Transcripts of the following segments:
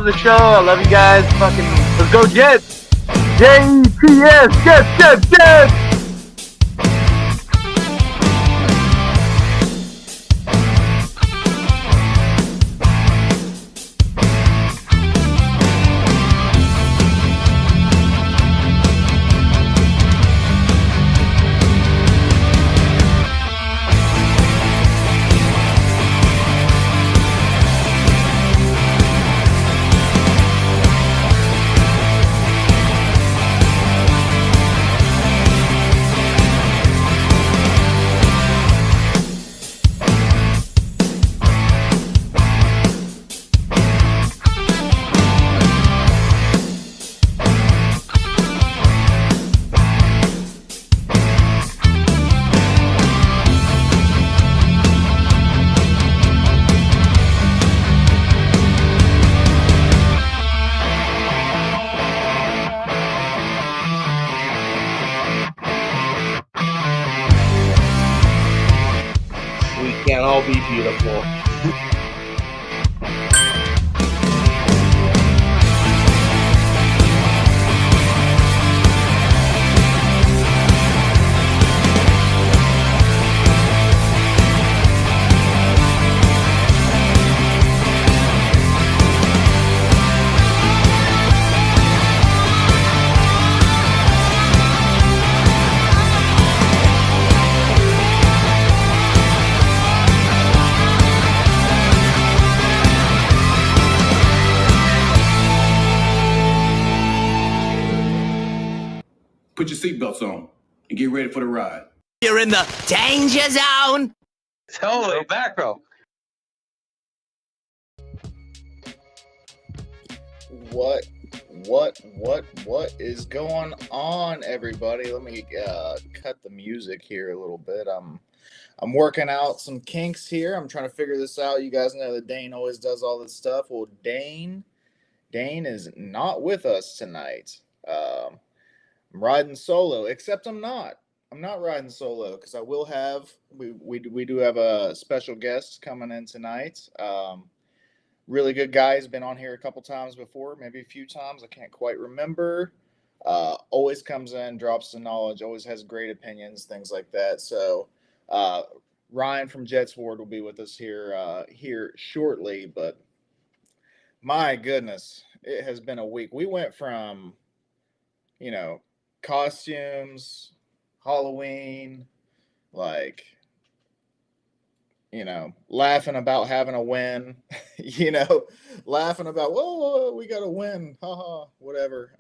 love the show. I love you guys. Fucking, let's go Jets. Jets, Jets. Can't all be beautiful. Put your seatbelts on and get ready for the ride. You're in the danger zone. Totally, back row. What is going on, everybody? Let me cut the music here a little bit. I'm working out some kinks here. I'm trying to figure this out. You guys know that Dane always does all this stuff. Well, Dane is not with us tonight. I'm riding solo, except I'm not riding solo because I will have we do have a special guest coming in tonight. Really good guy. He's been on here a couple times before, maybe a few times. I can't quite remember. Always comes in, drops the knowledge, always has great opinions, things like that. So Ryan from TheJetsWard will be with us here shortly. But my goodness, it has been a week. We went from, costumes, Halloween, laughing about having a win, laughing about, whoa, we got to win, haha, whatever.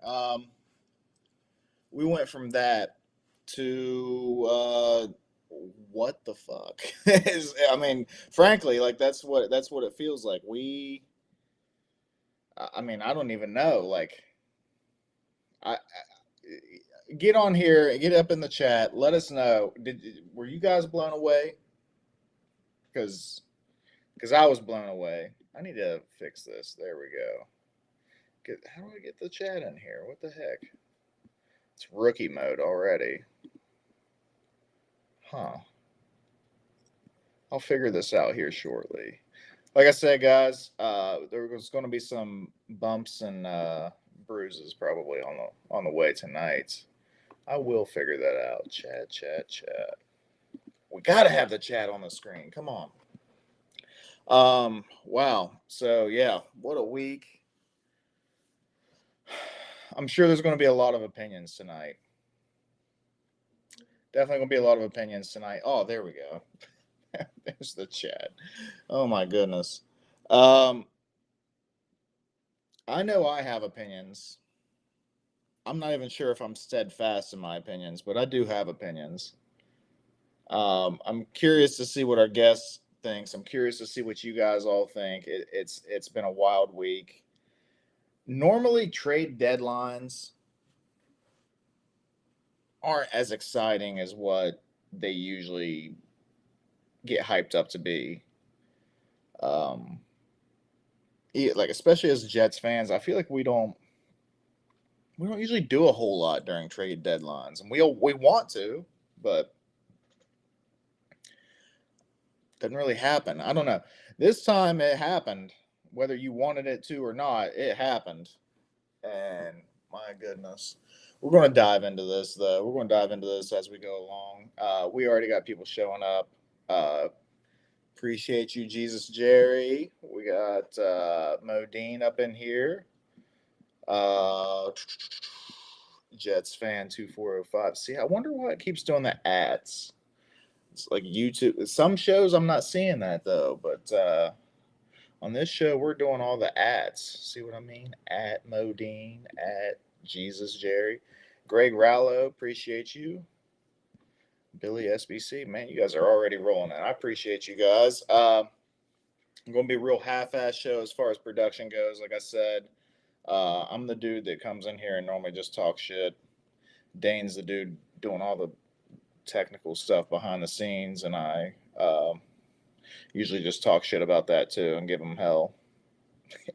We went from that to what the fuck? Frankly, that's what it feels like. I don't even know. I get on here, get up in the chat, let us know. Were you guys blown away? Because I was blown away. I need to fix this. There we go. How do I get the chat in here? What the heck? It's rookie mode already. Huh. I'll figure this out here shortly. Like I said, guys, there was going to be some bumps and bruises probably on the way tonight. I will figure that out. Chat. We got to have the chat on the screen. Come on. Wow. So, yeah, what a week. I'm sure there's going to be a lot of opinions tonight. Definitely going to be a lot of opinions tonight. Oh, there we go. There's the chat. Oh, my goodness. I know I have opinions. I'm not even sure if I'm steadfast in my opinions, but I do have opinions. I'm curious to see what our guest thinks. I'm curious to see what you guys all think. It's been a wild week. Normally, trade deadlines aren't as exciting as what they usually get hyped up to be. Especially as Jets fans, I feel like we don't usually do a whole lot during trade deadlines, and we want to, but doesn't really happen. I don't know. This time it happened. whether you wanted it to or not, it happened. And my goodness. We're going to dive into this, though. We're going to dive into this as we go along. We already got people showing up. Appreciate you, Jesus Jerry. We got Modine up in here. Jets fan 2405. See, I wonder why it keeps doing the ads. It's like YouTube. Some shows I'm not seeing that though, but on this show we're doing all the ads. See what I mean? At Modine, at Jesus Jerry, Greg Rallo. Appreciate you. Billy SBC, man, you guys are already rolling it. I appreciate you guys. I'm going to be a real half-ass show as far as production goes. Like I said, I'm the dude that comes in here and normally just talks shit. Dane's the dude doing all the technical stuff behind the scenes, and I usually just talk shit about that too and give him hell.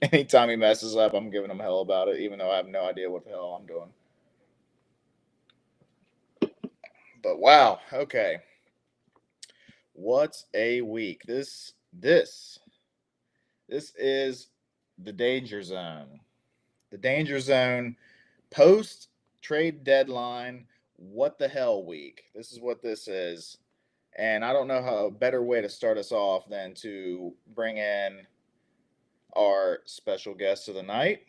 Anytime he messes up, I'm giving him hell about it, even though I have no idea what the hell I'm doing. But wow, okay. What a week. This is the Danger Zone. The Danger Zone post trade deadline. What the hell week? This is what this is. And I don't know how a better way to start us off than to bring in our special guest of the night.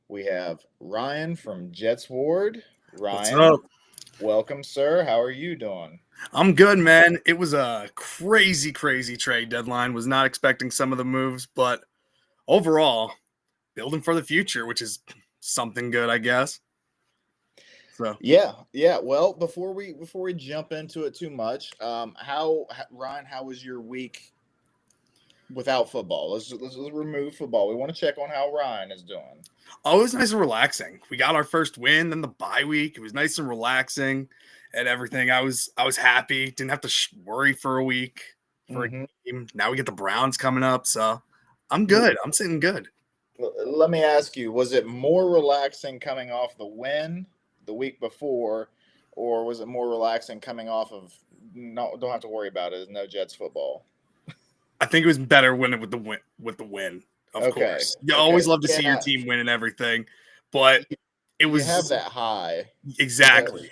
We have Ryan from TheJetsWard. Ryan, what's up? Welcome, sir. How are you doing? I'm good, man. It was a crazy trade deadline. Was not expecting some of the moves, but overall, building for the future, which is something good, I guess. So yeah. Well, before we jump into it too much, Ryan, how was your week without football? Let's remove football. We want to check on how Ryan is doing. Oh, it was nice and relaxing. We got our first win, then the bye week. It was nice and relaxing and everything. I was happy. Didn't have to worry for a week for a game. Now we get the Browns coming up, so I'm good. I'm sitting good. Let me ask you, was it more relaxing coming off the win the week before, or was it more relaxing coming off of no, don't have to worry about it, no Jets football? I think it was better when it with the win. Of course. You always love to see your team win and everything, but it was... You have that high. Exactly.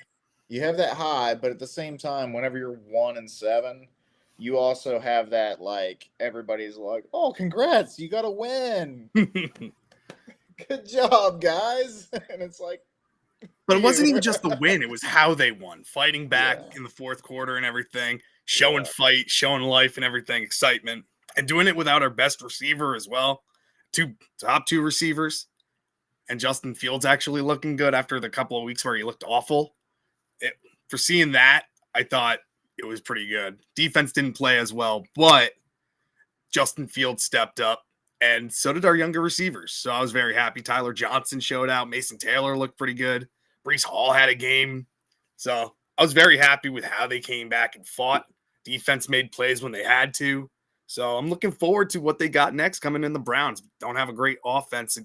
You have that high, but at the same time, whenever you're 1-7, you also have that, like, everybody's like, oh, congrats, you got to win. Good job, guys. And it's like... But it wasn't even just the win. It was how they won. Fighting back in the fourth quarter and everything. Showing fight, showing life and everything. Excitement. And doing it without our best receiver as well. Top two receivers. And Justin Fields actually looking good after the couple of weeks where he looked awful. For seeing that, I thought it was pretty good. Defense didn't play as well, but Justin Fields stepped up. And so did our younger receivers. So I was very happy. Tyler Johnson showed out. Mason Taylor looked pretty good. Breece Hall had a game. So I was very happy with how they came back and fought. Defense made plays when they had to. So I'm looking forward to what they got next coming in the Browns. Don't have a great offense,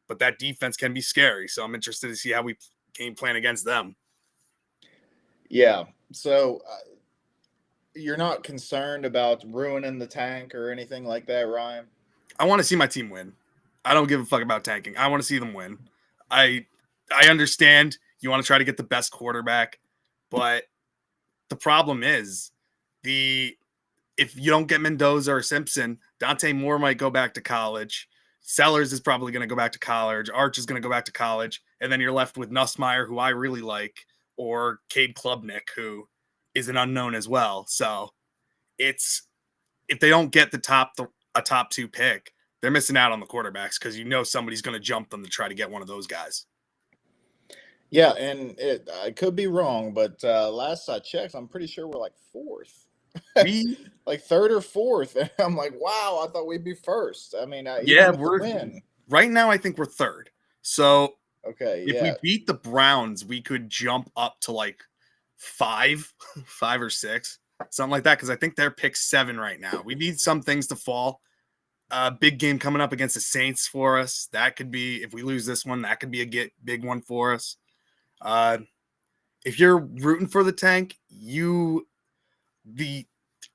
but that defense can be scary. So I'm interested to see how we game plan against them. Yeah. So you're not concerned about ruining the tank or anything like that, Ryan? I want to see my team win. I don't give a fuck about tanking. I want to see them win. I understand you want to try to get the best quarterback, but the problem is if you don't get Mendoza or Simpson, Dante Moore might go back to college. Sellers is probably going to go back to college. Arch is going to go back to college. And then you're left with Nussmeier, who I really like, or Cade Klubnik, who is an unknown as well. So if they don't get a top two pick, they're missing out on the quarterbacks because somebody's going to jump them to try to get one of those guys. Yeah, and I could be wrong, but last I checked, I'm pretty sure we're like fourth. Like third or fourth. And I'm like, wow, I thought we'd be first. I mean, we're right now. I think we're third. So if we beat the Browns, we could jump up to like five or six, something like that. Because I think they're pick 7 right now. We need some things to fall. Big game coming up against the Saints for us. That could be, if we lose this one, that could be a big one for us. If you're rooting for the tank,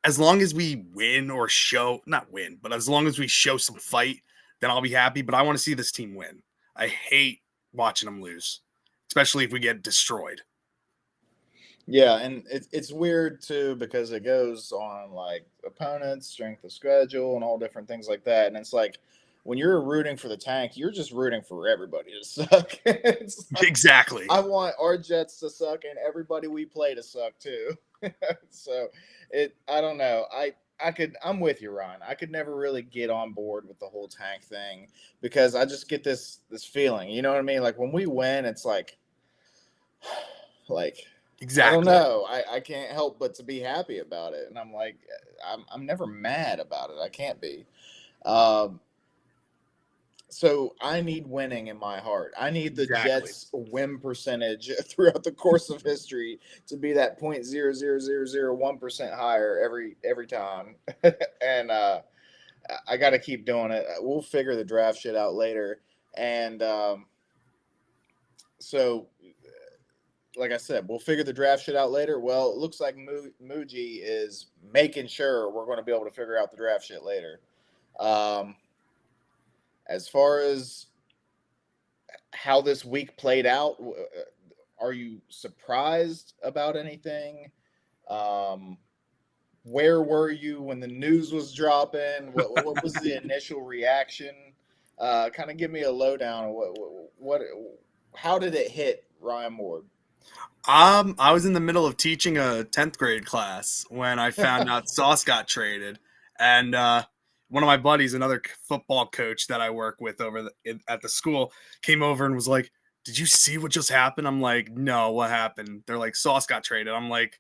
as long as we win or show, not win, but as long as we show some fight, then I'll be happy. But I want to see this team win. I hate watching them lose, especially if we get destroyed. Yeah, and it's weird too because it goes on like opponents, strength of schedule, and all different things like that. And it's like when you're rooting for the tank, you're just rooting for everybody to suck. It's like, Exactly. I want our Jets to suck and everybody we play to suck too. So I don't know. I'm with you, Ron. I could never really get on board with the whole tank thing because I just get this feeling. You know what I mean? Like when we win, it's like Exactly. I don't know. I can't help but to be happy about it, and I'm like, I'm never mad about it. I can't be. So I need winning in my heart. I need the Jets win percentage throughout the course of history to be that 0.00001% higher every time, and I got to keep doing it. We'll figure the draft shit out later, and so. Like I said, we'll figure the draft shit out later. Well, it looks like Muji is making sure we're going to be able to figure out the draft shit later. As far as how this week played out, are you surprised about anything? Where were you when the news was dropping? What was the initial reaction? Kind of give me a lowdown. How did it hit Ryan Ward? I was in the middle of teaching a 10th grade class when I found out Sauce got traded. And one of my buddies, another football coach that I work with over at the school, came over and was like, "Did you see what just happened?" I'm like, "No, what happened?" They're like, "Sauce got traded." I'm like,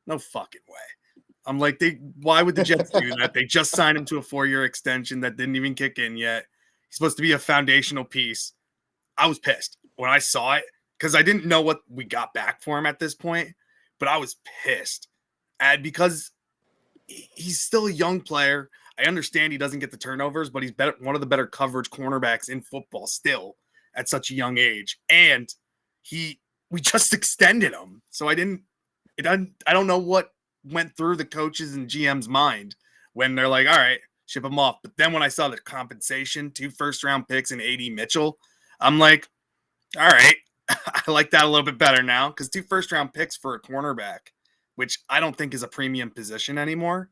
"No fucking way." I'm like, why would the Jets do that? They just signed him to a 4-year extension that didn't even kick in yet. He's supposed to be a foundational piece. I was pissed when I saw it, because I didn't know what we got back for him at this point, but I was pissed. And because he's still a young player, I understand he doesn't get the turnovers, but he's one of the better coverage cornerbacks in football still at such a young age. And we just extended him. So I don't know what went through the coaches and GM's mind when they're like, all right, ship him off. But then when I saw the compensation, 2 first-round picks and AD Mitchell, I'm like, all right. I like that a little bit better now because 2 first-round picks for a cornerback, which I don't think is a premium position anymore.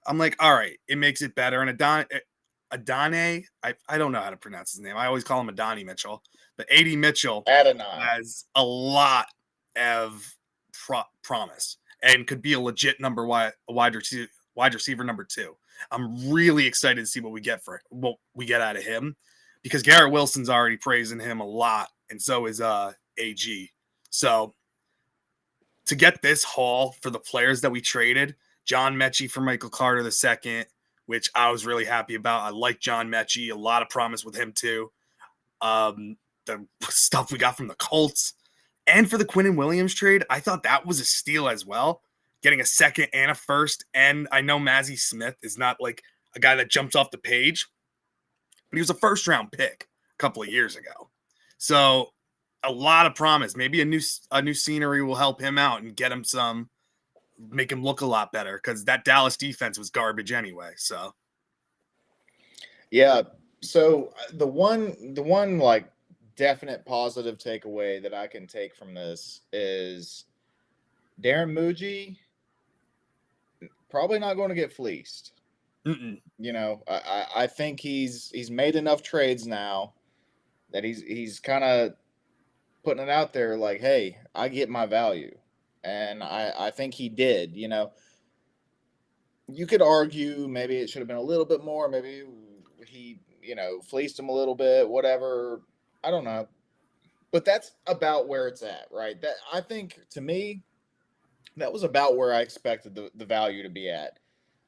I'm like, all right, it makes it better. And Adane, I don't know how to pronounce his name. I always call him Adonai Mitchell. But AD Mitchell has a lot of promise and could be a legit wide receiver number 2. I'm really excited to see what we get out of him because Garrett Wilson's already praising him a lot. And so is AG. So to get this haul for the players that we traded, John Mechie for Michael Carter II, which I was really happy about. I like John Mechie. A lot of promise with him too. The stuff we got from the Colts. And for the Quinnen Williams trade, I thought that was a steal as well. Getting a second and a first. And I know Mazi Smith is not like a guy that jumps off the page, but he was a first-round pick a couple of years ago. So a lot of promise. Maybe a new scenery will help him out and get him make him look a lot better because that Dallas defense was garbage anyway. So yeah. So the one like definite positive takeaway that I can take from this is Darren Muji probably not going to get fleeced. Mm-mm. You know, I think he's made enough trades now that he's kind of putting it out there like, hey, I get my value. And I think he did. You know, you could argue maybe it should have been a little bit more. Maybe he, fleeced him a little bit, whatever. I don't know. But that's about where it's at, right? That I think, to me, that was about where I expected the value to be at.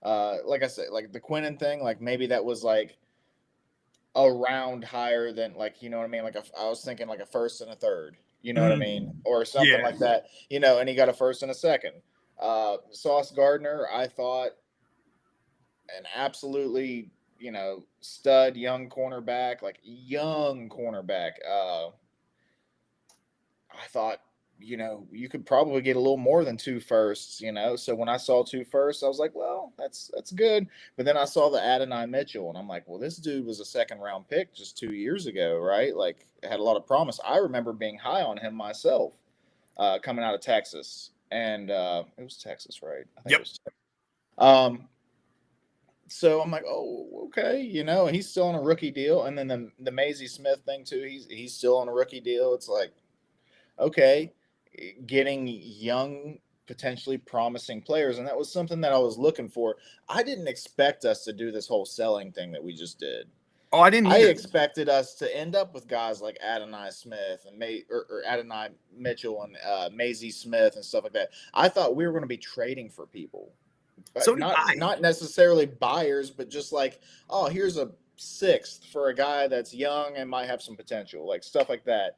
Like I said, like the Quinnen thing, like maybe that was like a round higher than, like, you know what I mean? Like I was thinking like a first and a third, you know what I mean? Or something like that, and he got a first and a second. Sauce Gardner, I thought an absolutely, stud young cornerback. I thought you could probably get a little more than 2 firsts, So when I saw 2 firsts, I was like, well, that's good. But then I saw the Adonai Mitchell, and I'm like, well, this dude was a second round pick just 2 years ago, right? Like, had a lot of promise. I remember being high on him myself, coming out of Texas, and it was Texas, right? I think Yep. it was Texas. So I'm like, oh, okay, and he's still on a rookie deal. And then the Maisie Smith thing too, he's still on a rookie deal. It's like, okay, getting young, potentially promising players, and that was something that I was looking for. I didn't expect us to do this whole selling thing that we just did. Oh, I didn't I either. expected us to end up with guys like Adonai Smith and or Adonai Mitchell and Maisie Smith and stuff like that. I thought we were going to be trading for people. So did I. Not necessarily buyers, but just like, oh, here's a 6th for a guy that's young and might have some potential, like stuff like that.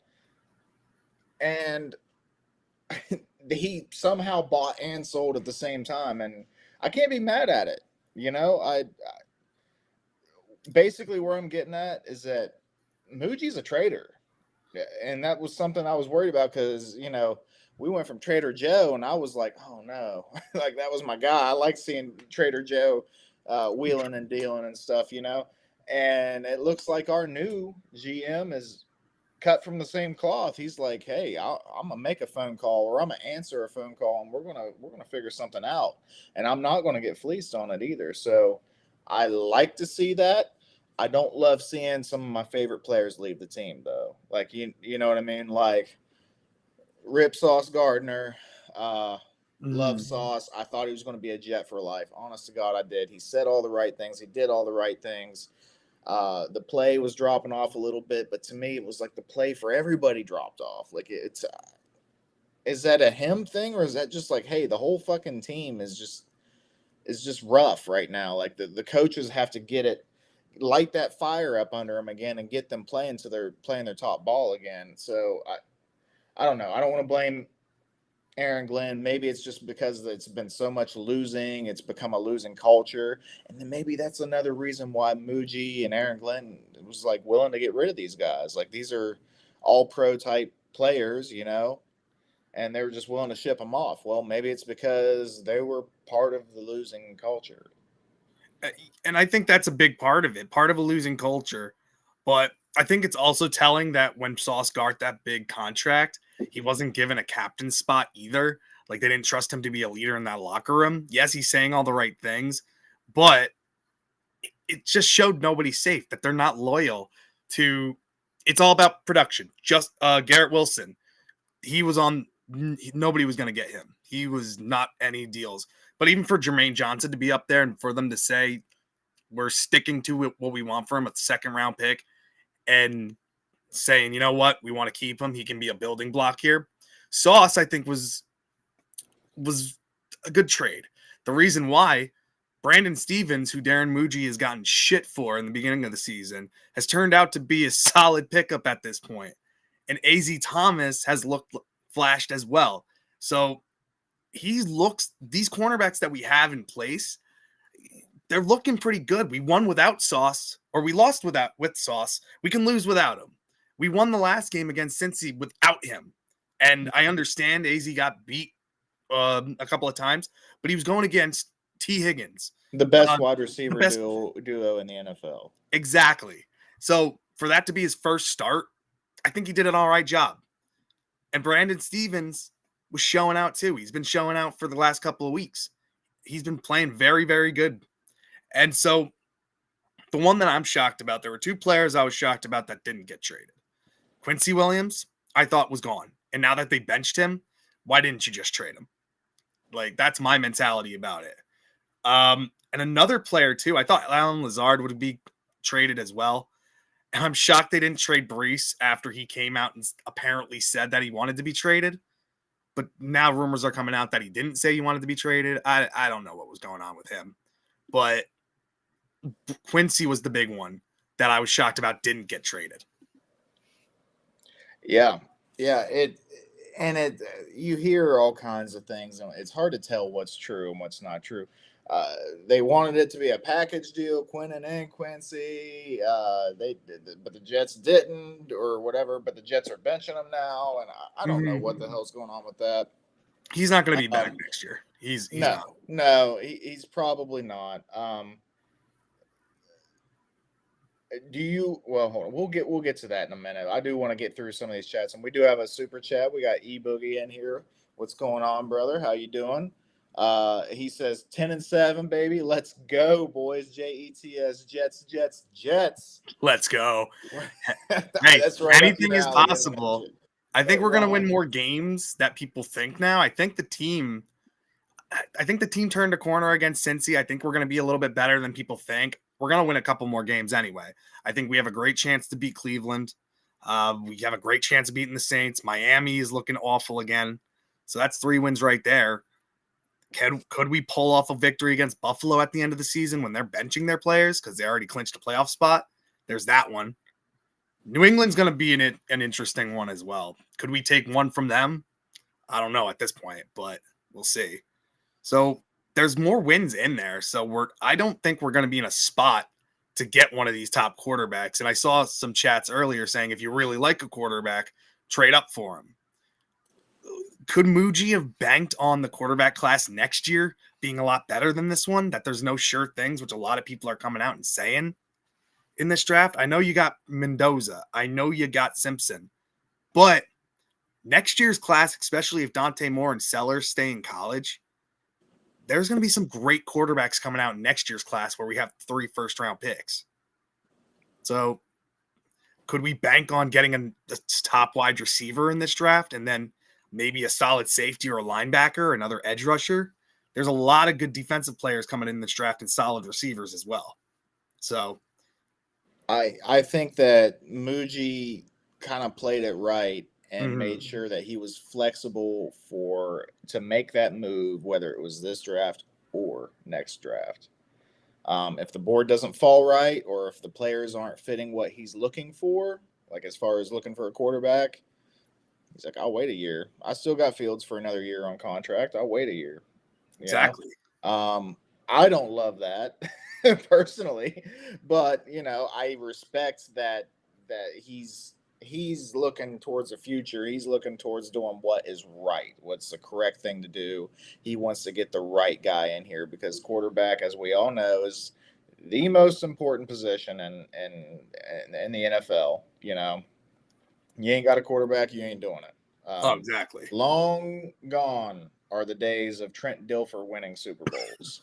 And he somehow bought and sold at the same time, and I can't be mad at it. I basically where I'm getting at is that Muji's a trader, and that was something I was worried about because we went from Trader Joe, and I was like, oh no, like that was my guy. I like seeing Trader Joe wheeling and dealing and stuff, And it looks like our new GM is cut from the same cloth. He's like, hey, I'm gonna make a phone call, or I'm gonna answer a phone call, and we're gonna figure something out, and I'm not gonna get fleeced on it either. So I like to see that. I don't love seeing some of my favorite players leave the team though. Like you know what I mean? Like Rip Sauce Gardner, Love Sauce. I thought he was going to be a Jet for life. Honest to God, I did. He said all the right things. He did all the right things. The play was dropping off a little bit, but to me, it was like the play for everybody dropped off. Like it's, is that a him thing, or is that just like, hey, the whole fucking team is just rough right now? Like the coaches have to light that fire up under them again and get them playing so they're playing their top ball again. So I don't know. I don't want to blame Aaron Glenn. Maybe it's just because it's been so much losing. It's become a losing culture. And then maybe that's another reason why Muji and Aaron Glenn was like willing to get rid of these guys. Like these are all pro type players, and they were just willing to ship them off. Well, maybe it's because they were part of the losing culture. And I think that's a big part of it, part of a losing culture. But I think it's also telling that when Sauce got that big contract, he wasn't given a captain spot either. Like they didn't trust him to be a leader in that locker room. Yes, he's saying all the right things, but it just showed nobody's safe, that they're not loyal to. It's all about production. Just Garrett Wilson, nobody was going to get him. He was not any deals. But even for Jermaine Johnson to be up there and for them to say, we're sticking to what we want for him, a 2nd round pick, and saying, you know what, we want to keep him. He can be a building block here. Sauce, I think, was a good trade. The reason why Brandon Stevens, who Darren Muji has gotten shit for in the beginning of the season, has turned out to be a solid pickup at this point. And AZ Thomas has flashed as well. So these cornerbacks that we have in place, they're looking pretty good. We won without Sauce, or we lost with Sauce. We can lose without him. We won the last game against Cincy without him. And I understand AZ got beat a couple of times, but he was going against T. Higgins. The best wide receiver duo in the NFL. Exactly. So for that to be his first start, I think he did an all right job. And Brandon Stevens was showing out too. He's been showing out for the last couple of weeks. He's been playing very, very good. And so the one that I'm shocked about, there were 2 players I was shocked about that didn't get traded. Quincy Williams, I thought was gone. And now that they benched him, why didn't you just trade him? Like, that's my mentality about it. And another player too, I thought Alan Lazard would be traded as well. And I'm shocked they didn't trade Brees after he came out and apparently said that he wanted to be traded. But now rumors are coming out that he didn't say he wanted to be traded. I don't know what was going on with him. But Quincy was the big one that I was shocked about didn't get traded. Yeah. You hear all kinds of things, and it's hard to tell what's true and what's not true. They wanted it to be a package deal, Quinnen and Quincy. But the Jets didn't, or whatever. But the Jets are benching him now, and I don't know what the hell's going on with that. He's not going to be back next year. He's not. He's probably not. Do you? Well, hold on. We'll get to that in a minute. I do want to get through some of these chats, and we do have a super chat. We got E Boogie in here. What's going on, brother? How you doing? He says 10-7, baby. Let's go, boys. JETS, Jets. Let's go. Hey, that's right. Anything is possible. I think we're going to win more games that people think now. I think the team turned a corner against Cincy. I think we're going to be a little bit better than people think. We're going to win a couple more games anyway. I think we have a great chance to beat Cleveland. We have a great chance of beating the Saints. Miami is looking awful again. So that's 3 wins right there. Could we pull off a victory against Buffalo at the end of the season when they're benching their players because they already clinched a playoff spot? There's that one. New England's going to be an interesting one as well. Could we take one from them? I don't know at this point, but we'll see. So there's more wins in there. So I don't think we're going to be in a spot to get one of these top quarterbacks. And I saw some chats earlier saying if you really like a quarterback, trade up for him. Could Muji have banked on the quarterback class next year being a lot better than this one? That there's no sure things, which a lot of people are coming out and saying in this draft. I know you got Mendoza. I know you got Simpson. But next year's class, especially if Dante Moore and Sellers stay in college, there's going to be some great quarterbacks coming out in next year's class where we have 3 first-round picks. So could we bank on getting a top wide receiver in this draft and then maybe a solid safety or a linebacker, another edge rusher? There's a lot of good defensive players coming in this draft and solid receivers as well. So I think that Muji kind of played it right and made sure that he was flexible to make that move, whether it was this draft or next draft. If the board doesn't fall right, or if the players aren't fitting what he's looking for, like as far as looking for a quarterback, he's like, I'll wait a year. I still got Fields for another year on contract. I'll wait a year. Exactly. I don't love that personally, but I respect that he's looking towards the future. He's looking towards doing what is right, what's the correct thing to do. He wants to get the right guy in here because quarterback, as we all know, is the most important position in the NFL. You ain't got a quarterback, you ain't doing it. Exactly. Long gone are the days of Trent Dilfer winning Super Bowls.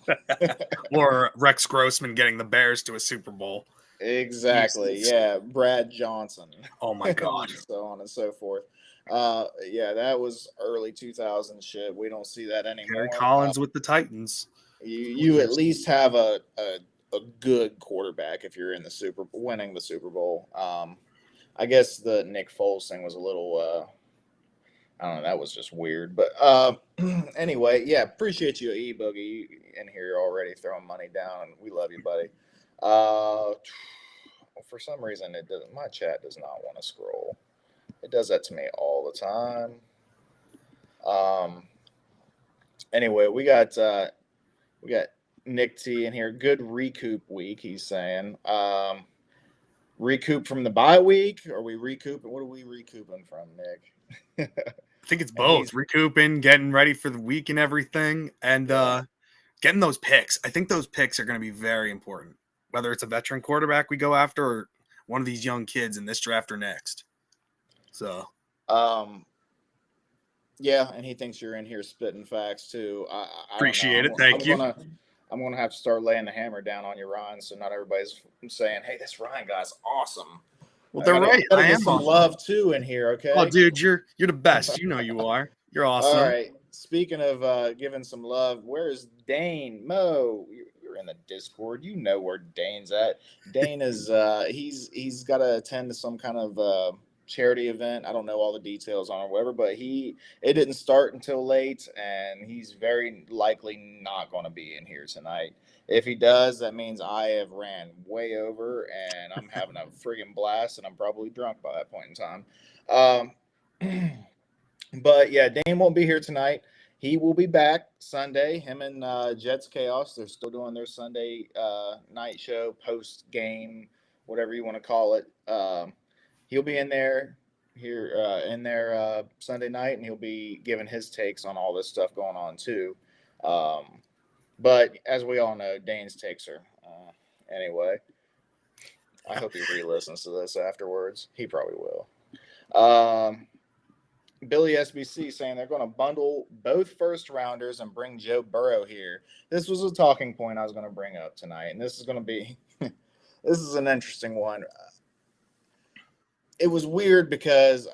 Or Rex Grossman getting the Bears to a Super Bowl. Exactly. Jesus. Yeah. Brad Johnson. Oh my God. So on and so forth. Yeah, that was early 2000 shit. We don't see that anymore. Gary Collins with the Titans. You at least have a good quarterback if you're in winning the Super Bowl. I guess the Nick Foles thing was a little I don't know, that was just weird. But anyway, yeah, appreciate you, E Boogie, in here already throwing money down. We love you, buddy. For some reason my chat does not want to scroll. It does that to me all the time. Anyway, we got Nick T in here. Good recoup week, he's saying. Recoup from the bye week? Are we recouping? What are we recouping from, Nick? I think it's both. Recouping, getting ready for the week and everything, and getting those picks. I think those picks are going to be very important, whether it's a veteran quarterback we go after or one of these young kids in this draft or next. So, yeah, and he thinks you're in here spitting facts too. I appreciate it. Thank you. I'm going to have to start laying the hammer down on you, Ryan, so not everybody's saying, hey, this Ryan guy's awesome. Well, they're right. I am some awesome. Love, too, in here, okay? Oh, dude, you're the best. You know you are. You're awesome. All right. Speaking of giving some love, where's Dane? Mo, you're in the Discord. You know where Dane's at. Dane is he's got to attend to some kind of charity event. I don't know all the details on it or whatever, but it didn't start until late, and he's very likely not going to be in here tonight. If he does, that means I have ran way over, and I'm having a friggin' blast, and I'm probably drunk by that point in time. But yeah, Dane won't be here tonight. he will be back Sunday. Him and Jets Chaos, they're still doing their Sunday night show, post game, whatever you want to call it. He'll be in there Sunday night, and he'll be giving his takes on all this stuff going on too. But as we all know, Dane's takes are anyway. I hope he re-listens to this afterwards. He probably will. Billy SBC saying they're going to bundle both first rounders and bring Joe Burrow here. This was a talking point I was going to bring up tonight, and this is going to be this is an interesting one. It was weird because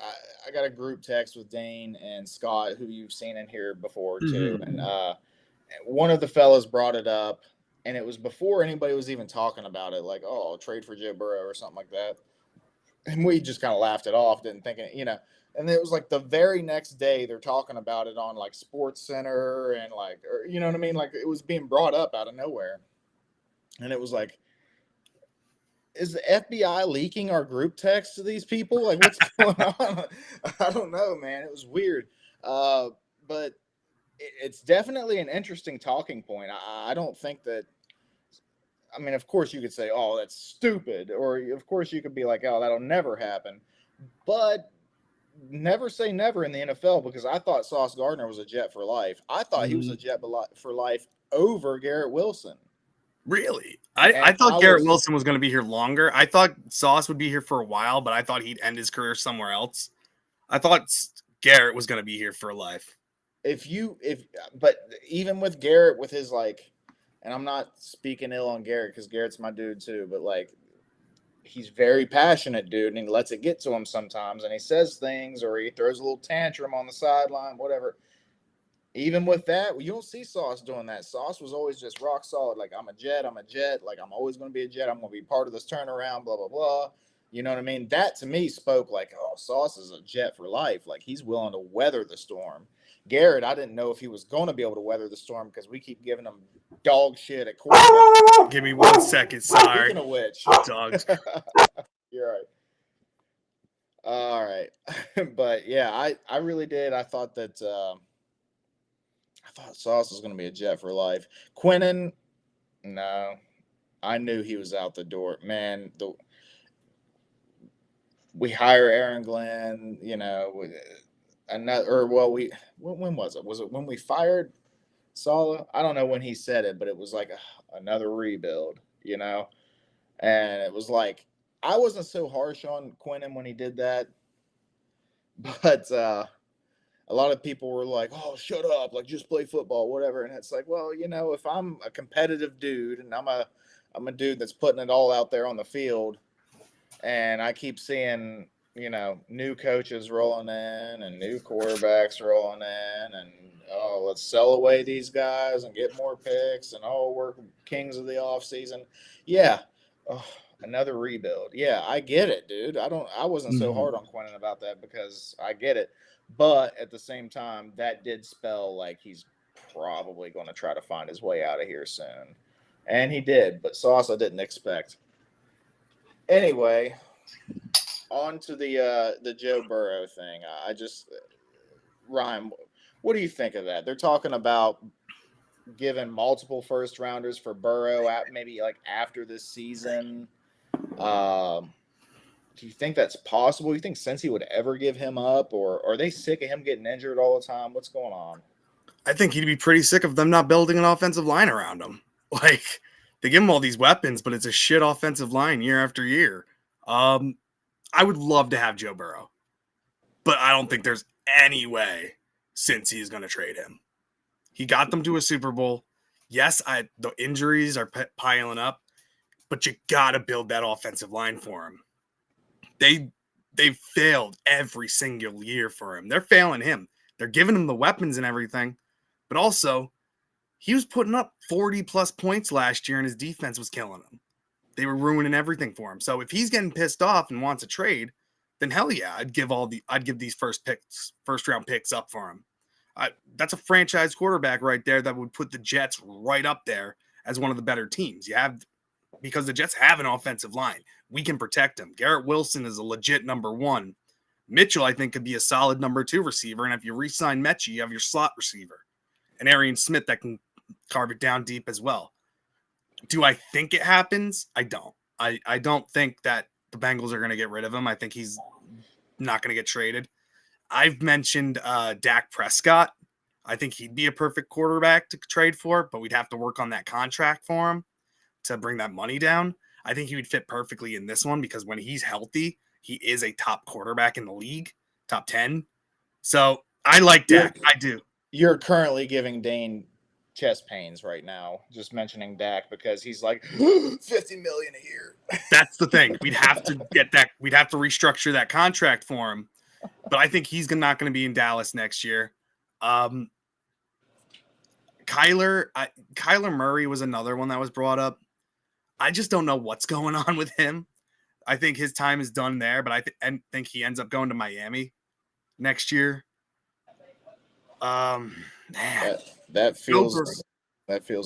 I got a group text with Dane and Scott, who you've seen in here before too, and one of the fellas brought it up, and it was before anybody was even talking about it, like, oh, I'll trade for Joe Burrow or something like that. And we just kind of laughed it off, didn't think it, and it was like the very next day they're talking about it on like Sports Center and like, or, you know what I mean? Like it was being brought up out of nowhere. And it was like, is the FBI leaking our group text to these people? Like what's going on? I don't know, man. It was weird. But it's definitely an interesting talking point. I don't think that, I mean, of course you could say, oh, that's stupid. Or of course you could be like, oh, that'll never happen. But never say never in the NFL, because I thought Sauce Gardner was a Jet for life. I thought he was a Jet for life over Garrett Wilson. Really? I thought Garrett Wilson was going to be here longer. I thought Sauce would be here for a while, but I thought he'd end his career somewhere else. I thought Garrett was going to be here for life. But even with Garrett, with his like, and I'm not speaking ill on Garrett because Garrett's my dude too, but like, he's very passionate, dude, and he lets it get to him sometimes, and he says things, or he throws a little tantrum on the sideline, whatever. Even with that, you don't see Sauce doing that. Sauce was always just rock solid, like, I'm a Jet, like, I'm always going to be a Jet, I'm going to be part of this turnaround, blah, blah, blah. You know what I mean? That, to me, spoke like, oh, Sauce is a Jet for life. Like, he's willing to weather the storm. Garrett, I didn't know if he was going to be able to weather the storm because we keep giving him dog shit at quarterback. Give me 1 second, sorry. Speaking of which. Dogs. You're right. All right. But, yeah, I really did. I thought that Sauce was going to be a Jet for life. Quinnen, no. I knew he was out the door. Man, we hire Aaron Glenn, when was it? Was it when we fired Saleh? I don't know when he said it, but it was like another rebuild, and it was like, I wasn't so harsh on Quinnen when he did that, but a lot of people were like, oh, shut up, like, just play football, whatever. And it's like, well, if I'm a competitive dude and I'm a dude that's putting it all out there on the field, and I keep seeing, new coaches rolling in and new quarterbacks rolling in, and, oh, let's sell away these guys and get more picks, and, oh, we're kings of the offseason. Yeah. Oh, another rebuild. Yeah, I get it, dude. I wasn't so hard on Quinnen about that because I get it. But at the same time, that did spell like he's probably going to try to find his way out of here soon. And he did, but Sauce I didn't expect. Anyway, on to the Joe Burrow thing. Ryan, what do you think of that? They're talking about giving multiple first rounders for Burrow maybe like after this season. Do you think that's possible? Do you think Cincy would ever give him up, or are they sick of him getting injured all the time? What's going on? I think he'd be pretty sick of them not building an offensive line around him. Like, they give him all these weapons, but it's a shit offensive line year after year. I would love to have Joe Burrow, but I don't think there's any way Cincy is going to trade him. He got them to a Super Bowl. Yes, the injuries are piling up, but you got to build that offensive line for him. They've failed every single year for him. They're failing him. They're giving him the weapons and everything, but also he was putting up 40-plus points last year, and his defense was killing him. They were ruining everything for him. So if he's getting pissed off and wants a trade, then hell yeah, I'd give these first round picks up for him. That's a franchise quarterback right there that would put the Jets right up there as one of the better teams. Because the Jets have an offensive line. We can protect him. Garrett Wilson is a legit number one. Mitchell, I think, could be a solid number 2 receiver. And if you re-sign Mechie, you have your slot receiver. and Arian Smith that can carve it down deep as well. Do I think it happens? I don't. I don't think that the Bengals are going to get rid of him. I think he's not going to get traded. I've mentioned Dak Prescott. I think he'd be a perfect quarterback to trade for, but we'd have to work on that contract for him to bring that money down. I think he would fit perfectly in this one because when he's healthy, he is a top quarterback in the league, top 10. So I like Dak. I do. You're currently giving Dane chest pains right now, just mentioning Dak because he's like $50 million a year. That's the thing. We'd have to get that. We'd have to restructure that contract for him. But I think he's not going to be in Dallas next year. Kyler Murray was another one that was brought up. I just don't know what's going on with him. I think his time is done there, but I think he ends up going to Miami next year. Man, that feels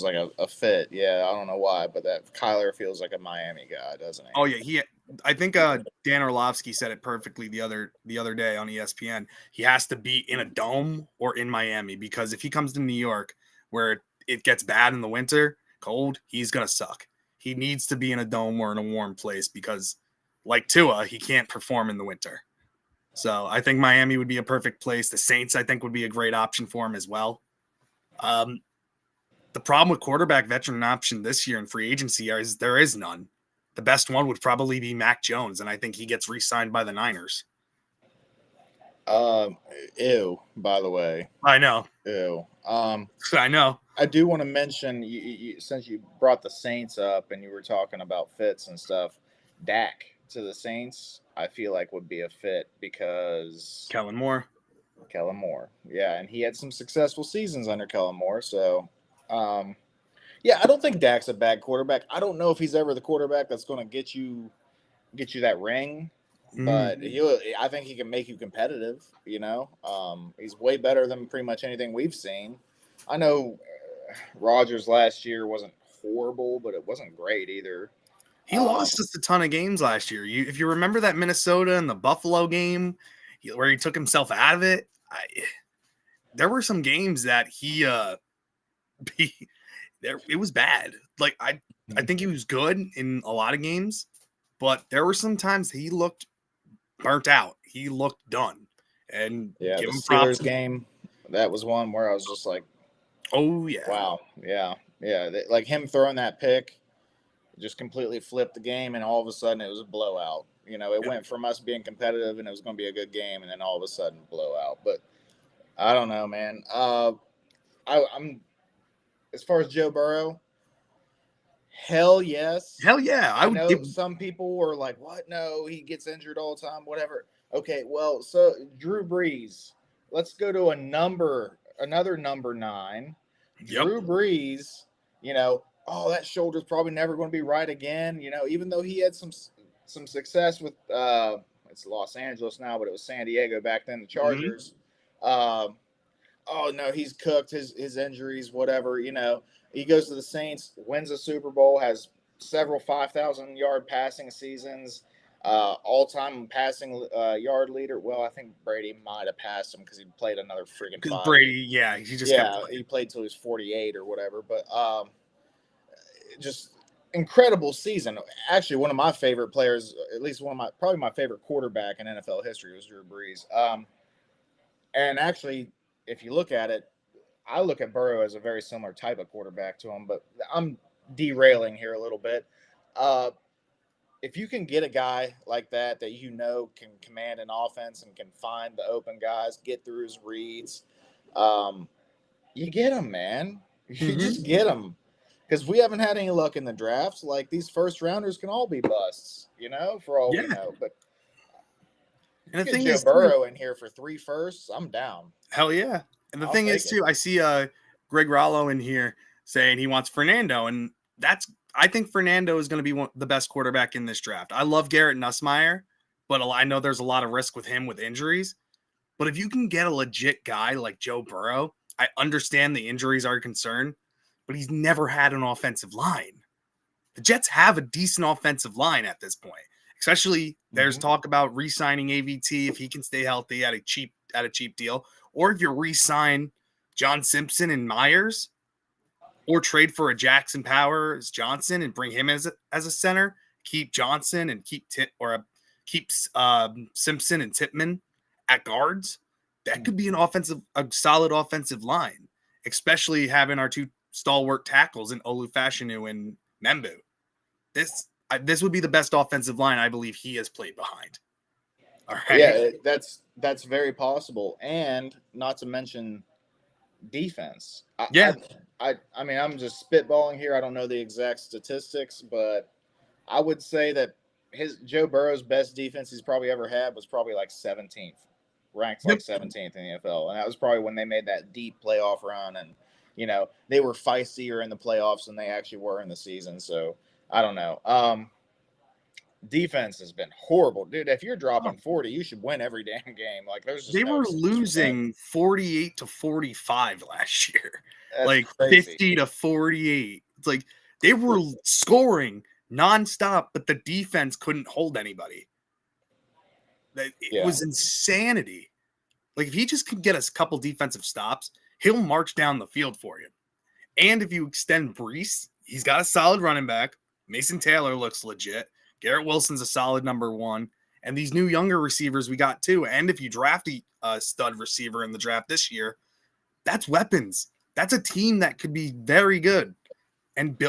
like a fit. Yeah, I don't know why, but that Kyler feels like a Miami guy, doesn't he? Oh yeah, I think Dan Orlovsky said it perfectly the other day on ESPN. He has to be in a dome or in Miami because if he comes to New York where it gets bad in the winter, cold, he's gonna suck. He needs to be in a dome or in a warm place because, like Tua, he can't perform in the winter. So I think Miami would be a perfect place. The Saints, I think, would be a great option for him as well. The problem with quarterback veteran option this year in free agency is there is none. The best one would probably be Mac Jones, and I think he gets re-signed by the Niners. Ew, by the way. I know. Ew. I know. I do want to mention, since you brought the Saints up and you were talking about fits and stuff, Dak to the Saints, I feel like would be a fit because Kellen Moore. Yeah, and he had some successful seasons under Kellen Moore, so yeah, I don't think Dak's a bad quarterback. I don't know if he's ever the quarterback that's going to get you that ring, but I think he can make you competitive, He's way better than pretty much anything we've seen. I know Rodgers last year wasn't horrible, but it wasn't great either. He lost us a ton of games last year. If you remember that Minnesota and the Buffalo game where he took himself out of it, there were some games that it was bad. Like I think he was good in a lot of games, but there were some times he looked burnt out. He looked done. And yeah, give the him props. Steelers game, that was one where I was just like, oh yeah, wow, yeah. Like him throwing that pick just completely flipped the game, and all of a sudden it was a blowout. It went from us being competitive and it was going to be a good game, and then all of a sudden blowout. But I don't know, man. I'm as far as Joe Burrow, hell yes. Hell yeah. I know some people were like, what? No, he gets injured all the time, whatever. Okay, well, so Drew Brees. Let's go to another number 9. Yep. Drew Brees, that shoulder's probably never going to be right again. Even though he had some success with it's Los Angeles now, but it was San Diego back then, the Chargers. Mm-hmm. Oh no, he's cooked. His injuries, whatever. He goes to the Saints, wins a Super Bowl, has several 5,000-yard passing seasons, all-time passing yard leader. Well, I think Brady might have passed him because he played another friggin' 5. Brady, yeah, he played till he was 48 or whatever. But just incredible season. Actually, one of my favorite players, at least probably my favorite quarterback in NFL history was Drew Brees. And actually, if you look at it, I look at Burrow as a very similar type of quarterback to him, but I'm derailing here a little bit. If you can get a guy like that can command an offense and can find the open guys, get through his reads, you get him, man. You just get him. Because we haven't had any luck in the drafts. Like, these first-rounders can all be busts, for all we know. But and the thing is, Joe Burrow in here for 3 firsts, I'm down. Hell yeah. And the thing is, too, I see Greg Rollo in here saying he wants Fernando. And I think Fernando is going to be the best quarterback in this draft. I love Garrett Nussmeier, but I know there's a lot of risk with him with injuries. But if you can get a legit guy like Joe Burrow, I understand the injuries are a concern, but he's never had an offensive line. The Jets have a decent offensive line at this point. Especially there's talk about re-signing AVT if he can stay healthy at a cheap deal, or if you re-sign John Simpson and Myers, or trade for a Jackson Powers Johnson and bring him as a center. Keep Johnson and keep Simpson and Tippmann at guards. That could be a solid offensive line, especially having our two stalwart tackles in Olufashinu and Membu. This would be the best offensive line I believe he has played behind. All right. Yeah, that's very possible, and not to mention defense. I mean, I'm just spitballing here. I don't know the exact statistics, but I would say that Joe Burrow's best defense he's probably ever had was probably like 17th, ranked like 17th in the NFL, and that was probably when they made that deep playoff run, and they were feistier in the playoffs than they actually were in the season. So I don't know. Defense has been horrible, dude. If you're dropping 40, you should win every damn game. Like they were losing 48-45 last year. That's like crazy. 50-48. It's like they were scoring nonstop, but the defense couldn't hold anybody. It was insanity. Like if he just could get us a couple defensive stops, he'll march down the field for you. And if you extend Brees, he's got a solid running back. Mason Taylor looks legit. Garrett Wilson's a solid number one. And these new younger receivers we got too. And if you draft a stud receiver in the draft this year, that's weapons. That's a team that could be very good. And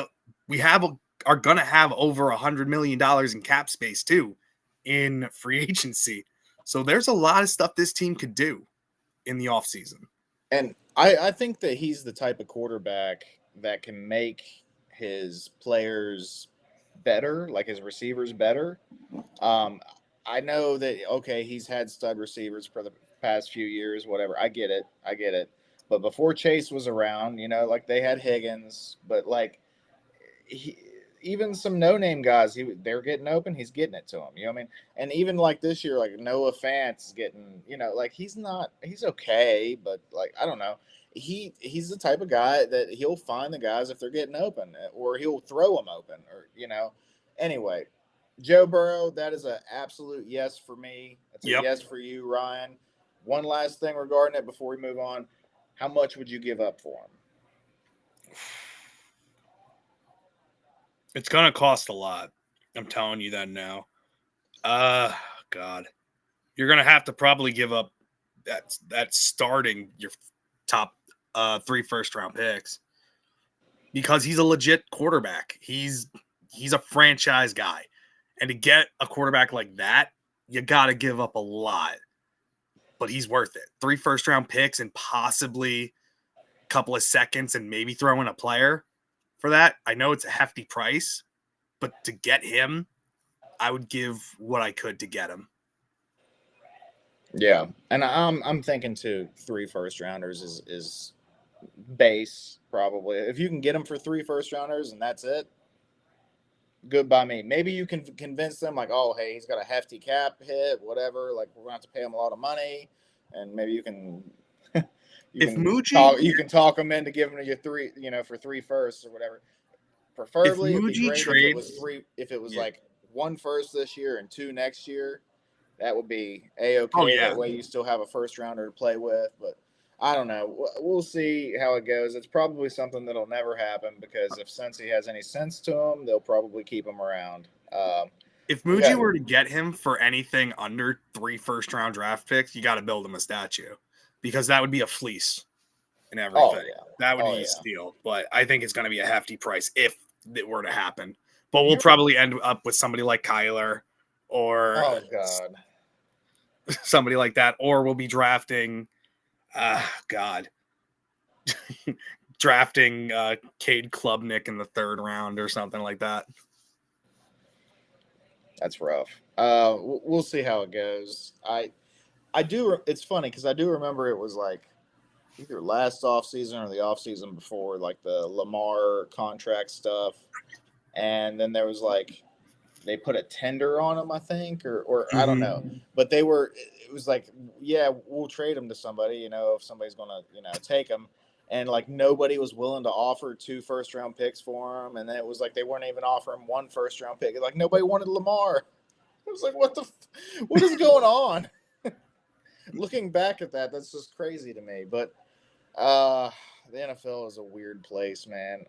are going to have over $100 million in cap space too in free agency. So there's a lot of stuff this team could do in the offseason. And I think that he's the type of quarterback that can make his players better, like his receivers better. I know that, okay, he's had stud receivers for the past few years, whatever. I get it. But before Chase was around, like they had Higgins, but like even some no-name guys, they're getting open, he's getting it to them. You know what I mean? And even like this year, like Noah Fant's getting, like he's okay, but like I don't know. He's the type of guy that he'll find the guys if they're getting open, or he'll throw them open, or Anyway, Joe Burrow, that is an absolute yes for me. That's a yes for you, Ryan. One last thing regarding it before we move on. How much would you give up for him? It's going to cost a lot. I'm telling you that now. God. You're going to have to probably give up that starting your top 3 first-round picks because he's a legit quarterback. He's a franchise guy. And to get a quarterback like that, you got to give up a lot. But he's worth it. 3 first-round picks and possibly a couple of seconds and maybe throw in a player for that. I know it's a hefty price, but to get him, I would give what I could to get him. Yeah, and I'm thinking too. 3 first-rounders is base probably. If you can get him for 3 first-rounders and that's it, good by me. Maybe you can convince them like, oh, hey, he's got a hefty cap hit, whatever. Like we're gonna have to pay him a lot of money, and maybe you can. You can talk him into giving you 3, for 3 firsts or whatever. Preferably, it'd be great if it was 3. If it was like 1 first this year and 2 next year, that would be a-okay. Oh, yeah. That way you still have a first rounder to play with. But I don't know. We'll see how it goes. It's probably something that'll never happen because if Cincy has any sense to him, they'll probably keep him around. If Muji were to get him for anything under 3 first-round draft picks, you got to build him a statue because that would be a fleece and everything. Oh, yeah. That would be a steal. But I think it's going to be a hefty price if it were to happen. But we'll probably end up with somebody like Kyler or somebody like that. Or we'll be drafting drafting Cade Klubnik in the 3rd round or something like that. That's rough. We'll see how it goes. I do. It's funny because I do remember it was like either last offseason or the offseason before, like the Lamar contract stuff, and then there was like they put a tender on him, I think, or I don't know, but it was like, yeah, we'll trade him to somebody, if somebody's gonna take him, and like nobody was willing to offer 2 first-round picks for him, and then it was like they weren't even offering 1 first-round pick. Like nobody wanted Lamar. It was like, what is going on? Looking back at that, that's just crazy to me. But The NFL is a weird place, man.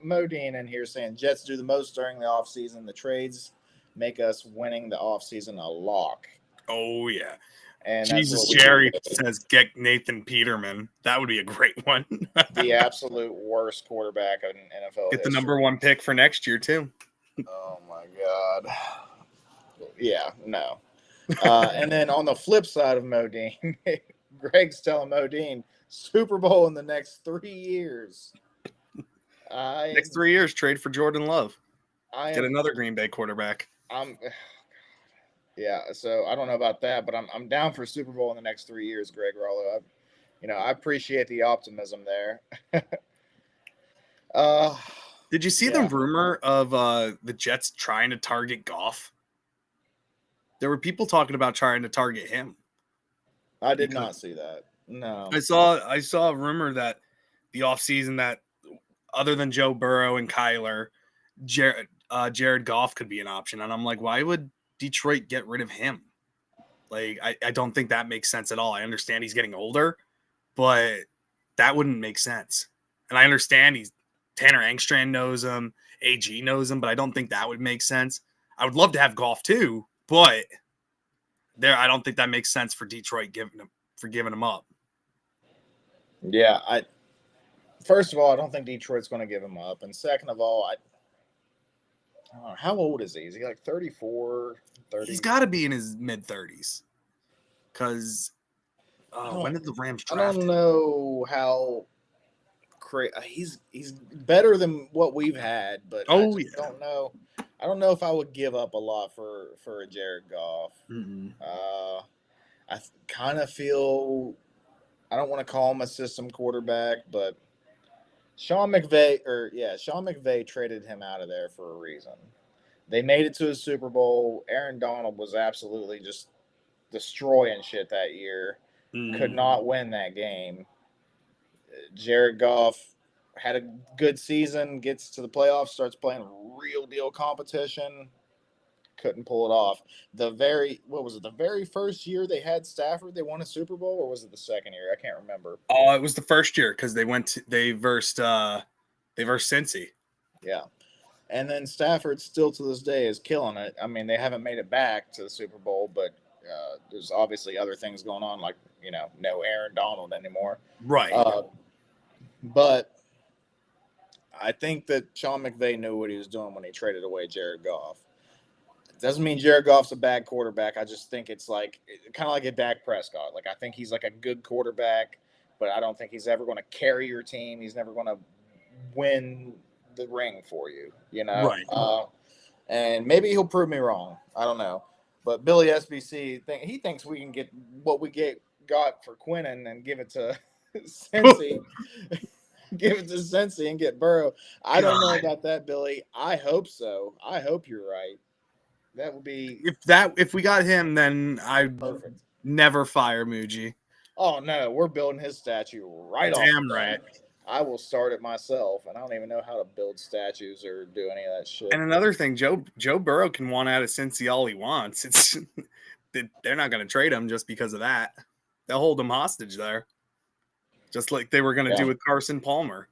Modine in here saying Jets do the most during the offseason. The trades make us winning the offseason a lock. Oh, yeah. And Jesus, that's what Jerry says get Nathan Peterman. That would be a great one. the absolute worst quarterback in NFL Get the history. #1 pick for next year, too. Oh, my God. Yeah, no. And then on the flip side of Modine, Greg's telling Modine, Super Bowl in the next 3 years. Next 3 years, trade for Jordan Love. Get am another Green Bay quarterback. Yeah, so I don't know about that, but I'm down for Super Bowl in the next 3 years, Greg Rollo. I appreciate the optimism there. Did you see the rumor of the Jets trying to target Goff? There were people talking about trying to target him. I did not see that. No. I saw a rumor that the offseason that other than Joe Burrow and Kyler, Jared Goff could be an option. And I'm like, why would Detroit get rid of him? Like, I don't think that makes sense at all. I understand he's getting older, but that wouldn't make sense. And I understand Tanner Engstrand knows him, AG knows him, but I don't think that would make sense. I would love to have Goff too, but I don't think that makes sense for Detroit giving him up. Yeah, first of all, I don't think Detroit's going to give him up, and second of all, I don't know, how old is he? Is he like 34, 30? He's got to be in his mid-30s. Because when did the Rams draft? I don't know how he's better than what we've had, but I don't know. I don't know if I would give up a lot for a Jared Goff. I kind of feel, I don't want to call him a system quarterback, but Sean McVay traded him out of there for a reason. They made it to a Super Bowl. Aaron Donald was absolutely just destroying shit that year. Could not win that game. Jared Goff had a good season, gets to the playoffs, starts playing real deal competition. Couldn't pull it off. The very first year they had Stafford, they won a Super Bowl, or was it the second year? I can't remember. Oh, it was the first year because they versed Cincy. Yeah. And then Stafford still to this day is killing it. I mean, they haven't made it back to the Super Bowl, but there's obviously other things going on, like, no Aaron Donald anymore. Right. But I think that Sean McVay knew what he was doing when he traded away Jared Goff. It doesn't mean Jared Goff's a bad quarterback. I just think it's like kind of like a Dak Prescott. Like, I think he's like a good quarterback, but I don't think he's ever going to carry your team. He's never going to win the ring for you, Right. And maybe he'll prove me wrong. I don't know. But Billy SBC, he thinks we can get what we got for Quinnen and give it to Cincy. Give it to Cincy and get Burrow. I don't know about that, Billy. I hope so. I hope you're right. That would be if we got him, then I'd never fire Muji. Oh no, we're building his statue right off. Damn right. I will start it myself, and I don't even know how to build statues or do any of that shit. And another thing, Joe Burrow can want out of Cincy all he wants. They're not going to trade him just because of that. They'll hold him hostage there, just like they were going to do with Carson Palmer.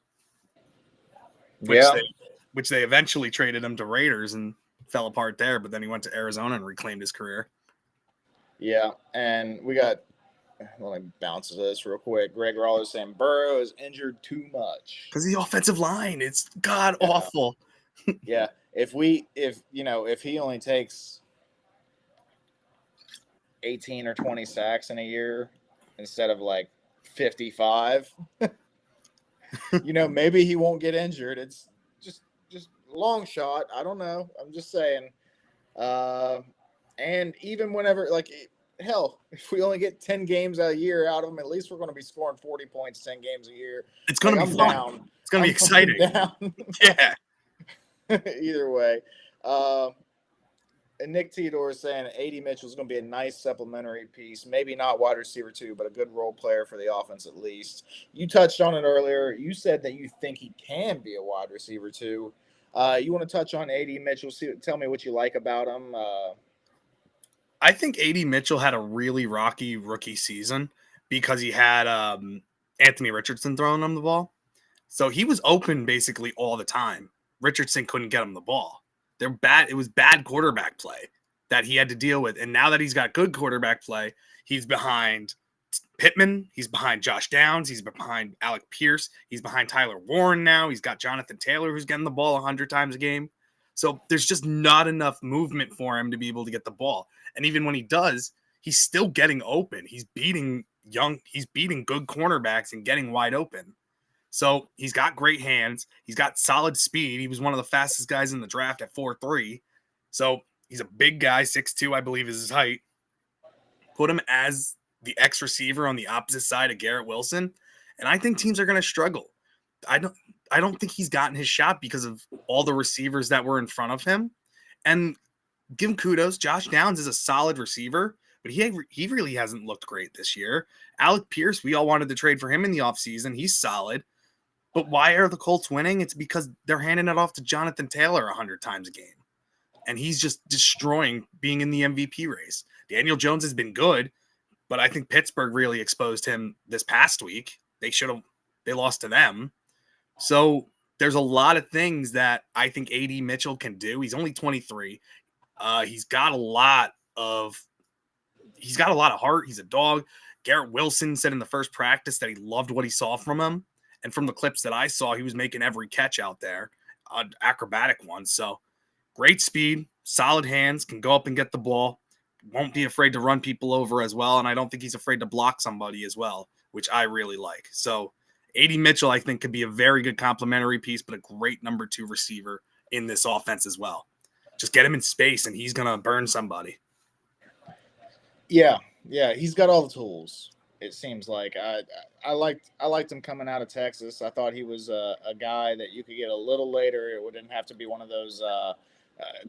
Which they eventually traded him to Raiders and fell apart there, but then he went to Arizona and reclaimed his career. Yeah, and we got. Let me bounce to this real quick. Greg Roller saying Burrow is injured too much because the offensive line, it's god awful. Yeah, if he only takes 18 or 20 sacks in a year instead of like 55, maybe he won't get injured. It's just long shot. I don't know. I'm just saying. And even whenever hell, if we only get 10 games a year out of them, at least we're going to be scoring 40 points 10 games a year. It's going to be fun. Down. It's going to be exciting. Yeah. Either way. And Nick Theodore is saying A.D. Mitchell is going to be a nice supplementary piece. Maybe not wide receiver 2, but a good role player for the offense at least. You touched on it earlier. You said that you think he can be a wide receiver 2. You want to touch on A.D. Mitchell? Tell me what you like about him. I think A.D. Mitchell had a really rocky rookie season because he had Anthony Richardson throwing him the ball. So he was open basically all the time. Richardson couldn't get him the ball. They're bad. It was bad quarterback play that he had to deal with. And now that he's got good quarterback play, he's behind Pittman. He's behind Josh Downs. He's behind Alec Pierce. He's behind Tyler Warren now. He's got Jonathan Taylor, who's getting the ball 100 times a game. So there's just not enough movement for him to be able to get the ball. And even when he does, he's still getting open. He's beating good cornerbacks and getting wide open. So he's got great hands. He's got solid speed. He was one of the fastest guys in the draft at 4'3". So he's a big guy, 6'2", I believe is his height. Put him as the X receiver on the opposite side of Garrett Wilson, and I think teams are going to struggle. I don't think he's gotten his shot because of all the receivers that were in front of him. And give him kudos. Josh Downs is a solid receiver, but he really hasn't looked great this year. Alec Pierce, we all wanted to trade for him in the offseason. He's solid. But why are the Colts winning? It's because they're handing it off to Jonathan Taylor 100 times a game. And he's just destroying being in the MVP race. Daniel Jones has been good, but I think Pittsburgh really exposed him this past week. They lost to them. So there's a lot of things that I think A.D. Mitchell can do. He's only 23. He's got a lot of heart. He's a dog. Garrett Wilson said in the first practice that he loved what he saw from him. And from the clips that I saw, he was making every catch out there, acrobatic ones. So great speed, solid hands, can go up and get the ball, won't be afraid to run people over as well. And I don't think he's afraid to block somebody as well, which I really like. So A.D. Mitchell, I think, could be a very good complementary piece, but a great number 2 receiver in this offense as well. Just get him in space and he's going to burn somebody. Yeah, he's got all the tools. It seems like I liked him coming out of Texas. I thought he was a guy that you could get a little later. It wouldn't have to be one of those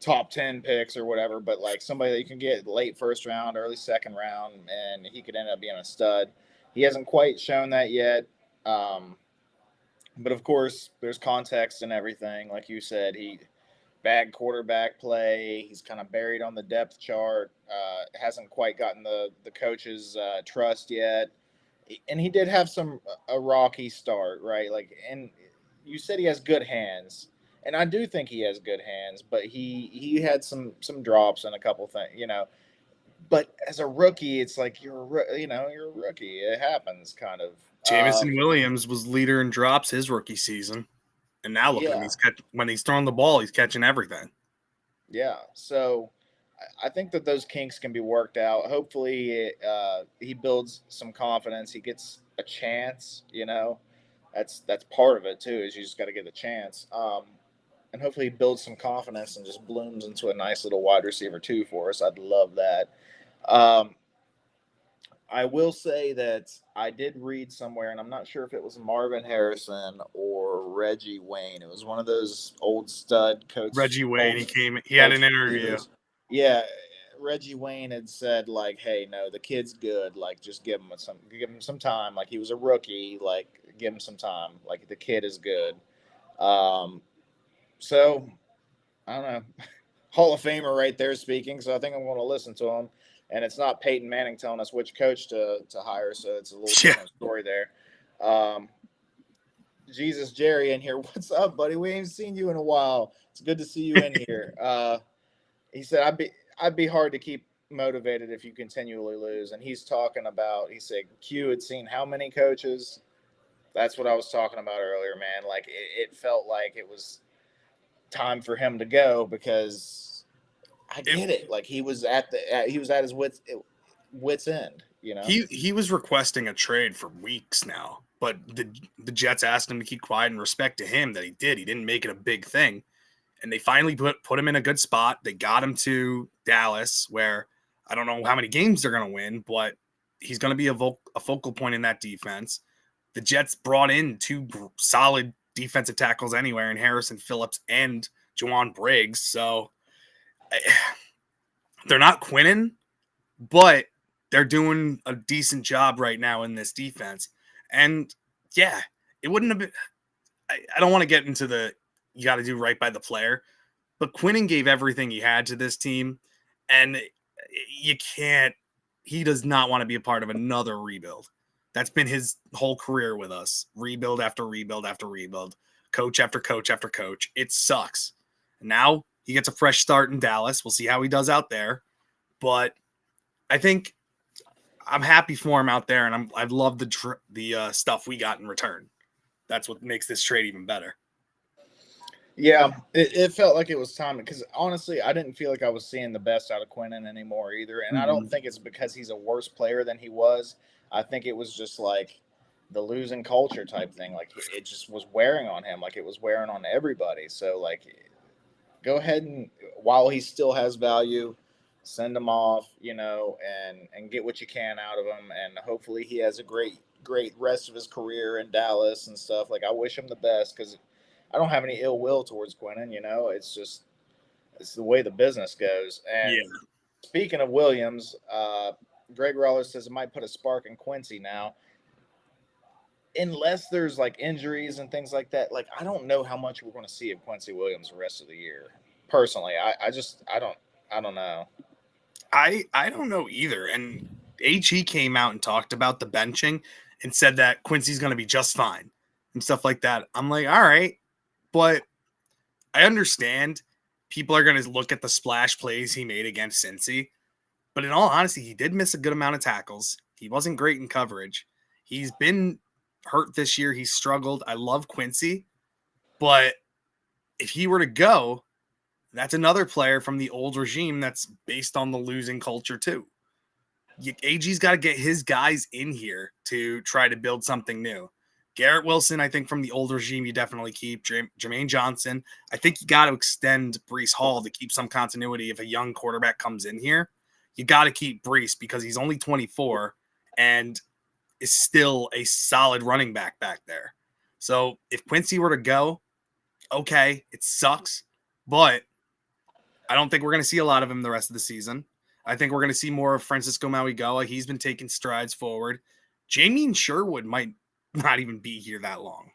top 10 picks or whatever, but like somebody that you can get late first round, early second round, and he could end up being a stud. He hasn't quite shown that yet, but of course there's context and everything. Like you said, bad quarterback play. He's kind of buried on the depth chart. Hasn't quite gotten the coach's trust yet. And he did have a rocky start, right? Like, and you said he has good hands, and I do think he has good hands, but he had some drops and a couple things, But as a rookie, it's like you're a rookie. It happens, kind of. Jamison Williams was leader in drops his rookie season. And now look at him. When he's throwing the ball, he's catching everything. Yeah. So I think that those kinks can be worked out. Hopefully he builds some confidence. He gets a chance, That's part of it, too, is you just got to get a chance. And hopefully he builds some confidence and just blooms into a nice little wide receiver, too, for us. I'd love that. I will say that I did read somewhere, and I'm not sure if it was Marvin Harrison or Reggie Wayne. It was one of those old stud coaches. Reggie Wayne, he had an interview. Yeah, Reggie Wayne had said, like, hey, no, the kid's good. Like, just give him some time. Like, he was a rookie. Like, give him some time. Like, the kid is good. So, I don't know. Hall of Famer right there speaking, so I think I'm going to listen to him. And it's not Peyton Manning telling us which coach to hire, so it's a little different story there. Jesus Jerry in here. What's up, buddy? We ain't seen you in a while. It's good to see you in here. He said, I'd be hard to keep motivated if you continually lose. And he's talking about, he said, Q had seen how many coaches? That's what I was talking about earlier, man. Like, it felt like it was time for him to go because – I get it. Like he was at his wit's end. He was requesting a trade for weeks now, but the Jets asked him to keep quiet and respect to him that he did. He didn't make it a big thing, and they finally put him in a good spot. They got him to Dallas, where I don't know how many games they're going to win, but he's going to be a focal point in that defense. The Jets brought in 2 solid defensive tackles anywhere in Harrison Phillips and Juwan Briggs, so. They're not quitting, but they're doing a decent job right now in this defense. And yeah, it wouldn't have been. I don't want to get into you got to do right by the player, but Quinnen gave everything he had to this team, and he does not want to be a part of another rebuild. That's been his whole career with us. Rebuild after rebuild after rebuild. Coach after coach after coach. It sucks. Now he gets a fresh start in Dallas. We'll see how he does out there. But I think I'm happy for him out there, and I love the stuff we got in return. That's what makes this trade even better. Yeah, it felt like it was time because honestly, I didn't feel like I was seeing the best out of Quinnen anymore either. And I don't think it's because he's a worse player than he was. I think it was just like the losing culture type thing. Like it just was wearing on him, like it was wearing on everybody. So like, go ahead and while he still has value, send him off, and get what you can out of him. And hopefully he has a great rest of his career in Dallas and stuff. Like I wish him the best because I don't have any ill will towards Quinnen. It's the way the business goes. And speaking of Williams, Greg Roller says it might put a spark in Quincy now. Unless there's like injuries and things like that, like I don't know how much we're going to see of Quincy Williams the rest of the year. Personally, I don't know. I don't know either. And HE came out and talked about the benching and said that Quincy's going to be just fine and stuff like that. I'm like, all right, but I understand people are going to look at the splash plays he made against Cincy. But in all honesty, he did miss a good amount of tackles. He wasn't great in coverage. He's been hurt this year. He struggled. I love Quincy. But if he were to go, that's another player from the old regime that's based on the losing culture too. AG's got to get his guys in here to try to build something new. Garrett Wilson, I think from the old regime, you definitely keep. Jermaine Johnson. I think you got to extend Breece Hall to keep some continuity if a young quarterback comes in here. You got to keep Breece because he's only 24 and is still a solid running back there. So if Quincy were to go, okay, it sucks, but I don't think we're going to see a lot of him the rest of the season. I think we're going to see more of Francisco Mauigoa. He's been taking strides forward. Jamien Sherwood might not even be here that long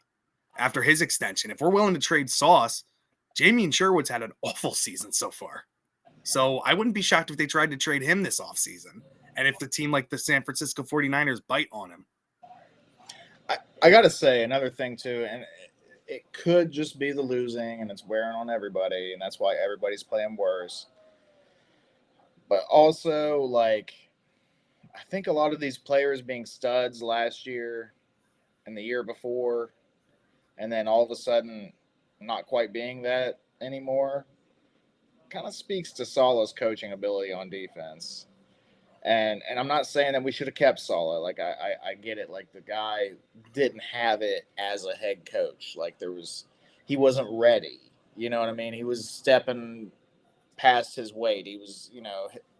after his extension. If we're willing to trade Sauce, Jamien Sherwood's had an awful season so far. So I wouldn't be shocked if they tried to trade him this offseason. And if the team like the San Francisco 49ers bite on him. I got to say another thing too, and it could just be the losing and it's wearing on everybody. And that's why everybody's playing worse. But also, like, I think a lot of these players being studs last year and the year before, and then all of a sudden not quite being that anymore, kind of speaks to Salah's coaching ability on defense. And I'm not saying that we should have kept Salah. Like, I get it. Like, the guy didn't have it as a head coach. Like, he wasn't ready. You know what I mean? He was stepping past his weight. He was,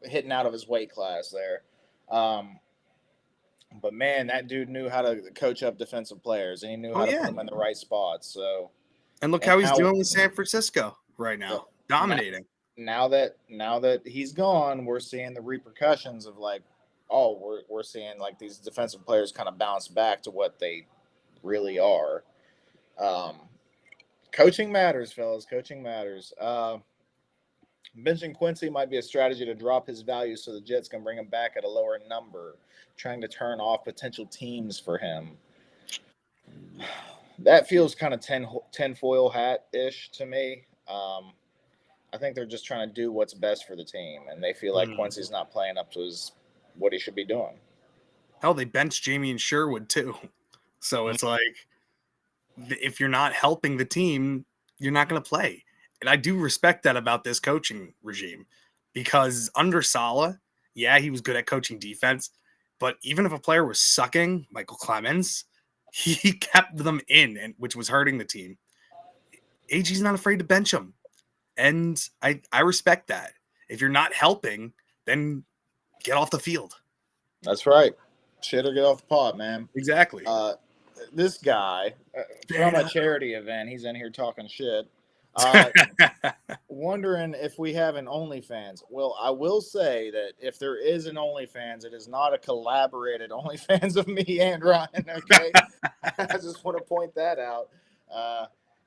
hitting out of his weight class there. But man, that dude knew how to coach up defensive players, and he knew how to put them in the right spots. So, and look how he's doing with San Francisco right now, dominating. Now that he's gone, we're seeing the repercussions of like, we're seeing like these defensive players kind of bounce back to what they really are. Coaching matters, fellas. Coaching matters. Benching Quincy might be a strategy to drop his value so the Jets can bring him back at a lower number, trying to turn off potential teams for him. That feels kind of tinfoil hat-ish to me. I think they're just trying to do what's best for the team, and they feel like Quincy's not playing up to what he should be doing. Hell, they benched Jamien Sherwood too. So it's like, if you're not helping the team, you're not going to play. And I do respect that about this coaching regime, because under Saleh, yeah, he was good at coaching defense, but even if a player was sucking, Michael Clemens, he kept them in, and which was hurting the team. AG's not afraid to bench him. And I respect that. If you're not helping, then get off the field. That's right. Shit or get off the pot, man. Exactly. This guy from a charity event, he's in here talking shit. Wondering if we have an OnlyFans. Well, I will say that if there is an OnlyFans, it is not a collaborated OnlyFans of me and Ryan. Okay, I just want to point that out.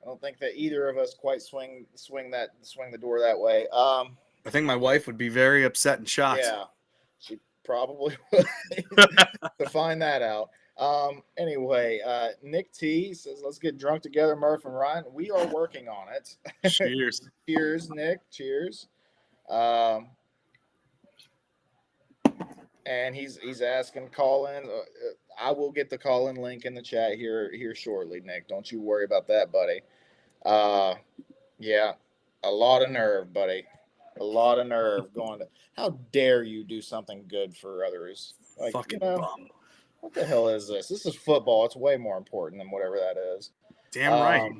I don't think that either of us quite swing the door that way. I think my wife would be very upset and shocked. Yeah, she probably would to find that out. Anyway, Nick T says, let's get drunk together, Murph and Ryan. We are working on it. Cheers. Cheers, Nick. Cheers. And he's asking call-ins. I will get the call-in link in the chat here shortly, Nick. Don't you worry about that, buddy. Yeah, a lot of nerve, buddy. A lot of nerve going to. How dare you do something good for others? Like, Fucking bum. What the hell is this? This is football. It's way more important than whatever that is. Damn right.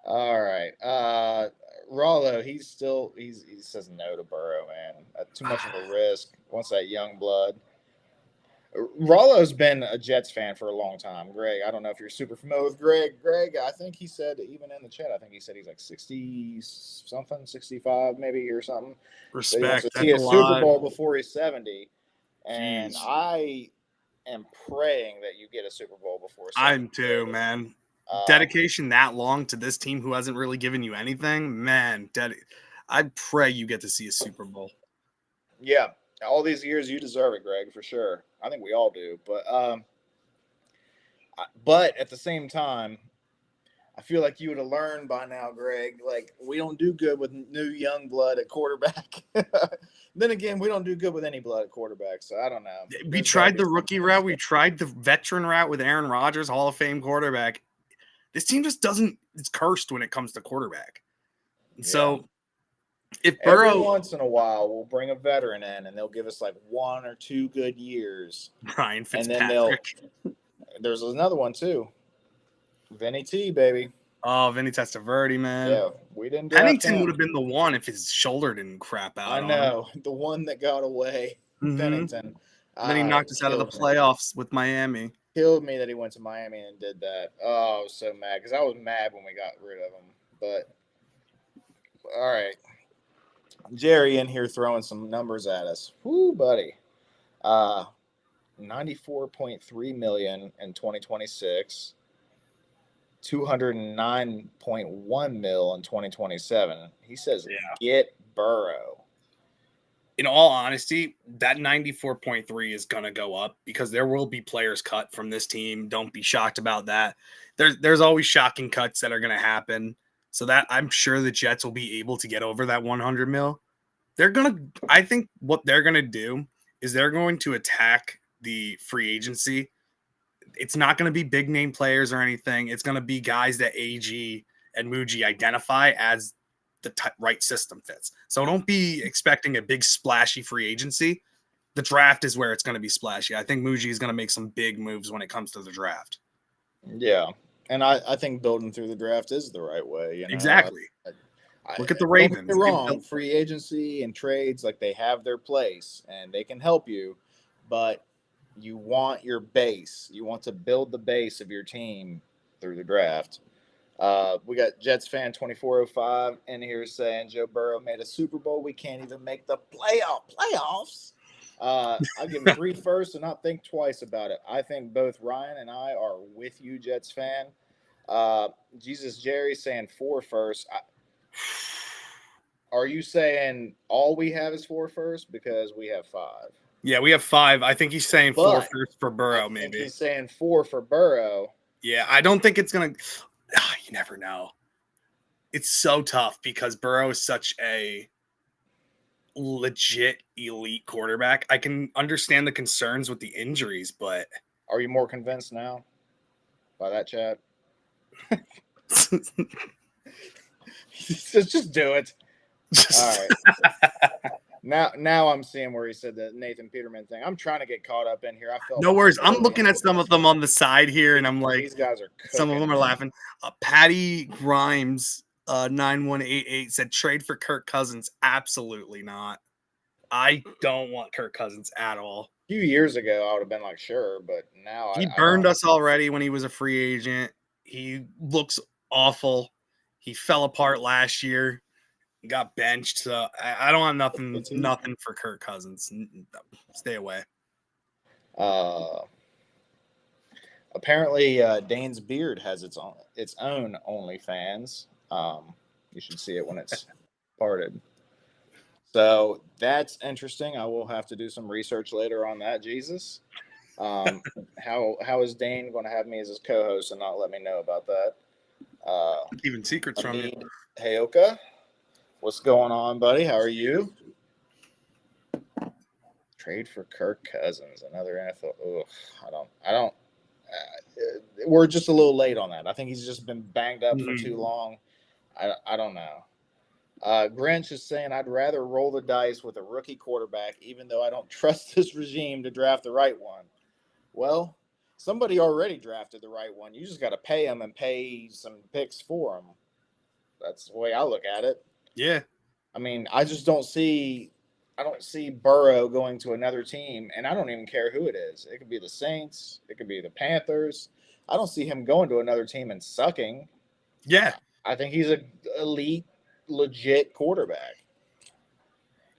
All right. Rollo, he says no to Burrow, man. Too much of a risk. Wants that young blood. Rollo's been a Jets fan for a long time. Greg, I don't know if you're super familiar with Greg. Greg, I think he said, even in the chat, I think he said he's like 60 something, 65 maybe or something. Respect. So he wants to see a Super Bowl before he's 70. And Jeez. I am praying that you get a Super Bowl before 70. I'm too, man. Dedication that long to this team who hasn't really given you anything, man. I pray you get to see a Super Bowl. Yeah. All these years, you deserve it, Greg, for sure. I think we all do. But at the same time, I feel like you would have learned by now, Greg. Like, we don't do good with new young blood at quarterback. Then again, we don't do good with any blood at quarterback. So I don't know. We tried the rookie route. We tried the veteran route with Aaron Rodgers, Hall of Fame quarterback. This team just doesn't. It's cursed when it comes to quarterback. Yeah. So. If Burrow every once in a while we'll bring a veteran in and they'll give us like 1 or 2 good years. Ryan Fitzpatrick. And then there's another one too. Vinny T, baby. Oh, Vinny Testaverde, man. Yeah, we didn't. Pennington would have been the one if his shoulder didn't crap out. I know the one that got away. Mm-hmm. Pennington. And then he knocked us out of the playoffs with Miami. Killed me that he went to Miami and did that. Oh, I was so mad because I was mad when we got rid of him. But all right. Jerry in here throwing some numbers at us. Whoo, buddy. 94.3 million in 2026. 209.1 mil in 2027. He says, get Burrow. In all honesty, that 94.3 is going to go up because there will be players cut from this team. Don't be shocked about that. There's always shocking cuts that are going to happen. So that I'm sure the Jets will be able to get over that 100 mil. I think what they're going to do is they're going to attack the free agency. It's not going to be big name players or anything. It's going to be guys that AG and Muji identify as the right system fits. So don't be expecting a big splashy free agency. The draft is where it's going to be splashy. I think Muji is going to make some big moves when it comes to the draft. Yeah. And I think building through the draft is the right way. You know? Exactly. Look at the Ravens. Don't get me wrong. Free agency and trades, like, they have their place and they can help you, but you want your base. You want to build the base of your team through the draft. We got Jets fan 2405 in here saying Joe Burrow made a Super Bowl. We can't even make the playoffs. I'll give him 3 first and not think twice about it. I think both Ryan and I are with you, Jets fan. Jesus Jerry saying 4 first. Are you saying all we have is 4 first? Because we have 5. Yeah, we have 5. I think he's saying 4 first for Burrow, maybe. He's saying 4 for Burrow. Yeah, I don't think it's going to – you never know. It's so tough because Burrow is such a legit elite quarterback. I can understand the concerns with the injuries, but – Are you more convinced now by that chat? Just do it. All right. Now I'm seeing where he said the Nathan Peterman thing. I'm trying to get caught up in here. I felt no worries. I'm looking at some of them on the side here, and I'm like, these guys are cooking. Some of them are laughing. Patty Grimes 9188 said trade for Kirk Cousins. Absolutely not. I don't want Kirk Cousins at all. A few years ago, I would have been like, sure, but now he burned us already when he was a free agent. He looks awful. He fell apart last year. He got benched. So I don't have nothing for Kirk Cousins. Stay away. Apparently, Dane's beard has its own OnlyFans. You should see it when it's parted. So that's interesting. I will have to do some research later on that, Jesus. How is Dane going to have me as his co-host and not let me know about that? Keeping secrets from you. Hamid Hayoka, what's going on, buddy? How are you? Trade for Kirk Cousins, another NFL. Ugh, I don't. We're just a little late on that. I think he's just been banged up for too long. I don't know. Grinch is saying I'd rather roll the dice with a rookie quarterback, even though I don't trust this regime to draft the right one. Well, somebody already drafted the right one. You just got to pay them and pay some picks for them. That's the way I look at it. Yeah. I mean, I don't see Burrow going to another team, and I don't even care who it is. It could be the Saints. It could be the Panthers. I don't see him going to another team and sucking. Yeah. I think he's an elite, legit quarterback.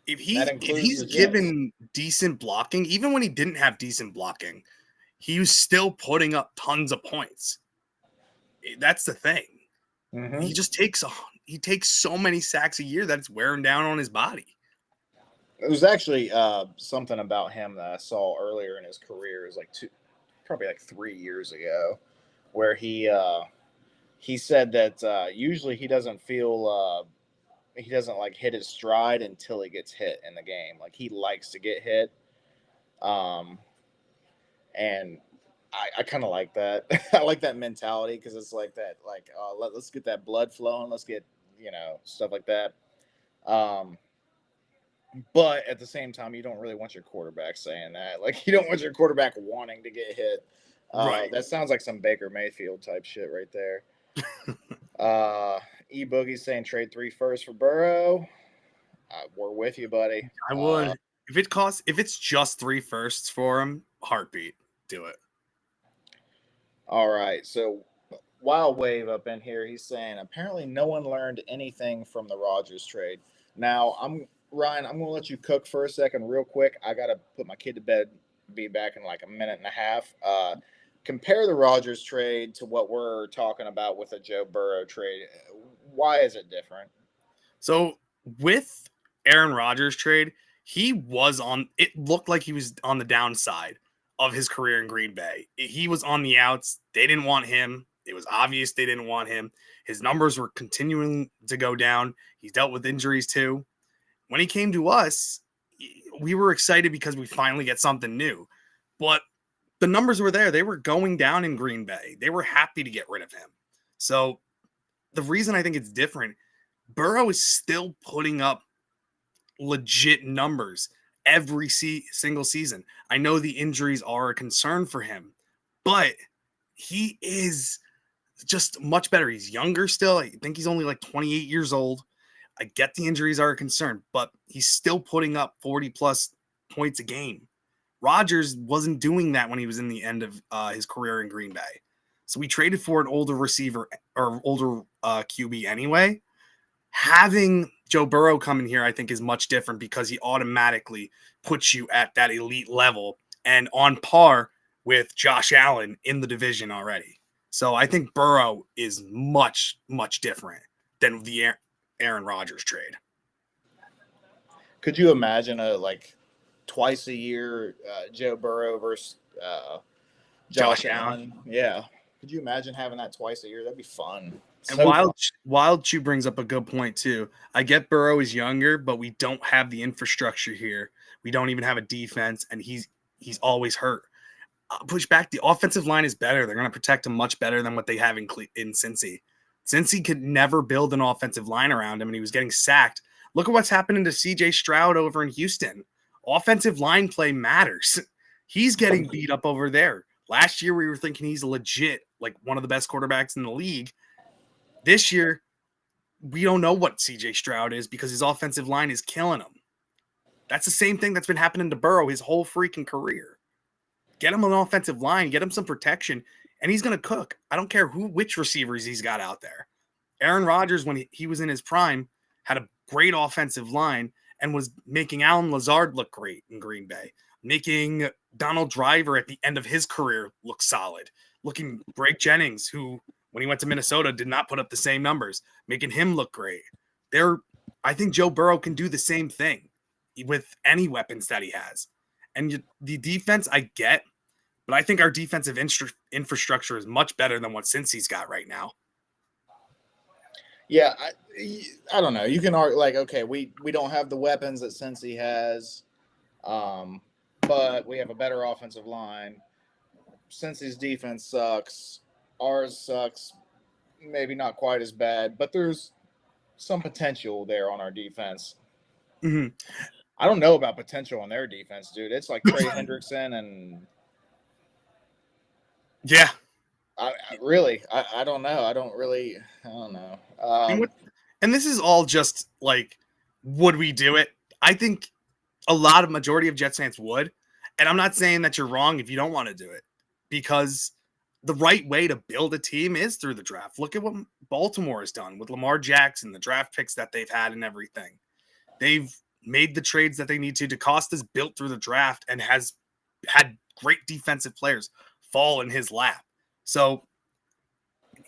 If he's given decent blocking, even when he didn't have decent blocking, he was still putting up tons of points. That's the thing. Mm-hmm. He takes so many sacks a year that it's wearing down on his body. It was actually something about him that I saw earlier in his career. It was probably 3 years ago, where he said that usually he doesn't feel he doesn't hit his stride until he gets hit in the game. Like, he likes to get hit, and I kind of like that. I like that mentality because it's like that. Let's get that blood flowing. Let's get stuff like that. But at the same time, you don't really want your quarterback saying that. Like, you don't want your quarterback wanting to get hit. Right. That sounds like some Baker Mayfield type shit right there. E-Boogie's saying trade 3 firsts for Burrow. We're with you, buddy. I would. If it's just 3 firsts for him, heartbeat, do it. All right. So Wild Wave up in here, he's saying apparently no one learned anything from the Rodgers trade. Now, Ryan, I'm going to let you cook for a second real quick. I got to put my kid to bed, be back in a minute and a half. Compare the Rodgers trade to what we're talking about with the Joe Burrow trade. Why is it different? So with Aaron Rodgers trade, it looked like he was on the downside of his career in Green Bay. He was on the outs. They didn't want him. It was obvious they didn't want him. His numbers were continuing to go down. He's dealt with injuries too. When he came to us, we were excited because we finally get something new. But the numbers were there. They were going down in Green Bay. They were happy to get rid of him. So the reason I think it's different, Burrow is still putting up legit numbers every single season. I know the injuries are a concern for him, but he is just much better. He's younger still. I think he's only 28 years old. I get the injuries are a concern, but he's still putting up 40-plus points a game. Rodgers wasn't doing that when he was in the end of his career in Green Bay. So we traded for an older receiver or older QB anyway. Having Joe Burrow come in here, I think, is much different because he automatically puts you at that elite level and on par with Josh Allen in the division already. So I think Burrow is much, much different than the Aaron Rodgers trade. Could you imagine a twice a year Joe Burrow versus Josh Allen? Yeah. Could you imagine having that twice a year? That'd be fun. And Wild Chew brings up a good point too. I get Burrow is younger, but we don't have the infrastructure here. We don't even have a defense, and he's always hurt. Push back. The offensive line is better. They're going to protect him much better than what they have in Cincy. Cincy could never build an offensive line around him, and he was getting sacked. Look at what's happening to C.J. Stroud over in Houston. Offensive line play matters. He's getting beat up over there. Last year, we were thinking he's legit, one of the best quarterbacks in the league. This year, we don't know what C.J. Stroud is because his offensive line is killing him. That's the same thing that's been happening to Burrow his whole freaking career. Get him an offensive line, get him some protection, and he's going to cook. I don't care which receivers he's got out there. Aaron Rodgers, when he was in his prime, had a great offensive line and was making Alan Lazard look great in Green Bay, making Donald Driver at the end of his career look solid, looking Blake Jennings, who when he went to Minnesota did not put up the same numbers, making him look great. I think Joe Burrow can do the same thing with any weapons that he has. And the defense, I get, but I think our defensive infrastructure is much better than what Cincy's got right now. Yeah, I don't know. You can argue like, okay, we don't have the weapons that Cincy has, but we have a better offensive line. Cincy's defense sucks. Ours sucks. Maybe not quite as bad, but there's some potential there on our defense. Mm-hmm. I don't know about potential on their defense, dude. It's like Trey Hendrickson and yeah. I don't know. I don't know. And this is all just like, would we do it? I think a majority of Jets fans would. And I'm not saying that you're wrong if you don't want to do it, because the right way to build a team is through the draft. Look at what Baltimore has done with Lamar Jackson, the draft picks that they've had and everything. They've made the trades that they need to. DeCosta's built through the draft and has had great defensive players fall in his lap. So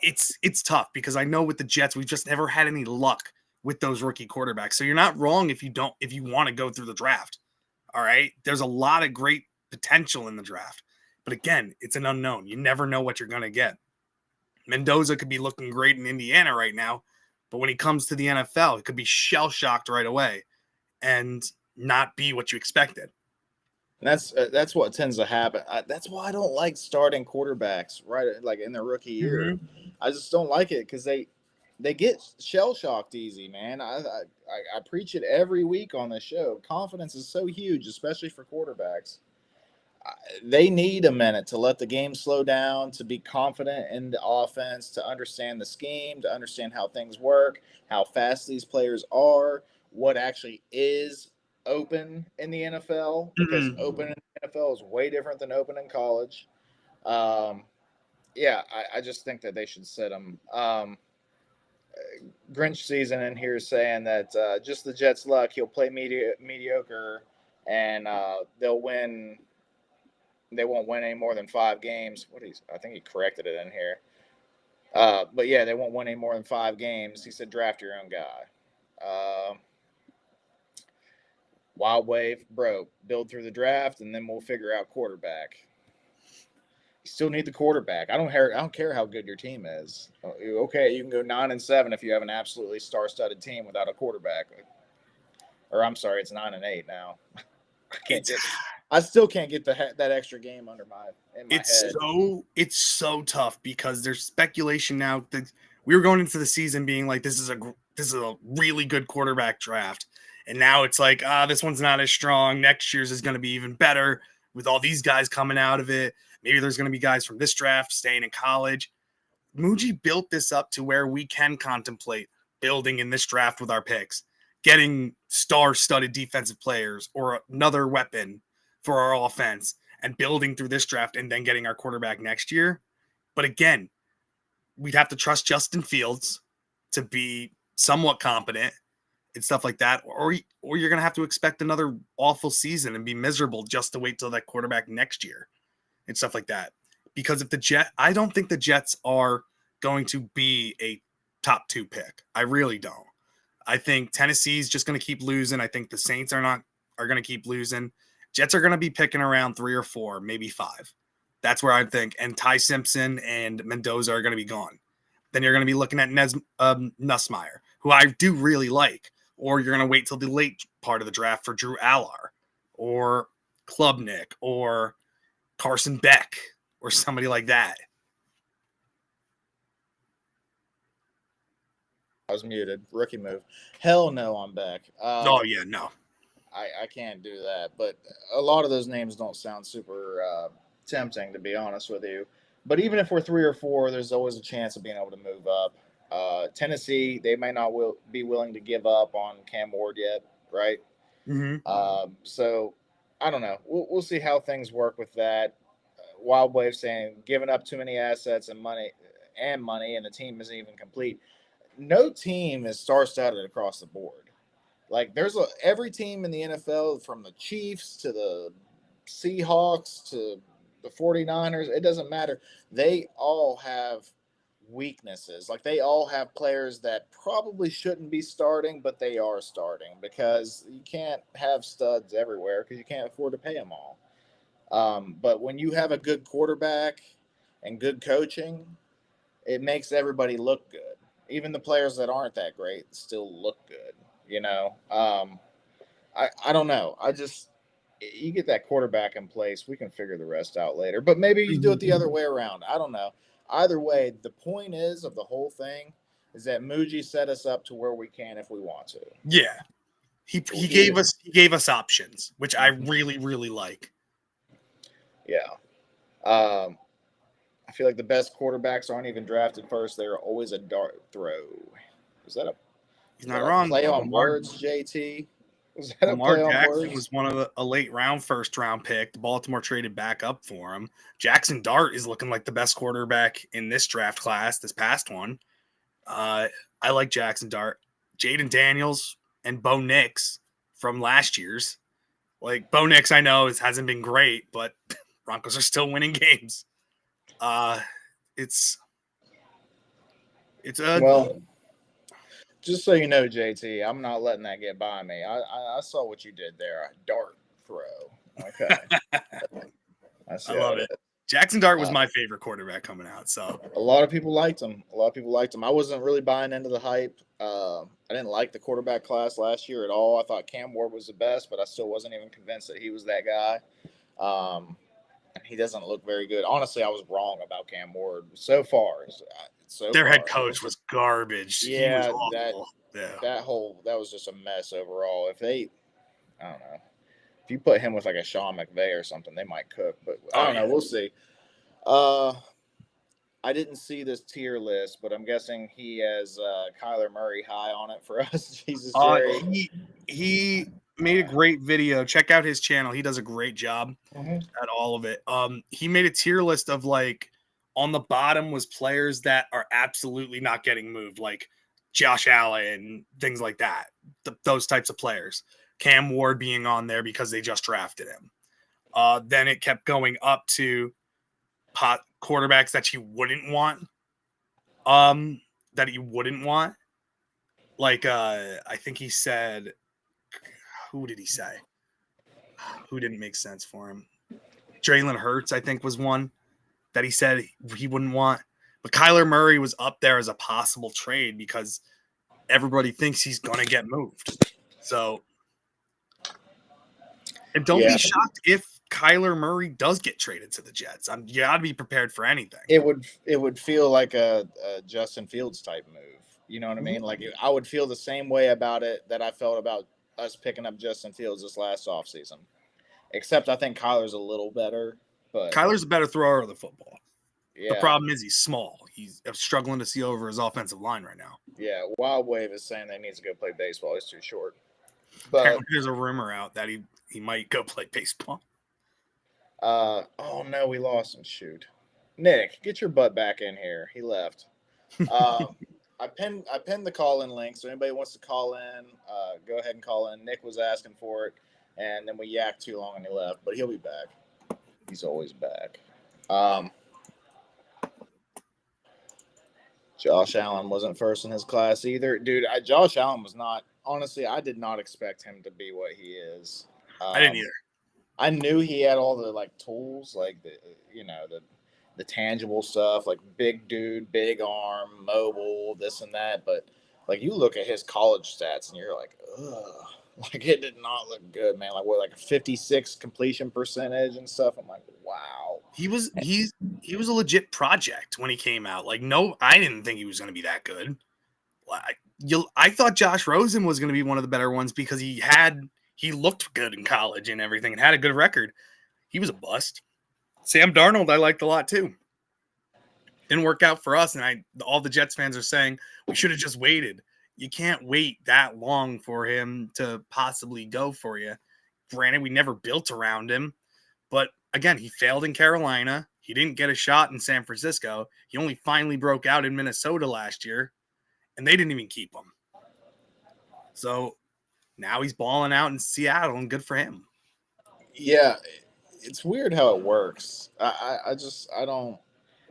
it's tough, because I know with the Jets, we've just never had any luck with those rookie quarterbacks. So you're not wrong if you want to go through the draft. All right. There's a lot of great potential in the draft, but again, it's an unknown. You never know what you're going to get. Mendoza could be looking great in Indiana right now, but when he comes to the NFL, it could be shell-shocked right away and not be what you expected. That's what tends to happen. That's why I don't like starting quarterbacks right like in their rookie year. Mm-hmm. I just don't like it because they get shell shocked easy, man. I preach it every week on the show. Confidence is so huge, especially for quarterbacks. They need a minute to let the game slow down, to be confident in the offense, to understand the scheme, to understand how things work, how fast these players are, what actually is open in the NFL, because open in the NFL is way different than open in college. Yeah, I just think that they should sit them. Grinch season in here saying that just the Jets' luck, he'll play mediocre and they'll win. They won't win any more than 5 games. I think he corrected it in here. But yeah, they won't win any more than 5 games. He said, draft your own guy. Wild Wave, bro, build through the draft, and then we'll figure out quarterback. You still need the quarterback. I don't care how good your team is. Okay, you can go 9-7 if you have an absolutely star-studded team without a quarterback. Or I'm sorry, it's 9-8 now. I still can't get that extra game under in my head. It's so tough, because there's speculation now that we were going into the season being like, this is a really good quarterback draft. And now it's like, this one's not as strong. Next year's is going to be even better with all these guys coming out of it. Maybe there's going to be guys from this draft staying in college. Muji built this up to where we can contemplate building in this draft with our picks, getting star-studded defensive players or another weapon for our offense, and building through this draft and then getting our quarterback next year. But again, we'd have to trust Justin Fields to be somewhat competent and stuff like that, or you're going to have to expect another awful season and be miserable just to wait till that quarterback next year and stuff like that. Because I don't think the Jets are going to be a top 2 pick. I really don't. I think Tennessee's just going to keep losing. I think the Saints are going to keep losing. Jets are going to be picking around 3 or 4, maybe 5. That's where I think. And Ty Simpson and Mendoza are going to be gone. Then you're going to be looking at Nussmeier, who I do really like. Or you're going to wait till the late part of the draft for Drew Allar or Klubnik or Carson Beck or somebody like that. I was muted. Rookie move. Hell no, I'm back. Oh, yeah, no. I can't do that. But a lot of those names don't sound super tempting, to be honest with you. But even if we're 3 or 4, there's always a chance of being able to move up. Tennessee, they may not be willing to give up on Cam Ward yet, right? Mm-hmm. So I don't know. We'll see how things work with that. Wild Wave saying giving up too many assets and money, and the team isn't even complete. No team is star-studded across the board. Like every team in the NFL, from the Chiefs to the Seahawks to the 49ers, it doesn't matter. They all have weaknesses. Like they all have players that probably shouldn't be starting, but they are starting, because you can't have studs everywhere because you can't afford to pay them all. But when you have a good quarterback and good coaching, it makes everybody look good. Even the players that aren't that great still look good. You know, I don't know. You get that quarterback in place, we can figure the rest out later. But maybe you do it the other way around. I don't know. Either way, the point is of the whole thing is that Muji set us up to where we can if we want to. Yeah. He gave us options, which I really, really like. Yeah. I feel like the best quarterbacks aren't even drafted first. They're always a dart throw. Is that a He's not wrong. play on words, JT? Is that Lamar a play Jackson on words? was one of a late first round pick. Baltimore traded back up for him. Jackson Dart is looking like the best quarterback in this draft class, this past one. I like Jackson Dart. Jaden Daniels and Bo Nix from last year's. Like, Bo Nix, I know, hasn't been great, but Broncos are still winning games. It's Well, just so you know, JT, I'm not letting that get by me. I saw what you did there. A dart throw. Okay. I love it. Jackson Dart was my favorite quarterback coming out. So a lot of people liked him. I wasn't really buying into the hype. I didn't like the quarterback class last year at all. I thought Cam Ward was the best, but I still wasn't even convinced that he was that guy. He doesn't look very good. Honestly, I was wrong about Cam Ward so far. Their head coach was garbage. Yeah, he was awful. that was just a mess overall. I don't know. If you put him with like a Sean McVay or something, they might cook. But I don't know. We'll see. I didn't see this tier list, but I'm guessing he has Kyler Murray high on it for us. Jesus, Jerry. He made a great video. Check out his channel. He does a great job at all of it. He made a tier list of, like, on the bottom was players that are absolutely not getting moved, like Josh Allen, things like that. Those types of players. Cam Ward being on there because they just drafted him. Then it kept going up to quarterbacks that you wouldn't want. Like, I think he said, who did he say? Who didn't make sense for him? Jalen Hurts, I think, was one that he said he wouldn't want. But Kyler Murray was up there as a possible trade because everybody thinks he's going to get moved. So, and don't be shocked if Kyler Murray does get traded to the Jets. You got to be prepared for anything. It would feel like a Justin Fields type move. You know what I mean? Like, I would feel the same way about it that I felt about us picking up Justin Fields this last offseason. Except I think Kyler's a little better. But Kyler's a better thrower of the football. Yeah. The problem is he's small. He's struggling to see over his offensive line right now. Yeah, Wild Wave is saying that he needs to go play baseball. He's too short. But apparently there's a rumor out that he might go play baseball. Oh no, we lost him. Shoot. Nick, get your butt back in here. He left. I pinned the call-in link, so anybody wants to call in, go ahead and call in. Nick was asking for it, and then we yacked too long and he left, but he'll be back. He's always back. Josh Allen wasn't first in his class either. Dude, Josh Allen was not. Honestly, I did not expect him to be what he is. I didn't either. I knew he had all the, like, tools, like, the tangible stuff, like big dude, big arm, mobile, this and that. But, like, you look at his college stats and you're like, ugh. Like, it did not look good, man. Like, what, like a 56 completion percentage and stuff? I'm like, wow. He was a legit project when he came out. Like, no, I didn't think he was going to be that good. I thought Josh Rosen was going to be one of the better ones because he looked good in college and everything and had a good record. He was a bust. Sam Darnold, I liked a lot too. Didn't work out for us, and all the Jets fans are saying we should have just waited. You can't wait that long for him to possibly go for you. Granted, we never built around him, but again, he failed in Carolina. He didn't get a shot in San Francisco. He only finally broke out in Minnesota last year, and they didn't even keep him. So now he's balling out in Seattle, and good for him. Yeah, it's weird how it works. I don't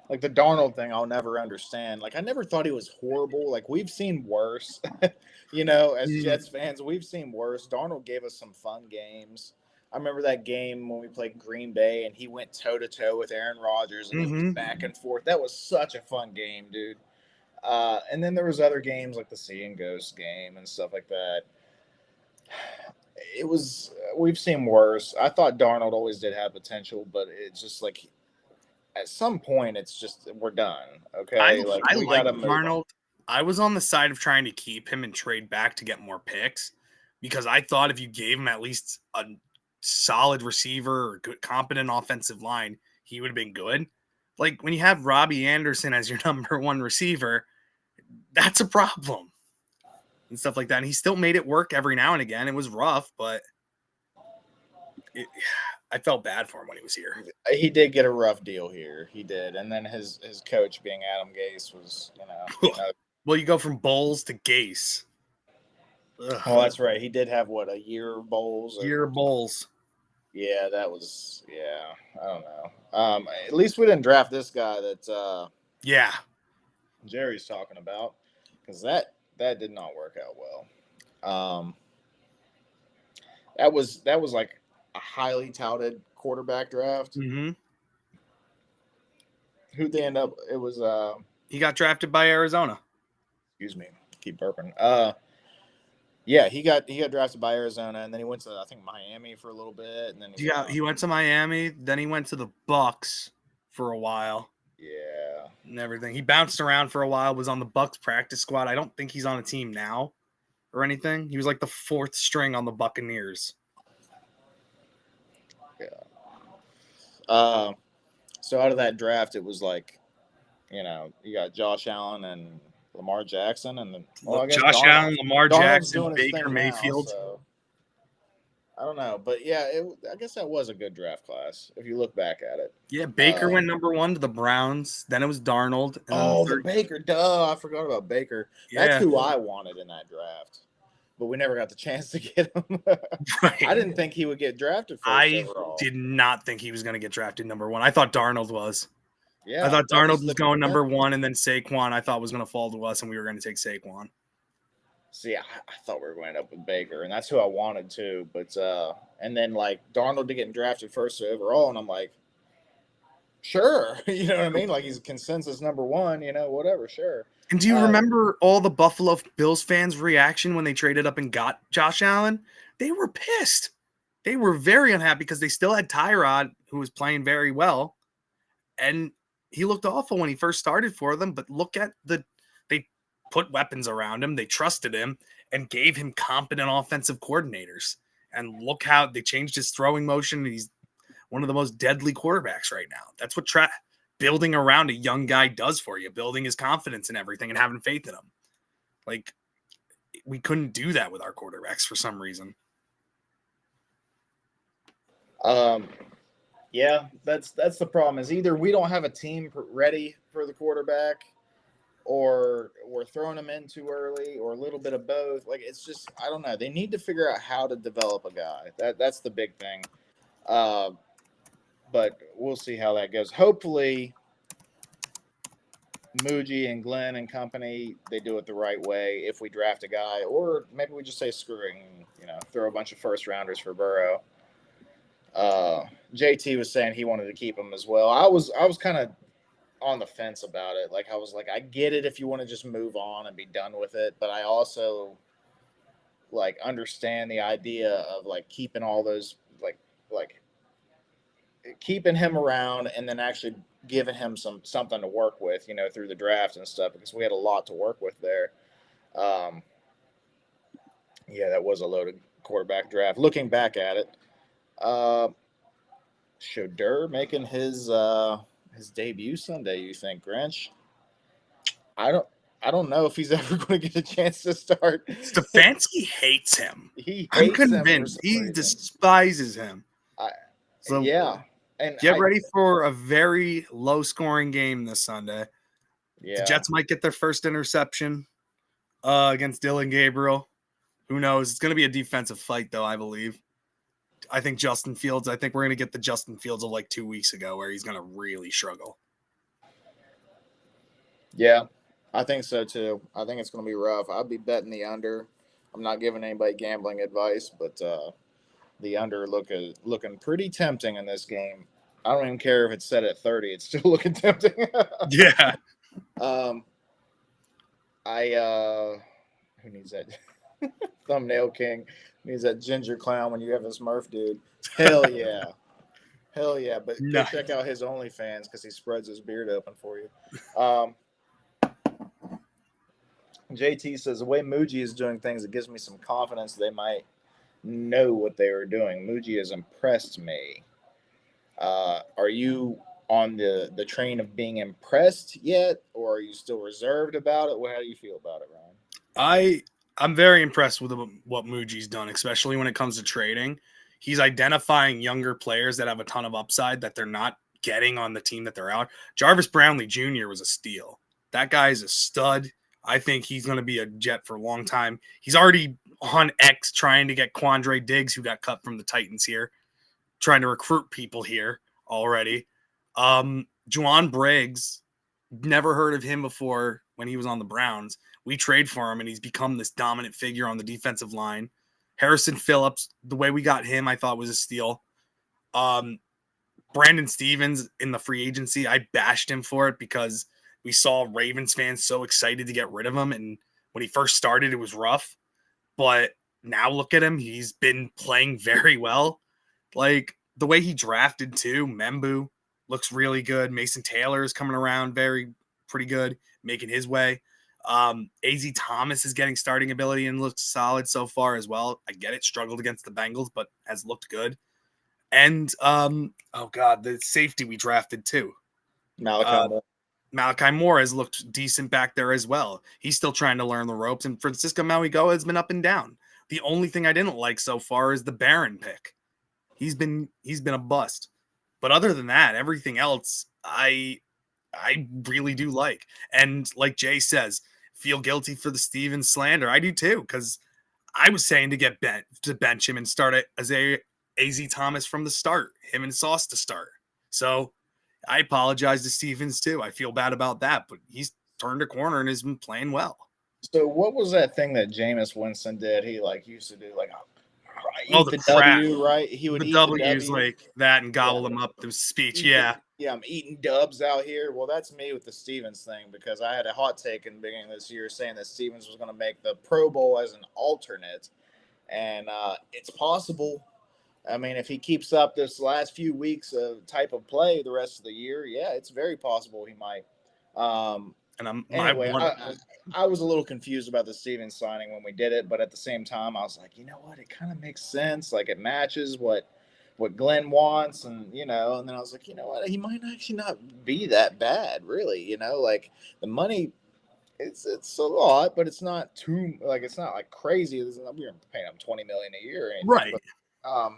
like the Darnold thing. I'll never understand. Like, I never thought he was horrible. Like, we've seen worse, as Jets fans, we've seen worse. Darnold gave us some fun games. I remember that game when we played Green Bay and he went toe to toe with Aaron Rodgers and it was back and forth. That was such a fun game, dude. And then there was other games like the Sea and Ghost game and stuff like that. It was we've seen worse. I thought Darnold always did have potential, but it's just like at some point it's just we're done. Okay, I we like gotta move Darnold. on. I was on the side of trying to keep him and trade back to get more picks because I thought if you gave him at least a solid receiver or good, competent offensive line, he would have been good. Like when you have Robbie Anderson as your number one receiver, that's a problem and stuff like that. And he still made it work every now and again. It was rough, but I felt bad for him when he was here. He did get a rough deal here. He did, and then his coach being Adam Gase was, Well, you go from Bowles to Gase. Ugh. Well, that's right. He did have a year of bowls. Year of Bowles. Yeah, that was. Yeah, I don't know. At least we didn't draft this guy that. Yeah. Jerry's talking about, because that did not work out well. That was like a highly touted quarterback draft. Mm-hmm. Who'd they end up? It was. He got drafted by Arizona. Excuse me, keep burping. Yeah, he got drafted by Arizona, and then he went to I think Miami for a little bit, and then he went to Miami. Then he went to the Bucks for a while. Yeah, and everything. He bounced around for a while. Was on the Bucks practice squad. I don't think he's on a team now or anything. He was like the fourth string on the Buccaneers. Yeah. So out of that draft, it was like, you got Josh Allen and Lamar Jackson, and then Josh Allen, Lamar Jackson, Baker Mayfield. Now, so I don't know, but yeah, I guess that was a good draft class if you look back at it. Yeah, Baker went number 1 to the Browns. Then it was Darnold. And the Baker, duh! I forgot about Baker. Yeah. That's who I wanted in that draft, but we never got the chance to get him. Right. I didn't think he would get drafted first overall. Did not think he was going to get drafted number 1. I thought Darnold was. Yeah, I thought Darnold was going number 1, and then Saquon I thought was going to fall to us, and we were going to take Saquon. See, I thought we were going to end up with Baker, and that's who I wanted to. But and then like Darnold getting drafted first overall, and I'm like, sure, you know what I mean? Like he's a consensus number 1, whatever, sure. And do you remember all the Buffalo Bills fans' reaction when they traded up and got Josh Allen? They were pissed. They were very unhappy because they still had Tyrod, who was playing very well, and he looked awful when he first started for them. But look at they put weapons around him. They trusted him and gave him competent offensive coordinators. And look how they changed his throwing motion. He's one of the most deadly quarterbacks right now. That's what building around a young guy does for you, building his confidence and everything and having faith in him. Like, we couldn't do that with our quarterbacks for some reason. Yeah, that's the problem is either we don't have a team ready for the quarterback, or we're throwing them in too early, or a little bit of both. Like, it's just, I don't know. They need to figure out how to develop a guy. That's the big thing. But we'll see how that goes. Hopefully, Muji and Glenn and company, they do it the right way if we draft a guy. Or maybe we just say screwing, throw a bunch of first rounders for Burrow. JT was saying he wanted to keep him as well. I was kind of on the fence about it. Like, I was like, I get it if you want to just move on and be done with it, but I also like understand the idea of like keeping all those like keeping him around and then actually giving him something to work with, through the draft and stuff, because we had a lot to work with there. Yeah, that was a loaded quarterback draft. Looking back at it, Shedeur making his debut Sunday, you think, Grinch? I don't know if he's ever going to get a chance to start. Stefanski hates him. I'm convinced he despises him. Yeah. And get ready for a very low-scoring game this Sunday. Yeah. The Jets might get their first interception against Dylan Gabriel. Who knows? It's going to be a defensive fight, though, I believe. I think we're going to get the Justin Fields of like 2 weeks ago where he's going to really struggle. Yeah, I think so too. I think it's going to be rough. I'll be betting the under. I'm not giving anybody gambling advice, but the under looking pretty tempting in this game. I don't even care if it's set at 30; it's still looking tempting. Yeah. Who needs that thumbnail king? Who needs that ginger clown when you have this Murph dude? Hell yeah. Hell yeah. But go Nice. check out his OnlyFans because he spreads his beard open for you. JT says the way Muji is doing things, it gives me some confidence they might know what they were doing. Muji has impressed me. Are you on the train of being impressed yet, or are you still reserved about it? How do you feel about it, Ryan? I'm very impressed with what Muji's done, especially when it comes to trading. He's identifying younger players that have a ton of upside that they're not getting on the team that they're out. Jarvis Brownlee Jr. was a steal. That guy is a stud. I think he's going to be a Jet for a long time. He's already on X trying to get Quandre Diggs, who got cut from the Titans here, trying to recruit people here already. Juwan Briggs, never heard of him before when he was on the Browns. We trade for him, and he's become this dominant figure on the defensive line. Harrison Phillips, the way we got him, I thought was a steal. Brandon Stevens in the free agency, I bashed him for it because we saw Ravens fans so excited to get rid of him, and when he first started, it was rough. But now look at him. He's been playing very well. Like, the way he drafted, too, Membu looks really good. Mason Taylor is coming around pretty good, making his way. AZ Thomas is getting starting ability and looks solid so far as well. I get it, struggled against the Bengals, but has looked good. And, the safety we drafted, too. Malachi Moore has looked decent back there as well. He's still trying to learn the ropes, and Francisco Mauigoa has been up and down. The only thing I didn't like so far is the Barron pick. He's been a bust. But other than that, everything else I really do like. And like Jay says, feel guilty for the Stevens slander. I do too, because I was saying to bench him and start it as AZ Thomas from the start, him and Sauce to start. So I apologize to Stevens too. I feel bad about that, but he's turned a corner and has been playing well. So what was that thing that Jameis Winston did? He used to do the crap. W, right? He would the eat W's the W. like that and gobble them up. The speech, yeah. Yeah, I'm eating dubs out here. Well, that's me with the Stevens thing, because I had a hot take in the beginning of this year saying that Stevens was going to make the Pro Bowl as an alternate, and it's possible. I mean, if he keeps up this last few weeks of type of play the rest of the year, yeah, it's very possible he might. I was a little confused about the Stevens signing when we did it, but at the same time, I was like, you know what? It kind of makes sense. Like, it matches what Glenn wants, and and then I was like, you know what? He might actually not be that bad, really. Like the money, it's a lot, but it's not it's not like crazy. We're paying him $20 million a year, or anything, right? But,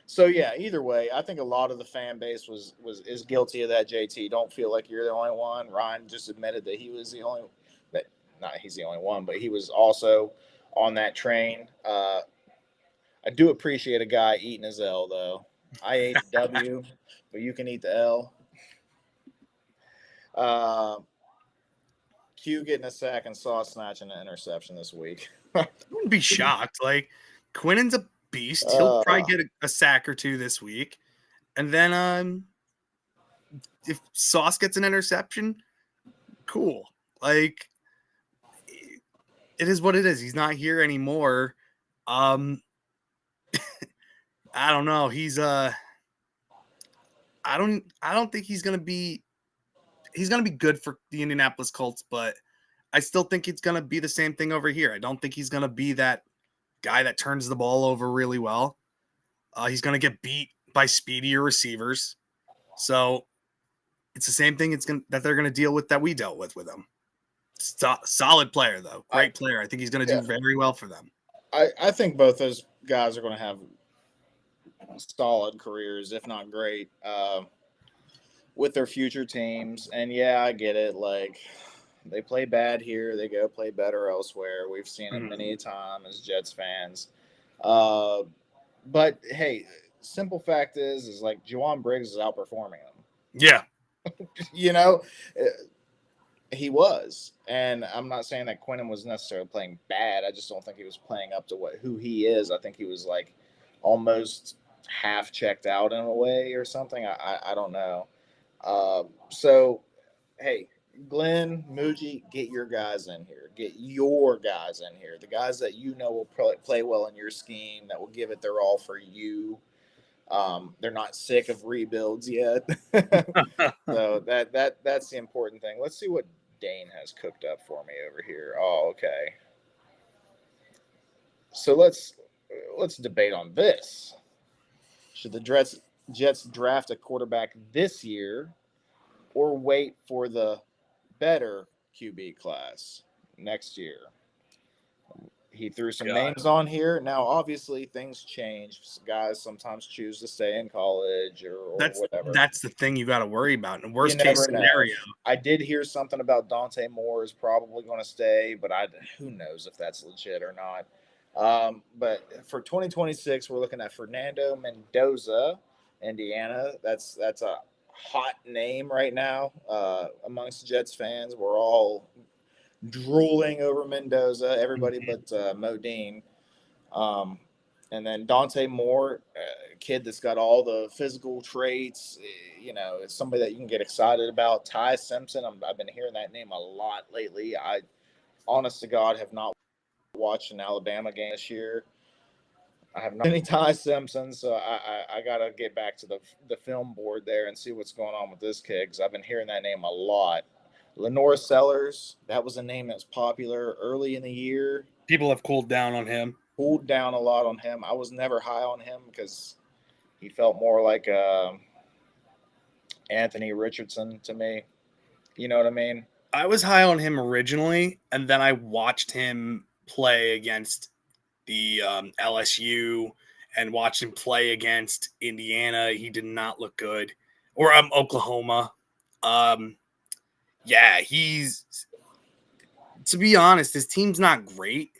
so yeah, either way, I think a lot of the fan base is guilty of that. JT, don't feel like you're the only one. Ryan just admitted that he's the only one, but he was also on that train. I do appreciate a guy eating his L, though. I ate the W, but you can eat the L. Q getting a sack and Sauce snatching an interception this week. I wouldn't be shocked. Like, Quinnen's a beast. He'll probably get a sack or two this week. And then if Sauce gets an interception, cool. Like, it is what it is. He's not here anymore. I don't know. He's I don't think he's gonna be good for the Indianapolis Colts, but I still think it's gonna be the same thing over here. I don't think he's gonna be that guy that turns the ball over really well. He's gonna get beat by speedier receivers. So it's the same thing that they're gonna deal with that we dealt with him. Solid player though. Great player. I think he's gonna do very well for them. I think both those guys are going to have solid careers, if not great, with their future teams. And yeah, I get it. Like, they play bad here, they go play better elsewhere. We've seen it many a time as Jets fans. But hey, simple fact is like Juwan Briggs is outperforming them. Yeah. He was, and I'm not saying that Quinnen was necessarily playing bad. I just don't think he was playing up to who he is. I think he was like almost half checked out in a way or something. I don't know. So hey, Glenn, Muji, get your guys in here. Get your guys in here. The guys that you know will play well in your scheme, that will give it their all for you. They're not sick of rebuilds yet. So that's the important thing. Let's see what Dane has cooked up for me over here. Oh, okay. So let's debate on this. Should the Jets draft a quarterback this year or wait for the better QB class next year? He threw some names on here. Now, obviously, things change. Guys sometimes choose to stay in college or whatever. That's the thing you got to worry about. In worst case scenario, I did hear something about Dante Moore is probably going to stay, but who knows if that's legit or not. But for 2026, we're looking at Fernando Mendoza, Indiana. That's a hot name right now amongst Jets fans. We're all drooling over Mendoza, everybody but Modine. And then Dante Moore, a kid that's got all the physical traits. It's somebody that you can get excited about. Ty Simpson, I've been hearing that name a lot lately. I, honest to God, have not watched an Alabama game this year. I have not any Ty Simpson, so I got to get back to the film board there and see what's going on with this kid, because I've been hearing that name a lot. Lenore Sellers, that was a name that was popular early in the year. People have cooled down on him. Cooled down a lot on him. I was never high on him because he felt more like Anthony Richardson to me. You know what I mean? I was high on him originally, and then I watched him play against the LSU and watched him play against Indiana. He did not look good. Or Oklahoma. Yeah, to be honest, his team's not great,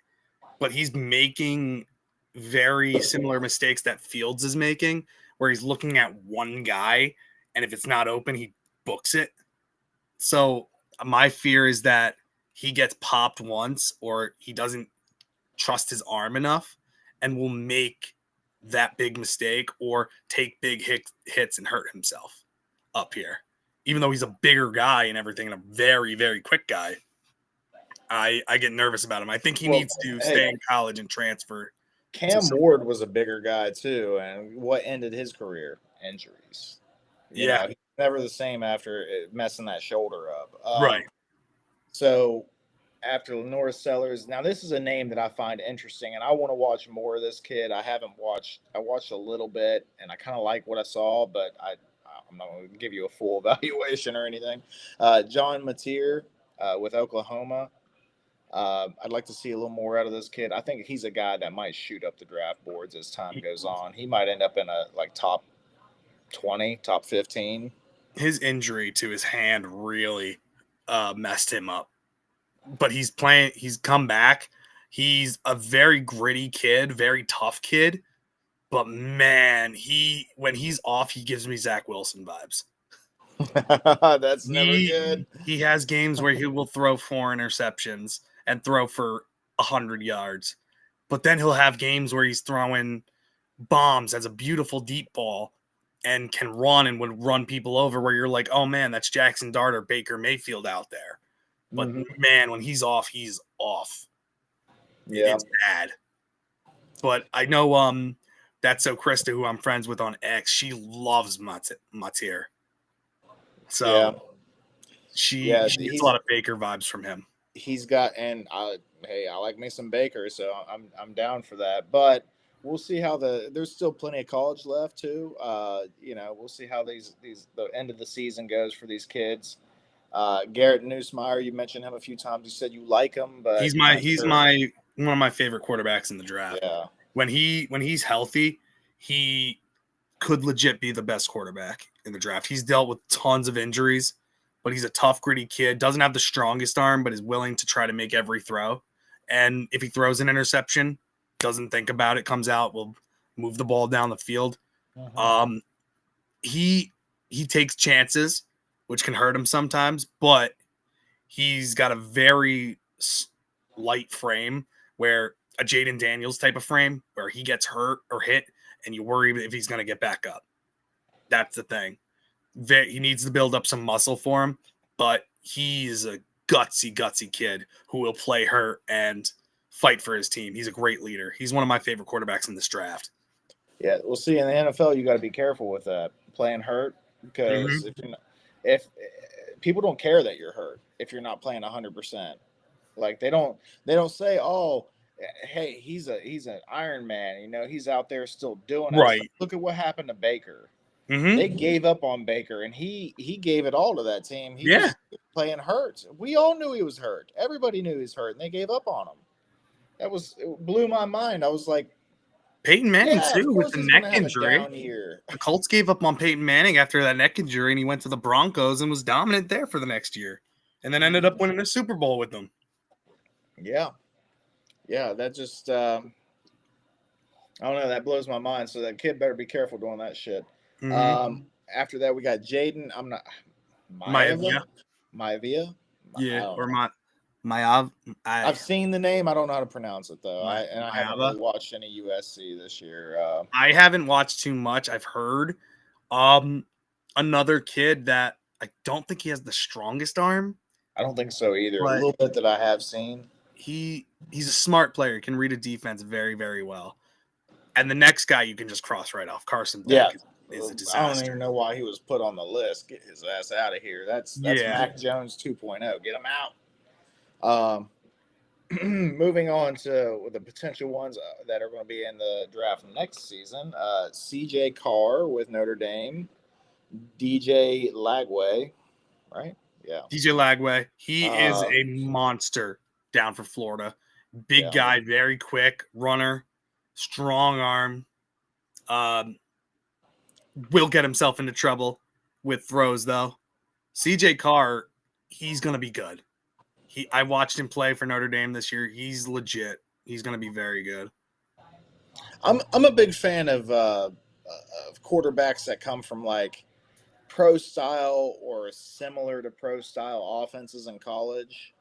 but he's making very similar mistakes that Fields is making, where he's looking at one guy, and if it's not open, he books it. So my fear is that he gets popped once, or he doesn't trust his arm enough and will make that big mistake or take big hits and hurt himself up here. Even though he's a bigger guy and everything and a very, very quick guy, I get nervous about him. I think he needs to stay in college and transfer. Cam Ward was a bigger guy too, and what ended his career? Injuries. He's never the same after messing that shoulder up. Right. So after Lenore Sellers, now this is a name that I find interesting, and I want to watch more of this kid. I watched a little bit, and I kind of like what I saw, but I'm not going to give you a full evaluation or anything. John Mateer with Oklahoma. I'd like to see a little more out of this kid. I think he's a guy that might shoot up the draft boards as time goes on. He might end up in a top 20, top 15. His injury to his hand really messed him up. But he's come back. He's a very gritty kid, very tough kid. But man, when he's off, he gives me Zach Wilson vibes. That's never good. He has games where he will throw 4 interceptions and throw for 100 yards. But then he'll have games where he's throwing bombs as a beautiful deep ball and can run and would run people over, where you're like, oh man, that's Jackson Dart or Baker Mayfield out there. But man, when he's off, he's off. Yeah. It's bad. But I know that's so Krista, who I'm friends with on X, she loves Mateer. So she gets a lot of Baker vibes from him. He's got, and I like me some Baker, so I'm down for that. But we'll see how there's still plenty of college left too. We'll see how the end of the season goes for these kids. Garrett Nussmeier, you mentioned him a few times. You said you like him, but he's one of my favorite quarterbacks in the draft. Yeah. When he's healthy, he could legit be the best quarterback in the draft. He's dealt with tons of injuries, but he's a tough, gritty kid. Doesn't have the strongest arm, but is willing to try to make every throw. And if he throws an interception, doesn't think about it, comes out, will move the ball down the field. He takes chances, which can hurt him sometimes, but he's got a very light frame, where a Jaden Daniels type of frame, where he gets hurt or hit and you worry if he's going to get back up. That's the thing. He needs to build up some muscle for him, but he's a gutsy kid who will play hurt and fight for his team. He's a great leader. He's one of my favorite quarterbacks in this draft. Yeah, we'll see in the NFL. You got to be careful with that playing hurt because if people don't care that you're hurt if you're not playing 100%. Like they don't say, oh, hey, he's an Iron Man. You know, he's out there still doing it. Right. Look at what happened to Baker. Mm-hmm. They gave up on Baker, and he gave it all to that team. He was playing hurt. We all knew he was hurt. Everybody knew he was hurt, and they gave up on him. It blew my mind. I was like, Peyton Manning too with the neck injury. The Colts gave up on Peyton Manning after that neck injury, and he went to the Broncos and was dominant there for the next year, and then ended up winning a Super Bowl with them. Yeah, that just I don't know. That blows my mind. So that kid better be careful doing that shit. Mm-hmm. After that, we got Jaden. I'm not Maivia. Yeah, or Maiav. I've seen the name. I don't know how to pronounce it though. I haven't really Maiava. watched any USC this year. I haven't watched too much. I've heard another kid that I don't think he has the strongest arm. I don't think so either. But a little bit that I have seen. He's a smart player. He can read a defense very, very well. And the next guy you can just cross right off. Carson Beck is a disaster. I don't even know why he was put on the list. Get his ass out of here. That's Mac Jones 2.0. Get him out. Moving on to the potential ones that are going to be in the draft next season. CJ Carr with Notre Dame. DJ Lagway, right? Yeah. DJ Lagway. He is a monster down for Florida. Big guy, very quick, runner, strong arm. Will get himself into trouble with throws, though. CJ Carr, he's going to be good. I watched him play for Notre Dame this year. He's legit. He's going to be very good. I'm a big fan of quarterbacks that come from like pro style or similar to pro style offenses in college.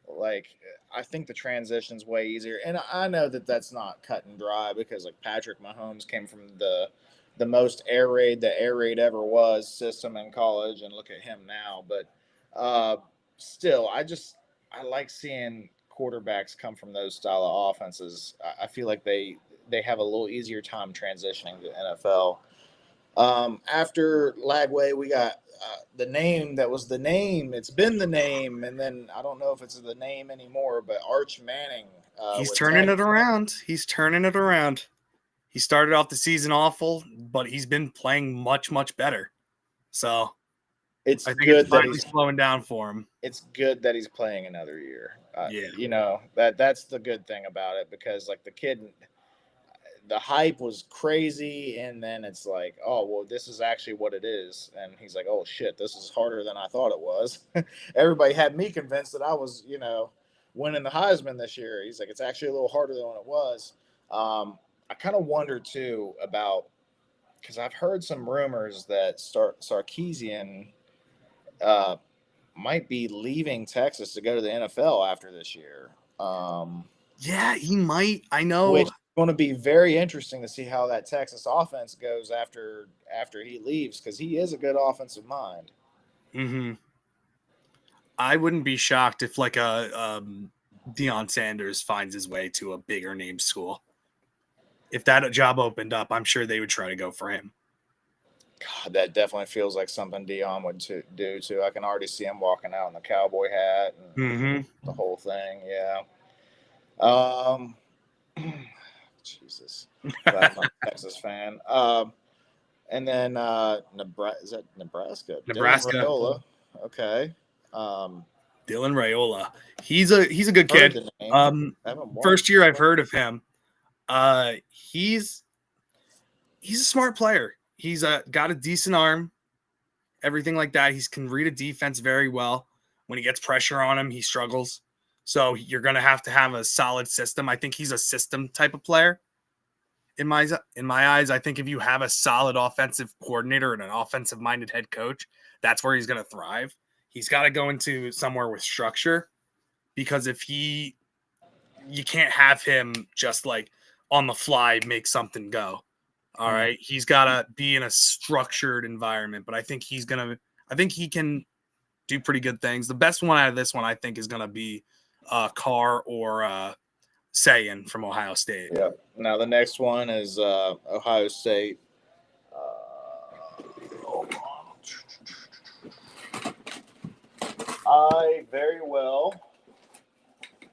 Like I think the transition's way easier, and I know that that's not cut and dry because like Patrick Mahomes came from the most air raid ever was system in college, and look at him now. But still, I like seeing quarterbacks come from those style of offenses. I feel like they have a little easier time transitioning to NFL. After Lagway, we got the name that was the name. It's been the name, and then I don't know if it's the name anymore, but Arch Manning. He's turning it around. He started off the season awful, but he's been playing much, much better. So I think it's finally slowing down for him. It's good that he's playing another year. Yeah. You know, that's the good thing about it because, like, the kid, the hype was crazy, and then it's like, oh, well, this is actually what it is. And he's like, oh, shit, this is harder than I thought it was. Everybody had me convinced that I was, you know, winning the Heisman this year. He's like, it's actually a little harder than it was. I kind of wonder, too, about – because I've heard some rumors that Sarkisian might be leaving Texas to go to the NFL after this year. Yeah, he might. I know. Which is going to be very interesting to see how that Texas offense goes after he leaves, because he is a good offensive mind. Mm-hmm. I wouldn't be shocked if like a Deion Sanders finds his way to a bigger name school. If that job opened up, I'm sure they would try to go for him. God, that definitely feels like something Deion would do too. I can already see him walking out in the cowboy hat and the whole thing. Yeah. Jesus, I'm a Texas fan. And then Nebraska. Is that Nebraska? Nebraska. Dylan Raiola. Okay. Dylan Raiola. He's a good kid. First year I've heard of him. He's a smart player. He's got a decent arm, everything like that. He can read a defense very well. When he gets pressure on him, he struggles. So you're going to have a solid system. I think he's a system type of player. In my eyes, I think if you have a solid offensive coordinator and an offensive-minded head coach, that's where he's going to thrive. He's got to go into somewhere with structure, because you can't have him just like on the fly make something go. All right. He's got to be in a structured environment, but I think he can do pretty good things. The best one out of this one, I think, is going to be Carr or Sayin from Ohio State. Yep. Now the next one is Ohio State. I very well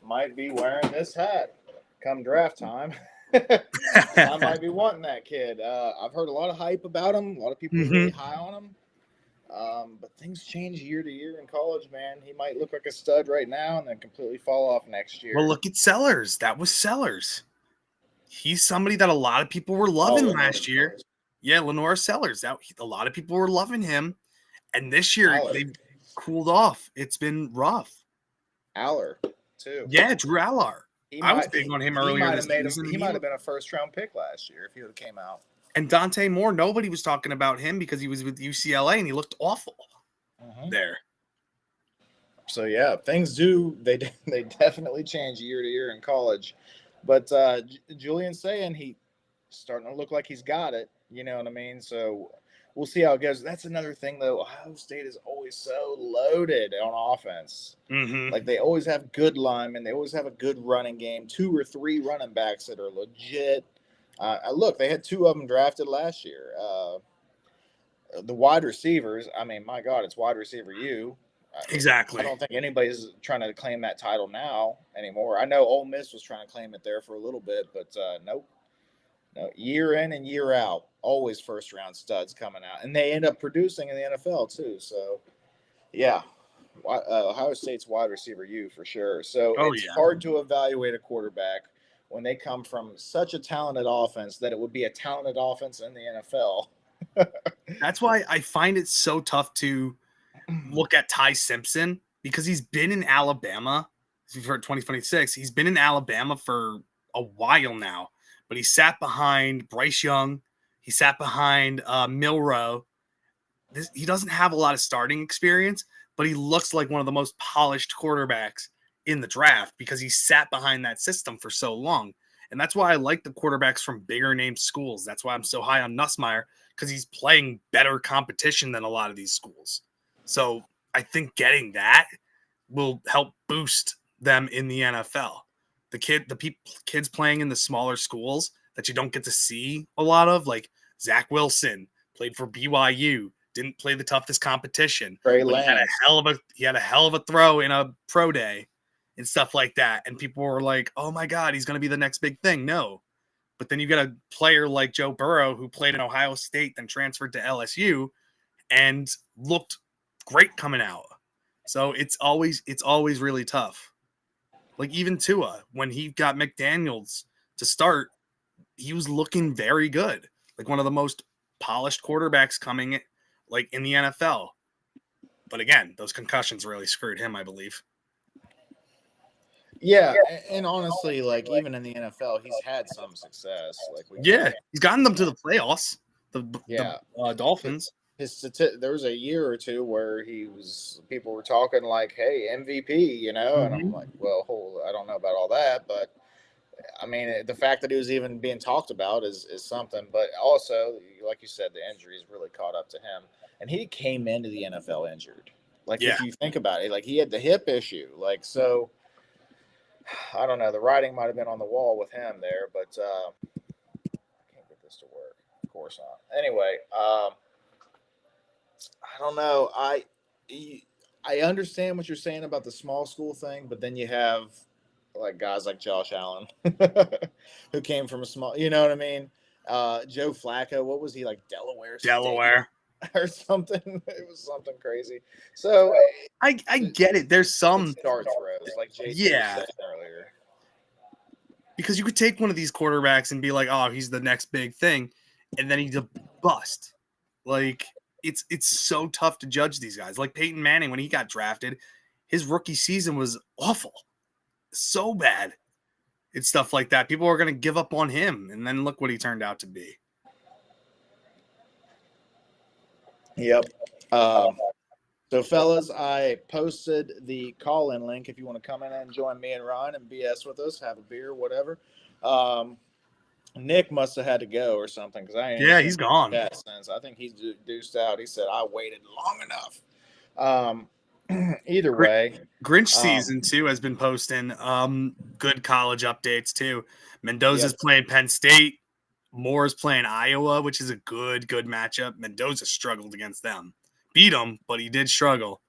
might be wearing this hat come draft time. I might be wanting that kid. I've heard a lot of hype about him. A lot of people are really high on him. But things change year to year in college, man. He might look like a stud right now and then completely fall off next year. Well, look at Sellers. That was Sellers. He's somebody that a lot of people were loving last year. Sellers. Yeah, Lenore Sellers. A lot of people were loving him. And this year, Aller. they've cooled off. It's been rough. Aller, too. Yeah, Drew Aller. I was big on him earlier this season. He might have been a first-round pick last year if he would have came out. And Dante Moore, nobody was talking about him because he was with UCLA and he looked awful there. So yeah, things they definitely change year to year in college. But Julian saying he's starting to look like he's got it. You know what I mean? So we'll see how it goes. That's another thing, though. Ohio State is always so loaded on offense. Like they always have good linemen. They always have a good running game. 2 or 3 running backs that are legit. Look, they had 2 of them drafted last year. The wide receivers, I mean, my God, it's wide receiver U. Exactly. I don't think anybody's trying to claim that title now anymore. I know Ole Miss was trying to claim it there for a little bit, but nope. No, year in and year out, always first-round studs coming out. And they end up producing in the NFL, too. So, yeah, Ohio State's wide receiver U for sure. So it's hard to evaluate a quarterback when they come from such a talented offense that it would be a talented offense in the NFL. That's why I find it so tough to look at Ty Simpson because he's been in Alabama for 2026. He's been in Alabama for a while now, but he sat behind Bryce Young. He sat behind Milroe. He doesn't have a lot of starting experience, but he looks like one of the most polished quarterbacks in the draft because he sat behind that system for so long. And that's why I like the quarterbacks from bigger name schools. That's why I'm so high on Nussmeier, because he's playing better competition than a lot of these schools. So I think getting that will help boost them in the NFL. The kids playing in the smaller schools that you don't get to see a lot of, like Zach Wilson played for BYU, didn't play the toughest competition. He had a hell of a throw in a pro day and stuff like that. And people were like, oh my God, he's going to be the next big thing. No. But then you get a player like Joe Burrow who played in Ohio State, then transferred to LSU and looked great coming out. So it's always really tough. Like even Tua, when he got McDaniels to start, he was looking very good. Like one of the most polished quarterbacks coming like in the NFL. But again, those concussions really screwed him, I believe. Yeah, and honestly, like even in the NFL, he's had some success. Like he's gotten them to the playoffs. The Dolphins. There was a year or two where people were talking like, "Hey, MVP," you know, and I'm like, "Well, I don't know about all that," but I mean, the fact that he was even being talked about is something. But also, like you said, the injuries really caught up to him, and he came into the NFL injured. Like if you think about it, like he had the hip issue, like so. I don't know. The writing might have been on the wall with him there, but I can't get this to work. Of course not. Anyway, I don't know. I understand what you're saying about the small school thing, but then you have like guys like Josh Allen who came from a small. You know what I mean? Joe Flacco. What was he like? Delaware. Or something. It was something crazy. So I get it. There's some start throws like Jason said earlier. Because you could take one of these quarterbacks and be like, oh, he's the next big thing, and then he's a bust. Like it's so tough to judge these guys. Like Peyton Manning, when he got drafted, his rookie season was awful. So bad. It's stuff like that. People are gonna give up on him, and then look what he turned out to be. Yep. So, fellas, I posted the call-in link if you want to come in and join me and Ryan and BS with us, have a beer, whatever. Nick must have had to go or something because I ain't Yeah, seen he's gone. that since. I think he's deuced out. He said I waited long enough. Either way, Grinch season 2 has been posting good college updates too. Mendoza's playing Penn State. Moore's playing Iowa, which is a good matchup. Mendoza struggled against them. Beat him, but he did struggle.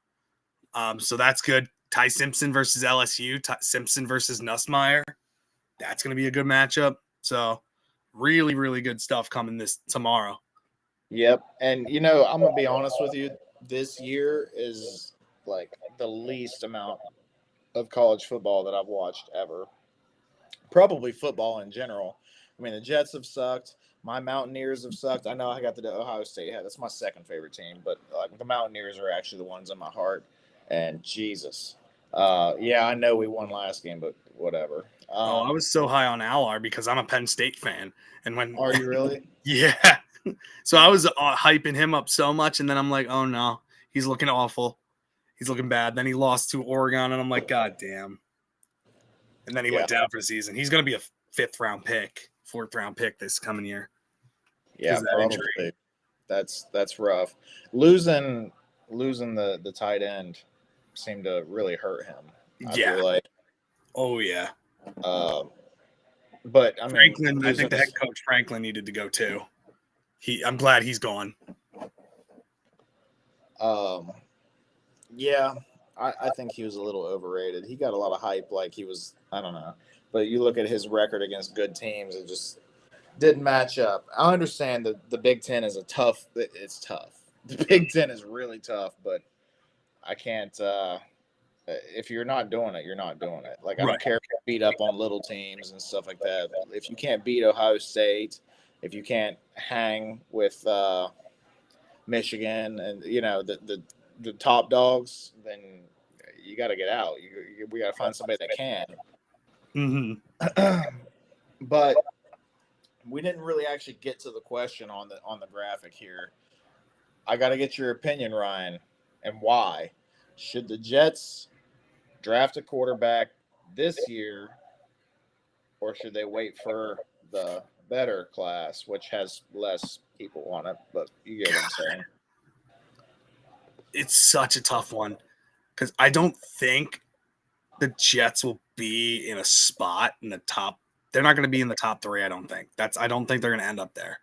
So that's good. Ty Simpson versus LSU. Simpson versus Nussmeier. That's going to be a good matchup. So really, really good stuff coming tomorrow. Yep. And, I'm going to be honest with you. This year is like the least amount of college football that I've watched ever. Probably football in general. I mean, the Jets have sucked. My Mountaineers have sucked. I know I got the Ohio State hat. That's my second favorite team. But the Mountaineers are actually the ones in my heart. And Jesus. Yeah, I know we won last game, but whatever. I was so high on Allard because I'm a Penn State fan. And when Are you really? Yeah. So I was hyping him up so much, and then I'm like, oh no, he's looking awful. He's looking bad. Then he lost to Oregon, and I'm like, God damn. And then he went down for the season. He's going to be a 4th-round pick this coming year. Yeah, probably. That's rough. Losing the tight end seemed to really hurt him. I feel like. Oh yeah. But I mean, Franklin. I think the head coach Franklin needed to go too. I'm glad he's gone. Yeah, I think he was a little overrated. He got a lot of hype, like he was. I don't know, but you look at his record against good teams, it just didn't match up. I understand that the Big Ten is tough. It's tough. The Big Ten is really tough, but I can't. If you're not doing it, you're not doing it. Like I don't care if you beat up on little teams and stuff like that. If you can't beat Ohio State, if you can't hang with Michigan and the top dogs, then you got to get out. We got to find somebody that can. Mm-hmm. But we didn't really actually get to the question on the graphic here. I got to get your opinion, Ryan, and why should the Jets draft a quarterback this year, or should they wait for the better class, which has less people on it? But you get what I'm saying. It's such a tough one because I don't think the Jets will be in a spot in the top. They're not going to be in the top 3. I don't think I don't think they're going to end up there.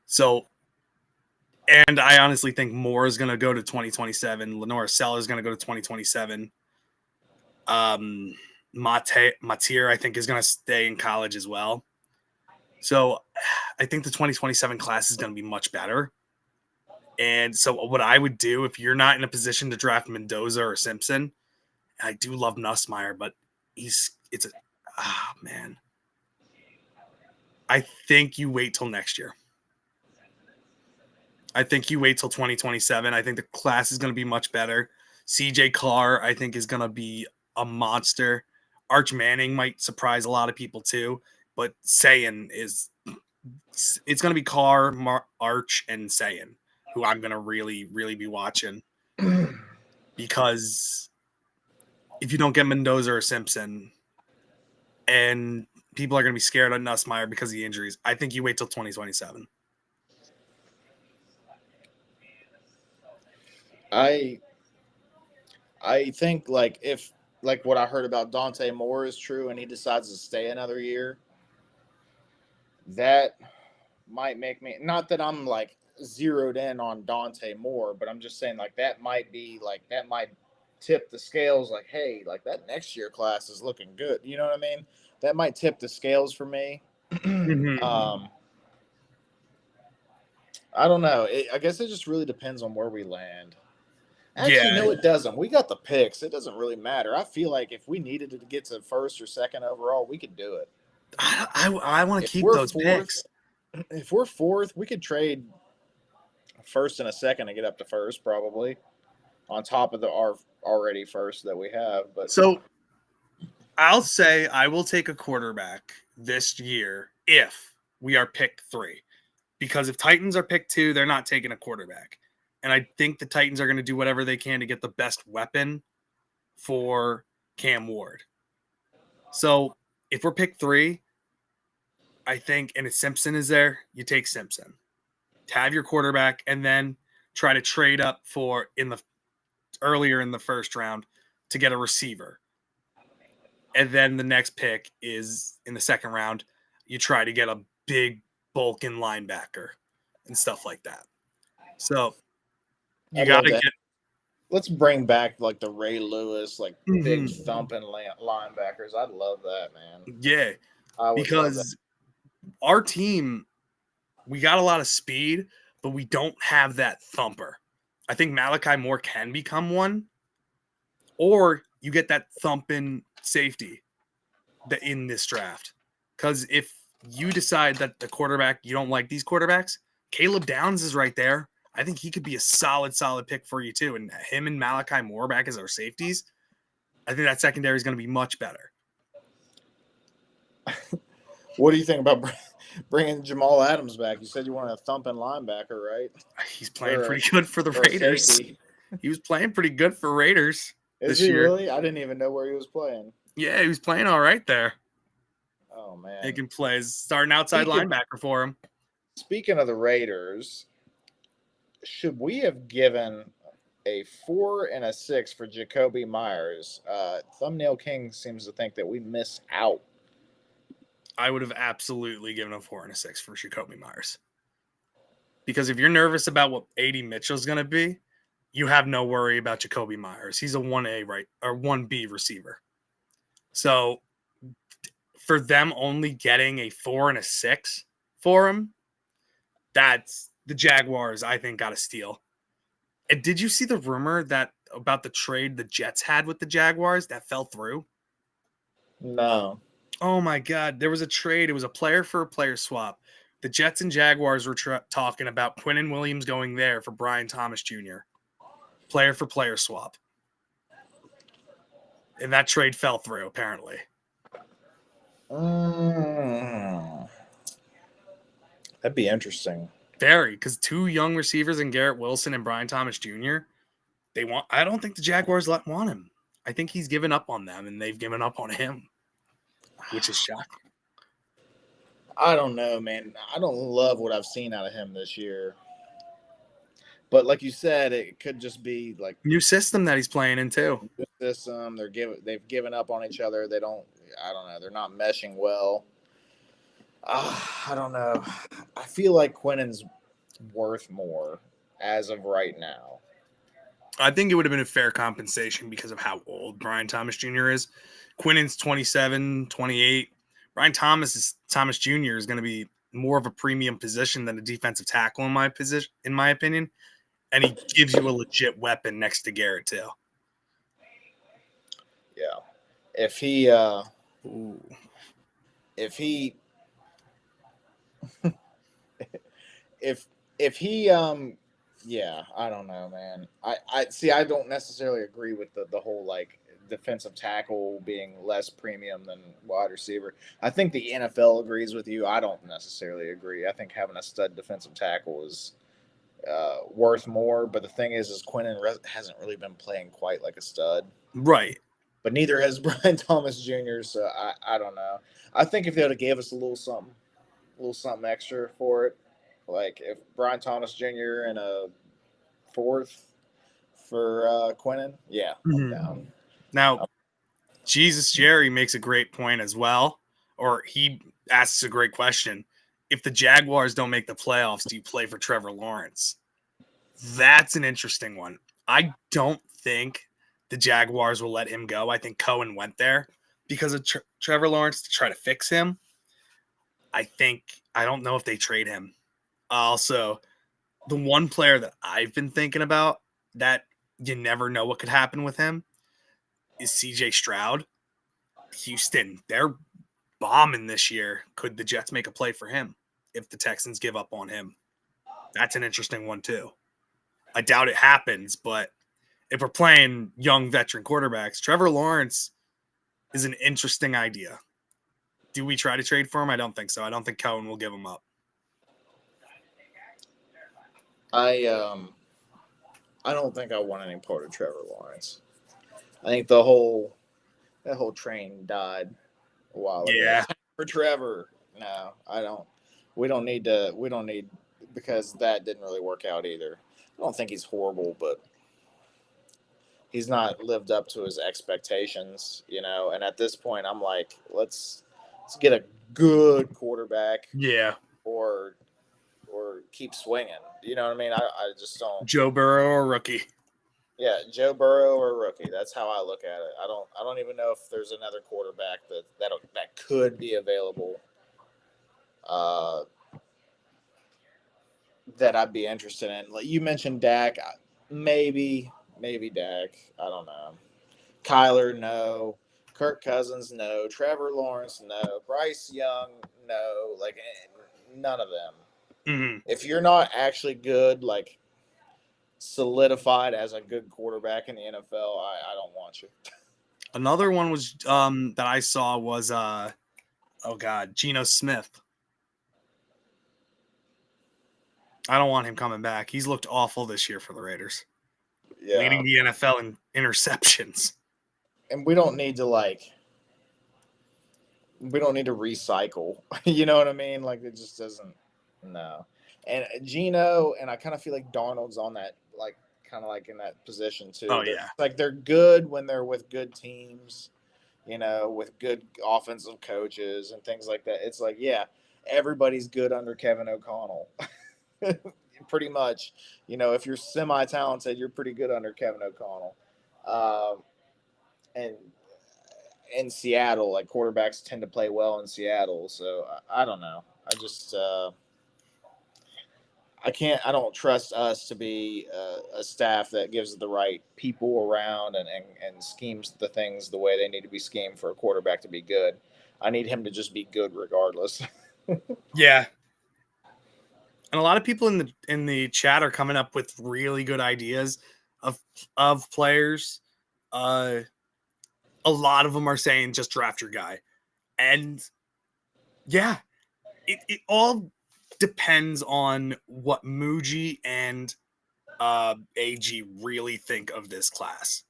So, and I honestly think Moore is going to go to 2027. Lenore Sella is going to go to 2027. Matier, I think, is going to stay in college as well. So I think the 2027 class is going to be much better. And so what I would do if you're not in a position to draft Mendoza or Simpson, I do love Nussmeier, but man. I think you wait till next year. I think you wait till 2027. I think the class is going to be much better. CJ Carr, I think, is going to be a monster. Arch Manning might surprise a lot of people too, but Sayin it's going to be Carr, Arch, and Sayin, who I'm going to really, really be watching. Because if you don't get Mendoza or Simpson, and people are going to be scared of Nussmeier because of the injuries, I think you wait till 2027. I think if what I heard about Dante Moore is true and he decides to stay another year, that might make me, not that I'm zeroed in on Dante Moore, but I'm just saying that might tip the scales hey, that next year class is looking good. You know what I mean? That might tip the scales for me. Mm-hmm. I don't know. I guess it just really depends on where we land. Actually, no, it doesn't. We got the picks. It doesn't really matter. I feel like if we needed to get to 1st or 2nd overall, we could do it. I want to keep those picks. If we're 4th, we could trade 1st and a 2nd to get up to 1st, probably, on top of our already 1st that we have. But so I'll say I will take a quarterback this year if we are pick 3. Because if Titans are pick 2, they're not taking a quarterback. And I think the Titans are going to do whatever they can to get the best weapon for Cam Ward. So if we're pick 3, I think, and if Simpson is there, you take Simpson. Have your quarterback, and then try to trade up for earlier in the first round to get a receiver. And then the next pick is in the second round. You try to get a big bulking linebacker and stuff like that. So you got to get. Let's bring back like the Ray Lewis, like big Mhm. thumping linebackers. I'd love that, man. Yeah, I would love that. because our team, we got a lot of speed, but we don't have that thumper. I think Malachi Moore can become one, or you get that thumping safety in this draft. Because if you decide that the quarterback, you don't like these quarterbacks, Caleb Downs is right there. I think he could be a solid pick for you too. And him and Malachi Moore back as our safeties, I think that secondary is going to be much better. What do you think about bringing Jamal Adams back? You said you wanted a thumping linebacker, right? He's playing pretty good for the Raiders. He was playing pretty good for Raiders this year. Really? I didn't even know where he was playing. Yeah, he was playing all right there. Oh, man. Making plays, starting outside linebacker for him. Speaking of the Raiders, should we have given a 4 and a 6 for Jacoby Myers? Thumbnail King seems to think that we missed out. I would have absolutely given a 4 and a 6 for Jacoby Myers. Because if you're nervous about what A.D. Mitchell's going to be, you have no worry about Jacoby Myers. He's a 1A or 1B receiver. So for them only getting a 4 and a 6 for him, that's the Jaguars, I think, got to steal. And did you see the rumor about the trade the Jets had with the Jaguars that fell through? No. Oh, my God. There was a trade. It was a player for a player swap. The Jets and Jaguars were talking about Quinnen Williams going there for Brian Thomas Jr. Player for player swap. And that trade fell through, apparently. That'd be interesting. Very, because 2 young receivers in Garrett Wilson and Brian Thomas Jr., I don't think the Jaguars want him. I think he's given up on them, and they've given up on him, which is shocking. I don't know, man. I don't love what I've seen out of him this year. But like you said, it could just be like new system that he's playing in too. New system. They've given up on each other. I don't know. They're not meshing well. I don't know. I feel like Quinnen's worth more as of right now. I think it would have been a fair compensation because of how old Brian Thomas Jr. is. Quinnen's 27, 28. Brian Thomas Jr. is going to be more of a premium position than a defensive tackle in my opinion. And he gives you a legit weapon next to Garrett too. Yeah. If he yeah, I don't know, man. I don't necessarily agree with the whole like defensive tackle being less premium than wide receiver. I think the NFL agrees with you. I don't necessarily agree. I think having a stud defensive tackle is worth more. But the thing is Quinnen hasn't really been playing quite like a stud. Right. But neither has Brian Thomas Jr., so I don't know. I think if they would have gave us a little something extra for it, like if Brian Thomas Jr. and a 4th for Quinnen, yeah, I'm down. Now, Jesus Jerry makes a great point as well, or he asks a great question. If the Jaguars don't make the playoffs, do you play for Trevor Lawrence? That's an interesting one. I don't think the Jaguars will let him go. I think Cohen went there because of Trevor Lawrence to try to fix him. I don't know if they trade him. Also, the one player that I've been thinking about that you never know what could happen with him is CJ Stroud. Houston, they're bombing this year. Could the Jets make a play for him if the Texans give up on him? That's an interesting one too. I doubt it happens, but if we're playing young veteran quarterbacks, Trevor Lawrence is an interesting idea. Do we try to trade for him? I don't think so. I don't think Cohen will give him up. I don't think I want any part of Trevor Lawrence. I think that whole train died a while ago. Yeah. For Trevor. No, I don't. We don't need to. We don't need because that didn't really work out either. I don't think he's horrible, but he's not lived up to his expectations, And at this point, I'm like, let's get a good quarterback, Yeah. or keep swinging. You know what I mean? I just don't. Joe Burrow or rookie. Yeah, Joe Burrow or rookie. That's how I look at it. I don't even know if there's another quarterback that could be available. That I'd be interested in. Like you mentioned, Dak. Maybe Dak. I don't know. Kyler, no. Kirk Cousins, no. Trevor Lawrence, no. Bryce Young, no. Like none of them. Mm-hmm. If you're not actually good, like solidified as a good quarterback in the NFL, I don't want you. Another one was that I saw was Geno Smith. I don't want him coming back. He's looked awful this year for the Raiders. Yeah. Leading the NFL in interceptions. And we don't need to recycle. You know what I mean? Like it just doesn't. No. And Geno, and I kind of feel like Darnold's on that, like kind of like in that position too. Oh yeah. Like they're good when they're with good teams, with good offensive coaches and things like that. It's like, yeah, everybody's good under Kevin O'Connell. Pretty much, if you're semi-talented, you're pretty good under Kevin O'Connell. And in Seattle, like quarterbacks tend to play well in Seattle. So I don't know. I just I don't trust us to be a staff that gives the right people around and schemes the things the way they need to be schemed for a quarterback to be good. I need him to just be good regardless. Yeah. And a lot of people in the chat are coming up with really good ideas of players. A lot of them are saying just draft your guy. And yeah, it all depends on what Muji and AG really think of this class.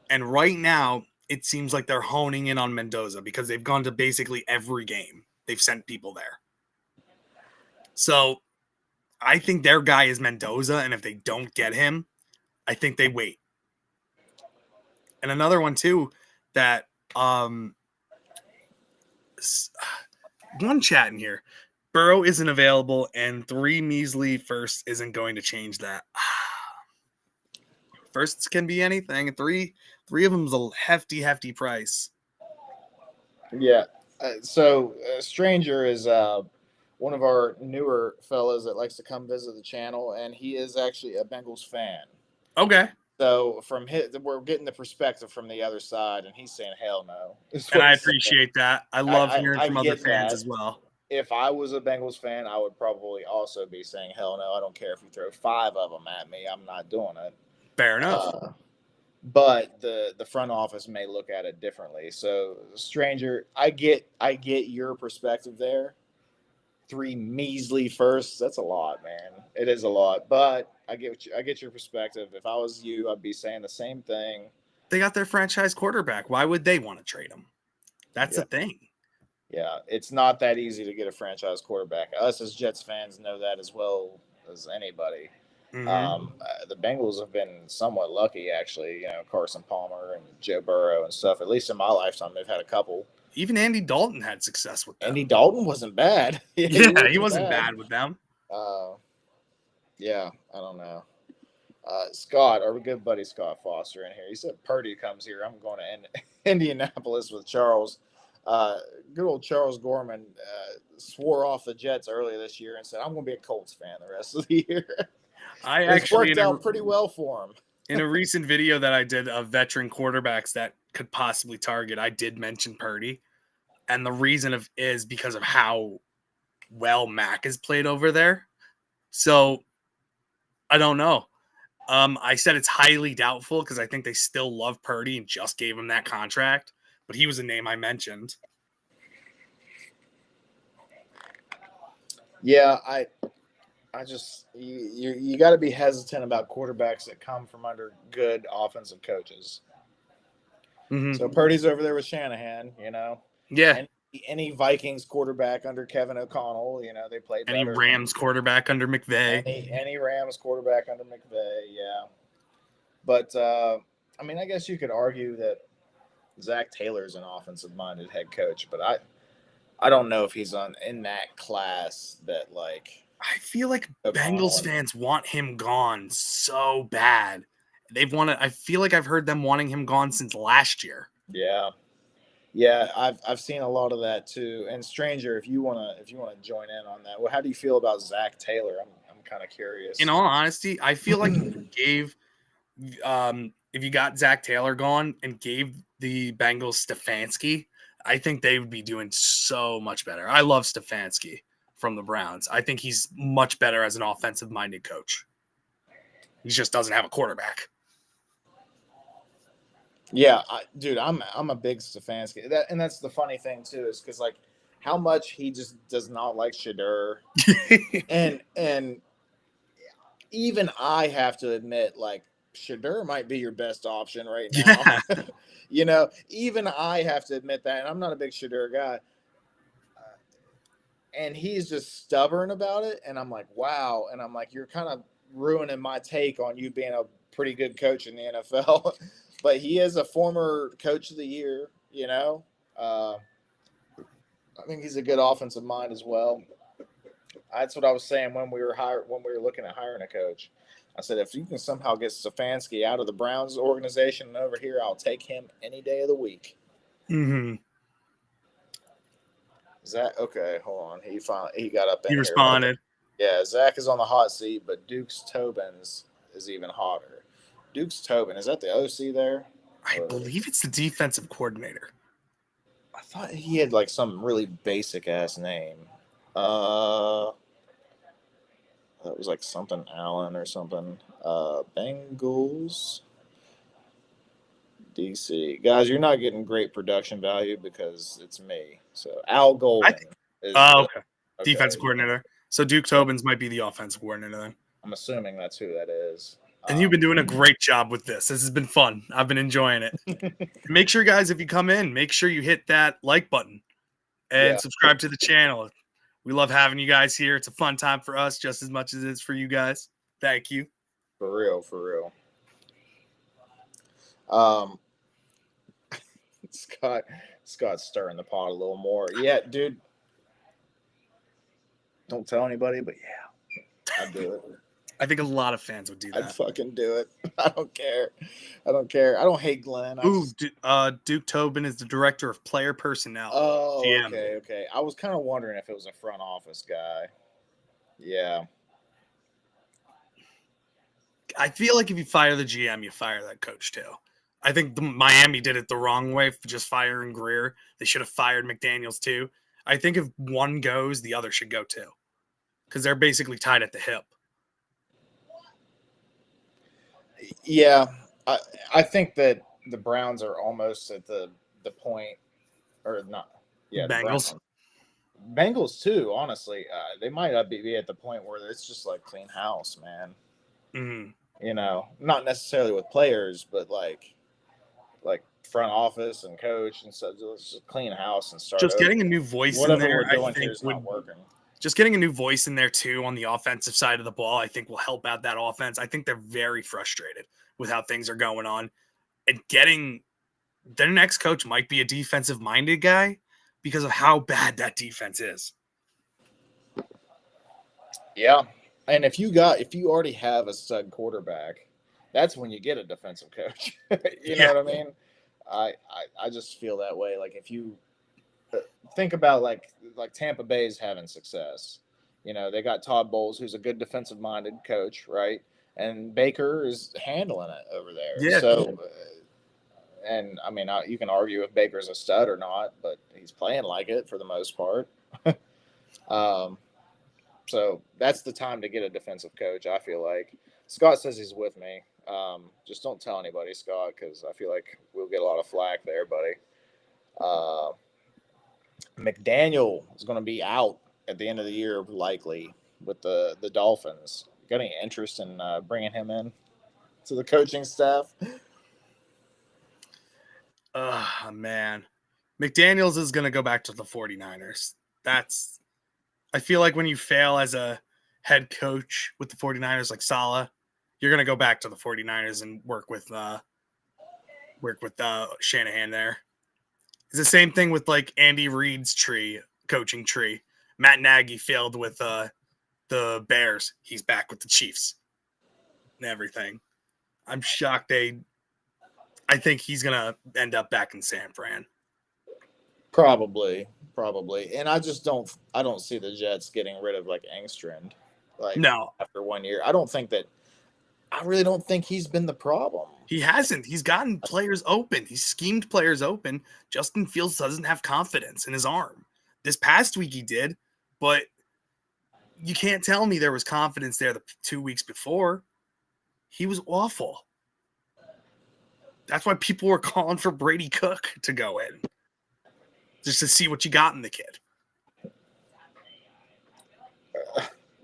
And right now, it seems like they're honing in on Mendoza because they've gone to basically every game. They've sent people there. So I think their guy is Mendoza, and if they don't get him, I think they wait. And another one too that one chat in here, Burrow isn't available, and 3 measly first isn't going to change that. Firsts can be anything. Three of them's a hefty price. Yeah. So Stranger is one of our newer fellas that likes to come visit the channel, and he is actually a Bengals fan. Okay. So we're getting the perspective from the other side, and he's saying hell no. And I appreciate that. I love hearing from other fans as well. If I was a Bengals fan, I would probably also be saying hell no. I don't care if you throw 5 of them at me. I'm not doing it. Fair enough. But the front office may look at it differently. So, Stranger, I get your perspective there. 3 measly firsts, that's a lot, man. It is a lot. But I get your perspective. If I was you, I'd be saying the same thing. They got their franchise quarterback. Why would they want to trade him? That's the thing. Yeah, it's not that easy to get a franchise quarterback. Us as Jets fans know that as well as anybody. Mm-hmm. The Bengals have been somewhat lucky, actually. Carson Palmer and Joe Burrow and stuff. At least in my lifetime, they've had a couple. Even Andy Dalton had success with them. Andy Dalton wasn't bad. He wasn't bad with them. Yeah, I don't know. Scott, our good buddy Scott Foster in here. He said Purdy comes here. I'm going to Indianapolis with Charles. Good old Charles Gorman swore off the Jets earlier this year and said, I'm going to be a Colts fan the rest of the year. It's worked out pretty well for him. In a recent video that I did of veteran quarterbacks that could possibly target, I did mention Purdy. And the reason is because of how well Mac has played over there. So I don't know. I said it's highly doubtful because I think they still love Purdy and just gave him that contract. But he was a name I mentioned. Yeah, I just you got to be hesitant about quarterbacks that come from under good offensive coaches. Mm-hmm. So Purdy's over there with Shanahan, Yeah. any Vikings quarterback under Kevin O'Connell, they played Any better. Rams quarterback under McVay. Any Rams quarterback under McVay, yeah. But I guess you could argue that Zach Taylor's an offensive-minded head coach, but I don't know if he's in that class that like. I feel like O'Connell Bengals fans want him gone so bad. I feel like I've heard them wanting him gone since last year. Yeah, I've seen a lot of that too. And Stranger, if you wanna join in on that, well, how do you feel about Zach Taylor? I'm kind of curious. In all honesty, I feel like if you got Zach Taylor gone and gave the Bengals Stefanski, I think they would be doing so much better. I love Stefanski from the Browns. I think he's much better as an offensive-minded coach. He just doesn't have a quarterback. Yeah, dude, I'm a big Stefanski. And that's the funny thing too, is because like how much he just does not like Shedeur, and even I have to admit, like Shedeur might be your best option right now. Yeah. Even I have to admit that, and I'm not a big Shedeur guy. And he's just stubborn about it, and I'm like, wow. And I'm like, you're kind of ruining my take on you being a pretty good coach in the NFL. But he is a former coach of the year, I think he's a good offensive mind as well. That's what I was saying when we were looking at hiring a coach. I said, if you can somehow get Stefanski out of the Browns organization and over here, I'll take him any day of the week. Mm-hmm. Zach, okay, hold on. He got up. He responded. Yeah, Zach is on the hot seat, but Dukes Tobin's is even hotter. Dukes Tobin, is that the OC there? I believe it's the defensive coordinator. I thought he had like some really basic ass name. That was like something Allen or something. Bengals, DC. Guys, you're not getting great production value because it's me. So Al Golden. Okay. Defensive coordinator. So Duke Tobin's might be the offensive coordinator then. I'm assuming that's who that is. And you've been doing a great job with this. This has been fun. I've been enjoying it. Make sure, guys, if you come in, make sure you hit that like button and subscribe to the channel. We love having you guys here. It's a fun time for us just as much as it is for you guys. Thank you. For real. Scott's stirring the pot a little more. Yeah, dude. Don't tell anybody, but yeah, I'd do it. I think a lot of fans would do that. I'd fucking do it. I don't care. I don't hate Glenn. Duke Tobin is the director of player personnel. Oh, GM. Okay. I was kind of wondering if it was a front office guy. Yeah. I feel like if you fire the GM, you fire that coach too. I think Miami did it the wrong way for just firing Greer. They should have fired McDaniels too. I think if one goes, the other should go too, because they're basically tied at the hip. Yeah, I think that the Browns are almost at the point, or not. Yeah, Bengals. Bengals too. Honestly, they might not be at the point where it's just like clean house, man. Mm-hmm. Not necessarily with players, but like front office and coach and stuff. Just clean house and start. Just getting a new voice in there, I think, not working. Just getting a new voice in there too on the offensive side of the ball, I think will help out that offense. I think they're very frustrated with how things are going on, and getting their next coach might be a defensive-minded guy because of how bad that defense is. Yeah, and if you already have a stud quarterback, that's when you get a defensive coach. You know what I mean? I just feel that way. Like if you think about like Tampa Bay is having success. They got Todd Bowles, who's a good defensive-minded coach, right? And Baker is handling it over there. Yeah. So, and I mean, you can argue if Baker's a stud or not, but he's playing like it for the most part. So that's the time to get a defensive coach, I feel like. Scott says he's with me. Just don't tell anybody, Scott, because I feel like we'll get a lot of flack there, buddy. McDaniel is going to be out at the end of the year, likely, with the Dolphins. Got any interest in bringing him in to the coaching staff? Man. McDaniels is going to go back to the 49ers. I feel like when you fail as a head coach with the 49ers like Saleh, you're going to go back to the 49ers and work with Shanahan there. It's the same thing with like Andy Reid's coaching tree. Matt Nagy failed with the Bears. He's back with the Chiefs and everything. I'm shocked I think he's going to end up back in San Fran. Probably. And I don't see the Jets getting rid of like Engstrand. Like No. After 1 year. I really don't think he's been the problem. He hasn't. He's gotten players open. He's schemed players open. Justin Fields doesn't have confidence in his arm. This past week he did, but you can't tell me there was confidence there the 2 weeks before. He was awful. That's why people were calling for Brady Cook to go in. Just to see what you got in the kid.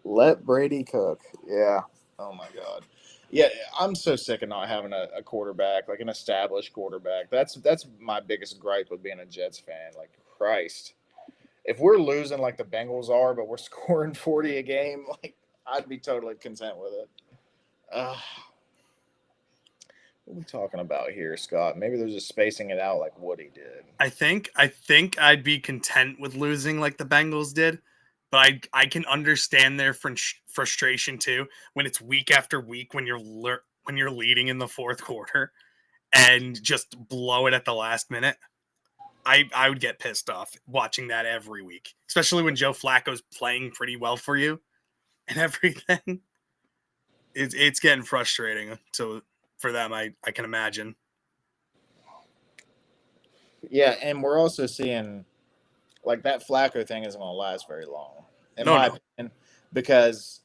Let Brady cook. Yeah. Oh, my God. Yeah, I'm so sick of not having a quarterback, like an established quarterback. That's my biggest gripe with being a Jets fan. Like, Christ. If we're losing like the Bengals are, but we're scoring 40 a game, like I'd be totally content with it. What are we talking about here, Scott? Maybe they're just spacing it out like Woody did. I think I'd be content with losing like the Bengals did. But I can understand their frustration too when it's week after week when you're leading in the fourth quarter and just blow it at the last minute. I would get pissed off watching that every week, especially when Joe Flacco's playing pretty well for you and everything. It's getting frustrating for them. I can imagine. Yeah, and we're also seeing like that Flacco thing isn't going to last very long. In my opinion, because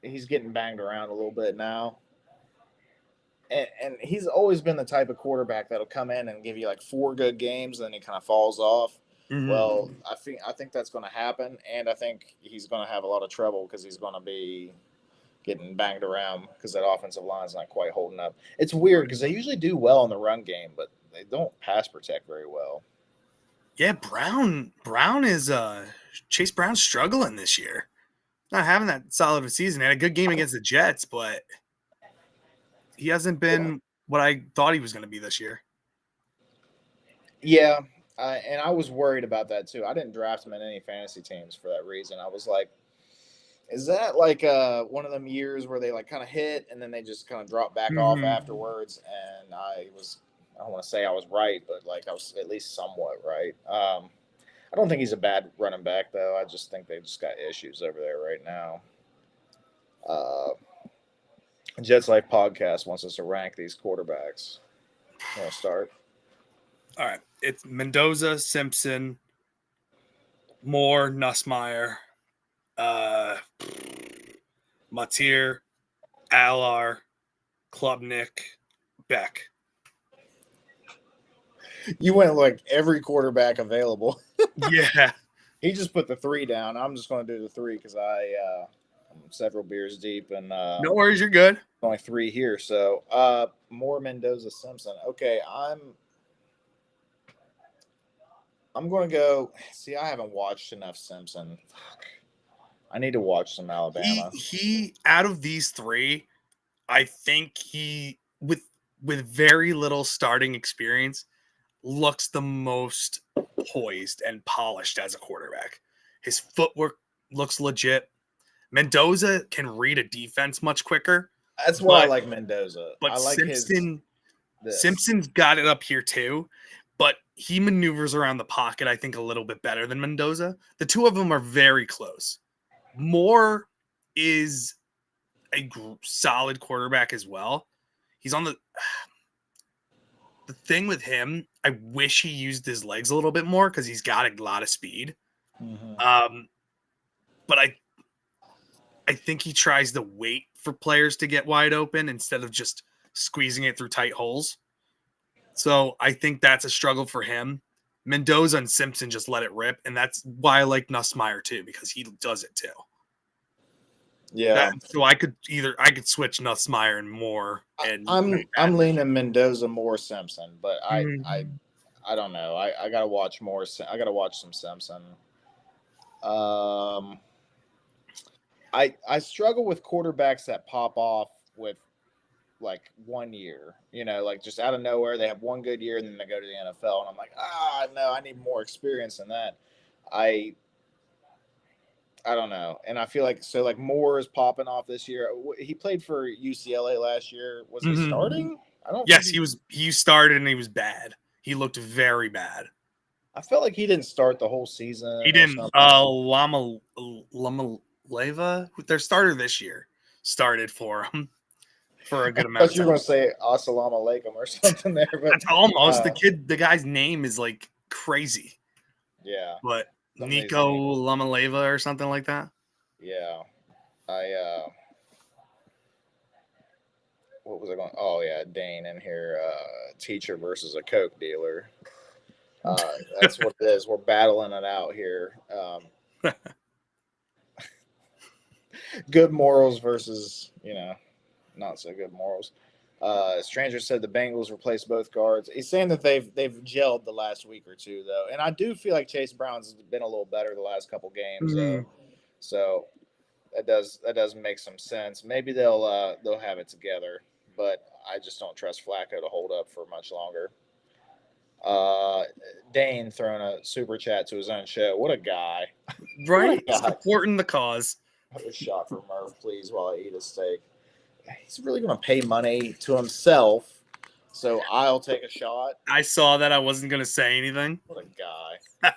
he's getting banged around a little bit now. And he's always been the type of quarterback that'll come in and give you like 4 good games, and then he kind of falls off. Mm-hmm. Well, I think that's going to happen, and I think he's going to have a lot of trouble because he's going to be getting banged around because that offensive line's not quite holding up. It's weird because they usually do well in the run game, but they don't pass protect very well. Yeah, Brown is Chase Brown's struggling this year. Not having that solid of a season. He had a good game against the Jets, but he hasn't been what I thought he was going to be this year. Yeah, and I was worried about that too. I didn't draft him in any fantasy teams for that reason. I was like, is that like one of them years where they like kind of hit and then they just kind of drop back off afterwards? And I don't want to say I was right, but like I was at least somewhat right. I don't think he's a bad running back, though. I just think they just got issues over there right now. Jets Life Podcast wants us to rank these quarterbacks. You want to start? All right. It's Mendoza, Simpson, Moore, Nussmeier, Matier, Allar, Klubnik, Beck. You went like every quarterback available. Yeah. He just put the 3 down. I'm just going to do the 3 because I'm several beers deep. And no worries, you're good. Only 3 here. So more Mendoza Simpson. Okay, I'm going to go. See, I haven't watched enough Simpson. Fuck. I need to watch some Alabama. He out of these 3, I think he with very little starting experience looks the most poised and polished as a quarterback. His footwork looks legit. Mendoza can read a defense much quicker. That's why I like Mendoza. But I like Simpson's got it up here too, but he maneuvers around the pocket, I think, a little bit better than Mendoza. The 2 of them are very close. Moore is a solid quarterback as well. He's on the thing with him, I wish he used his legs a little bit more because he's got a lot of speed. Mm-hmm. But I think he tries to wait for players to get wide open instead of just squeezing it through tight holes. So I think that's a struggle for him. Mendoza and Simpson just let it rip, and that's why I like Nussmeier too, because he does it too. Yeah. So I could switch Nussmeier and Moore. And I'm leaning Mendoza more Simpson, but I I don't know. I gotta watch more. I gotta watch some Simpson. I struggle with quarterbacks that pop off with like 1 year. Like just out of nowhere they have one good year and then they go to the NFL, and I'm like, no, I need more experience than that. I don't know, and I feel like Moore is popping off this year. He played for UCLA last year. Was he starting? I don't. Yes, he was. He started and he was bad. He looked very bad. I felt like he didn't start the whole season. He didn't. Lama Leva, their starter this year, started for him for a good amount. I thought you were going to say Assalamu Alaikum or something there, but that's almost the guy's name is like crazy. Yeah, but Nico Lamaleva or something like that. Yeah, what was I going? Oh yeah, Dane in here. Teacher versus a Coke dealer. That's what it is. We're battling it out here. Good morals versus not so good morals. Stranger said the Bengals replaced both guards. He's saying that they've gelled the last week or two though, and I do feel like Chase Brown's been a little better the last couple games. So that does make some sense. Maybe they'll have it together, but I just don't trust Flacco to hold up for much longer. Dane throwing a super chat to his own show. What a guy! Right, supporting the cause. Have a shot for Murph, please, while I eat a steak. He's really going to pay money to himself, so I'll take a shot. I saw that. I wasn't going to say anything. What a guy.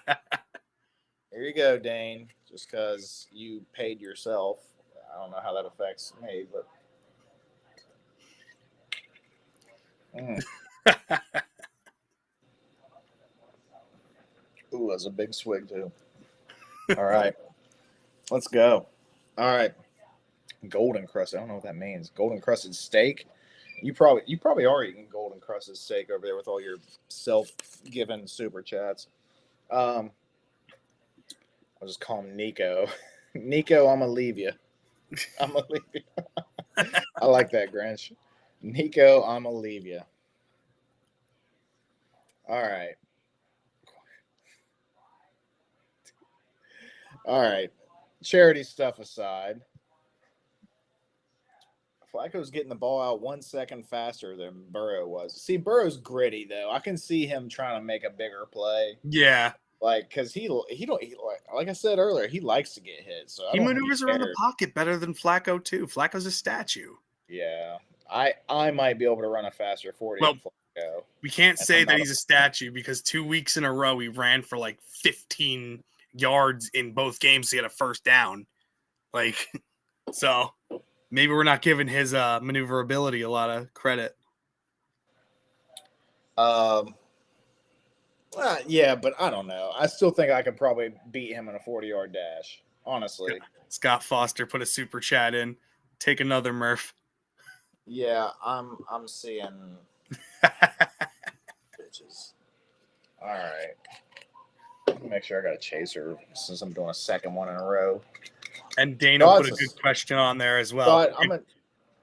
Here you go, Dane. Just because you paid yourself. I don't know how that affects me, but... Ooh, that's a big swig, too. All right. Let's go. All right. Golden crust. I don't know what that means. Golden crusted steak. You probably are eating golden crusted steak over there with all your self-given super chats. I'll just call him Nico. Nico, I'm gonna leave you. I'm gonna leave you. I like that, Grinch. Nico, I'm gonna leave you. All right. All right. Charity stuff aside. Flacco's getting the ball out 1 second faster than Burrow was. See, Burrow's gritty though. I can see him trying to make a bigger play. Yeah, because he like I said earlier, he likes to get hit. So he maneuvers around the pocket better than Flacco too. Flacco's a statue. Yeah, I might be able to run a faster 40 than Flacco. We can't say that he's a statue because 2 weeks in a row he ran for like 15 yards in both games to get a first down. So. Maybe we're not giving his maneuverability a lot of credit. Yeah, but I don't know. I still think I could probably beat him in a 40-yard dash, honestly. Scott Foster put a super chat in. Take another, Murph. Yeah, I'm seeing bitches. All right. Let me make sure I got a chaser since I'm doing a second one in a row. And Dana put a good question on there as well.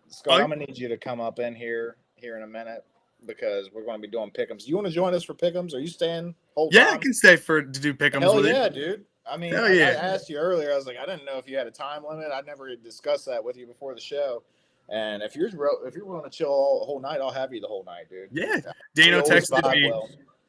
Scott, I'm gonna need you to come up in here in a minute because we're going to be doing pick'ems. You want to join us for pick'ems? Are you staying? Yeah, I can stay to do pick'ems. Hell yeah, dude. I mean, I asked you earlier. I was like, I didn't know if you had a time limit. I never discussed that with you before the show. And if you're willing to chill the whole night, I'll have you the whole night, dude. Yeah. Dano texted me.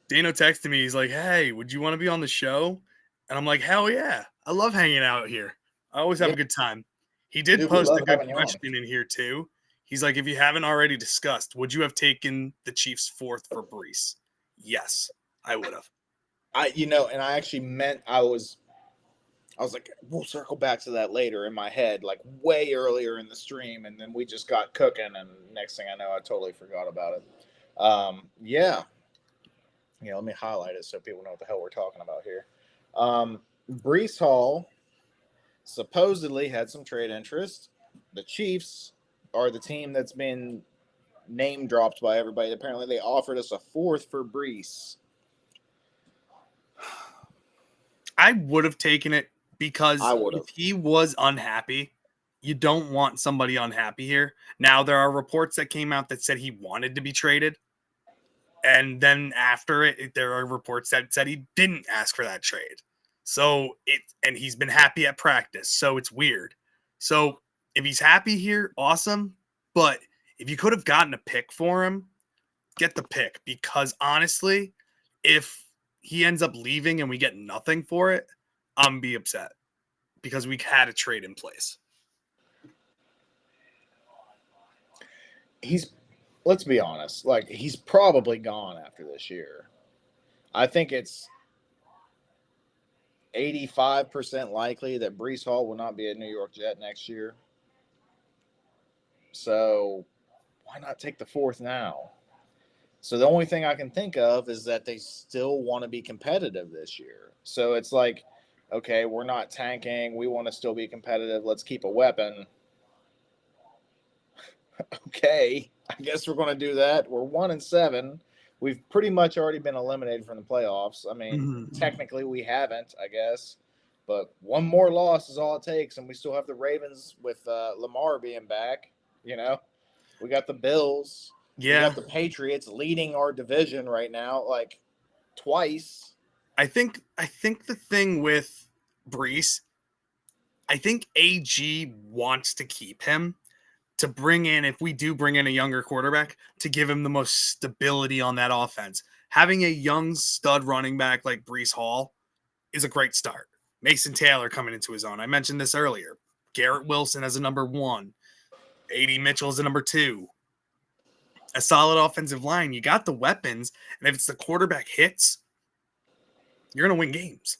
Dano texted me. He's like, "Hey, would you want to be on the show?" And I'm like, "Hell yeah! I love hanging out here. I always have a good time." He did post a good question in here too. He's like, "If you haven't already discussed, would you have taken the Chiefs 4th for Brees?" Yes, I would have. And I actually meant I was like, we'll circle back to that later in my head, like way earlier in the stream, and then we just got cooking, and next thing I know, I totally forgot about it. Yeah, let me highlight it so people know what the hell we're talking about here. Brees Hall supposedly had some trade interest. The Chiefs are the team that's been name dropped by everybody. Apparently, they offered us a 4th for Brees. I would have taken it because if he was unhappy, you don't want somebody unhappy here. Now, there are reports that came out that said he wanted to be traded. And then after it, there are reports that said he didn't ask for that trade. So and he's been happy at practice. So it's weird. So if he's happy here, awesome. But if you could have gotten a pick for him, get the pick. Because honestly, if he ends up leaving and we get nothing for it, I'm going to be upset. Because we had a trade in place. Let's be honest, like, he's probably gone after this year. I think it's 85% likely that Breece Hall will not be a New York Jet next year. So why not take the 4th now? So the only thing I can think of is that they still want to be competitive this year. So it's like, okay, we're not tanking. We want to still be competitive. Let's keep a weapon. Okay, I guess we're going to do that. We're 1-7. We've pretty much already been eliminated from the playoffs. I mean, technically we haven't, I guess. But one more loss is all it takes, and we still have the Ravens with Lamar being back. You know, we got the Bills. Yeah. We got the Patriots leading our division right now, like, twice. I think the thing with Breece, I think AG wants to keep him to bring in, if we do bring in a younger quarterback, to give him the most stability on that offense. Having a young stud running back like Breece Hall is a great start. Mason Taylor coming into his own. I mentioned this earlier. Garrett Wilson as a number 1. A.D. Mitchell as a number 2. A solid offensive line. You got the weapons, and if it's the quarterback hits, you're going to win games.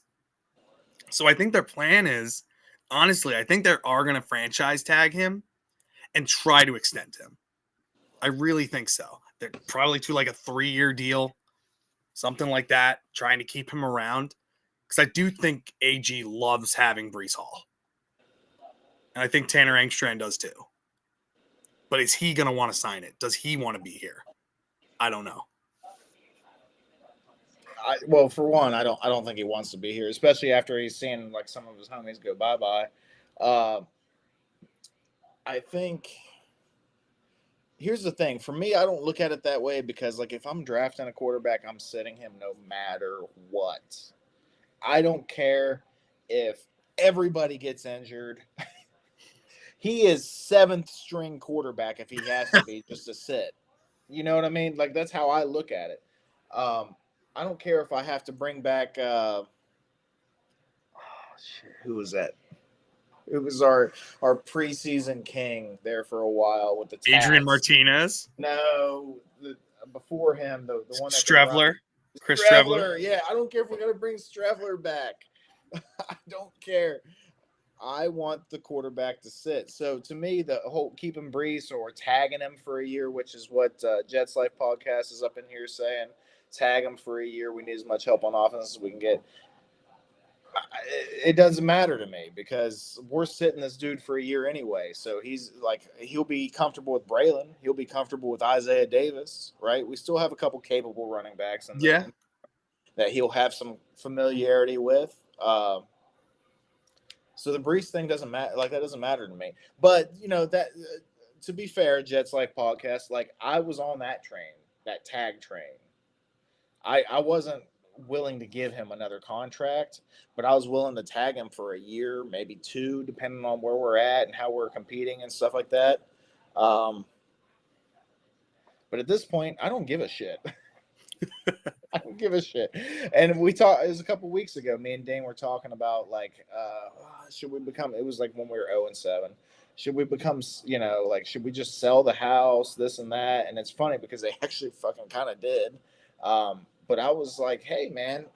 So I think their plan is, honestly, I think they are going to franchise tag him and try to extend him. I really think so. They're probably to like a 3-year deal, something like that, trying to keep him around. Because I do think AG loves having Breece Hall. And I think Tanner Engstrand does too. But is he going to want to sign it? Does he want to be here? I don't know. Well, for one, I don't think he wants to be here, especially after he's seen like some of his homies go bye-bye. I think here's the thing. For me, I don't look at it that way because, like, if I'm drafting a quarterback, I'm sitting him no matter what. I don't care if everybody gets injured. He is 7th string quarterback if he has to be just to sit. You know what I mean? Like, that's how I look at it. I don't care if I have to bring back who was that? It was our preseason king there for a while with the tats. Adrian Martinez? No, before him, the one that Strevler. Chris Strevler. Yeah, I don't care if we're going to bring Strevler back. I don't care. I want the quarterback to sit. So to me, the whole keeping Breece or tagging him for a year, which is what Jets Life Podcast is up in here saying, tag him for a year. We need as much help on offense as we can get. It doesn't matter to me because we're sitting this dude for a year anyway. So he'll be comfortable with Braylon. He'll be comfortable with Isaiah Davis, right? We still have a couple capable running backs in there that he'll have some familiarity with. So the Breece thing doesn't matter. Like, that doesn't matter to me. But, you know, that to be fair, Jets Like Podcast, like, I was on that train, that tag train. I wasn't willing to give him another contract, but I was willing to tag him for a year, maybe 2, depending on where we're at and how we're competing and stuff like that. But at this point, I don't give a shit. I don't give a shit. And we talked, it was a couple weeks ago, me and Dane were talking about, like, should we become, it was like when we were 0-7. Should we become, you know, like, should we just sell the house, this and that? And it's funny because they actually fucking kind of did. But I was like, hey, man,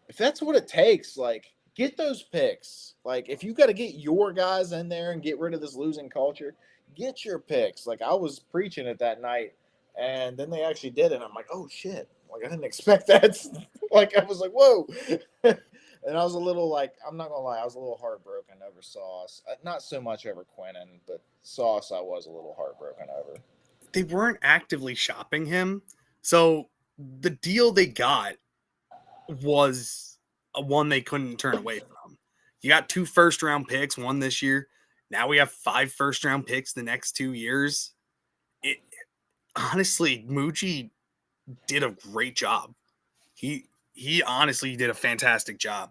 if that's what it takes, like, get those picks. Like, if you got to get your guys in there and get rid of this losing culture, get your picks. Like, I was preaching it that night, and then they actually did it. And I'm like, oh, shit. Like, I didn't expect that. Like, I was like, whoa. And I was a little, like, I'm not going to lie, I was a little heartbroken over Sauce. Not so much over Quinnen, but Sauce I was a little heartbroken over. They weren't actively shopping him. So the deal they got was one they couldn't turn away from. You got 2 first-round picks, one this year. Now we have 5 first-round picks the next 2 years. Honestly, Moochie did a great job. He honestly did a fantastic job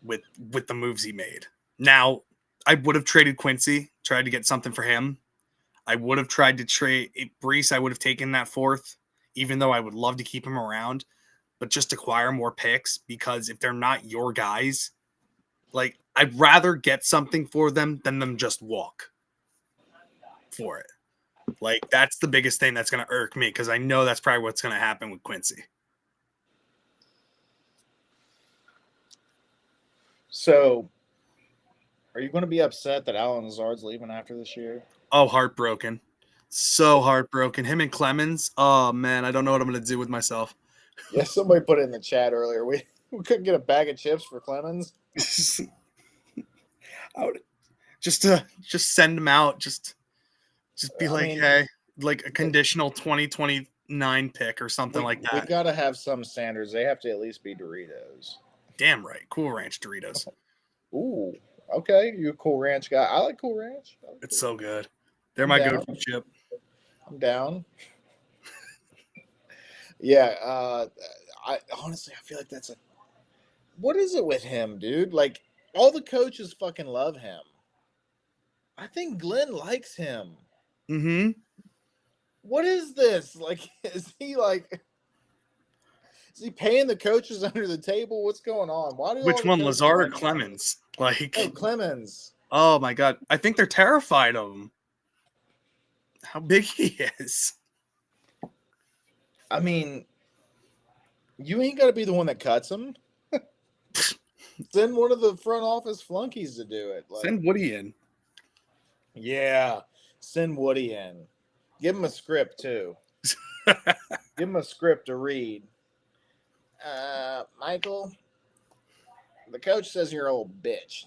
with the moves he made. Now, I would have traded Quincy, tried to get something for him. I would have tried to trade Brees. I would have taken that 4th, even though I would love to keep him around, but just acquire more picks, because if they're not your guys, like, I'd rather get something for them than them just walk for it. Like, that's the biggest thing that's going to irk me, because I know that's probably what's going to happen with Quincy. So, are you going to be upset that Allen Lazard's leaving after this year? Oh, heartbroken. So heartbroken. Him and Clemens. Oh, man, I don't know what I'm going to do with myself. Yeah, somebody put it in the chat earlier. We couldn't get a bag of chips for Clemens. I would just send him out. Just be hey, like a conditional 2029 pick or something like that. We got to have some standards. They have to at least be Doritos. Damn right. Cool Ranch Doritos. Ooh, okay. You a Cool Ranch guy. I like Cool Ranch. It's so good. They're my go-to chip. I'm down. Yeah, I honestly, I feel like that's what is it with him, dude? Like, all the coaches fucking love him. I think Glenn likes him. Mm-hmm. What is this? Like, is he paying the coaches under the table? What's going on? Why do Which one, Lazard or Clemens? Like, Clemens. Oh my God. I think they're terrified of him. How big he is. I mean, you ain't got to be the one that cuts him. Send one of the front office flunkies to do it. Like, send Woody in. Yeah, send Woody in. Give him a script too. Give him a script to read. Michael, the coach says you're an old bitch.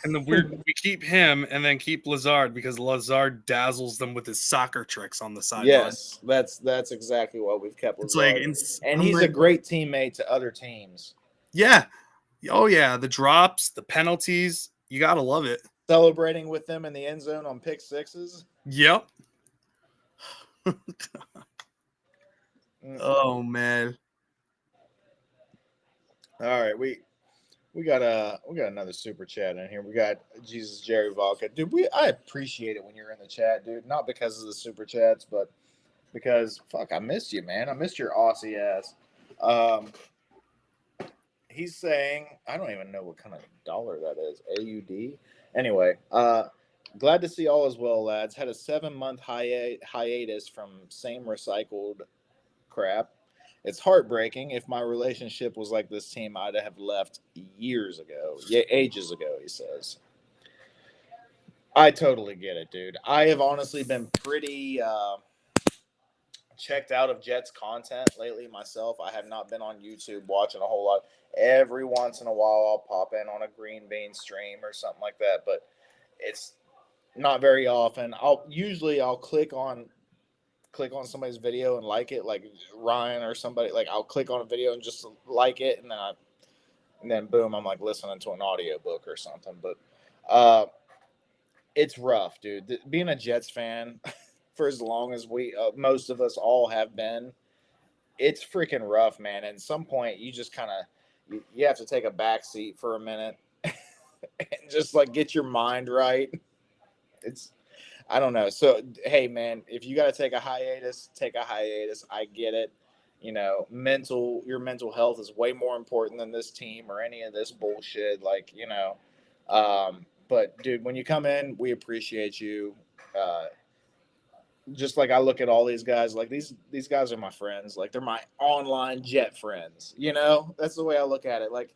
And the weird, we keep him and then keep Lazard because Lazard dazzles them with his soccer tricks on the sideline. Yes, that's exactly what we've kept. It's Lazard. And he's a great teammate to other teams. Yeah. Oh yeah, the drops, the penalties, you gotta love it. Celebrating with them in the end zone on pick sixes. Yep. Oh man. All right, we got another super chat in here. We got Jesus Jerry Vodka. Dude, I appreciate it when you're in the chat, dude. Not because of the super chats, but because fuck, I missed you, man. I missed your Aussie ass. He's saying, I don't even know what kind of dollar that is. AUD. Anyway, glad to see all is well, lads. Had a 7-month hiatus from same recycled crap. It's heartbreaking. If my relationship was like this team, I'd have left years ago. Yeah, ages ago, he says. I totally get it, dude. I have honestly been pretty checked out of Jets content lately myself. I have not been on YouTube watching a whole lot. Every once in a while, I'll pop in on a Green Bean stream or something like that, but it's not very often. I'll click on somebody's video and like it, like Ryan or somebody. Like, I'll click on a video and just like it, and then boom, I'm like listening to an audiobook or something. But it's rough, dude. Being a Jets fan for as long as most of us all have been, it's freaking rough, man. At some point, you just kind of you have to take a back seat for a minute and just like get your mind right. I don't know. So, hey, man, if you got to take a hiatus, take a hiatus. I get it. You know, your mental health is way more important than this team or any of this bullshit. Like, you know, but dude, when you come in, we appreciate you. Just like I look at all these guys, like these guys are my friends. Like, they're my online Jet friends. You know, that's the way I look at it. Like,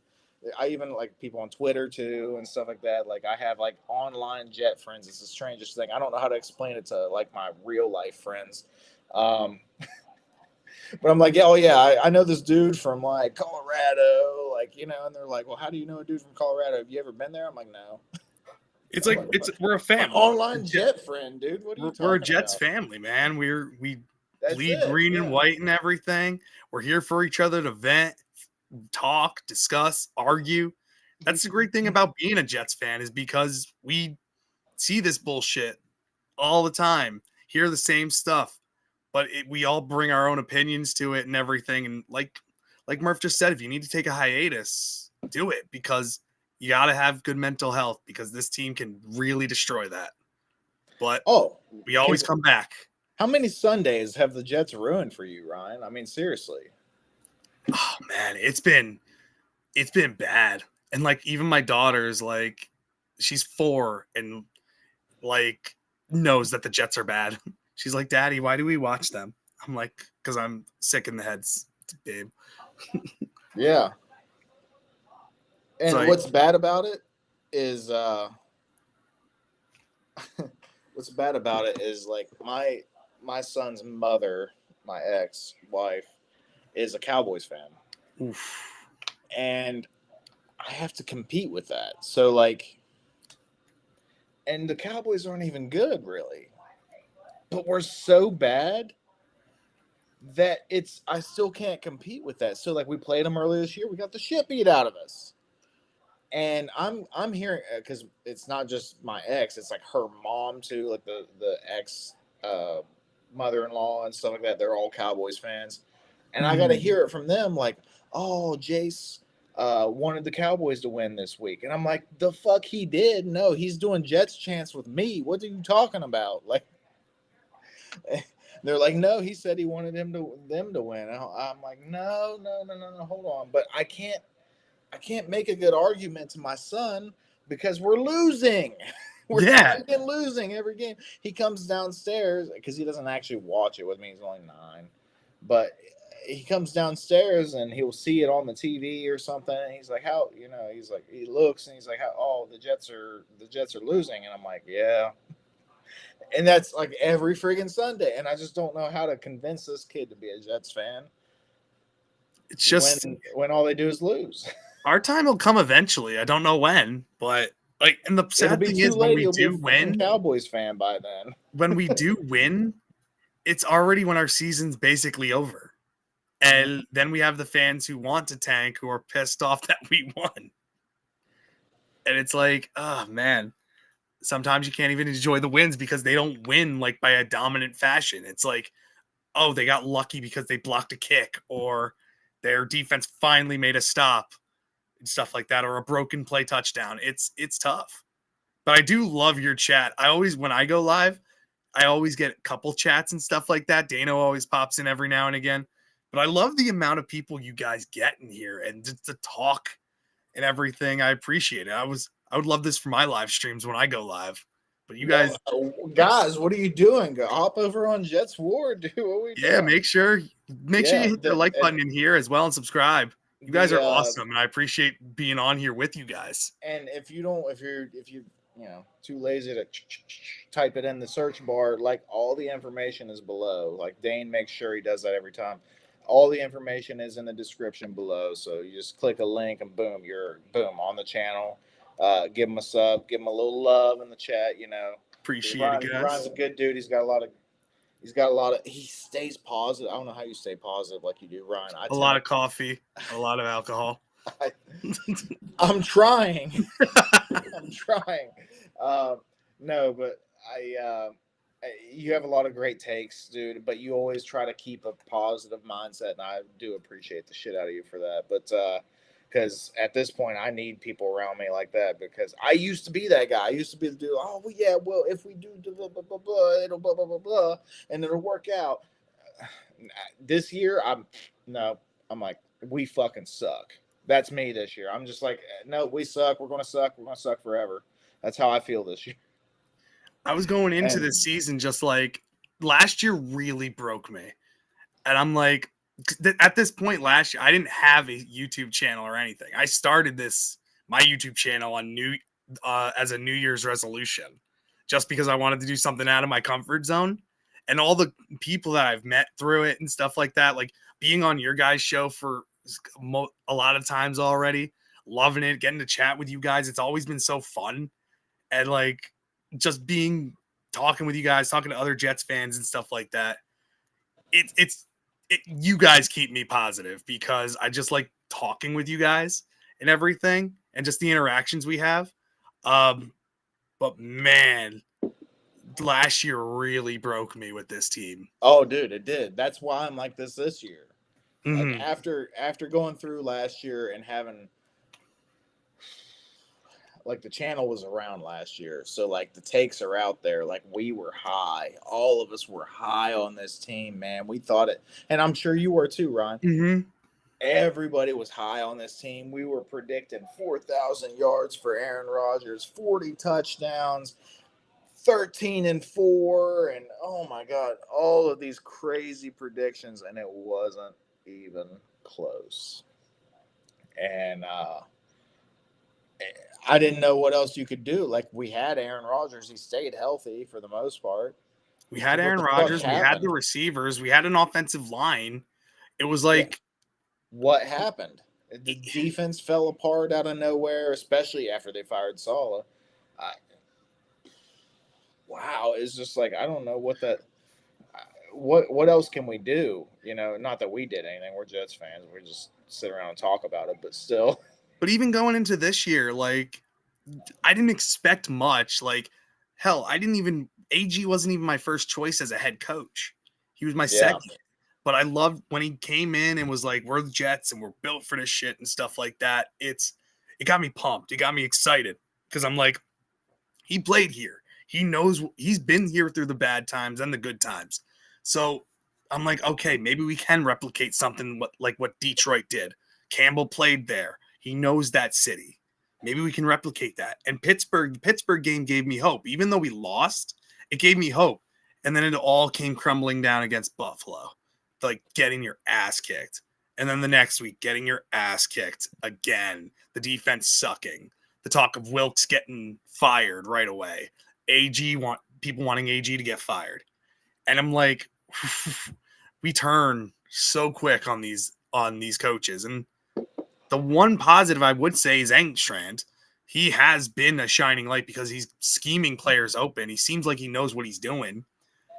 I even like people on Twitter too and stuff like that. Like, I have like online Jet friends. It's the strangest thing. I don't know how to explain it to like my real life friends. But I'm like, oh yeah, I know this dude from like Colorado, like, you know, and they're like, well, how do you know a dude from Colorado? Have you ever been there? I'm like, no. It's like we're a family. Online Jet friend, dude. What are you talking about? We're a Jets family, man. We bleed green and white and everything. We're here for each other to vent, talk, discuss, argue. That's the great thing about being a Jets fan, is because we see this bullshit all the time, hear the same stuff, but we all bring our own opinions to it and everything. And like Murph just said, if you need to take a hiatus, do it, because you got to have good mental health, because this team can really destroy that. But we always come back. How many Sundays have the Jets ruined for you, Ryan? I mean, seriously. Oh man, it's been bad. And like, even my daughter's like, she's 4 and like knows that the Jets are bad. She's like, Daddy, why do we watch them? I'm like, because I'm sick in the head, babe. Yeah. And like, what's bad about it is like my son's mother, my ex-wife, is a Cowboys fan. Oof. And I have to compete with that. So like, and the Cowboys aren't even good, really. But we're so bad that I still can't compete with that. So like, we played them earlier this year, we got the shit beat out of us. And I'm hearing, because it's not just my ex, it's like her mom too, like the ex mother-in-law and stuff like that. They're all Cowboys fans, and I got to hear it from them like, oh, Jace wanted the Cowboys to win this week, and I'm like, the fuck he did? No, he's doing Jets chants with me. What are you talking about? Like, they're like, no, he said he wanted them to win. I'm like, no, hold on, but I can't make a good argument to my son because we're losing. We're losing every game. He comes downstairs because he doesn't actually watch it with me. He's only 9, but he comes downstairs and he'll see it on the TV or something. And he's like, how, he's like, he looks and he's like, oh, the Jets are losing. And I'm like, yeah. And that's like every friggin' Sunday. And I just don't know how to convince this kid to be a Jets fan. It's just when all they do is lose. Our time will come eventually. I don't know when, but like, and the sad thing is, when we do win, Cowboys fan by then. When we do win, it's already when our season's basically over, and then we have the fans who want to tank, who are pissed off that we won, and it's like, oh man. Sometimes you can't even enjoy the wins because they don't win like by a dominant fashion. It's like, oh, they got lucky because they blocked a kick, or their defense finally made a stop. Stuff like that, or a broken play touchdown. It's tough. But I do love your chat. When I go live, I always get a couple chats and stuff like that. Dano always pops in every now and again. But I love the amount of people you guys get in here and just to talk and everything. I appreciate it. I would love this for my live streams when I go live. But you guys, what are you doing? Go hop over on DayngerZone, dude. What are we doing? Make sure you hit the like button in here as well and subscribe. You guys are awesome, and I appreciate being on here with you guys. And if you're too lazy to type it in the search bar, like, all the information is below. Like, Dane makes sure he does that every time. All the information is in the description below. So you just click a link and boom, you're on the channel. Give him a sub, give him a little love in the chat. Appreciate it, guys. Ryan's a good dude. He stays positive. I don't know how you stay positive like you do, Ryan. A lot of coffee, a lot of alcohol. I'm trying. No, but you have a lot of great takes, dude, but you always try to keep a positive mindset, and I do appreciate the shit out of you for that. But because at this point, I need people around me like that, because I used to be that guy. I used to be the dude, oh, well, yeah, well, if we do blah, blah, blah, blah, it'll blah, blah, blah, blah, and it'll work out. This year, I'm like, we fucking suck. That's me this year. I'm just like, no, we suck. We're going to suck. We're going to suck forever. That's how I feel this year. I was going into this season just like, last year really broke me. And I'm like, at this point last year, I didn't have a YouTube channel or anything. I started my YouTube channel on as a New Year's resolution, just because I wanted to do something out of my comfort zone. And all the people that I've met through it and stuff like that, like being on your guys' show for a lot of times already, loving it, getting to chat with you guys. It's always been so fun. And like just talking with you guys, talking to other Jets fans and stuff like that. You guys keep me positive, because I just like talking with you guys and everything, and just the interactions we have. But man, last year really broke me with this team. Oh, dude, it did. That's why I'm like this year. Like Mhm. after going through last year and having like the channel was around last year, so like the takes are out there. Like we were high, all of us were high on this team, man. We thought it, and I'm sure you were too, Ryan. Mhm. Everybody was high on this team. We were predicting 4,000 yards for Aaron Rodgers, 40 touchdowns, 13-4, and oh my God, all of these crazy predictions, and it wasn't even close. And I didn't know what else you could do. Like we had Aaron Rodgers, he stayed healthy for the most part. We had What Aaron the fuck Rodgers, we had happened? the receivers, we had an offensive line. It was Yeah. like What happened? The defense fell apart out of nowhere, especially after they fired Saleh. Wow, it's just like I don't know what else can we do? You know, not that we did anything. We're Jets fans. We just sit around and talk about it, but still. But even going into this year, like I didn't expect much. Like hell, AG wasn't even my first choice as a head coach. He was my second. But I loved when he came in and was like, we're the Jets and we're built for this shit and stuff like that. It got me pumped. It got me excited because I'm like, he played here. He knows he's been here through the bad times and the good times. So I'm like, okay, maybe we can replicate something like what Detroit did. Campbell played there. He knows that city. Maybe we can replicate that. And the Pittsburgh game gave me hope. Even though we lost, it gave me hope. And then it all came crumbling down against Buffalo. Like getting your ass kicked. And then the next week, getting your ass kicked again. The defense sucking. The talk of Wilkes getting fired right away. People wanting AG to get fired. And I'm like, we turn so quick on these coaches. And the one positive I would say is Engstrand. He has been a shining light because he's scheming players open. He seems like he knows what he's doing.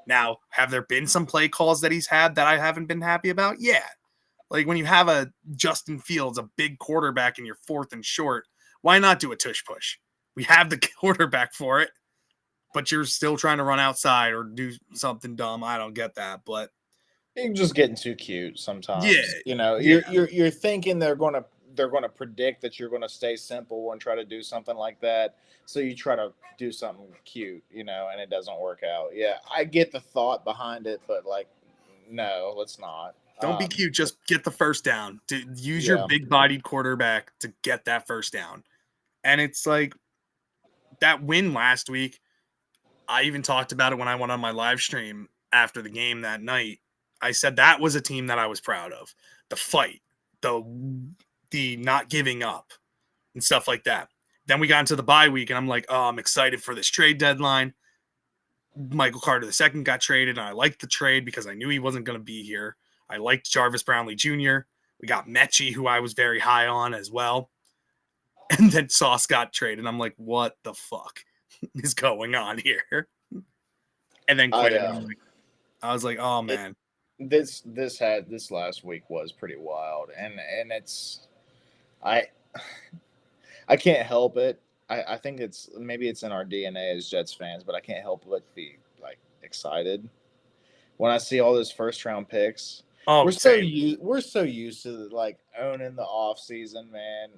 Now, have there been some play calls that he's had that I haven't been happy about? Yeah. Like when you have a Justin Fields, a big quarterback in your 4th and short, why not do a tush push? We have the quarterback for it, but you're still trying to run outside or do something dumb. I don't get that, but You're just getting too cute sometimes. Yeah, You know, yeah. you're thinking they're gonna predict that you're gonna stay simple and try to do something like that. So you try to do something cute, you know, and it doesn't work out. Yeah, I get the thought behind it, but like, no, let's not. Don't be cute. Just get the first down. Use your big-bodied quarterback to get that first down. And it's like that win last week. I even talked about it when I went on my live stream after the game that night. I said that was a team that I was proud of. The fight, the not giving up and stuff like that. Then we got into the bye week, and I'm like, oh, I'm excited for this trade deadline. Michael Carter II got traded, and I liked the trade because I knew he wasn't going to be here. I liked Jarvis Brownlee Jr. We got Mechie, who I was very high on as well. And then Sauce got traded, and I'm like, what the fuck is going on here? And then quit it. I was like, oh, man. This last week was pretty wild, and it's I can't help it. I think maybe it's in our DNA as Jets fans, but I can't help but be like excited when I see all those first round picks. Oh, we're so used to like owning the off season, man.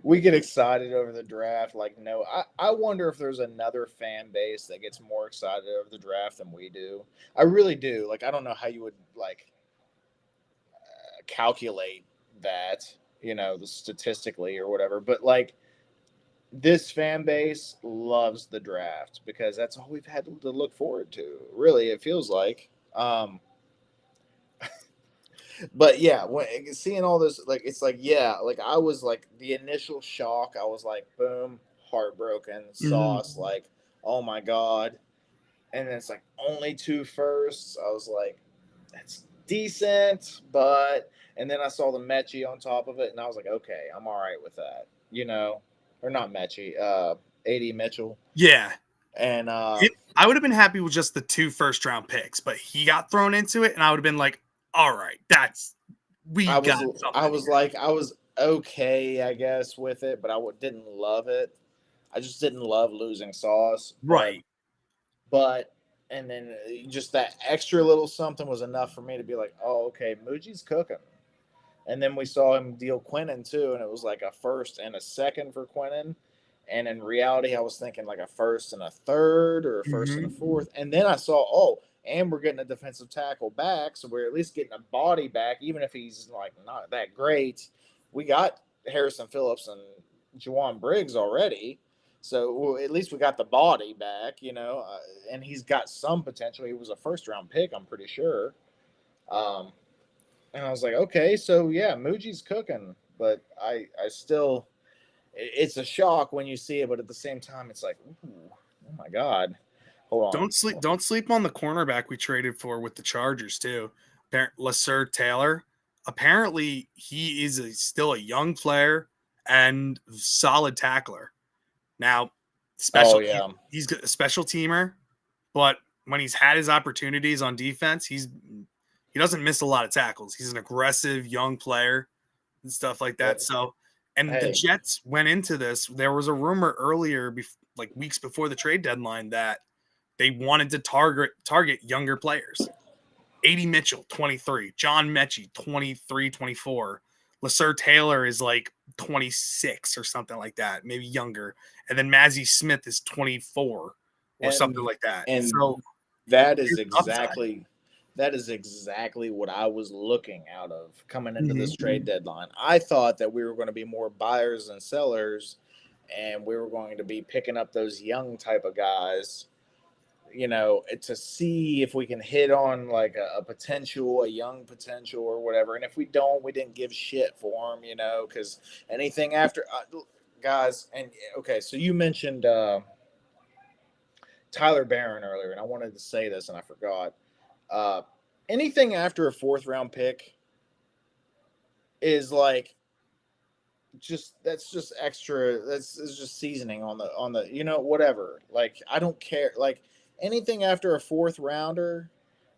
We get excited over the draft. Like, no, I wonder if there's another fan base that gets more excited over the draft than we do. I really do. Like, I don't know how you would like calculate that, you know, statistically or whatever. But like, this fan base loves the draft because that's all we've had to look forward to. Really, it feels like. But yeah, when seeing all this, like, it's like, yeah, like I was like the initial shock. I was like, boom, heartbroken. Sauce, like, oh my God. And then it's like only 2 firsts. I was like, that's decent, but and then I saw the Mechie on top of it, and I was like, okay, I'm all right with that, you know, or not Mechie, AD Mitchell. Yeah, and I would have been happy with just the 2 first round picks, but he got thrown into it, and I would have been like, all right, I was okay, I guess, with it, but I didn't love it. I just didn't love losing Sauce. Right. But and then just that extra little something was enough for me to be like, oh, okay, Muji's cooking. And then we saw him deal Quinnen too, and it was like a first and a second for Quinnen. And in reality, I was thinking like a first and a third, or a first and a fourth. And then I saw, oh, and we're getting a defensive tackle back, so we're at least getting a body back, even if he's like not that great. We got Harrison Phillips and Juwan Briggs already. So at least we got the body back, and he's got some potential. He was a first round pick, I'm pretty sure. And I was like, okay, so yeah, Muji's cooking, but I still, it's a shock when you see it, but at the same time, it's like, ooh, oh my God, hold on. Don't sleep on the cornerback we traded for with the Chargers too, Lasser Taylor. Apparently, he is still a young player and solid tackler. Now, he's a special teamer, but when he's had his opportunities on defense, he doesn't miss a lot of tackles. He's an aggressive young player and stuff like that. So, the Jets went into this. There was a rumor earlier, like weeks before the trade deadline, that they wanted to target younger players. A.D. Mitchell, 23. John Mechie, 23, 24. Lasser Taylor is like 26 or something like that, maybe younger. And then Mazzie Smith is 24 or something like that. And so that is exactly what I was looking out of coming into this trade deadline. I thought that we were going to be more buyers than sellers, and we were going to be picking up those young type of guys, to see if we can hit on like a young potential or whatever. And if we don't, we didn't give shit for them, because anything after guys. And okay, so you mentioned Tyler Barron earlier, and I wanted to say this and I forgot. Anything after a fourth round pick is like that's just extra. That's just seasoning on the whatever. Like, I don't care. Like, anything after a fourth rounder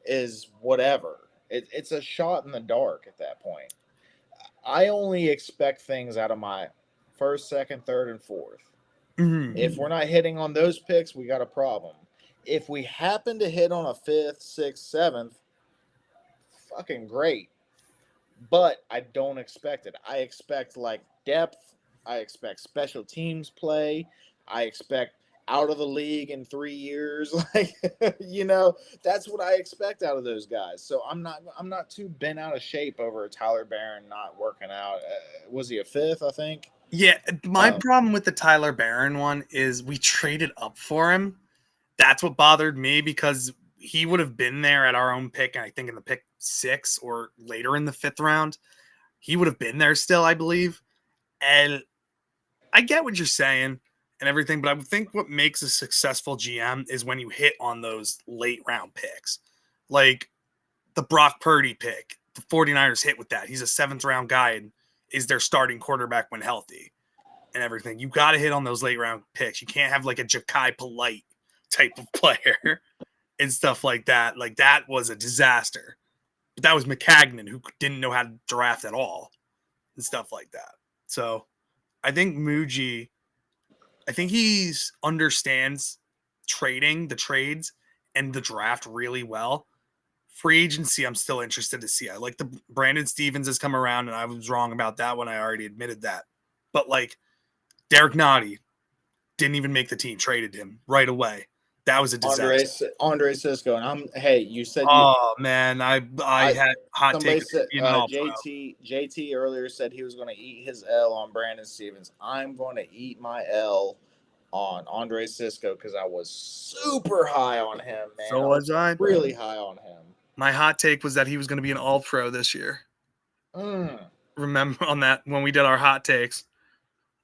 is whatever. It's a shot in the dark at that point. I only expect things out of my first, second, third, and fourth. If we're not hitting on those picks, we got a problem. If we happen to hit on a fifth, sixth, seventh, fucking great. But I don't expect it. I expect like depth. I expect special teams play. I expect out of the league in 3 years. Like, that's what I expect out of those guys. So I'm not too bent out of shape over Tyler Barron not working out. Was he a fifth, I think? Yeah, my problem with the Tyler Barron one is we traded up for him. That's what bothered me, because he would have been there at our own pick, and I think in the pick 6 or later in the 5th round. He would have been there still, I believe. And I get what you're saying and everything, but I would think what makes a successful GM is when you hit on those late round picks. Like the Brock Purdy pick. The 49ers hit with that. He's a 7th round guy and is their starting quarterback when healthy and everything. You got to hit on those late round picks. You can't have like a Ja'Kai Polite type of player and stuff like that. Like, that was a disaster. But that was McCagnon, who didn't know how to draft at all and stuff like that. So I think Muji, he understands the trades and the draft really well. Free agency, I'm still interested to see. I like the Brandon Stevens has come around, and I was wrong about that one. I already admitted that. But like Derek Nottie didn't even make the team, traded him right away. That was a disaster. Andre Cisco, and you said. Man, I had hot takes. JT earlier said he was going to eat his L on Brandon Stevens. I'm going to eat my L on Andre Cisco because I was super high on him, man. So was I. Really high on him. My hot take was that he was going to be an All-Pro this year. Remember on that when we did our hot takes?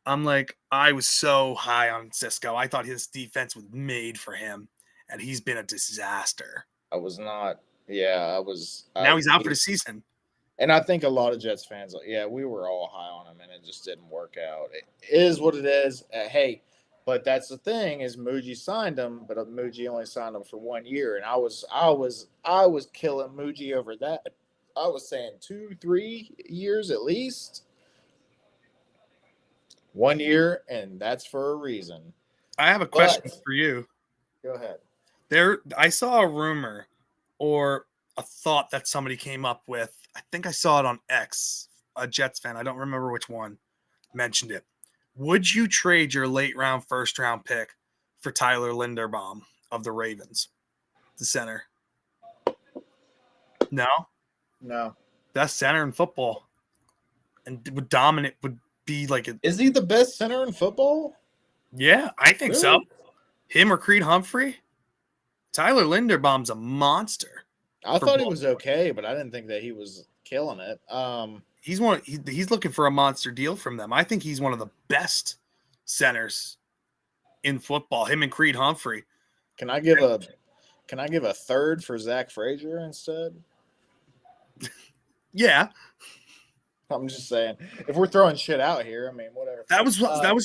I'm like, I was so high on Cisco. I thought his defense was made for him, and he's been a disaster. I was not. Yeah, I was. Now he's out for the season. And I think a lot of Jets fans, we were all high on him, and it just didn't work out. It is what it is. But that's the thing is Muji signed him, but Muji only signed him for 1 year, and I was killing Muji over that. I was saying 2-3 years at least. 1 year, and that's for a reason. I have a question for you. Go ahead. I saw a rumor or a thought that somebody came up with. I think I saw it on X, a Jets fan. I don't remember which one mentioned it. Would you trade your late round, first round pick for Tyler Linderbaum of the Ravens, the center? No, No. best center in football, and would be like a. Is he the best center in football? Yeah, I think so. Really? Him or Creed Humphrey? Tyler Linderbaum's a monster. I For thought he both. was okay, but I didn't think that he was killing it. He's he's looking for a monster deal from them. I think he's one of the best centers in football. Him and Creed Humphrey. Can I give a third for Zach Frazier instead? Yeah, I'm just saying, if we're throwing shit out here, I mean, whatever. that was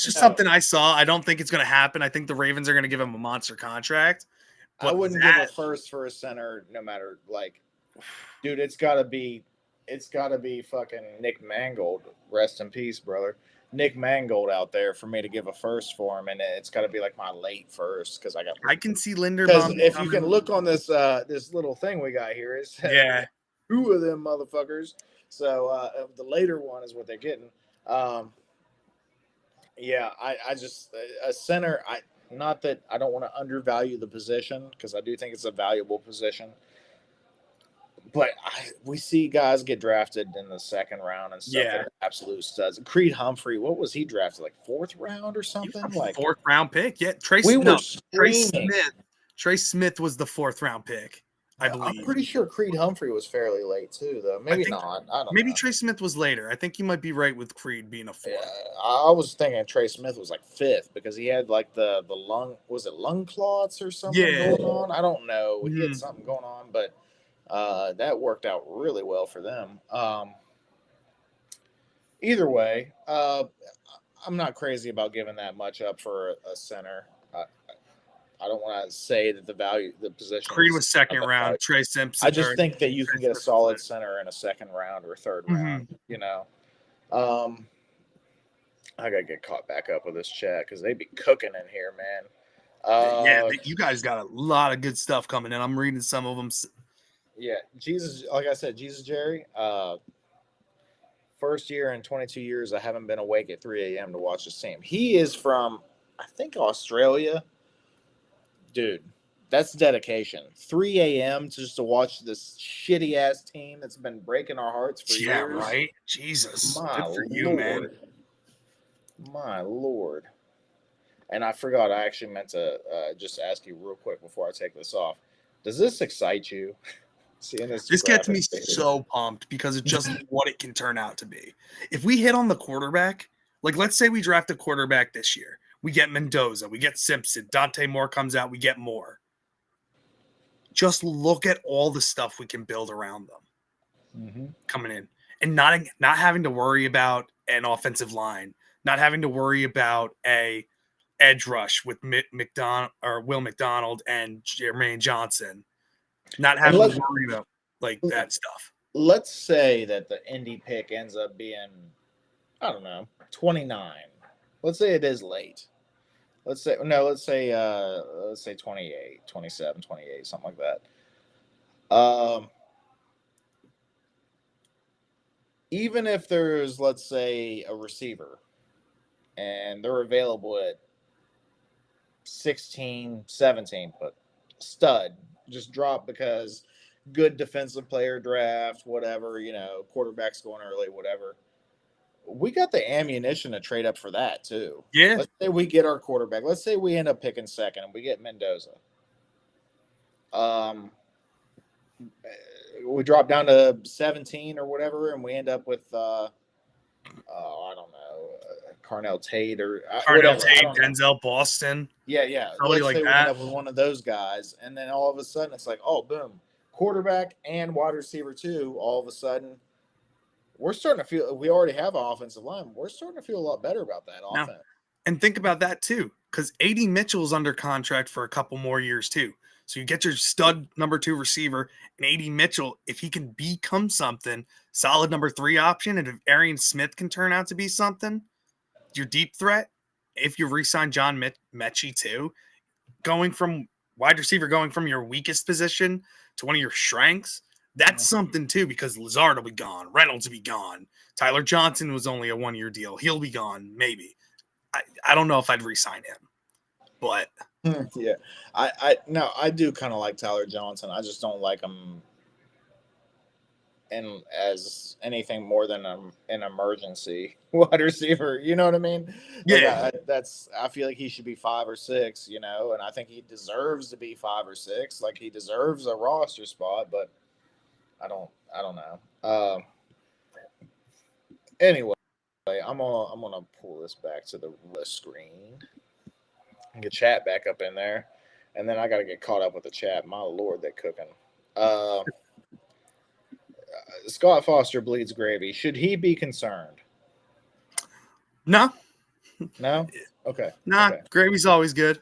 just something I saw. I don't think it's going to happen. I think the Ravens are going to give him a monster contract. I wouldn't give a first for a center, no matter dude. It's got to be fucking Nick Mangold. Rest in peace, brother. Nick Mangold out there for me to give a first for him, and it's got to be like my late first because I can see Linderbaum. Because if you can look on this this little thing we got here, is who are them motherfuckers? So the later one is what they're getting. Yeah, I just a center. Not that I don't want to undervalue the position because I do think it's a valuable position. But we see guys get drafted in the second round and stuff. Yeah, absolute studs. Creed Humphrey, what was he drafted? Like fourth round or something? Like fourth round pick? Yeah, Trey Smith was the fourth round pick. I believe. I'm pretty sure Creed Humphrey was fairly late too, though. Maybe not. I don't know. Maybe Trey Smith was later. I think you might be right with Creed being a fourth. Yeah, I was thinking Trey Smith was like fifth because he had like the lung clots or something going on? I don't know. He had something going on, but that worked out really well for them. Either way, I'm not crazy about giving that much up for a center. I don't want to say that the position. Creed was second round. Trey Simpson. I just think that you can get a solid center in a second round or a third round. You know, I gotta get caught back up with this chat because they be cooking in here, man. You guys got a lot of good stuff coming in. I'm reading some of them. Yeah, Jesus. Like I said, Jesus Jerry. First year in 22 years, I haven't been awake at 3 a.m. to watch this team. He is from, I think, Australia. Dude, that's dedication. 3 a.m. just to watch this shitty ass team that's been breaking our hearts for years. Yeah, right. Jesus, my good for Lord. you, man. My Lord. And I forgot. I actually meant to just ask you real quick before I take this off. Does this excite you? Seeing this gets me so pumped because it's just what it can turn out to be. If we hit on the quarterback, like let's say we draft a quarterback this year. We get Mendoza, we get Simpson, Dante Moore comes out, we get Moore. Just look at all the stuff we can build around them coming in. And not having to worry about an offensive line, not having to worry about a edge rush with Will McDonald and Jermaine Johnson. Not having to worry about that stuff. Let's say that the Indy pick ends up being, I don't know, 29. Let's say it is late. Let's say 28, 27, 28, something like that. Even if there's, let's say, a receiver and they're available at 16, 17, but stud, just drop because good defensive player draft, whatever, quarterback's going early, whatever. We got the ammunition to trade up for that too. Yeah. Let's say we get our quarterback. Let's say we end up picking second and we get Mendoza. We drop down to 17 or whatever, and we end up with I don't know, Carnell Tate Denzel Boston. Yeah. Probably Let's like say that. we end up with one of those guys, and then all of a sudden it's like, oh, boom, quarterback and wide receiver too. All of a sudden, we're starting to feel. We already have an offensive line. We're starting to feel a lot better about that offense. And think about that too, because AD Mitchell's under contract for a couple more years too. So you get your stud number 2 receiver, and AD Mitchell, if he can become something, solid number 3 option, and if Arian Smith can turn out to be something, your deep threat, if you re-sign John Mechie too, going from wide receiver going from your weakest position to one of your strengths, that's something too, because Lazard will be gone. Reynolds will be gone. Tyler Johnson was only a 1-year deal. He'll be gone, maybe. I don't know if I'd re-sign him, but yeah, I do kind of like Tyler Johnson. I just don't like him in as anything more than an emergency wide receiver. You know what I mean? Yeah. I feel like he should be 5 or 6. You know, and I think he deserves to be 5 or 6. Like he deserves a roster spot, but I don't know. Anyway, I'm gonna pull this back to the screen and get chat back up in there, and then I gotta get caught up with the chat. My lord, they're cooking. Scott Foster bleeds gravy. Should he be concerned? no. No. Okay. Nah, Okay. gravy's always good.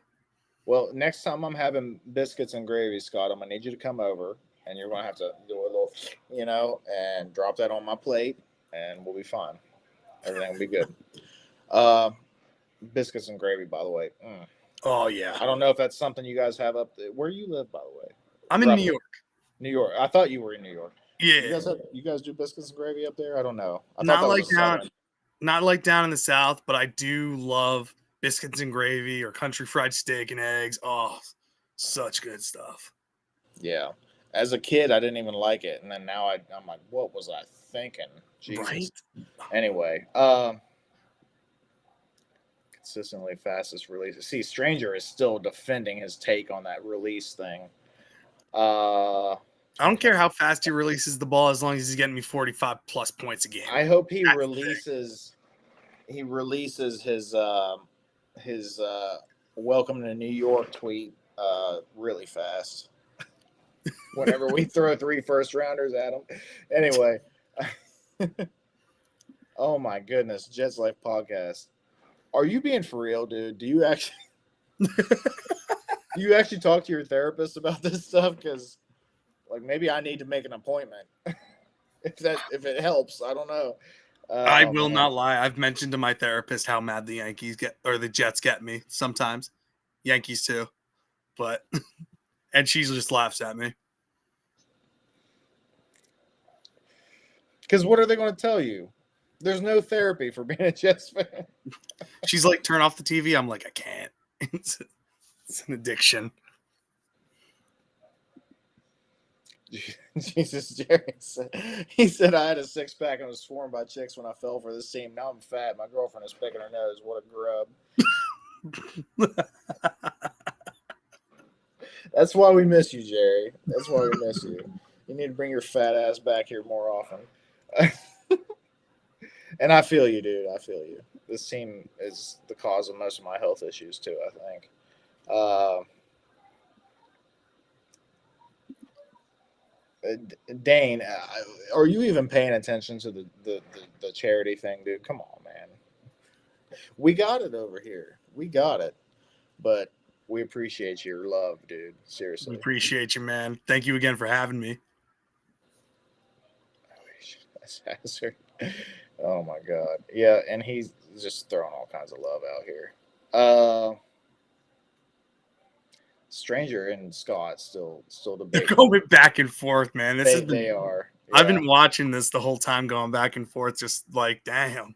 Well, next time I'm having biscuits and gravy, Scott, I'm gonna need you to come over, and you're gonna have to do a little, and drop that on my plate, and we'll be fine. Everything will be good. Biscuits and gravy, by the way. Oh, yeah. I don't know if that's something you guys have up there. Where you live, by the way? I'm in New York. New York. I thought you were in New York. Yeah. You guys do biscuits and gravy up there? I don't know. I thought Not that was like a Southern. not like down in the South, but I do love biscuits and gravy or country fried steak and eggs. Oh, such good stuff. Yeah. As a kid, I didn't even like it, and then now I'm like, what was I thinking? Jesus. Right? Anyway, consistently fastest release. See, Stranger is still defending his take on that release thing. I don't care how fast he releases the ball as long as he's getting me 45 plus points a game. I hope he releases his welcome to New York tweet really fast. Whenever we throw 3 first-rounders at him. Anyway. Oh my goodness, Jets Life podcast. Are you being for real, dude? Do you actually talk to your therapist about this stuff? Because like maybe I need to make an appointment. if it helps, I don't know. I will not lie. I've mentioned to my therapist how mad the Yankees get or the Jets get me sometimes. Yankees too. But and she just laughs at me. Because what are they going to tell you? There's no therapy for being a Jets fan. She's like, turn off the TV. I'm like, I can't. It's an addiction. Jesus, Jerry said, he said I had a 6-pack and was sworn by chicks when I fell for this team. Now I'm fat. My girlfriend is picking her nose. What a grub. That's why we miss you, Jerry. That's why we miss you. You need to bring your fat ass back here more often. And I feel you, dude. I feel you. This team is the cause of most of my health issues, too, I think. Dane, are you even paying attention to the charity thing, dude? Come on, man. We got it over here. We got it. But we appreciate your love, dude. Seriously. We appreciate you, man. Thank you again for having me. Oh my God. Yeah, and he's just throwing all kinds of love out here. Stranger and Scott still debating. They're going back and forth, man. They are. Yeah. I've been watching this the whole time, going back and forth, just like, damn.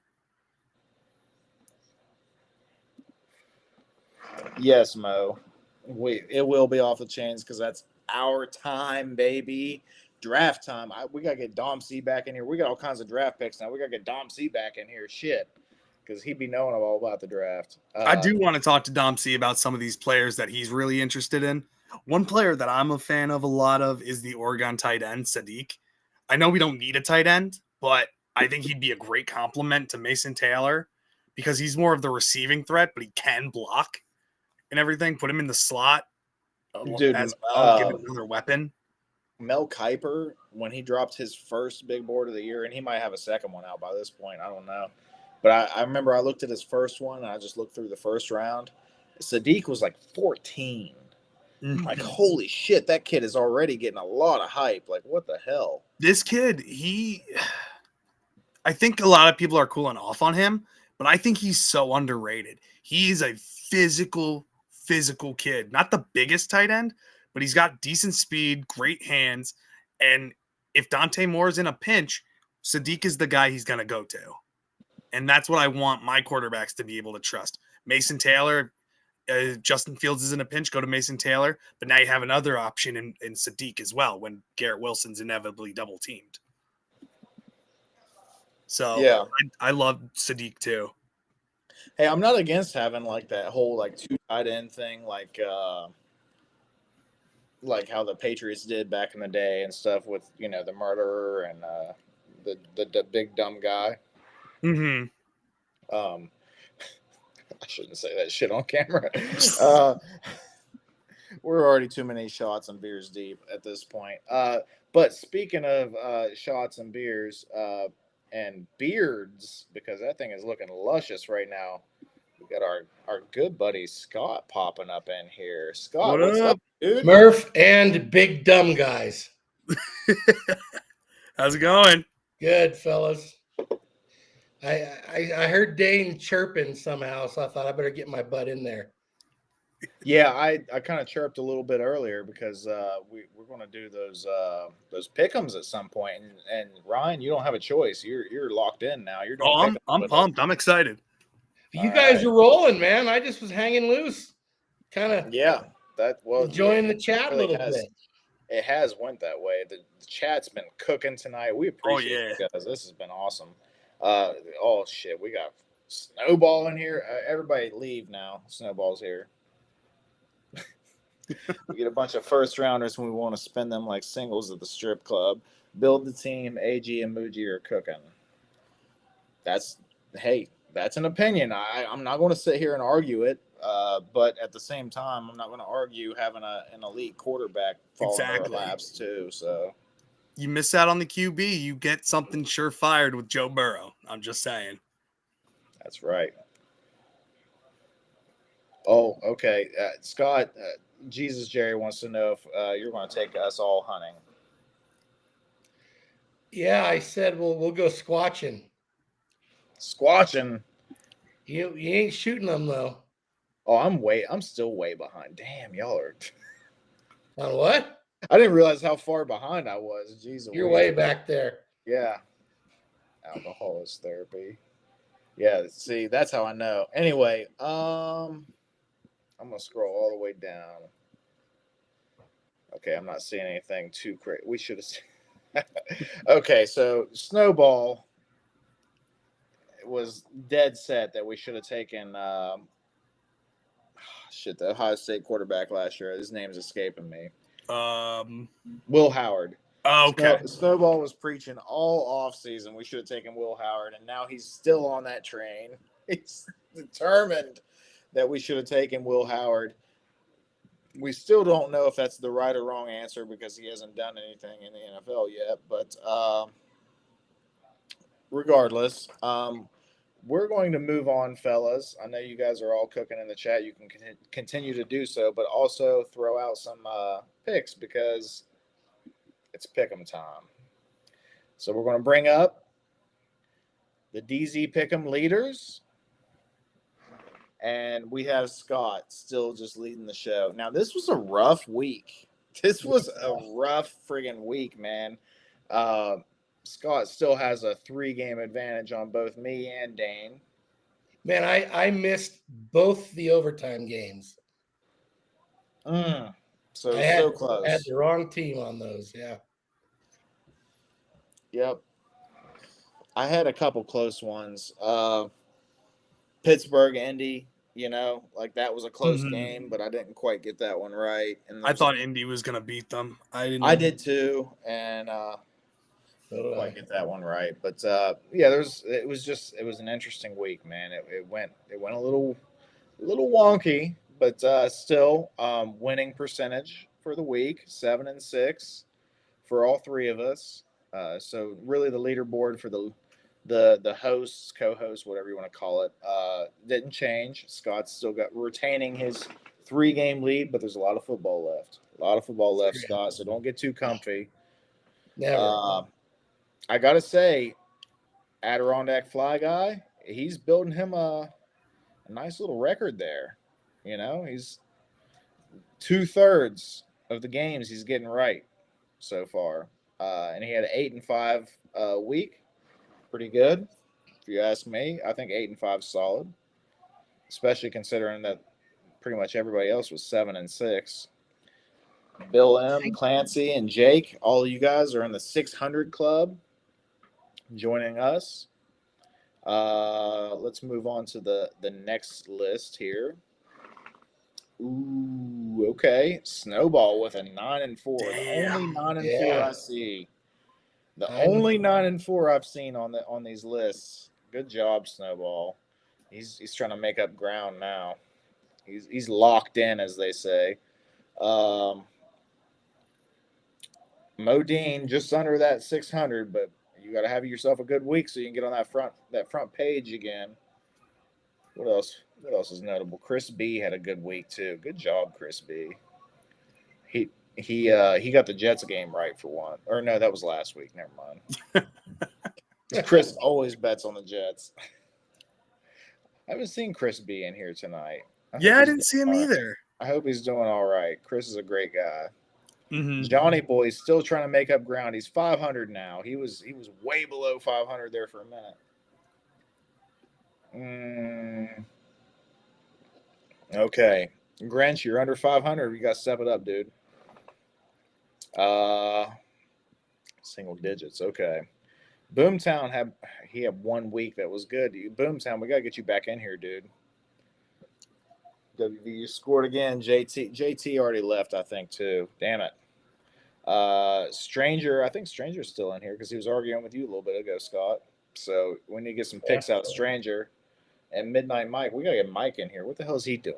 Yes, Mo. It will be off the chains because that's our time, baby. Draft time. We gotta get Dom C back in here. We got all kinds of draft picks now. We gotta get Dom C back in here. Shit, because he'd be knowing all about the draft. I do want to talk to Dom C about some of these players that he's really interested in. One player that I'm a fan of a lot of is the Oregon tight end, Sadiq. I know we don't need a tight end, but I think he'd be a great complement to Mason Taylor because he's more of the receiving threat, but he can block and everything. Put him in the slot Dude, as well. Give him another weapon. Mel Kiper, when he dropped his first big board of the year, and he might have a second one out by this point, I don't know. But I remember I looked at his first one, and I just looked through the first round. Sadiq was like 14. Like, holy shit, that kid is already getting a lot of hype. Like, what the hell? This kid, I think a lot of people are cooling off on him, but I think he's so underrated. He's a physical physical kid. Not the biggest tight end, but he's got decent speed, great hands. And if Dante Moore is in a pinch, Sadiq is the guy he's going to go to. And that's what I want my quarterbacks to be able to trust. Mason Taylor, Justin Fields is in a pinch, go to Mason Taylor. But now you have another option in Sadiq as well when Garrett Wilson's inevitably double teamed. So Yeah. I love Sadiq too. Hey, I'm not against having like that whole like 2 tight end thing, like how the Patriots did back in the day and stuff with the murderer and the big dumb guy. Mm-hmm. I shouldn't say that shit on camera. We're already too many shots and beers deep at this point. But speaking of shots and beers and beards, because that thing is looking luscious right now. We got our good buddy Scott popping up in here. Scott, what's up, dude? Murph and big dumb guys. How's it going? Good, fellas. I heard Dane chirping somehow, so I thought I better get my butt in there. Yeah, I kind of chirped a little bit earlier because we're going to do those pick'ems at some point, and Ryan, you don't have a choice. You're locked in now. You're doing I'm pumped. I'm excited. You guys are rolling, man. I just was hanging loose, kind of enjoying the chat really a little bit. It has went that way. The chat's been cooking tonight. We appreciate it, guys. This has been awesome. Oh shit, we got Snowball in here. Everybody leave now. Snowball's here. We get a bunch of first rounders and we want to spend them like singles at the strip club. Build the team. AG and Muji are cooking. That's an opinion. I'm not going to sit here and argue it. But at the same time, I'm not going to argue having an elite quarterback fall in our laps too. So you miss out on the QB, you get something surefire with Joe Burrow. I'm just saying. That's right. Oh, okay. Scott, Jesus Jerry wants to know if you're going to take us all hunting. Yeah, I said we'll go squatching. Squatching. You ain't shooting them though. Oh, I'm still way behind. Damn, y'all are. On what? I didn't realize how far behind I was. Jeez, you're way back there. Yeah. Alcoholist therapy. Yeah, see, that's how I know. Anyway, I'm gonna scroll all the way down. Okay, I'm not seeing anything too crazy. We should have. Okay, so Snowball was dead set that we should have taken. The Ohio State quarterback last year. His name's escaping me. Will Howard. Oh, okay. Snowball was preaching all offseason. We should have taken Will Howard, and now he's still on that train. He's determined that we should have taken Will Howard. We still don't know if that's the right or wrong answer because he hasn't done anything in the NFL yet. But regardless, we're going to move on, fellas. I know you guys are all cooking in the chat. You can continue to do so, but also throw out some picks because it's pick'em time. So we're going to bring up the DZ pick'em leaders. And we have Scott still just leading the show. Now, this was a rough week. This was a rough friggin' week, man. Scott still has a 3-game advantage on both me and Dane. Man, I missed both the overtime games. So close. I had the wrong team on those, yeah. Yep. I had a couple close ones. Pittsburgh, Indy, that was a close game, but I didn't quite get that one right. And I thought Indy was going to beat them. I did too, and didn't quite get that one right. But it was an interesting week, man. It went a little wonky, but still winning percentage for the week, 7-6 for all three of us. So really the leaderboard for the hosts, co-hosts, whatever you want to call it, didn't change. Scott's still retaining his 3-game lead, but there's a lot of football left. Scott, so don't get too comfy. Never. I gotta say, Adirondack Fly Guy, he's building him a nice little record there. He's 2/3 of the games he's getting right so far. And he had an 8-5 week. Pretty good. If you ask me, I think 8-5 is solid, especially considering that pretty much everybody else was 7-6. Bill M, Clancy, and Jake, all of you guys are in the 600 club joining us. Let's move on to the next list here. Ooh, okay. Snowball with a 9-4. The only 9-4 I see. The only 9-4 I've seen on these lists. Good job, Snowball. He's trying to make up ground now. He's locked in, as they say. Modine just under that 600, but you got to have yourself a good week so you can get on that front page again. What else? What else is notable? Chris B had a good week too. Good job, Chris B. He got the Jets game right for one. Or no, that was last week. Never mind. Chris always bets on the Jets. I haven't seen Chris B in here tonight. I didn't see him either. I hope he's doing all right. Chris is a great guy. Mm-hmm. Johnny Boy's still trying to make up ground. He's 500 now. He was way below 500 there for a minute. Okay, Grinch, you're under 500. You got to step it up, dude. Single digits. Okay. Boomtown had 1 week that was good. Boomtown, we got to get you back in here, dude. WV, you scored again. JT already left, I think, too. Damn it. Stranger, I think Stranger's still in here because he was arguing with you a little bit ago, Scott. So we need to get some picks out, Stranger. And Midnight Mike, we got to get Mike in here. What the hell is he doing?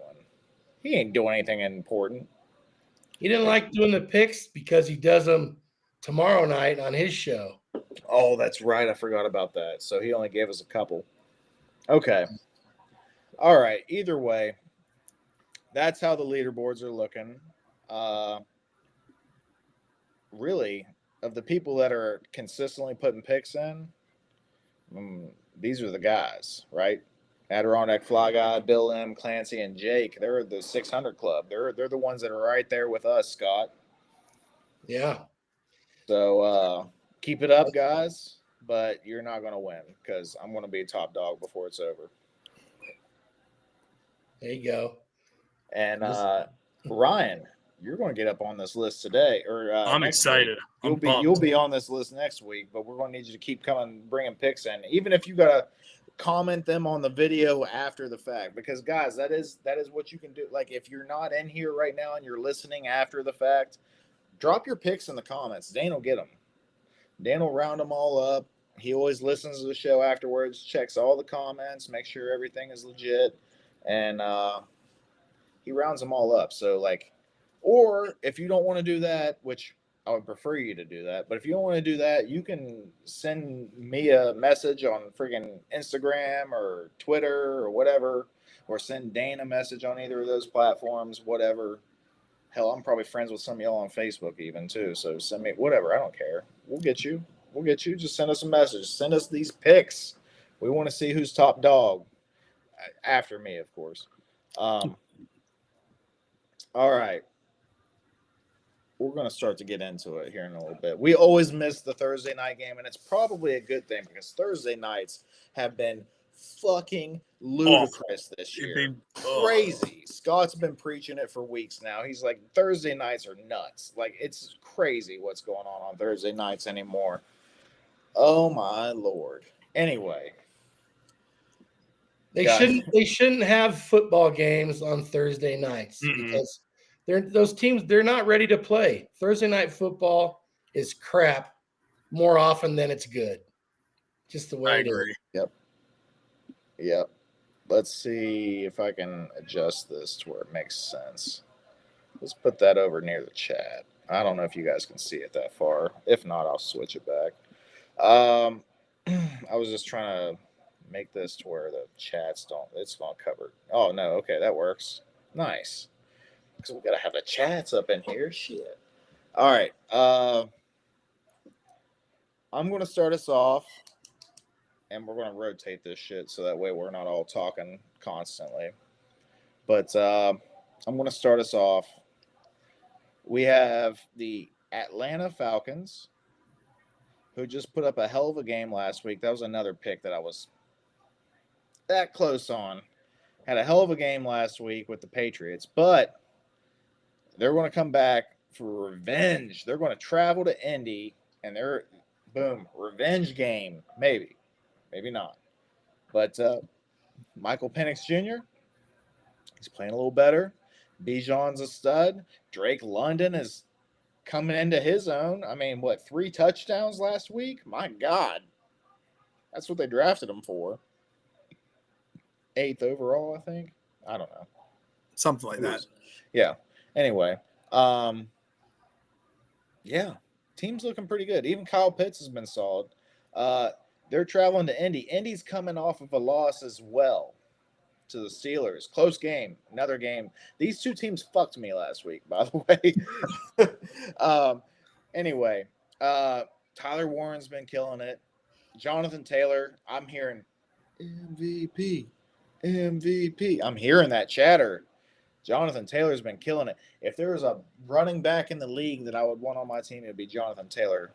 He ain't doing anything important. He didn't like doing the picks because he does them tomorrow night on his show. Oh, that's right. I forgot about that. So he only gave us a couple. Okay. All right. Either way, that's how the leaderboards are looking. Really, of the people that are consistently putting picks in, these are the guys, right? Adirondack Fly Guy, Bill M, Clancy, and Jake. They're the 600 club. They're the ones that are right there with us, Scott. Yeah. So keep it up, guys. But you're not going to win because I'm going to be a top dog before it's over. There you go. And Ryan, you're going to get up on this list today. Or I'm excited. You'll be on this list next week. But we're going to need you to keep bringing picks in, even if you got to comment them on the video after the fact. Because guys, that is what you can do. Like if you're not in here right now and you're listening after the fact, drop your picks in the comments. Dane will get them. Dan will round them all up. He always listens to the show afterwards, checks all the comments, make sure everything is legit, and he rounds them all up. So, like, or if you don't want to do that, which I would prefer you to do that, but if you don't want to do that, you can send me a message on freaking Instagram or Twitter or whatever, or send Dane a message on either of those platforms, whatever. Hell, I'm probably friends with some of y'all on Facebook even too. So send me whatever. I don't care. We'll get you. Just send us a message. Send us these picks. We want to see who's top dog. After me, of course. All right. We're going to start to get into it here in a little bit. We always miss the Thursday night game, and it's probably a good thing because Thursday nights have been fucking ludicrous this year. Crazy. Scott's been preaching it for weeks now. He's like, Thursday nights are nuts. Like, it's crazy what's going on Thursday nights anymore. Oh my Lord. Anyway. They shouldn't have football games on Thursday nights because those teams, they're not ready to play. Thursday night football is crap more often than it's good. Just the way it is. Yep. Let's see if I can adjust this to where it makes sense. Let's put that over near the chat. I don't know if you guys can see it that far. If not, I'll switch it back. I was just trying to make this to where the chats it's going to cover. Oh, no. Okay, that works. Nice. Because we got to have the chats up in here. Shit. All right. I'm going to start us off. And we're going to rotate this shit so that way we're not all talking constantly. But I'm going to start us off We have the Atlanta Falcons, who just put up a hell of a game last week. That was another pick that I was that close on. Had a hell of a game last week with the Patriots, but they're going to come back for revenge. They're going to travel to Indy, and they're, boom, revenge game. Maybe not. But Michael Penix Jr., he's playing a little better. Bijan's a stud. Drake London is coming into his own. I mean, 3 touchdowns last week? My God. That's what they drafted him for. 8th overall, I think. I don't know. Something like that. Yeah. Anyway, yeah, team's looking pretty good. Even Kyle Pitts has been solid. They're traveling to Indy. Indy's coming off of a loss as well to the Steelers. Close game. Another game. These two teams fucked me last week, by the way. Anyway, Tyler Warren's been killing it. Jonathan Taylor, I'm hearing MVP. I'm hearing that chatter. Jonathan Taylor's been killing it. If there was a running back in the league that I would want on my team, it would be Jonathan Taylor.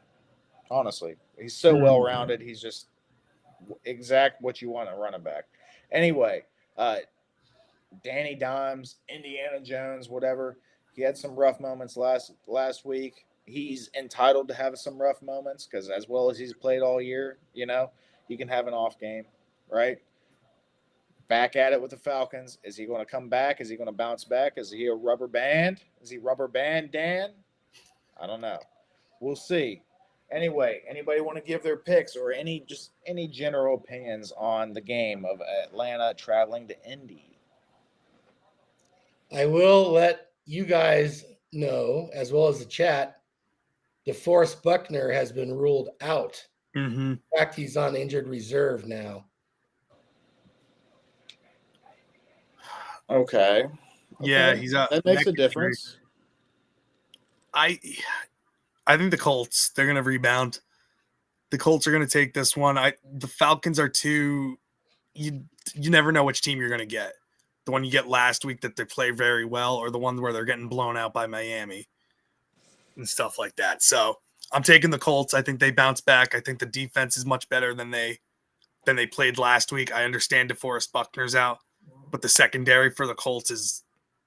Honestly, he's so well-rounded. He's just exact what you want in a running back. Anyway, Danny Dimes, Indiana Jones, whatever. He had some rough moments last week. He's entitled to have some rough moments because as well as he's played all year, he can have an off game, right? Back at it with the Falcons. Is he going to come back? Is he going to bounce back? Is he a rubber band? Is he rubber band Dan? I don't know. We'll see. Anyway, anybody want to give their picks or any general opinions on the game of Atlanta traveling to Indy? I will let you guys know, as well as the chat, DeForest Buckner has been ruled out. Mm-hmm. In fact, he's on injured reserve now. Okay. Yeah, he's out. That makes a difference. I think the Colts, they're going to rebound. The Colts are going to take this one. The Falcons are too – you never know which team you're going to get. The one you get last week that they play very well or the one where they're getting blown out by Miami and stuff like that. So I'm taking the Colts. I think they bounce back. I think the defense is much better than they played last week. I understand DeForest Buckner's out, but the secondary for the Colts is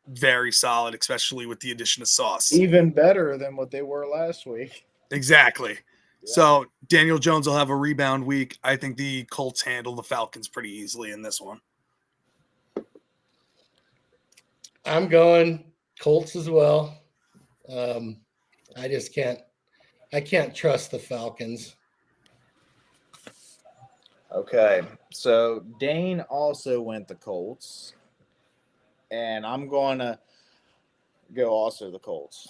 very solid, especially with the addition of Sauce. Even better than what they were last week. Exactly. Yeah. So Daniel Jones will have a rebound week. I think the Colts handle the Falcons pretty easily in this one. I'm going Colts as well. I just can't trust the Falcons. Okay, so Dane also went the Colts, and I'm going to go also the Colts.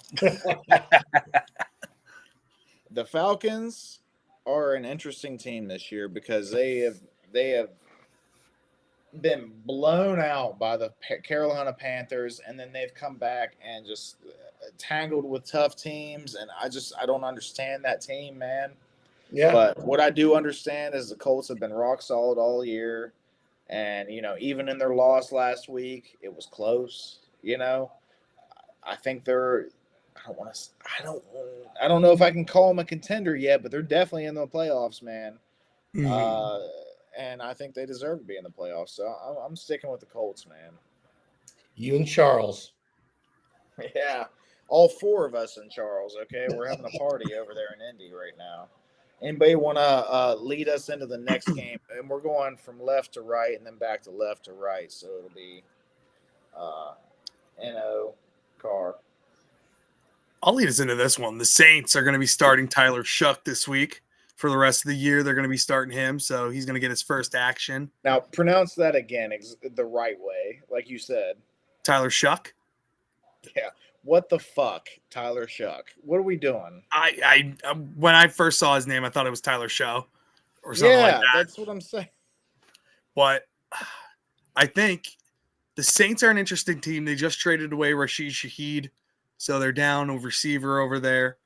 The Falcons are an interesting team this year because they have been blown out by the Carolina Panthers, and then they've come back and just tangled with tough teams, and I don't understand that team, man. Yeah. But what I do understand is the Colts have been rock solid all year, and even in their loss last week, it was close. I think they're. I don't know if I can call them a contender yet, but they're definitely in the playoffs, man. Mm-hmm. And I think they deserve to be in the playoffs. So I'm sticking with the Colts, man. You and Charles. Yeah, all 4 of us in Charles. Okay, we're having a party over there in Indy right now. Anybody want to lead us into the next game? And we're going from left to right and then back to left to right. So it'll be N.O. Carr. I'll lead us into this one. The Saints are going to be starting Tyler Shuck this week. For the rest of the year, they're going to be starting him, so he's going to get his first action. Now, pronounce that again the right way, like you said. Tyler Shuck? Yeah. What the fuck, Tyler Shuck? What are we doing? I when I first saw his name, I thought it was Tyler Show or something like that. Yeah, that's what I'm saying. But I think the Saints are an interesting team. They just traded away Rashid Shaheed, so they're down a receiver over there.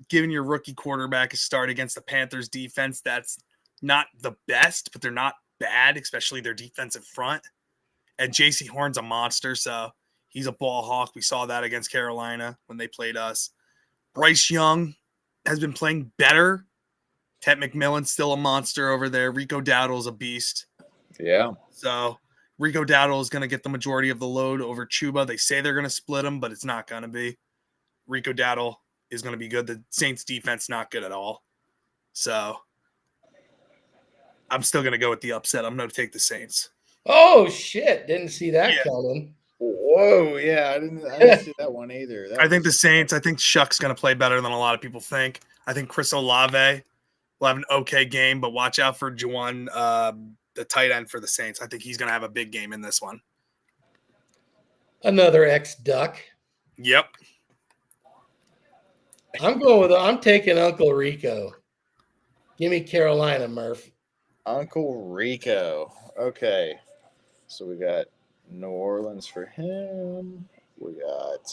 Giving your rookie quarterback a start against the Panthers defense, that's not the best, but they're not bad, especially their defensive front. And JC Horn's a monster, so He's a ball hawk. We saw that against Carolina when they played us. Bryce Young has been playing better. Ted McMillan's still a monster over there. Rico Dowdle's a beast. Yeah. So Rico Dowdle is going to get the majority of the load over Chuba. They say they're going to split him, but it's not going to be. Rico Dowdle is going to be good. The Saints defense not good at all. So I'm still going to go with the upset. I'm going to take the Saints. Oh shit! Didn't see that coming. Whoa, yeah, I didn't see that one either. I think the Saints. I think Shuck's going to play better than a lot of people think. I think Chris Olave will have an okay game, but watch out for Juwan, the tight end for the Saints. I think he's going to have a big game in this one. Another ex-Duck. Yep. I'm taking Uncle Rico. Give me Carolina, Murph. Uncle Rico. Okay. So we got New Orleans for him. We got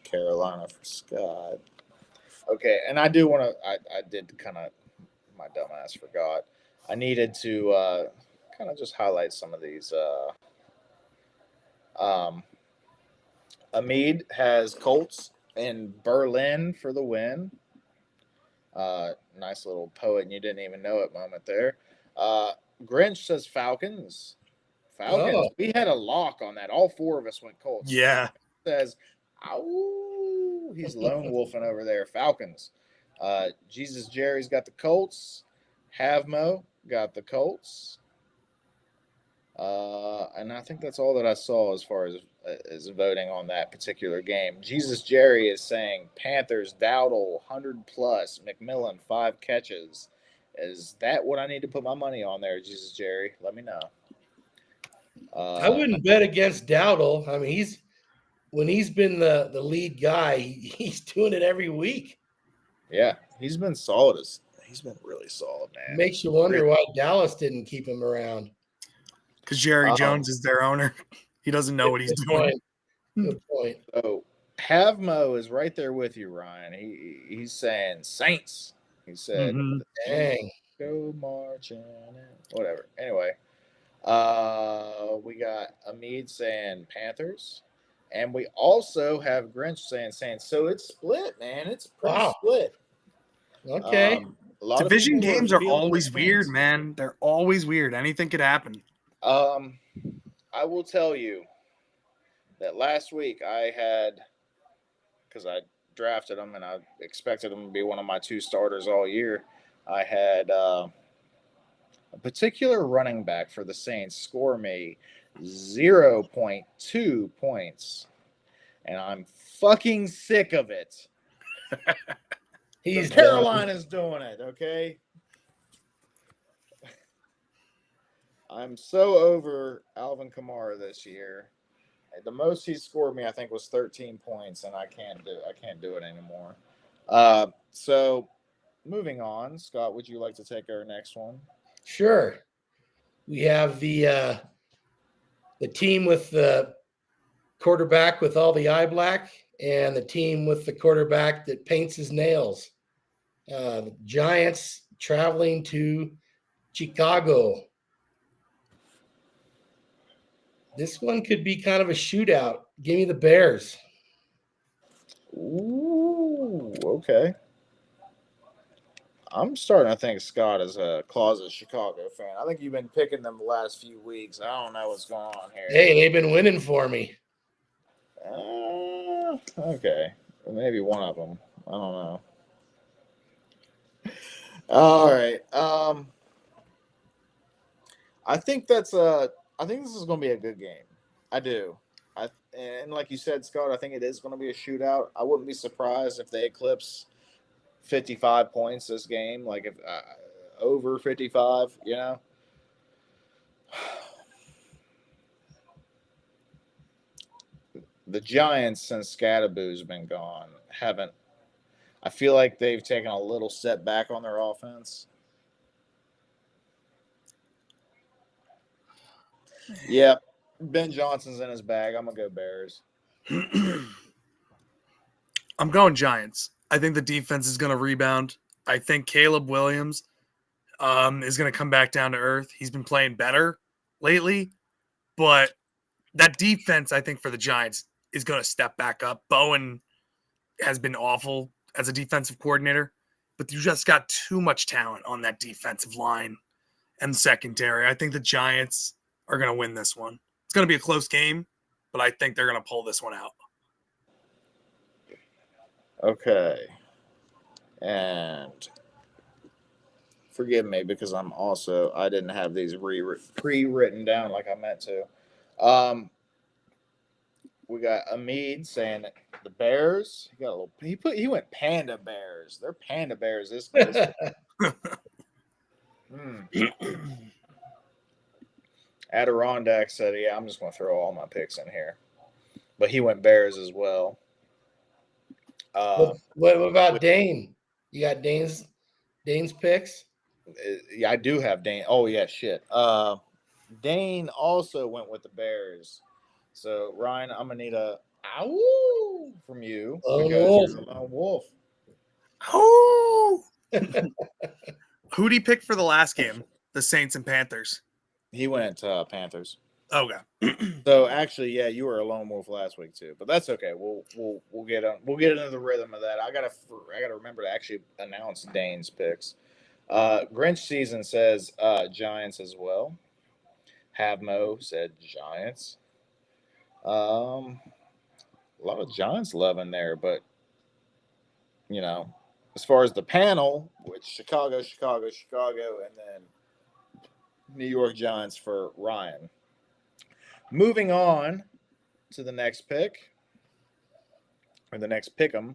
Carolina for Scott. Okay, and I do want to. I did kind of. My dumbass forgot. I needed to kind of just highlight some of these. Amid has Colts in Berlin for the win. Nice little poet, and you didn't even know it moment there. Grinch says Falcons. Falcons. Oh. We had a lock on that. All four of us went Colts. Yeah. Says, ow, he's lone wolfing over there. Falcons. Jesus Jerry's got the Colts. Havmo got the Colts. And I think that's all that I saw as far as voting on that particular game. Jesus Jerry is saying Panthers, Dowdle, 100 plus, McMillan, 5 catches. Is that what I need to put my money on there, Jesus Jerry? Let me know. I wouldn't bet against Dowdle. I mean, when he's been the lead guy, he's doing it every week. Yeah, he's been solid. He's been really solid, man. Makes you wonder why Dallas didn't keep him around. Because Jerry Jones is their owner. He doesn't know what he's doing. Good point. So Havmo is right there with you, Ryan. He's saying Saints. He said, Dang. Go marching in. Whatever. Anyway, we got Amid saying Panthers. And we also have Grinch saying Saints. So it's split, man. It's pretty split. Okay. Division games are always weird, man. They're always weird. Anything could happen. I will tell you that last week I had, because I drafted him and I expected him to be one of my 2 starters all year, I had a particular running back for the Saints score me 0.2 points, and I'm fucking sick of it. Carolina's doing it, okay? I'm so over Alvin Kamara this year. The most he scored me, I think, was 13 points, and I can't do it anymore. So moving on, Scott, would you like to take our next one? Sure. We have the team with the quarterback with all the eye black and the team with the quarterback that paints his nails. The Giants traveling to Chicago. This one could be kind of a shootout. Give me the Bears. Ooh, okay. I'm starting to think Scott is a closet Chicago fan. I think you've been picking them the last few weeks. I don't know what's going on here. Hey, they've been winning for me. Okay. Well, maybe one of them. I don't know. All right. I think this is going to be a good game. I do. And like you said, Scott, I think it is going to be a shootout. I wouldn't be surprised if they eclipse 55 points this game, like if over 55, you know. The Giants, since Scatterboo's been gone, I feel like they've taken a little step back on their offense. Yep. Ben Johnson's in his bag. I'm going to go Bears. I'm going Giants. I think the defense is going to rebound. I think Caleb Williams is going to come back down to earth. He's been playing better lately, but that defense, I think, for the Giants is going to step back up. Bowen has been awful as a defensive coordinator, but you just got too much talent on that defensive line and secondary. I think the Giants are going to win this one. It's going to be a close game, but I think they're going to pull this one out. Okay. And forgive me because I didn't have these pre-written down like I meant to. We got Amid saying the Bears. He went Panda Bears. They're Panda Bears this Adirondack said, yeah, I'm just going to throw all my picks in here. But he went Bears as well. What about Dane? You got Dane's picks? Yeah, I do have Dane. Oh, yeah, shit. Dane also went with the Bears. So, Ryan, I'm going to need a ow from you. Oh, because you're a wolf. Oh! Who'd he pick for the last game? The Saints and Panthers. He went Panthers. Okay. So actually, yeah, you were a lone wolf last week too, but that's okay. We'll get into the rhythm of that. I gotta remember to actually announce Dane's picks. Grinch season says Giants as well. Havmo said Giants. A lot of Giants love in there, but as far as the panel, which Chicago, and then New York Giants for Ryan. Moving on to the next pick, or the next pick'em,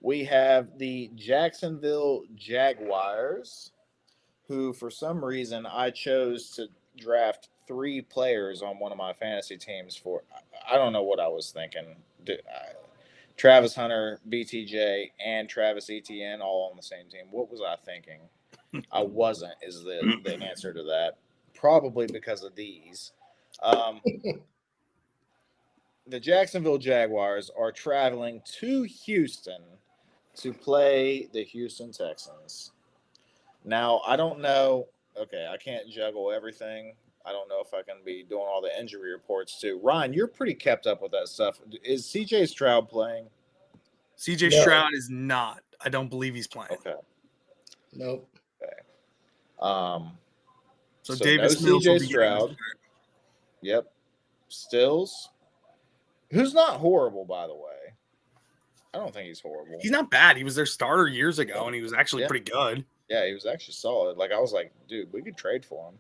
we have the Jacksonville Jaguars, who for some reason I chose to draft 3 players on one of my fantasy teams for. I don't know what I was thinking. Travis Hunter, BTJ, and Travis Etienne all on the same team. What was I thinking? I wasn't, is the answer to that. Probably because of these. The Jacksonville Jaguars are traveling to Houston to play the Houston Texans. Now, I don't know. Okay, I can't juggle everything. I don't know if I can be doing all the injury reports too. Ryan, you're pretty kept up with that stuff. Is CJ Stroud playing? CJ Stroud is not. I don't believe he's playing. Okay. Nope. Okay. So Davis no Mills will CJ be Stroud. Yep. Stills. Who's not horrible, by the way. I don't think he's horrible. He's not bad. He was their starter years ago, and he was actually pretty good. Yeah, he was actually solid. Like, I was like, dude, we could trade for him.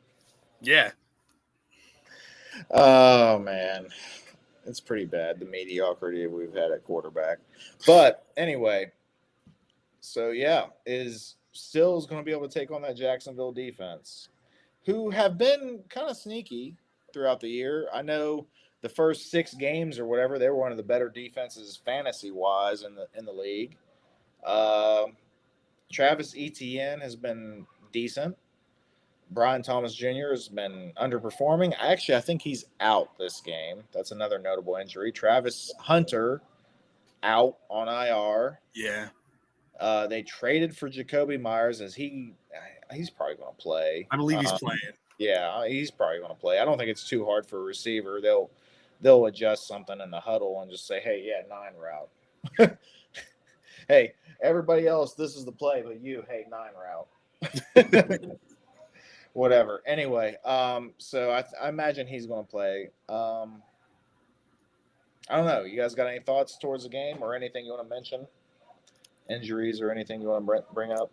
Yeah. Oh, man. It's pretty bad, the mediocrity we've had at quarterback. But anyway, so yeah, is Stills going to be able to take on that Jacksonville defense, who have been kind of sneaky throughout the year. I know the first 6 games or whatever, they were one of the better defenses fantasy-wise in the league. Travis Etienne has been decent. Brian Thomas Jr. has been underperforming. I think he's out this game. That's another notable injury. Travis Hunter out on IR. Yeah. They traded for Jacoby Myers as he's probably going to play. I believe he's playing. Yeah, he's probably going to play. I don't think it's too hard for a receiver. They'll adjust something in the huddle and just say, hey, yeah, 9 route. Hey, everybody else, this is the play, but you, hey, 9 route. Whatever. Anyway, so I imagine he's going to play. I don't know. You guys got any thoughts towards the game or anything you want to mention? Injuries or anything you want to bring up?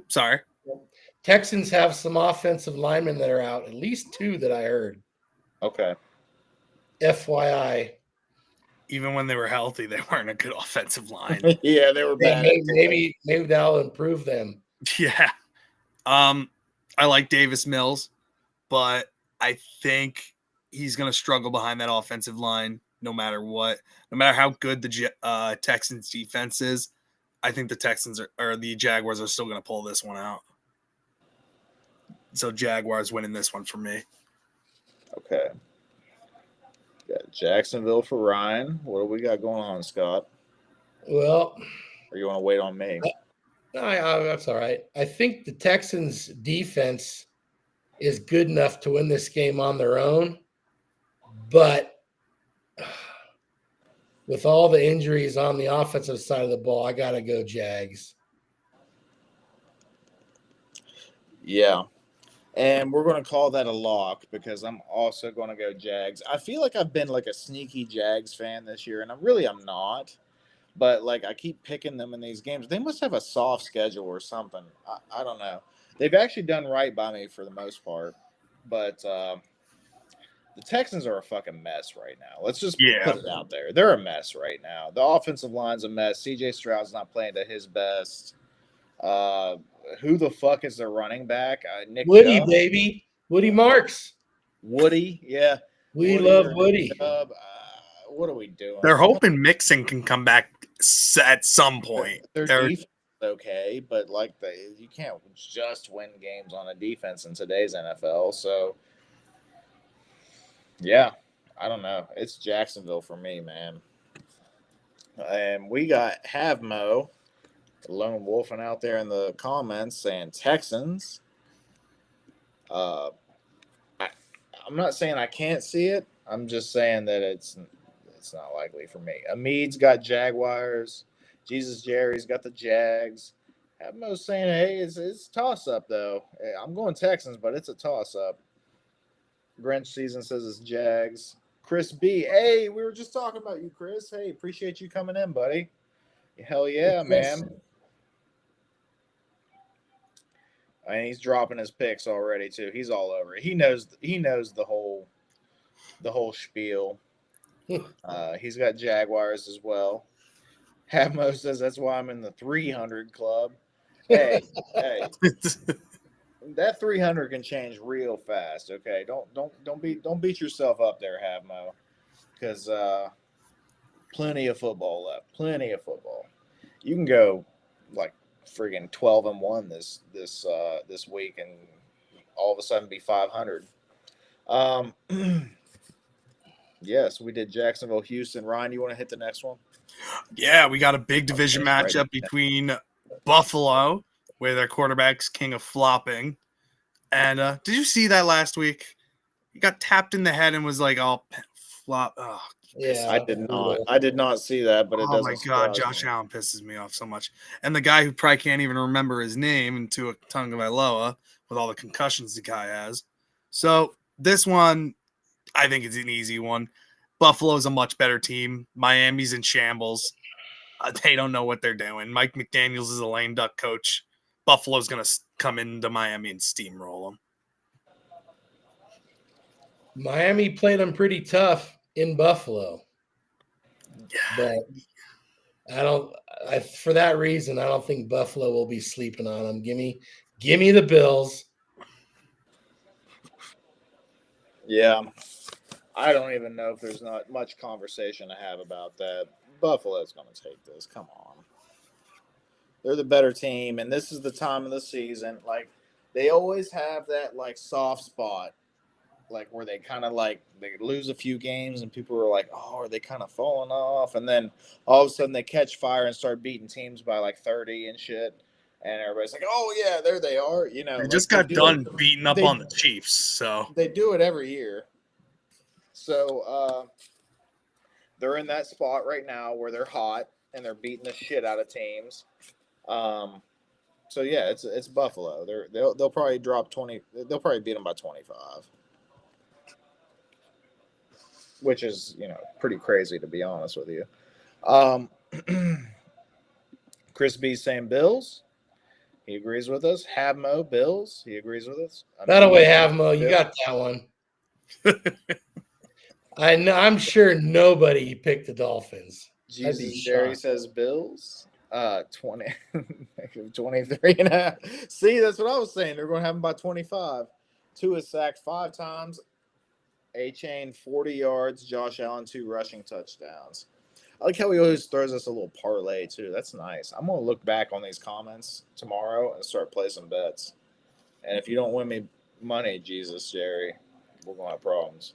Sorry. Texans have some offensive linemen that are out, at least 2 that I heard. Okay. FYI. Even when they were healthy, they weren't a good offensive line. Yeah, they were bad. Maybe that'll improve them. Yeah. I like Davis Mills, but I think he's going to struggle behind that offensive line no matter what. No matter how good the Texans defense is, I think the Texans or the Jaguars are still going to pull this one out. So Jaguars winning this one for me. Okay. Got Jacksonville for Ryan. What do we got going on, Scott? Well, or you want to wait on me? That's all right. I think the Texans' defense is good enough to win this game on their own, but with all the injuries on the offensive side of the ball, I gotta go Jags. Yeah. And we're going to call that a lock because I'm also going to go Jags. I feel like I've been like a sneaky Jags fan this year, and I'm not. But like I keep picking them in these games. They must have a soft schedule or something. I don't know. They've actually done right by me for the most part. But the Texans are a fucking mess right now. Let's just put it out there. They're a mess right now. The offensive line's a mess. CJ Stroud's not playing to his best. Who the fuck is their running back? Nick Woody, Chubb? baby. Woody Marks. Woody, yeah. We love Woody. What are we doing? They're hoping Mixon can come back at some point. Their defense is okay, but like you can't just win games on a defense in today's NFL. So, yeah, I don't know. It's Jacksonville for me, man. And we got Havmo, lone wolfing out there in the comments saying Texans. I'm not saying I can't see it. I'm just saying that it's not likely for me. Amid's got Jaguars. Jesus Jerry's got the Jags. Havmo's saying, hey, it's a toss-up, though. I'm going Texans, but it's a toss-up. Grinch Season says it's Jags. Chris B. Hey, we were just talking about you, Chris. Hey, appreciate you coming in, buddy. Hell yeah, man. And he's dropping his picks already too. He's all over it. He knows the whole spiel. He's got Jaguars as well. Havmo says that's why I'm in the 300 club. Hey, that 300 can change real fast. Okay, don't beat yourself up there, Havmo, because plenty of football left. Plenty of football. You can go like friggin' 12-1 this week, and all of a sudden be 500. Yes, we did Jacksonville, Houston. Ryan, you want to hit the next one? Yeah, we got a big division matchup between Buffalo, where their quarterback's king of flopping. And did you see that last week? He got tapped in the head and was like, "Oh, flop." Oh, yeah, I did not see that, but it doesn't. Oh my god, Josh Allen pisses me off so much. And the guy who probably can't even remember his name into a tongue of Iloa with all the concussions the guy has. So this one, I think it's an easy one. Buffalo's a much better team. Miami's in shambles. They don't know what they're doing. Mike McDaniels is a lame duck coach. Buffalo's going to come into Miami and steamroll them. Miami played them pretty tough in Buffalo. Yeah. But for that reason, I don't think Buffalo will be sleeping on them. Give me the Bills. Yeah. I don't even know if there's not much conversation to have about that. Buffalo's going to take this. Come on. They're the better team, and this is the time of the season. Like, they always have that, like, soft spot, like, where they kind of, like, they lose a few games, and people are like, oh, are they kind of falling off? And then all of a sudden they catch fire and start beating teams by, like, 30 and shit. And everybody's like, oh, yeah, there they are. You know, they just got done beating up on the Chiefs, so. They do it every year. So they're in that spot right now where they're hot and they're beating the shit out of teams. So yeah, it's Buffalo. They'll probably drop 20. They'll probably beat them by 25, which is pretty crazy to be honest with you. Chris B's saying Bills. He agrees with us. Havmo Bills. He agrees with us. That away, Havmo. You got that one. I'm sure nobody picked the Dolphins. Jesus, Jerry says Bills. 20, 23 and a half. See, that's what I was saying. They're going to have them by 25. Tua sacked 5 times. A-Chain 40 yards. Josh Allen 2 rushing touchdowns. I like how he always throws us a little parlay too. That's nice. I'm going to look back on these comments tomorrow and start placing bets. And if you don't win me money, Jesus, Jerry, we're going to have problems.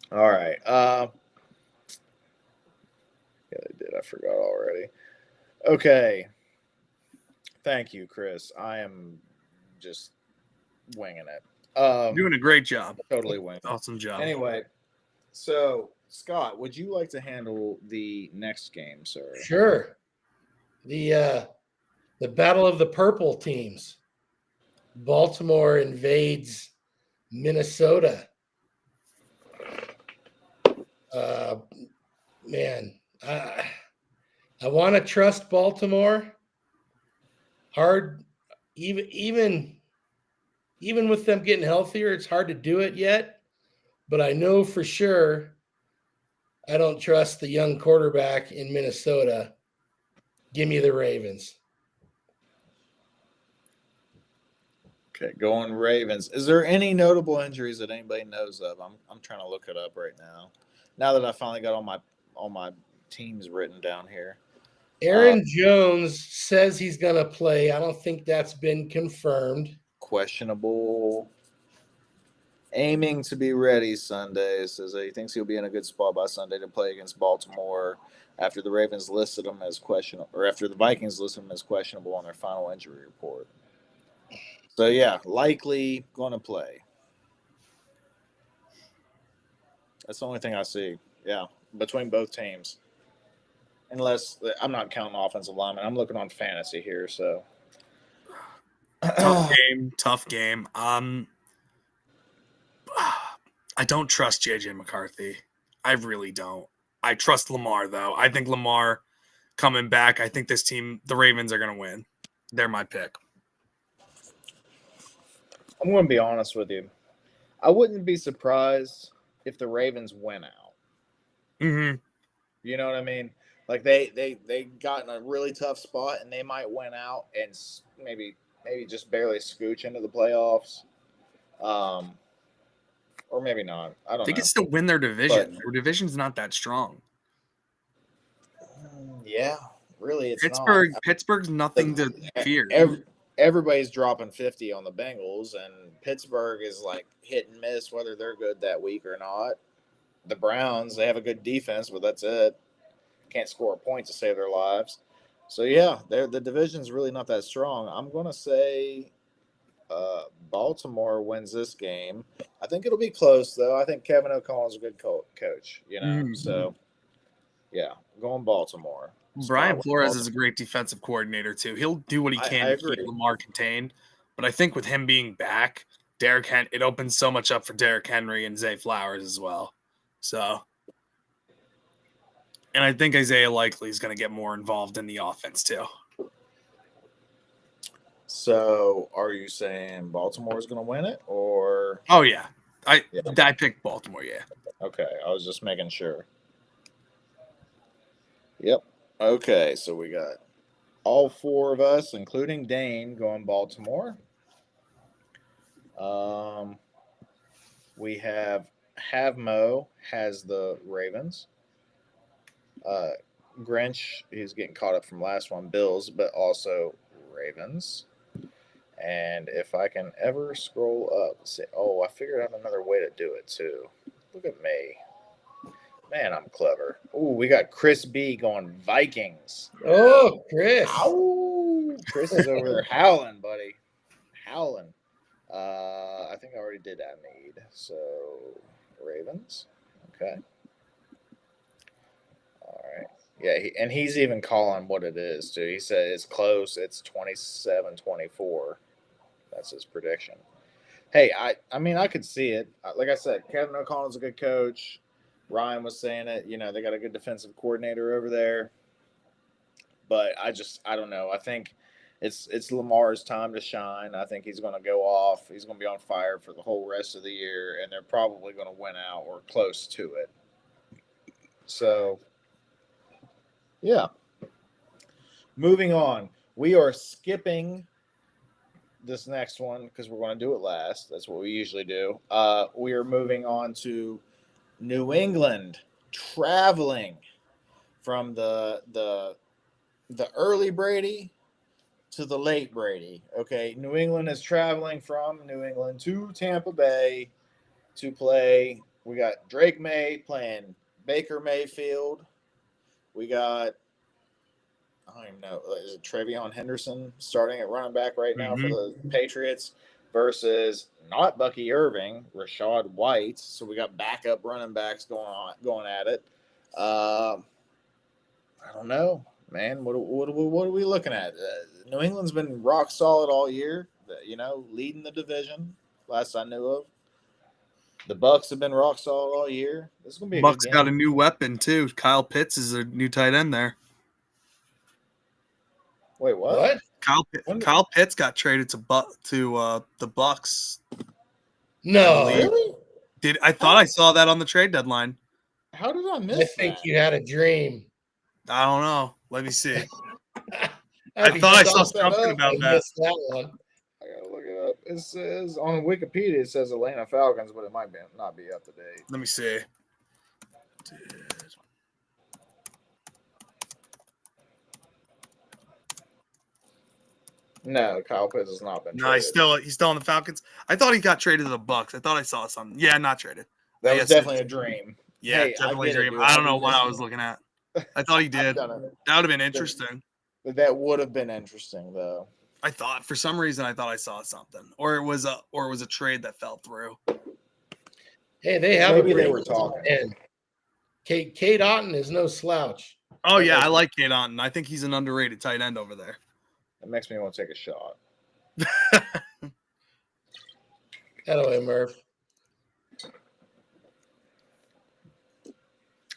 All right. Yeah, they did. I forgot already. Okay. Thank you, Chris. I am just winging it. Doing a great job. Totally win. Awesome job. Anyway, so Scott, would you like to handle the next game, sir? Sure. The battle of the purple teams. Baltimore invades Minnesota. Man, I want to trust Baltimore. Hard, even with them getting healthier, it's hard to do it yet. But I know for sure I don't trust the young quarterback in Minnesota. Give me the Ravens. Okay, going Ravens. Is there any notable injuries that anybody knows of? I'm trying to look it up right now. Now that I finally got all my teams written down here. Aaron Jones says he's going to play. I don't think that's been confirmed. Questionable. Aiming to be ready Sunday. Says that he thinks he'll be in a good spot by Sunday to play against Baltimore after the Ravens listed him as questionable, or after the Vikings listed him as questionable on their final injury report. So, yeah, likely going to play. That's the only thing I see. Yeah, between both teams. Unless I'm not counting offensive linemen. I'm looking on fantasy here, so. Tough game. I don't trust JJ McCarthy. I really don't. I trust Lamar, though. I think Lamar coming back, I think this team, the Ravens, are going to win. They're my pick. I'm going to be honest with you. I wouldn't be surprised if the Ravens win out. Mm-hmm. You know what I mean? Like they got in a really tough spot, and they might win out and maybe just barely scooch into the playoffs, or maybe not. I don't know. They can still win their division. Their division's not that strong. Yeah, really, it's Pittsburgh. not. Pittsburgh's nothing to fear. Everybody's dropping 50 on the Bengals, and Pittsburgh is like hit and miss whether they're good that week or not. The Browns, they have a good defense, but that's it. Can't score a point to save their lives. So, yeah, the division's really not that strong. I'm going to say Baltimore wins this game. I think it'll be close, though. I think Kevin O'Connell's a good coach, you know. Mm-hmm. So, yeah, going Baltimore. Brian Flores is a great defensive coordinator, too. He'll do what he can to keep Lamar contained. But I think with him being back, it opens so much up for Derrick Henry and Zay Flowers as well. So, and I think Isaiah Likely is going to get more involved in the offense, too. So, are you saying Baltimore is going to win it, or? Oh, yeah. I picked Baltimore, yeah. Okay, I was just making sure. Yep. Okay, so we got all four of us, including Dane, going Baltimore. We have Mo has the Ravens. Grinch, he's getting caught up from last one, Bills, but also Ravens. And if I can ever scroll up, I figured out another way to do it too. Look at me. Man, I'm clever. Ooh, we got Chris B going Vikings. Oh, Chris. Ow! Chris is over there howling, buddy. Howling. I think I already did that need. So, Ravens. Okay. All right. Yeah, he's even calling what it is, too. He said it's close. It's 27-24. That's his prediction. Hey, I mean, I could see it. Like I said, Kevin O'Connell's a good coach. Ryan was saying it. You know, they got a good defensive coordinator over there. But I don't know. I think it's Lamar's time to shine. I think he's going to go off. He's going to be on fire for the whole rest of the year, and they're probably going to win out or close to it. So, yeah. Moving on. We are skipping this next one because we're going to do it last. That's what we usually do. We are moving on to New England, traveling from the early Brady to the late Brady. Okay, New England is traveling from New England to Tampa Bay to play. We got Drake May playing Baker Mayfield. We got, I don't even know, is it Trevion Henderson starting at running back right now for the Patriots versus not Bucky Irving, Rashad White. So we got backup running backs going at it. I don't know, man. What are we looking at? New England's been rock solid all year. Leading the division. Last I knew of. The Bucks have been rock solid all year. This is gonna be a Bucks good got game. a new weapon too. Kyle Pitts is their new tight end there. Wait, what? Kyle Pitts got traded to the Bucks. No, Really? I thought I saw that on the trade deadline. How did I miss I think that? you had a dream. I don't know. Let me see. I thought I saw stop that something up. about I that. missed that one. I gotta look it up. It says on Wikipedia it says Atlanta Falcons, but it might not be up to date. Let me see. No, Kyle Pitts has not been No, he's traded. still on the Falcons. I thought he got traded to the Bucks. I thought I saw something. Yeah, not traded. That was definitely a dream. Yeah, Hey, definitely a get it, dream. dude. I don't know I've what been I was looking at. I thought he did. done That it. would have been interesting. That would have been interesting, though. I thought for some reason I thought I saw something, or it was a trade that fell through. Hey, they have Maybe a they great were talking. And Kate Otten is no slouch. Oh yeah, I like Kate Otten. I think he's an underrated tight end over there. It makes me want to take a shot. Anyway, Murph.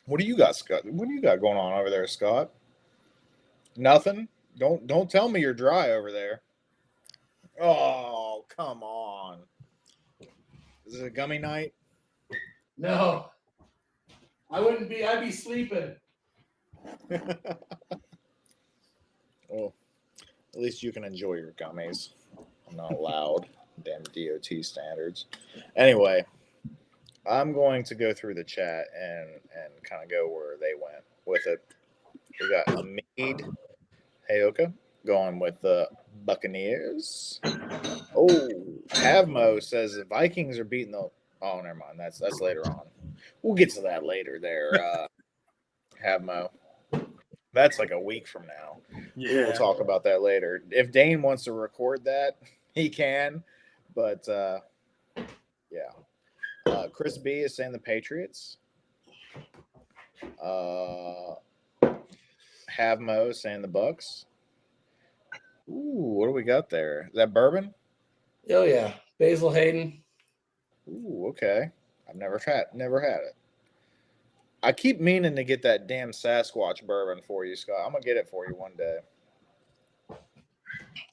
What do you got, Scott? What do you got going on over there, Scott? Nothing. Don't tell me you're dry over there. Oh, come on. Is it a gummy night? No. I'd be sleeping. Well, at least you can enjoy your gummies. I'm not allowed. Damn DOT standards. Anyway, I'm going to go through the chat and kind of go where they went with it. We got Hamid Hayoka going with the Buccaneers. Oh, Havmo says the Vikings are beating the. Oh, never mind. That's later on. We'll get to that later. There, Havmo. That's like a week from now. Yeah, We'll talk about that later. If Dane wants to record that, he can. But yeah. Chris B is saying the Patriots. Havmo is saying the Bucks. Ooh, what do we got there? Is that bourbon? Oh yeah, Basil Hayden. Ooh, okay. I've never had it. I keep meaning to get that damn Sasquatch bourbon for you, Scott. I'm gonna get it for you one day.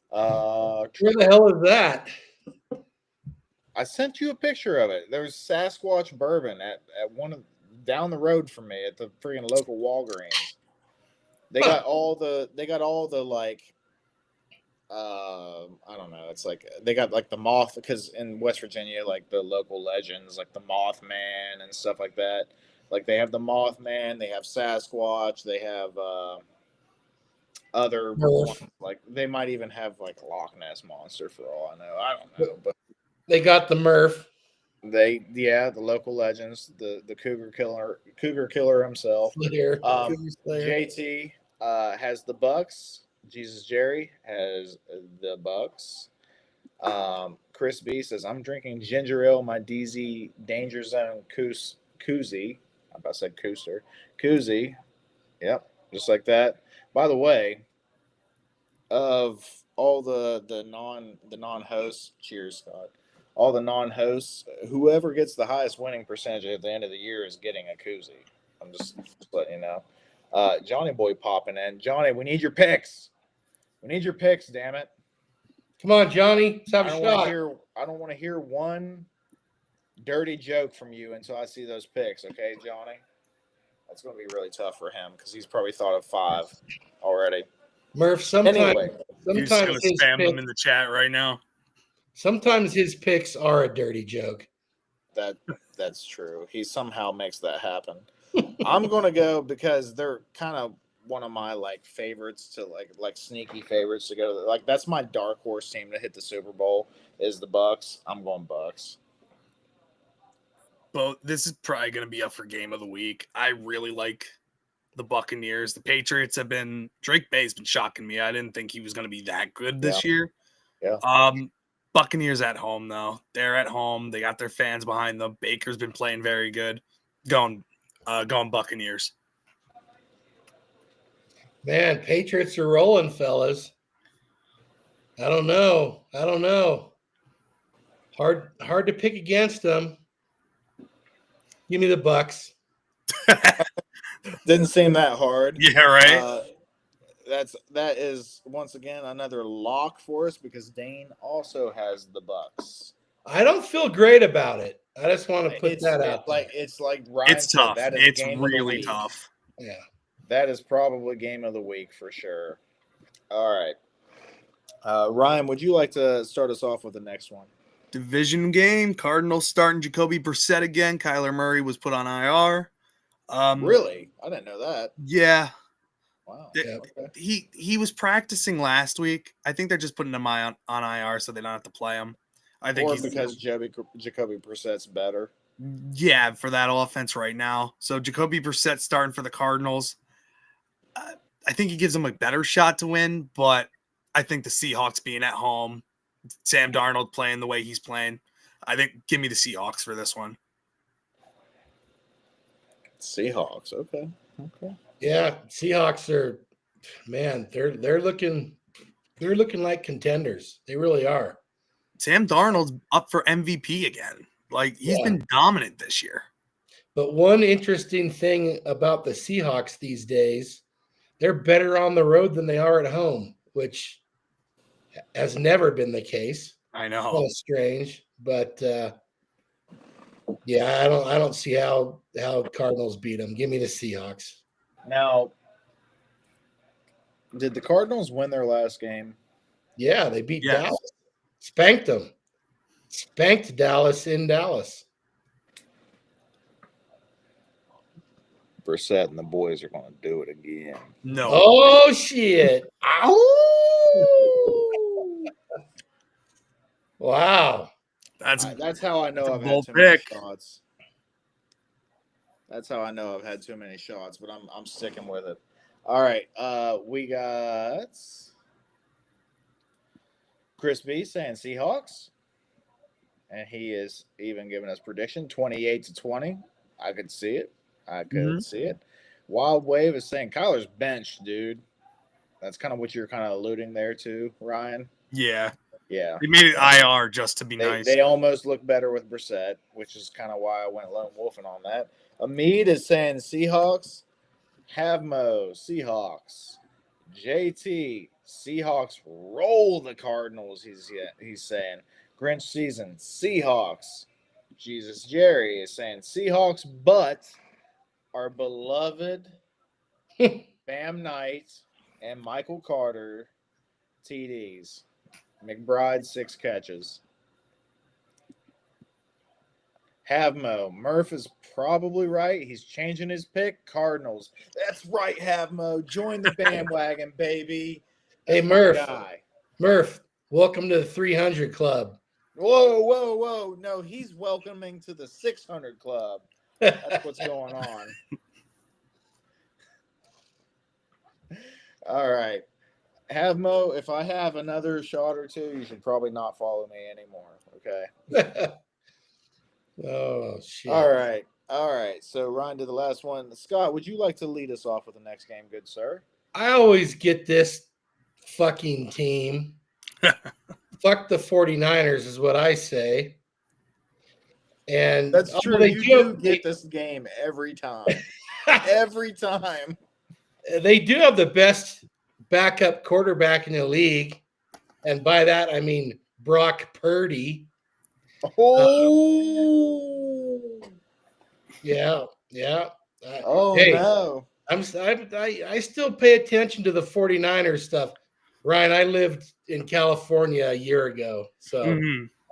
Where the hell is that? I sent you a picture of it. There's Sasquatch bourbon at one of down the road from me at the freaking local Walgreens. They got all the like I don't know. It's like they got like the moth because in West Virginia, like the local legends, like the Mothman and stuff like that. Like they have the Mothman, they have Sasquatch, they have other ones. Like they might even have like Loch Ness Monster for all I know. I don't know, but They got the Murph. the local legends, the Cougar Killer himself. Slayer. JT has the Bucks. Jesus Jerry has the Bucks. Chris B says, I'm drinking ginger ale, my DZ DayngerZone koozie. I'm about to say Cooster. Koozie. Yep, just like that. By the way, of all the non-hosts, cheers, Scott. All the non-hosts, whoever gets the highest winning percentage at the end of the year is getting a koozie. I'm just letting you know. Johnny Boy popping in. Johnny, we need your picks. We need your picks, damn it. Come on, Johnny. Let's have I a don't shot. want to hear one dirty joke from you until I see those picks, okay, Johnny? That's going to be really tough for him because he's probably thought of 5 already. Murph, sometimes you're just gonna spam them in the chat right now. Sometimes his picks are a dirty joke. That's true. He somehow makes that happen. I'm going to go because they're kind of one of my like favorites to like sneaky favorites to go. Like that's my dark horse team to hit the Super Bowl is the Bucks. I'm going Bucks. But this is probably going to be up for game of the week. I really like the Buccaneers. The Patriots have been Drake Bay's been shocking me. I didn't think he was going to be that good this year. Yeah. Buccaneers at home, though. They're at home. They got their fans behind them. Baker's been playing very good. Going Buccaneers. Man, Patriots are rolling, fellas. I don't know. Hard to pick against them. Give me the Bucks. Didn't seem that hard. Yeah, right. That is once again another lock for us because Dane also has the Bucks. I don't feel great about it. I just want to put that out. It's like Ryan It's said, tough. that is It's game of the really week. tough. Yeah. That is probably game of the week for sure. All right. Ryan, would you like to start us off with the next one? Division game. Cardinals starting Jacoby Brissett again. Kyler Murray was put on IR. Really? I didn't know that. Yeah. Wow. Okay. He was practicing last week. I think they're just putting him on IR so they don't have to play him. I think because Jacoby Brissett's better. Yeah, for that offense right now. So Jacoby Brissett starting for the Cardinals. I think he gives them a better shot to win, but I think the Seahawks being at home, Sam Darnold playing the way he's playing, I think give me the Seahawks for this one. Seahawks, okay. Yeah, Seahawks are, man, they're looking like contenders. They really are. Sam Darnold's up for MVP again. Like he's been dominant this year. But one interesting thing about the Seahawks these days, they're better on the road than they are at home, which has never been the case. I know. Kind of strange, but yeah, I don't see how Cardinals beat them. Give me the Seahawks. Now, did the Cardinals win their last game? Yeah, they beat Dallas. Spanked them. Spanked Dallas in Dallas. Brissett and the boys are going to do it again. No. Oh, shit. Wow. That's how I know I've had too many shots. That's how I know I've had too many shots, but I'm sticking with it. All right. We got Chris B saying Seahawks. And he is even giving us prediction 28-20. I could see it. See it. Wild Wave is saying Kyler's benched, dude. That's kind of what you're kind of alluding there to, Ryan. Yeah. Yeah. They made it IR just to be nice. They almost look better with Brissett, which is kind of why I went lone wolfing on that. Amid is saying Seahawks. Havmo, Seahawks. JT, Seahawks roll the Cardinals, he's saying. Grinch season, Seahawks. Jesus Jerry is saying Seahawks, but our beloved Bam Knight and Michael Carter TDs. McBride 6 catches. Havmo. Murph is probably right. He's changing his pick. Cardinals. That's right, Havmo. Join the bandwagon, baby. Hey, Murph. Murph, welcome to the 300 Club. Whoa. No, he's welcoming to the 600 Club. That's what's going on. All right. Havmo, if I have another shot or two, you should probably not follow me anymore. Okay. Oh, shit. All right. So, Ryan did the last one. Scott, would you like to lead us off with the next game, good sir? I always get this fucking team. Fuck the 49ers is what I say. And that's true. You do get this game every time. Every time. They do have the best backup quarterback in the league. And by that, I mean Brock Purdy. Oh. Yeah. No. I still pay attention to the 49ers stuff. Ryan, I lived in California a year ago, so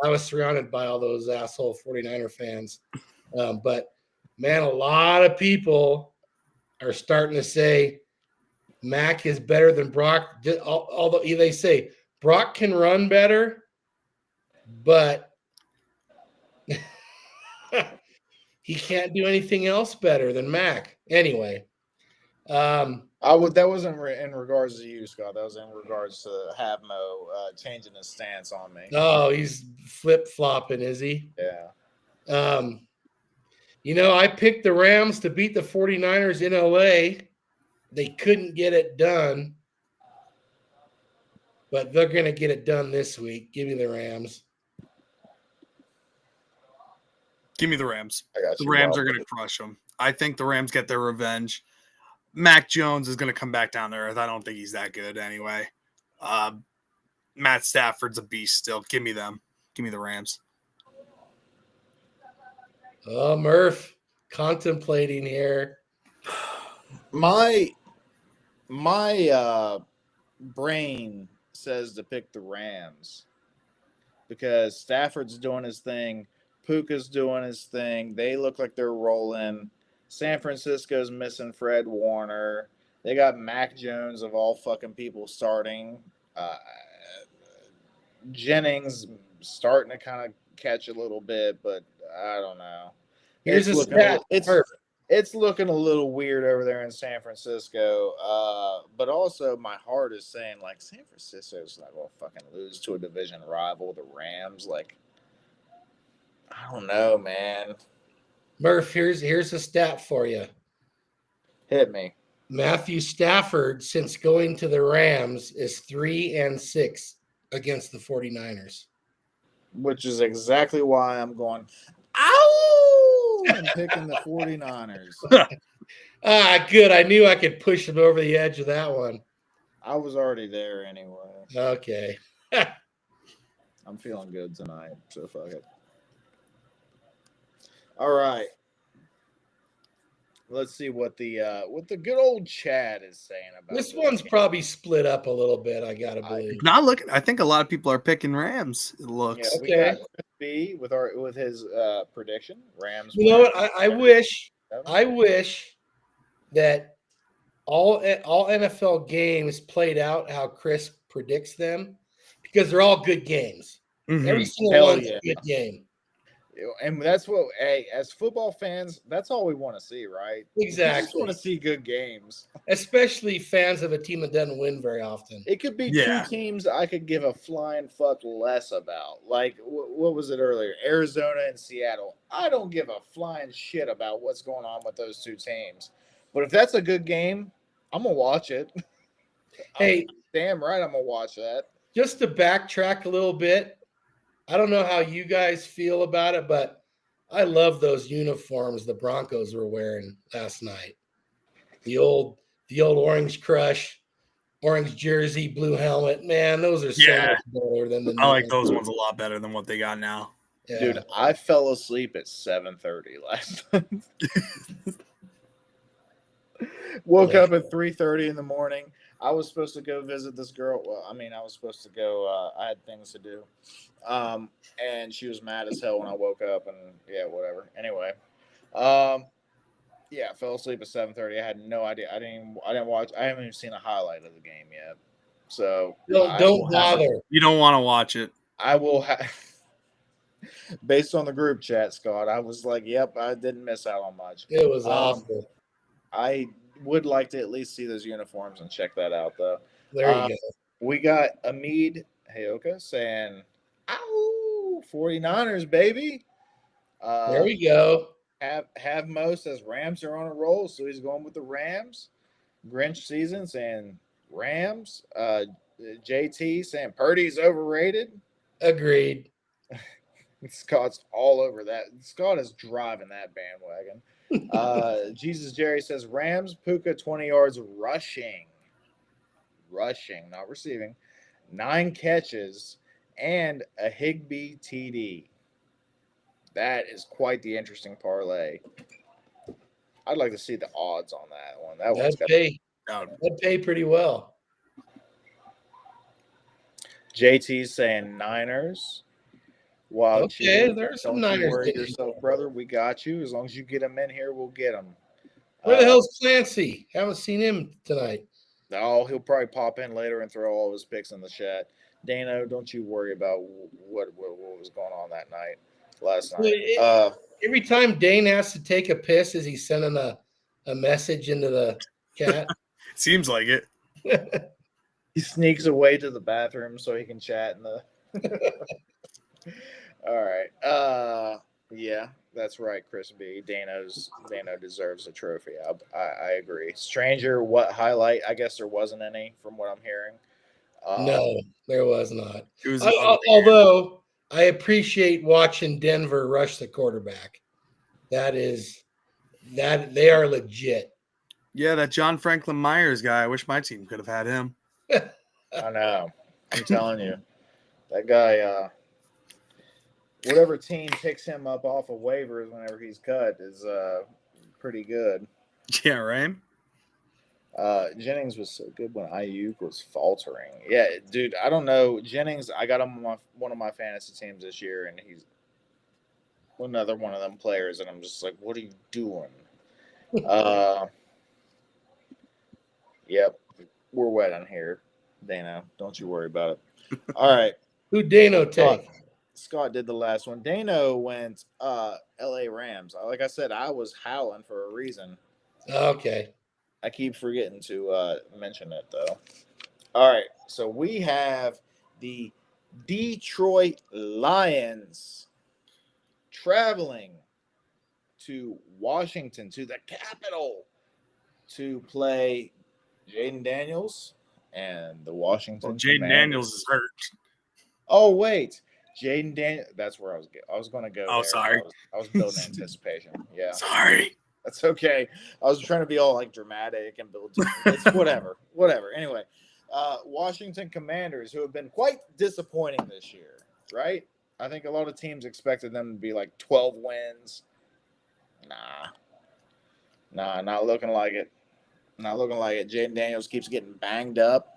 I was surrounded by all those asshole 49er fans. But, man, a lot of people are starting to say Mac is better than Brock, although they say Brock can run better, but he can't do anything else better than Mac. Anyway, That wasn't in regards to you, Scott. That was in regards to Havmo changing his stance on me. Oh, he's flip flopping, is he? Yeah. I picked the Rams to beat the 49ers in LA. They couldn't get it done, but they're going to get it done this week. Give me the Rams. Give me the Rams. I got The you, Rams Bob. are going to crush them. I think the Rams get their revenge. Mac Jones is going to come back down to earth. I don't think he's that good anyway. Matt Stafford's a beast still. Give me them. Give me the Rams. Oh, Murph, contemplating here. My brain says to pick the Rams because Stafford's doing his thing. Puka's doing his thing. They look like they're rolling. San Francisco's missing Fred Warner. They got Mac Jones of all fucking people starting. Jennings starting to kind of catch a little bit, but I don't know. Here's a stat. It's looking a little weird over there in San Francisco. But also my heart is saying, like, San Francisco's not going to fucking lose to a division rival, the Rams. Like, I don't know, man. Murph, here's a stat for you. Hit me. Matthew Stafford, since going to the Rams, is 3-6 against the 49ers. Which is exactly why I'm going, ow! I'm picking the 49ers. Good. I knew I could push him over the edge of that one. I was already there anyway. Okay. I'm feeling good tonight, so fuck it. All right. Let's see what the good old Chad is saying about This one's probably split up a little bit, I gotta believe. Not looking. I think a lot of people are picking Rams. It looks. Yeah, we Okay. got Chris B with his prediction. Rams. You know what? I wish that all NFL games played out how Chris predicts them, because they're all good games. Mhm. Every single Hell one's yeah. a good game. And that's what, hey, as football fans, that's all we want to see, right? We just Exactly. want to see good games. Especially fans of a team that doesn't win very often. It could be Yeah. two teams I could give a flying fuck less about. Like, what was it earlier? Arizona and Seattle. I don't give a flying shit about what's going on with those two teams. But if that's a good game, I'm going to watch it. Hey, Damn right I'm going to watch that. just to backtrack a little bit, I don't know how you guys feel about it, but I love those uniforms the Broncos were wearing last night. The old Orange Crush, orange jersey, blue helmet. Man, those are so Yeah. much better than the I like new those ones a lot better than what they got now. Yeah. Dude, I fell asleep at 7:30 last night. Woke up at 3:30 in the morning. I was supposed to go visit this girl. Well, I mean, I was supposed to go. I had things to do. And she was mad as hell when I woke up, and yeah, whatever. Anyway, yeah, I fell asleep at 7:30. I had no idea. I didn't watch. I haven't even seen a highlight of the game yet. So Don't bother. You don't want to watch it. I will have. Based on the group chat, Scott, I was like, "Yep, I didn't miss out on much." It was awful. I would like to at least see those uniforms and check that out, though. There you go. We got Amid Hayoka saying, "Ow, 49ers, baby." There we go. Have Mo says Rams are on a roll, so he's going with the Rams. Grinch season saying Rams. JT saying Purdy's overrated. Agreed. Scott's all over that. Scott is driving that bandwagon. Jesus Jerry says Rams. Puka 20 yards rushing, not receiving. 9 catches and a Higbee TD. That is quite the interesting parlay. I'd like to see the odds on that one. That one's That'd got. pay pretty well. JT's saying Niners. Wow, Okay, there's some don't you Niners worry getting yourself, brother. We got you. As long as you get them in here, we'll get them. Where the hell's Clancy? Haven't seen him tonight. Oh, he'll probably pop in later and throw all of his picks in the chat. Dano, don't you worry about what was going on that night, last night. Every time Dane has to take a piss, is he sending a message into the Cat. Seems like it. He sneaks away to the bathroom so he can chat in the. All right. Yeah, that's right, Chris B. Dano deserves a trophy. I agree. Stranger, what highlight? I guess there wasn't any from what I'm hearing. No, there was not. It was an ugly game. Although I appreciate watching Denver rush the quarterback. That they are legit. Yeah, that John Franklin Myers guy. I wish my team could have had him. I know. I'm telling you, that guy. Whatever team picks him up off of waivers whenever he's cut is pretty good. Yeah, right. Jennings was so good when Ayuk was faltering. Yeah, dude, I don't know. Jennings, I got him on one of my fantasy teams this year, and he's another one of them players, and I'm just like, what are you doing? Yep, we're wet on here, Dano. Don't you worry about it. All right. Who Dano take? Scott did the last one. Dano went LA Rams. Like I said, I was howling for a reason. Okay. I keep forgetting to mention it, though. All right. So we have the Detroit Lions traveling to Washington, to the capital, to play Jaden Daniels and the Washington Jaden Commanders. Daniels is hurt. Oh, wait. Jaden Daniels. That's where I was going to go. Oh, there. sorry. I was building anticipation. Yeah. Sorry. That's okay. I was trying to be all like dramatic and build. It's whatever. Anyway, Washington Commanders, who have been quite disappointing this year, right? I think a lot of teams expected them to be like 12 wins. Nah, not looking like it. Not looking like it. Jaden Daniels keeps getting banged up.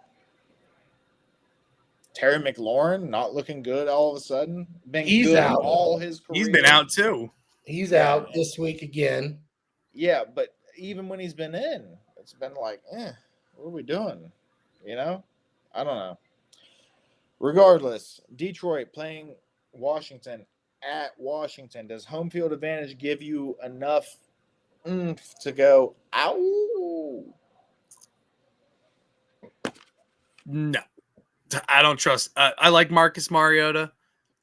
Terry McLaurin not looking good all of a sudden. He's out all his career. He's been out too. He's out this week again. Yeah, but even when he's been in, it's been like, what are we doing? You know? I don't know. Regardless, Detroit playing Washington at Washington. Does home field advantage give you enough to go, ow? No. I don't trust. I like Marcus Mariota,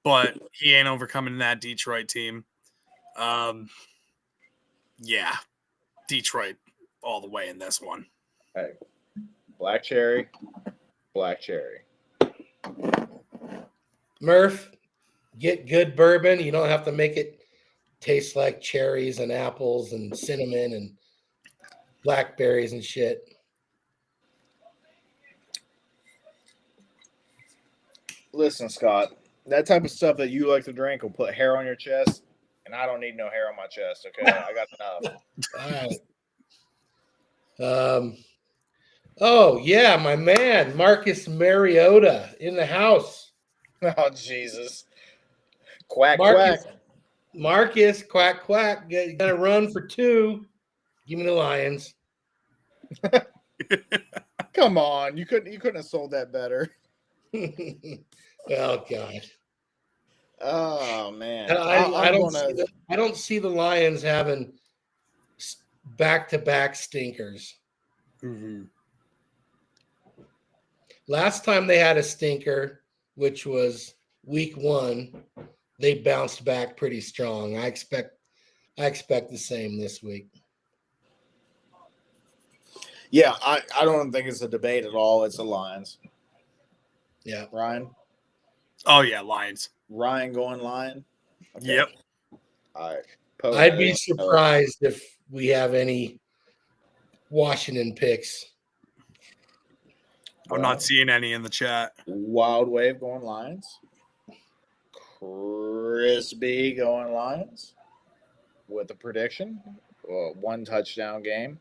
but he ain't overcoming that Detroit team. Yeah, Detroit all the way in this one. Hey, black cherry. Murph, get good bourbon. You don't have to make it taste like cherries and apples and cinnamon and blackberries and shit. Listen, Scott, that type of stuff that you like to drink will put hair on your chest, and I don't need no hair on my chest, okay? I got enough. All right. Oh, yeah, my man, Marcus Mariota in the house. Oh, Jesus. Quack, quack. Marcus, quack, quack. Got to run for 2. Give me the Lions. Come on. You couldn't have sold that better. Oh, God. Oh, man. I don't see the Lions having back-to-back stinkers. Mm-hmm. Last time they had a stinker, which was week 1, they bounced back pretty strong. I expect the same this week. Yeah, I don't think it's a debate at all. It's the Lions. Yeah. Ryan? Oh, yeah, Lions. Ryan going Lion? Okay. Yep. All right. I'd be surprised if we have any Washington picks. I'm not seeing any in the chat. Wild Wave going Lions. Chris B going Lions with a prediction. 1 touchdown game.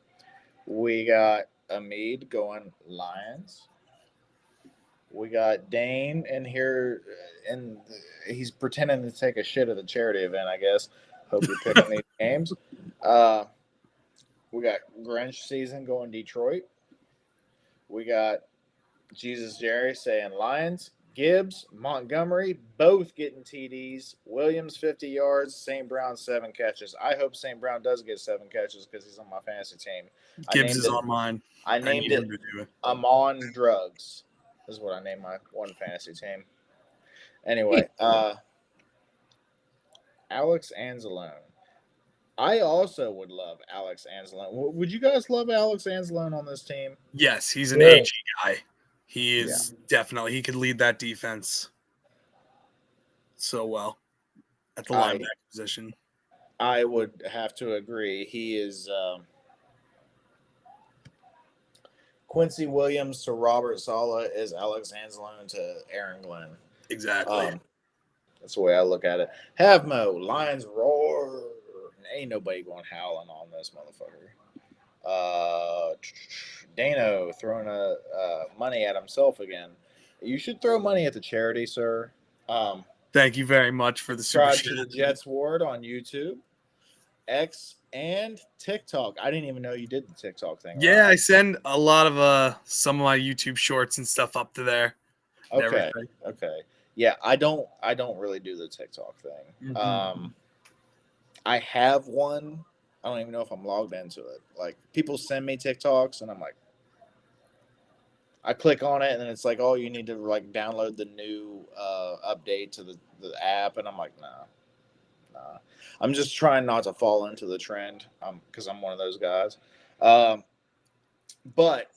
We got Amid going Lions. We got Dane in here, and he's pretending to take a shit at the charity event, I guess. Hope you're picking these games. We got Grinch season going Detroit. We got Jesus Jerry saying Lions. Gibbs, Montgomery, both getting TDs. Williams 50 yards. St. Brown 7 catches. I hope St. Brown does get 7 catches because he's on my fantasy team. Gibbs is on mine. I named it. Him to do it. I'm on drugs. Is what I named my one fantasy team. Anyway, Alex Anzalone. I also would love Alex Anzalone. Would you guys love Alex Anzalone on this team? Yes, he's an Yeah. AG guy. He is definitely. He could lead that defense so well at the linebacker position. I would have to agree. He is Quincy Williams to Robert Saleh is Alex Anzalone to Aaron Glenn. Exactly. That's the way I look at it. Havmo, Lions roar. Ain't nobody going howling on this motherfucker. Dano throwing money at himself again. You should throw money at the charity, sir. Thank you very much for the super Subscribe to the chat. DayngerZone on YouTube, X, and TikTok. I didn't even know you did the TikTok thing. Yeah, I send a lot of some of my YouTube shorts and stuff up to there. and Okay. everything. Okay. Yeah, I don't really do the TikTok thing. Mhm. I have one. I don't even know if I'm logged into it. Like people send me TikToks and I'm like I click on it and then it's like, oh, you need to like download the new update to the app, and I'm like, nah. I'm just trying not to fall into the trend because I'm one of those guys. But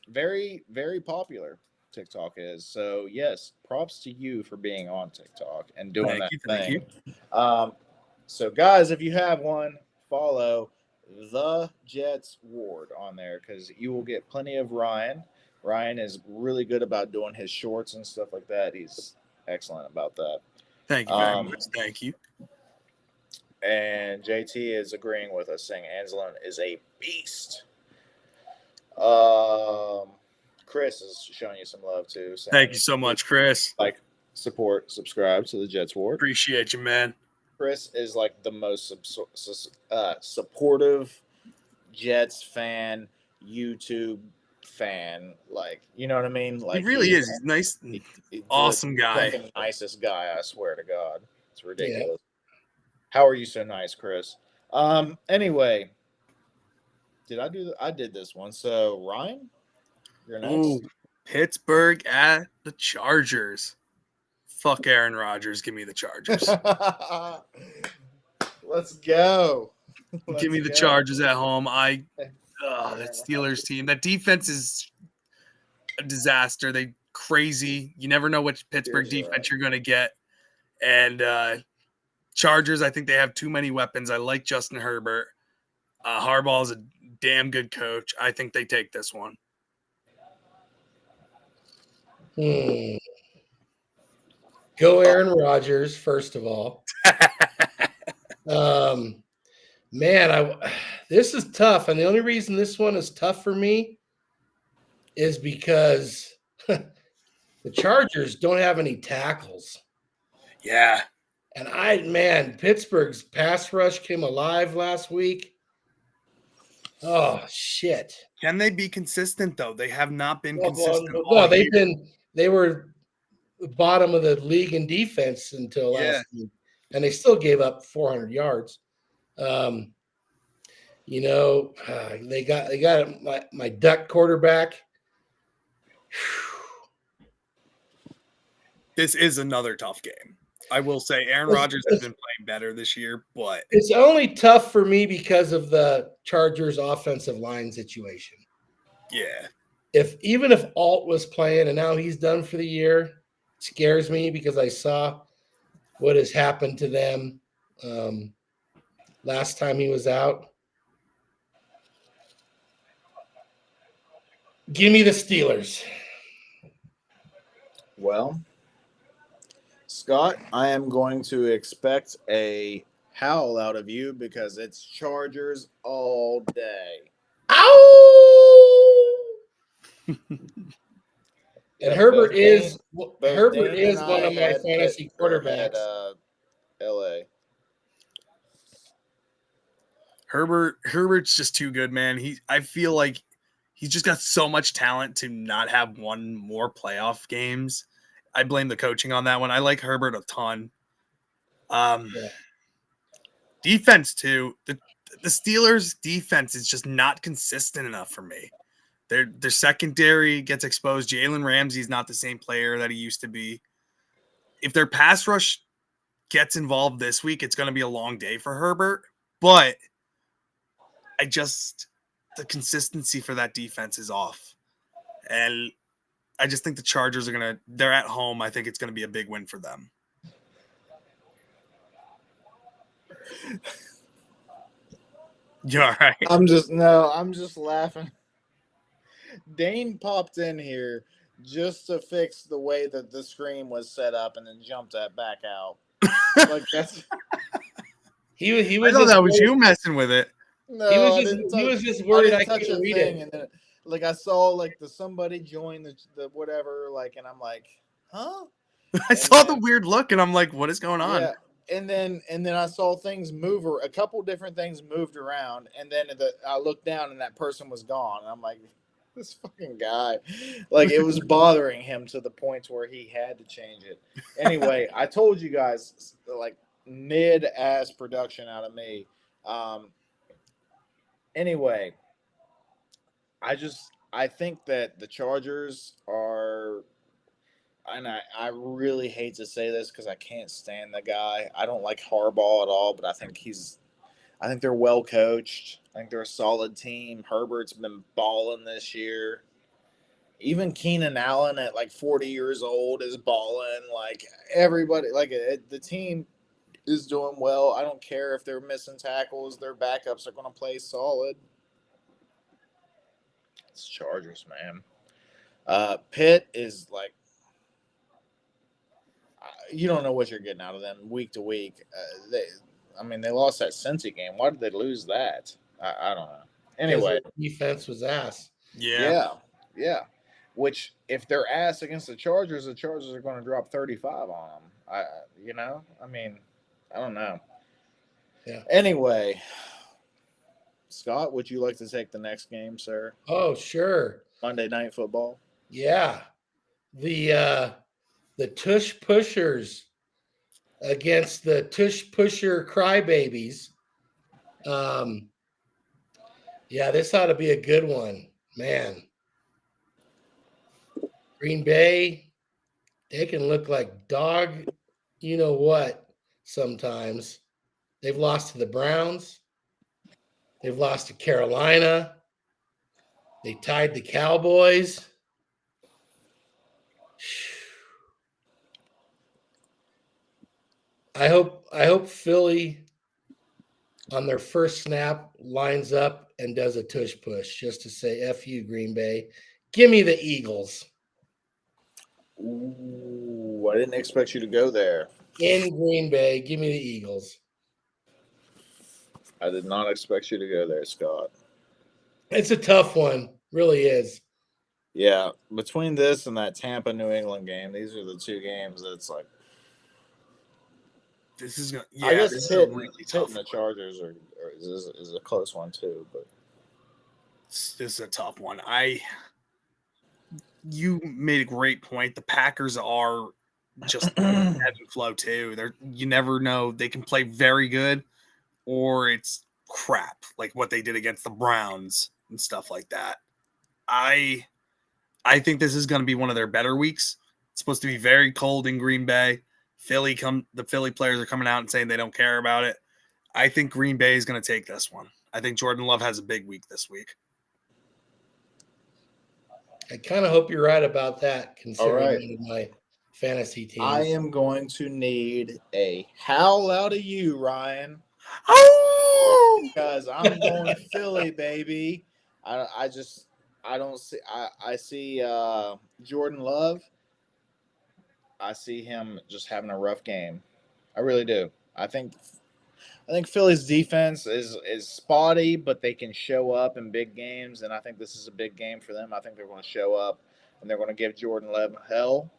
very, very popular TikTok is. So yes, props to you for being on TikTok and doing that thing. So guys, if you have one, follow TheJetsWard on there because you will get plenty of Ryan. Ryan is really good about doing his shorts and stuff like that. He's excellent about that. Thank you very much. Thank you. And JT is agreeing with us, saying Anzalone is a beast. Chris is showing you some love too. Thank you so much, Chris. Like, support, subscribe to the DayngerZone. Appreciate you, man. Chris is like the most supportive Jets fan, YouTube fan. Like, you know what I mean? Like He really is. He's nice, he's awesome guy. The nicest guy, I swear to God. It's ridiculous. Yeah. How are you so nice, Chris? Anyway, I did this one. So Ryan, you're next. Ooh, Pittsburgh at the Chargers. Fuck Aaron Rodgers. Give me the Chargers. Let's go. Give me the Chargers at home. That Steelers team. That defense is a disaster. They crazy. You never know which Pittsburgh defense you're going to get. And Chargers, I think they have too many weapons. I like Justin Herbert. Harbaugh is a damn good coach. I think they take this one. Go Aaron Rodgers, first of all. This is tough. And the only reason this one is tough for me is because the Chargers don't have any tackles. Yeah. And Pittsburgh's pass rush came alive last week. Oh, shit. Can they be consistent, though? They have not been consistent. Well, they were the bottom of the league in defense until last week, and they still gave up 400 yards. They got my Duck quarterback. This is another tough game. I will say Aaron Rodgers has been playing better this year, but it's only tough for me because of the Chargers offensive line situation. Yeah. Even if Alt was playing and now he's done for the year, it scares me because I saw what has happened to them last time he was out. Give me the Steelers. Well, Scott, I am going to expect a howl out of you because it's Chargers all day. Ow! And Herbert is one of my fantasy quarterbacks. LA. Herbert's just too good, man. I feel like he's just got so much talent to not have one more playoff games. I blame the coaching on that one. I like Herbert a ton. Defense too. The Steelers' defense is just not consistent enough for me. Their secondary gets exposed. Jalen Ramsey's not the same player that he used to be. If their pass rush gets involved this week, it's going to be a long day for Herbert. But the consistency for that defense is off. And I just think the Chargers they're at home. I think it's going to be a big win for them. You all right? I'm just laughing. Dane popped in here just to fix the way that the screen was set up and then jumped that back out. Like that's he was. I thought that was you messing with it. no. He was just worried I touch a couldn't read thing, it. and then like I saw like somebody join the whatever, like, and I'm like, huh? I saw the weird look, and I'm like, what is going on? Yeah. And then I saw things move, or a couple different things moved around, and then I looked down and that person was gone. And I'm like, this fucking guy, like, it was bothering him to the point where he had to change it. Anyway, I told you guys, like, mid-ass production out of me. Anyway, I think that the Chargers are, and I really hate to say this because I can't stand the guy. I don't like Harbaugh at all, but I think they're well coached. I think they're a solid team. Herbert's been balling this year. Even Keenan Allen at like 40 years old is balling. Like everybody, like the team is doing well. I don't care if they're missing tackles. Their backups are going to play solid. It's Chargers, man. Pitt is like, you don't know what you're getting out of them week to week. They lost that Cincy game. Why did they lose that? I don't know. Anyway, defense was ass. Yeah. Which, if they're ass against the Chargers are going to drop 35 on them. I don't know. Yeah. Anyway, Scott, would you like to take the next game, sir? Oh, sure. Monday Night Football. Yeah. The Tush Pushers against the Tush Pusher Crybabies. Yeah, this ought to be a good one, man. Green Bay, they can look like dog, you know what, sometimes. They've lost to the Browns. They've lost to Carolina. They tied the Cowboys. I hope Philly on their first snap lines up and does a tush push just to say F you, Green Bay. Give me the Eagles. Ooh, I didn't expect you to go there. In Green Bay, give me the Eagles. I did not expect you to go there, Scott. It's a tough one. Really is. Yeah, between this and that Tampa New England game, these are the two games that's like. This is gonna. I guess this is a really tough. The Chargers is a close one too, but this is a tough one. You made a great point. The Packers are just ebb and flow too. You never know. They can play very good, or it's crap, like what they did against the Browns and stuff like that. I think this is going to be one of their better weeks. It's supposed to be very cold in Green Bay. The Philly players are coming out and saying they don't care about it. I think Green Bay is going to take this one. I think Jordan Love has a big week this week. I kind of hope you're right about that, considering one of my fantasy teams. I am going to need a howl out of you, Ryan. Oh! Because I'm going Philly, baby. I see Jordan Love. I see him just having a rough game. I really do. I think Philly's defense is spotty, but they can show up in big games, and I think this is a big game for them. I think they're going to show up, and they're going to give Jordan Love hell.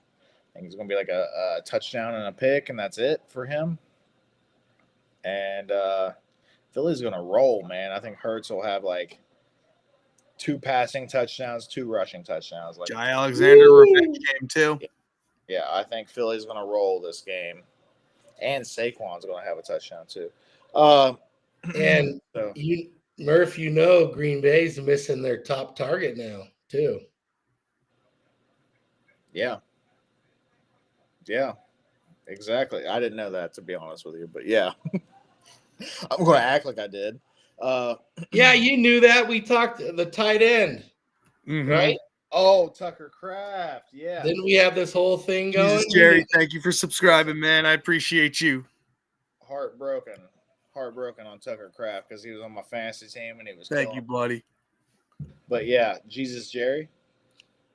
I think it's going to be like a touchdown and a pick, and that's it for him. And Philly's going to roll, man. I think Hurts will have like 2 passing touchdowns, 2 rushing touchdowns. Like Jai Alexander revenge game too. Yeah, I think Philly's going to roll this game, and Saquon's going to have a touchdown too. And So, Murph, you know Green Bay's missing their top target now too. yeah, exactly. I didn't know that, to be honest with you, but yeah, I'm going to act like I did. Yeah, you knew that. We talked the tight end, right? Oh, Tucker Kraft. Yeah. Didn't we have this whole thing going? Jesus, Jerry, thank you for subscribing, man. I appreciate you. Heartbroken on Tucker Kraft because he was on my fantasy team and he was. Thank you, buddy. But yeah, Jesus Jerry.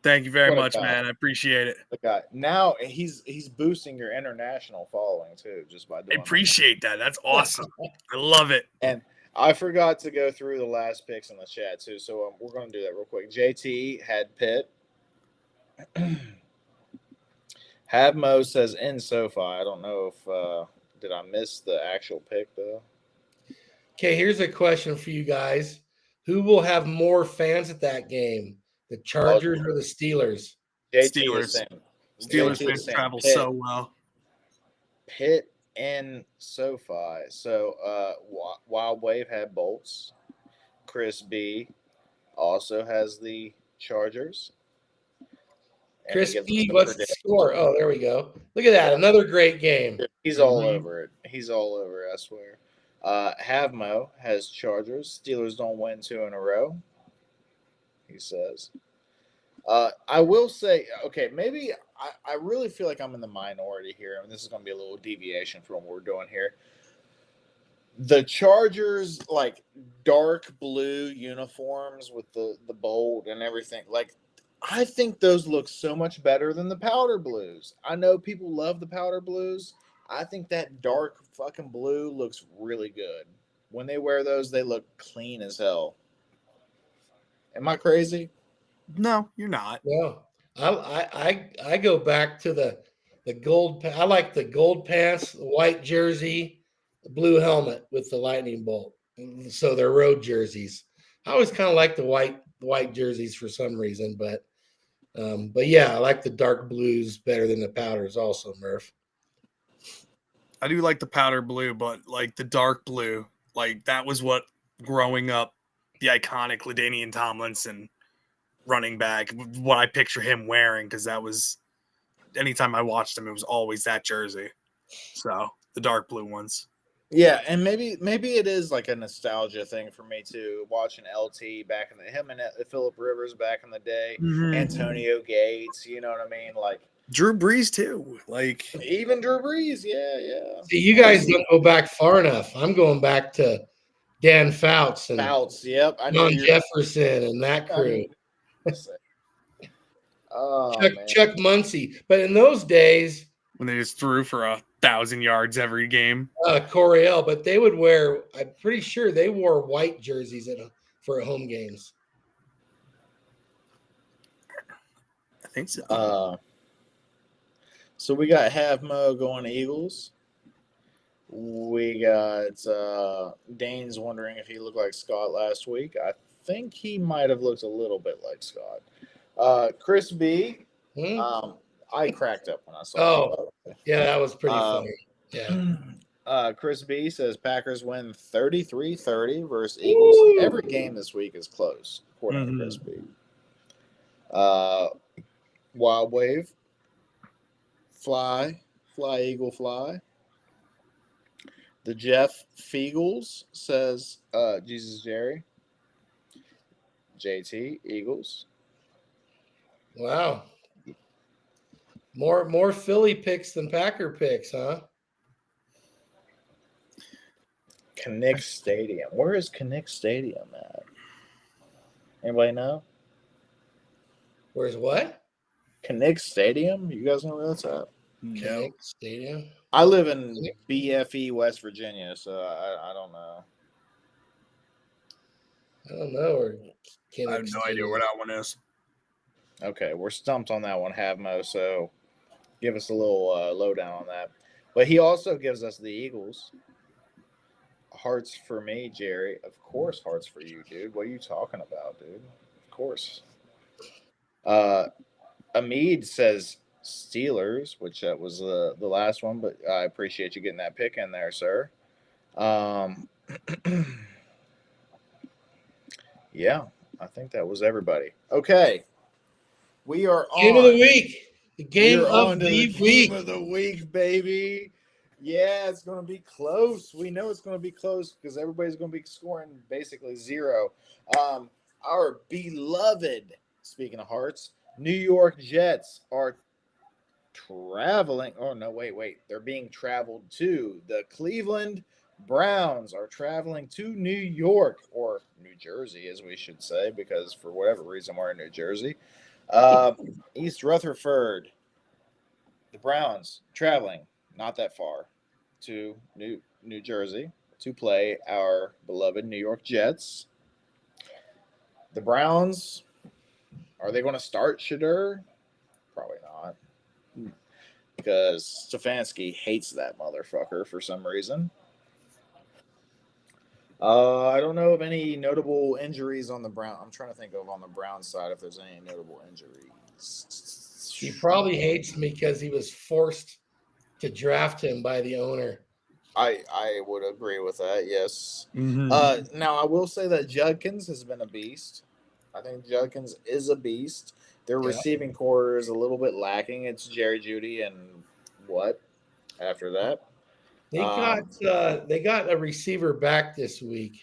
Thank you very What a much, guy. man. I appreciate it. The guy. Now he's boosting your international following too, just by I doing. appreciate that. That's awesome. I love it. And I forgot to go through the last picks in the chat too, so we're going to do that real quick. JT had Pitt. Havmo says in SoFi. I don't know if did I miss the actual pick though. Okay, here's a question for you guys: who will have more fans at that game, the Chargers or the Steelers? Steelers. Steelers fans travel so well. Pitt and SoFi. So Wild Wave had Bolts. Chris B also has the Chargers. And Chris he gives B, us what's the prediction. score? Oh, there we go. Look at that. Another great game. He's all over it. He's all over it, I swear. Havmo has Chargers. Steelers don't win 2 in a row, he says. I will say, okay, maybe I really feel like I'm in the minority here. I mean, this is going to be a little deviation from what we're doing here. The Chargers, like, dark blue uniforms with the bold and everything, like, I think those look so much better than the powder blues. I know people love the powder blues. I think that dark fucking blue looks really good. When they wear those, they look clean as hell. Am I crazy? No, you're not. No, I go back to the gold. I like the gold pants, the white jersey, the blue helmet with the lightning bolt. So they're road jerseys. I always kind of like the white jerseys for some reason, but yeah, I like the dark blues better than the powders. Also, Murph. I do like the powder blue, but like the dark blue, like that was what growing up, the iconic LaDainian Tomlinson running back, what I picture him wearing, because that was anytime I watched him, it was always that jersey. So the dark blue ones. Yeah, and maybe it is like a nostalgia thing for me too. Watching LT back in him and Phillip Rivers back in the day, Antonio Gates, you know what I mean? Like Drew Brees too. Like even Drew Brees, yeah. See, you guys don't go back far enough. I'm going back to Dan Fouts and yep. John Jefferson and that crew. Chuck Muncie. But in those days, when they just threw for 1,000 yards every game. Coryell, but they would wear, I'm pretty sure they wore white jerseys for home games. I think so. So we got Havmo going to Eagles. We got Dane's wondering if he looked like Scott last week. I think he might have looked a little bit like Scott. Chris B. I cracked up when I saw. Oh, yeah, that was pretty funny. Yeah. Chris B says Packers win 33-30 versus Eagles. Woo! Every game this week is close, according to Chris B. Wild Wave. Fly, Eagle, fly. The Jeff Feagles says Jesus Jerry. JT, Eagles. Wow. More Philly picks than Packer picks, huh? Kinnick Stadium. Where is Kinnick Stadium at? Anybody know? Where's what? Kinnick Stadium? You guys know where that's at? No. Stadium? I live in BFE, West Virginia, so I don't know. I don't know. Or I have no idea where that one is. Okay, we're stumped on that one, Havmo, so give us a little lowdown on that. But he also gives us the Eagles. Hearts for me, Jerry. Of course, hearts for you, dude. What are you talking about, dude? Of course. Amid says Steelers, which was the last one, but I appreciate you getting that pick in there, sir. Yeah, I think that was everybody. Okay. We are Game on. of the week. The game We're of on to the game week. of the week, baby. Yeah, it's going to be close. We know it's going to be close because everybody's going to be scoring basically 0. Our beloved, speaking of hearts, New York Jets are traveling. Oh, no, wait. They're being traveled to. The Cleveland Browns are traveling to New York, or New Jersey, as we should say, because for whatever reason we're in New Jersey. East Rutherford. The Browns traveling not that far to New Jersey to play our beloved New York Jets. The Browns, are they going to start Shedeur? Probably not, because Stefanski hates that motherfucker for some reason. I don't know of any notable injuries on the Browns. I'm trying to think of on the Browns side if there's any notable injuries. He probably hates me because he was forced to draft him by the owner. I would agree with that, yes. Mm-hmm. Now, I will say that Judkins has been a beast. I think Judkins is a beast. Their receiving core is a little bit lacking. It's Jerry Jeudy and what after that? They got a receiver back this week.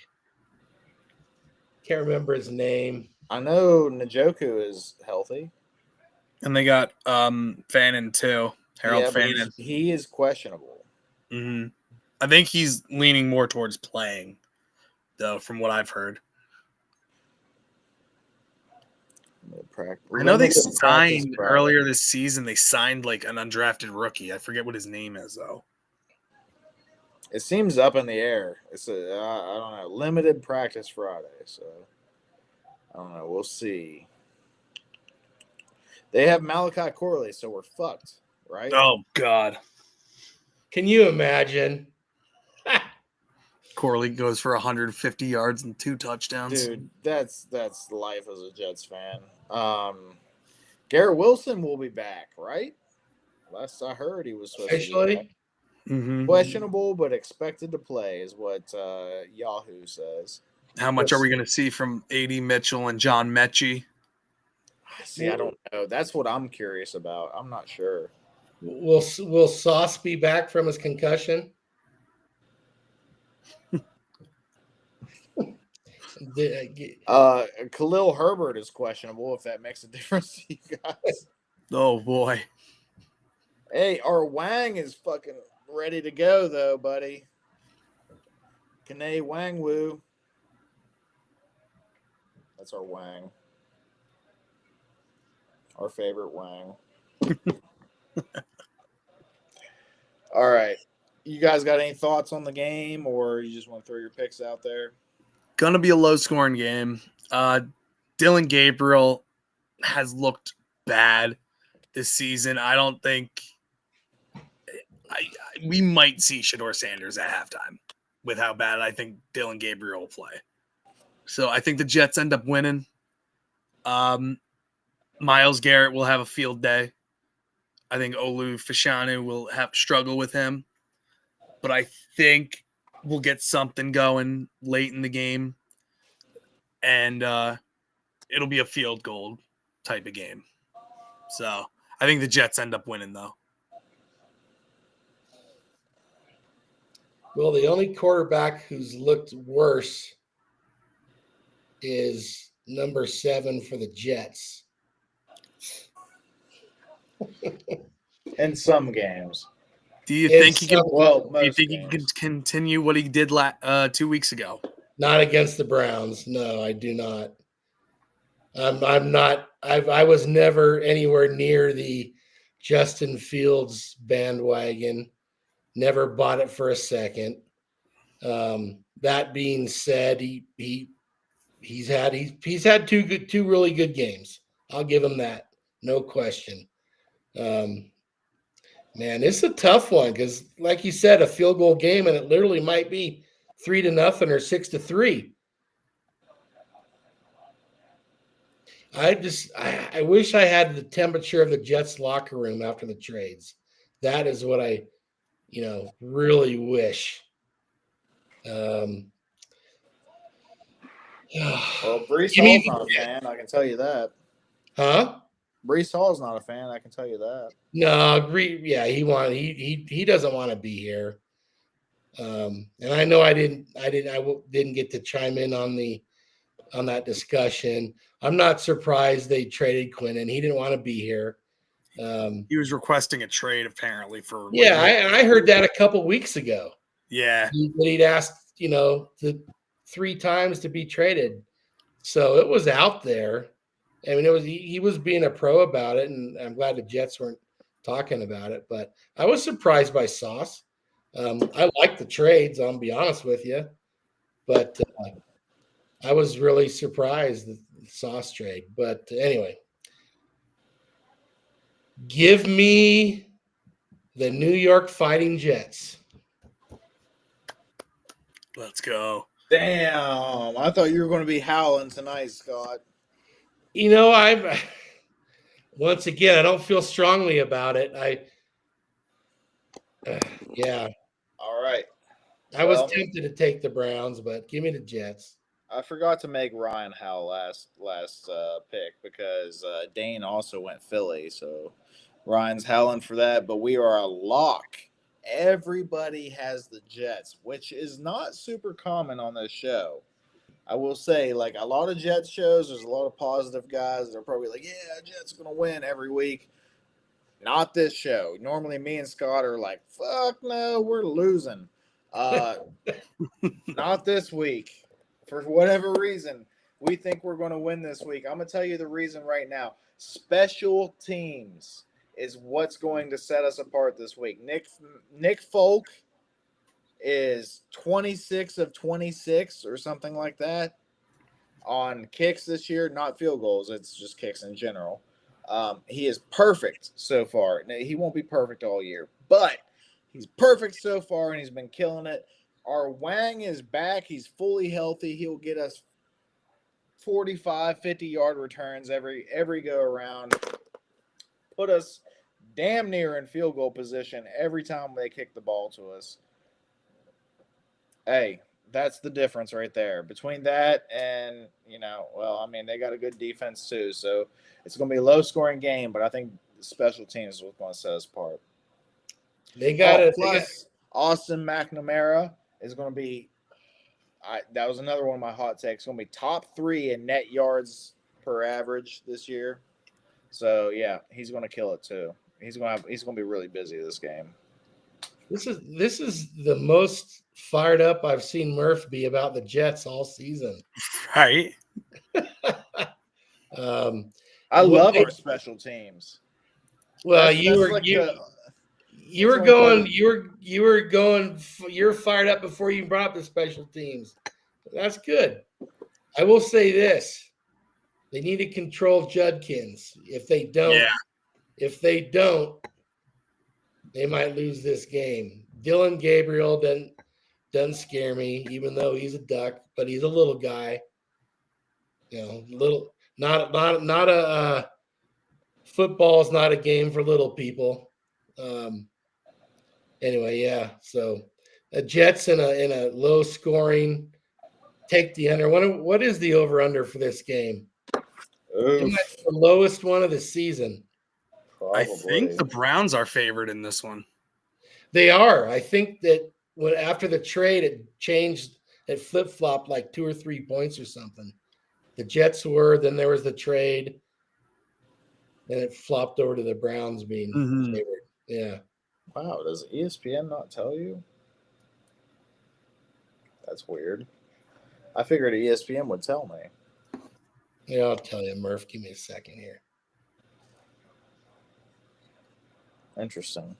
Can't remember his name. I know Njoku is healthy. And they got Fannin too. Harold Fannin. He is questionable. Mm-hmm. I think he's leaning more towards playing, though, from what I've heard. I know they signed earlier this season. They signed like an undrafted rookie. I forget what his name is, though. It seems up in the air. It's I don't know, limited practice Friday, so I don't know. We'll see. They have Malachi Corley, so we're fucked, right? Oh God! Can you imagine? Corley goes for 150 yards and 2 touchdowns. Dude, that's life as a Jets fan. Garrett Wilson will be back, right? Last I heard, he was supposed to be back. Mm-hmm. Questionable, but expected to play is what Yahoo says. How much are we going to see from A.D. Mitchell and John Mechie? See, I don't know. That's what I'm curious about. I'm not sure. Will Sauce be back from his concussion? Khalil Herbert is questionable, if that makes a difference to you guys. Oh boy. Hey, our Wang is fucking ready to go though, buddy. Kane Wangwu. That's our Wang. Our favorite Wang. All right. You guys got any thoughts on the game, or you just want to throw your picks out there? Gonna be a low-scoring game. Dylan Gabriel has looked bad this season. I don't think we might see Shedeur Sanders at halftime with how bad I think Dylan Gabriel will play. So I think the Jets end up winning. Myles Garrett will have a field day. I think Olu Fashanu will have to struggle with him. But I think we'll get something going late in the game. And it'll be a field goal type of game. So I think the Jets end up winning, though. Well, the only quarterback who's looked worse is number 7 for the Jets. In some games. Do you think he can? Well, do you think he can continue what he did 2 weeks ago? Not against the Browns. No, I do not. I'm not. I was never anywhere near the Justin Fields bandwagon. Never bought it for a second. That being said, he's had two really good games. I'll give him that, no question. Man, it's a tough one because, like you said, a field goal game, and it literally might be 3-0 or 6-3. I wish I had the temperature of the Jets locker room after the trades. That is what I, really wish. Well, Brees Give me- Hall's not a fan. I can tell you that. Huh? Brees Hall's not a fan. I can tell you that. No, he doesn't want to be here. And I know I didn't get to chime in on that discussion. I'm not surprised they traded Quinn, and he didn't want to be here. He was requesting a trade apparently for. Yeah, I heard that a couple weeks ago. Yeah, He'd asked, the 3 times to be traded, so it was out there. I mean, he was being a pro about it, and I'm glad the Jets weren't talking about it. But I was surprised by Sauce. I like the trades. I'll be honest with you, but I was really surprised the Sauce trade. But anyway, give me the New York Fighting Jets. let's go. Damn, I thought you were going to be howling tonight, Scott. I once again I don't feel strongly about it. Yeah. All right. I was tempted to take the Browns, but give me the Jets. I forgot to make Ryan howl last pick because Dane also went Philly, so Ryan's howling for that. But we are a lock. Everybody has the Jets, which is not super common on this show. I will say, like a lot of Jets shows, there's a lot of positive guys that are probably like, yeah, Jets going to win every week. Not this show. Normally me and Scott are like, fuck no, we're losing. Not this week. For whatever reason, we think we're going to win this week. I'm going to tell you the reason right now. Special teams is what's going to set us apart this week. Nick Folk is 26 of 26 or something like that on kicks this year, not field goals. It's just kicks in general. He is perfect so far. Now, he won't be perfect all year, but he's perfect so far, and he's been killing it. Our Wang is back. He's fully healthy. He'll get us 45, 50-yard returns every go around. Put us damn near in field goal position every time they kick the ball to us. Hey, that's the difference right there. Between that and, they got a good defense too. So it's going to be a low-scoring game, but I think special teams is what's going to set us apart. Plus, Austin McNamara is going to be that was another one of my hot takes. Going to be top 3 in net yards per average this year. So yeah, he's going to kill it too. He's going to be really busy this game. This is the most fired up I've seen Murph be about the Jets all season. Right. I love our special teams. Well, you're fired up before you brought up the special teams. That's good. I will say this: they need to control Judkins. If they don't, they might lose this game. Dylan Gabriel doesn't scare me, even though he's a duck, but he's a little guy. Not a football is not a game for little people. Anyway, yeah. So the Jets in a low scoring. Take the under. What is the over under for this game? That's the lowest one of the season. Probably. I think the Browns are favored in this one. They are. I think that after the trade, it changed. It flip flopped like 2 or 3 points or something. The Jets were. Then there was the trade. Then it flopped over to the Browns being favored. Yeah. Wow. Does ESPN not tell you? That's weird. I figured ESPN would tell me. Yeah, I'll tell you, Murph. Give me a second here. Interesting.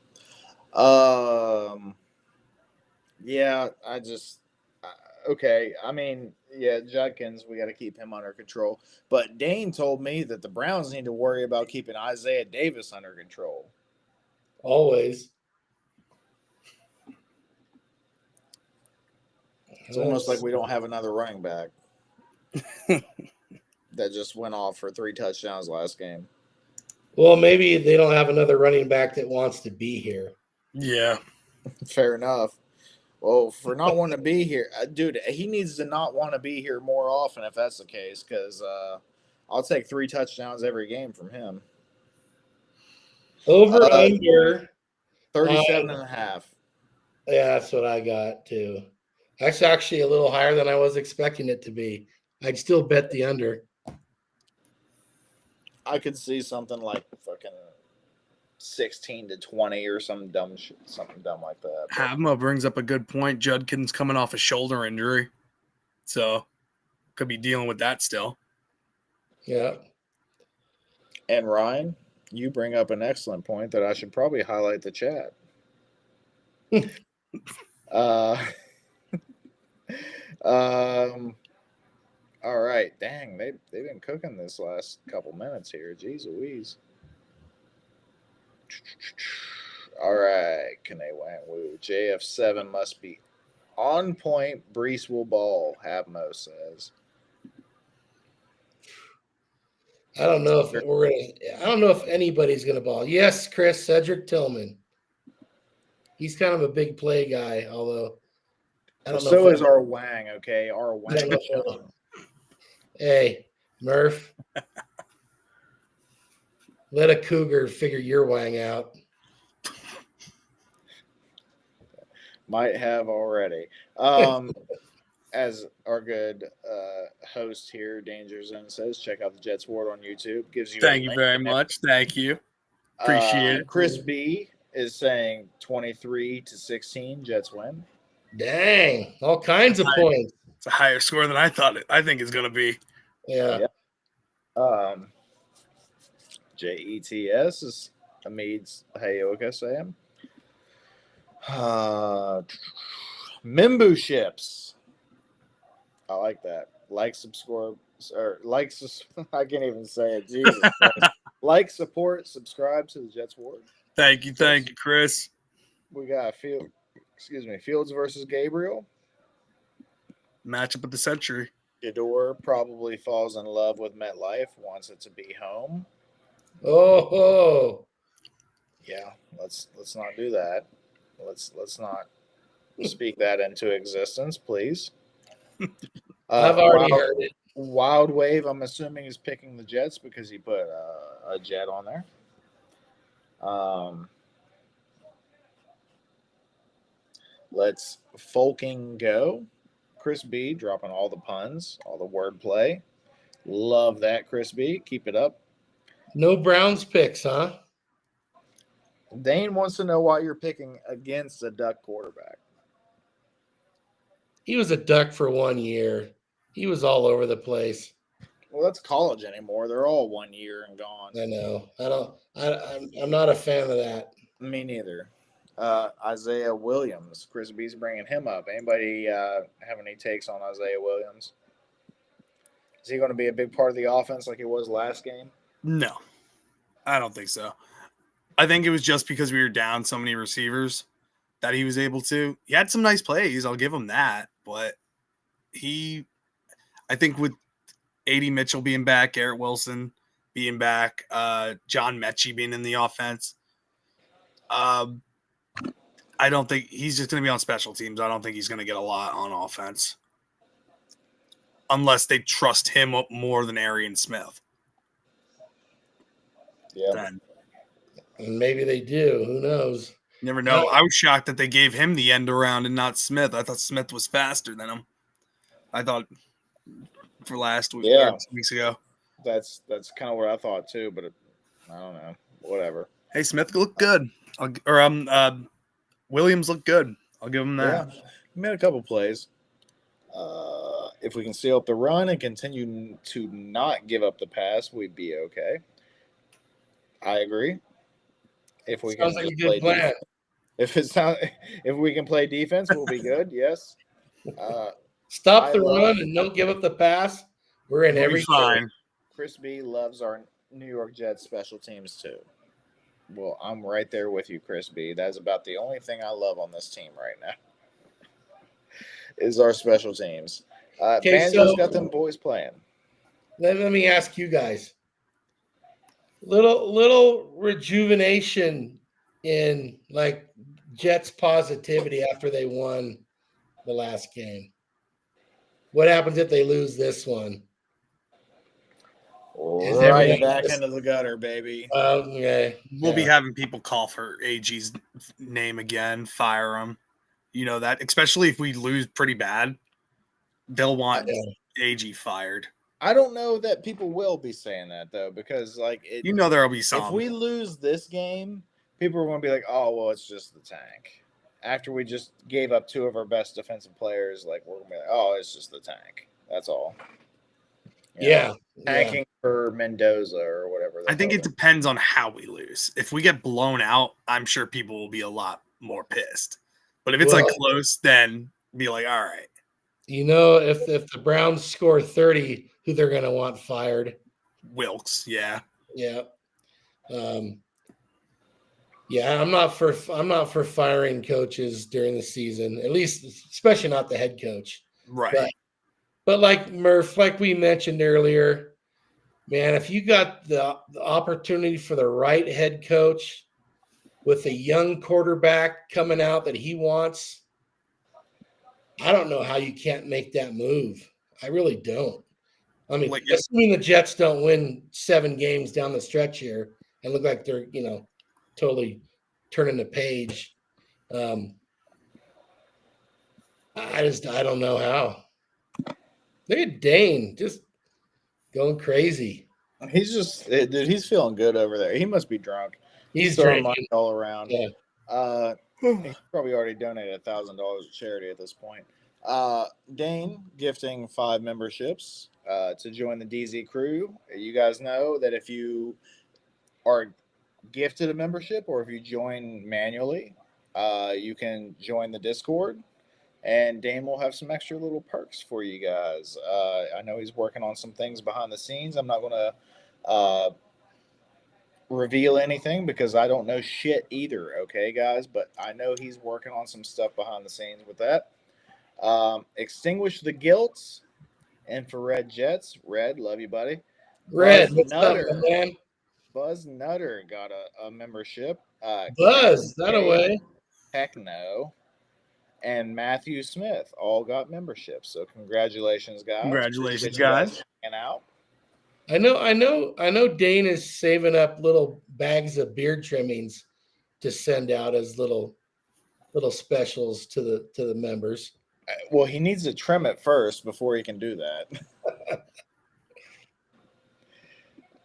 Yeah, okay. I mean, yeah, Judkins, we got to keep him under control. But Dane told me that the Browns need to worry about keeping Isaiah Davis under control. Always. It's almost like we don't have another running back. that just went off for 3 touchdowns last game. Well, maybe they don't have another running back that wants to be here. Yeah. Fair enough. Well, for not wanting to be here, dude, he needs to not want to be here more often if that's the case, because I'll take 3 touchdowns every game from him. Over under 37 and a half. Yeah, that's what I got too. That's actually a little higher than I was expecting it to be. I'd still bet the under. I could see something like fucking 16-20 or something dumb like that. But Havma brings up a good point. Judkins coming off a shoulder injury, so could be dealing with that still. Yeah. And Ryan, you bring up an excellent point that I should probably highlight the chat. All right. Dang, they've been cooking this last couple minutes here. Jeez Louise. All right. Kane Wang Wu. JF7 must be on point. Brees will ball, Havmo says. I don't know if anybody's gonna ball. Yes, Chris, Cedric Tillman. He's kind of a big play guy, although I don't know. So is our Wang, okay? Our Wang. Hey, Murph. Let a cougar figure your Wang out. Might have already. As our good host here, DayngerZone says, check out the JetsWard on YouTube. Gives you. Thank you very much. Thank you. Appreciate it. Chris B is saying 23-16 Jets win. Dang, all kinds of points. It's a higher score than I thought I think it's going to be. Yeah. JETS is Hamid's Hayoka saying. Memberships. I like that. Subscribe, or I can't even say it. Jesus Christ. Support, subscribe to the JetsWard. Thank you, Chris. We got Fields versus Gabriel. Matchup of the century. Shador probably falls in love with MetLife, wants it to be home. Oh. Yeah, let's not do that. Let's not speak that into existence, please. I've already heard it. Wild Wave, I'm assuming, is picking the Jets because he put a Jet on there. Let's folking go. Chris B dropping all the puns, all the wordplay. Love that, Chris B. Keep it up. No Browns picks, huh? Dane wants to know why you're picking against a Duck quarterback. He was a Duck for 1 year. He was all over the place. Well, that's college anymore. They're all 1 year and gone. I know. I'm not a fan of that. Me neither. Isaiah Williams. Chris B's bringing him up. Anybody have any takes on Isaiah Williams? Is he going to be a big part of the offense like he was last game? No, I don't think so. I think it was just because we were down so many receivers that he was able to. He had some nice plays. I'll give him that. But I think with A.D. Mitchell being back, Garrett Wilson being back, John Mechie being in the offense, I don't think he's just going to be on special teams. I don't think he's going to get a lot on offense unless they trust him up more than Arian Smith. Yeah. Then. Maybe they do. Who knows? Never know. I was shocked that they gave him the end around and not Smith. I thought Smith was faster than him. I thought for last week, 2 weeks ago. That's kind of what I thought too, but I don't know. Whatever. Hey, Smith looked good. Williams looked good. I'll give him that. Yeah. He made a couple plays. If we can seal up the run and continue to not give up the pass, we'd be okay. I agree. If we Sounds can like a good plan. If we can play defense, we'll be good. Yes. Stop the run and don't give up the pass. We're in every fine. Chris B loves our New York Jets special teams too. Well, I'm right there with you, Chris B. That's about the only thing I love on this team right now. Is our special teams. Banjo's got them boys playing. let me ask you guys. Little rejuvenation in like Jets positivity after they won the last game. What happens if they lose this one? Is Right everything back just into the gutter, baby. okay? We'll be Yeah. having people call for AG's name again, fire him. You know that, especially if we lose pretty bad, they'll want AG fired. I don't know that people will be saying that though, because like You know there'll be if some. we lose this game, people are going to be like, "Oh, well, it's just the tank." After we just gave up two of our best defensive players, like we're going to be like, "Oh, it's just the tank." That's all. You know, tanking for Mendoza or whatever. I think it depends on how we lose. If we get blown out, I'm sure people will be a lot more pissed. But if it's like close, then be like, all right. You know, if the Browns score 30, who they're going to want fired? Wilkes, yeah. Yeah. Yeah, I'm not for firing coaches during the season, at least, especially not the head coach. Right. But like Murph, like we mentioned earlier, man, if you got the opportunity for the right head coach with a young quarterback coming out that he wants, I don't know how you can't make that move. I really don't. I mean, assuming the Jets don't win 7 games down the stretch here and look like they're, totally turning the page. I don't know how. Look at Dane just going crazy. He's just, dude, he's feeling good over there. He must be drunk. He's throwing drinking money all around. Yeah. He's probably already donated $1,000 to charity at this point. Dane gifting 5 memberships to join the DZ crew. You guys know that if you are gifted a membership or if you join manually, you can join the Discord. And Dane will have some extra little perks for you guys. I know he's working on some things behind the scenes. I'm not going to reveal anything because I don't know shit either, okay, guys? But I know he's working on some stuff behind the scenes with that. Extinguish the Guilt. Infrared Jets. Red, love you, buddy. Red, Buzz what's Nutter. up, man? Buzz Nutter got a membership. Buzz, that away. Heck no. And Matthew Smith all got memberships. So congratulations, guys. Congratulations, guys. Hanging out. I know Dane is saving up little bags of beard trimmings to send out as little specials to the members. Well, he needs to trim it first before he can do that.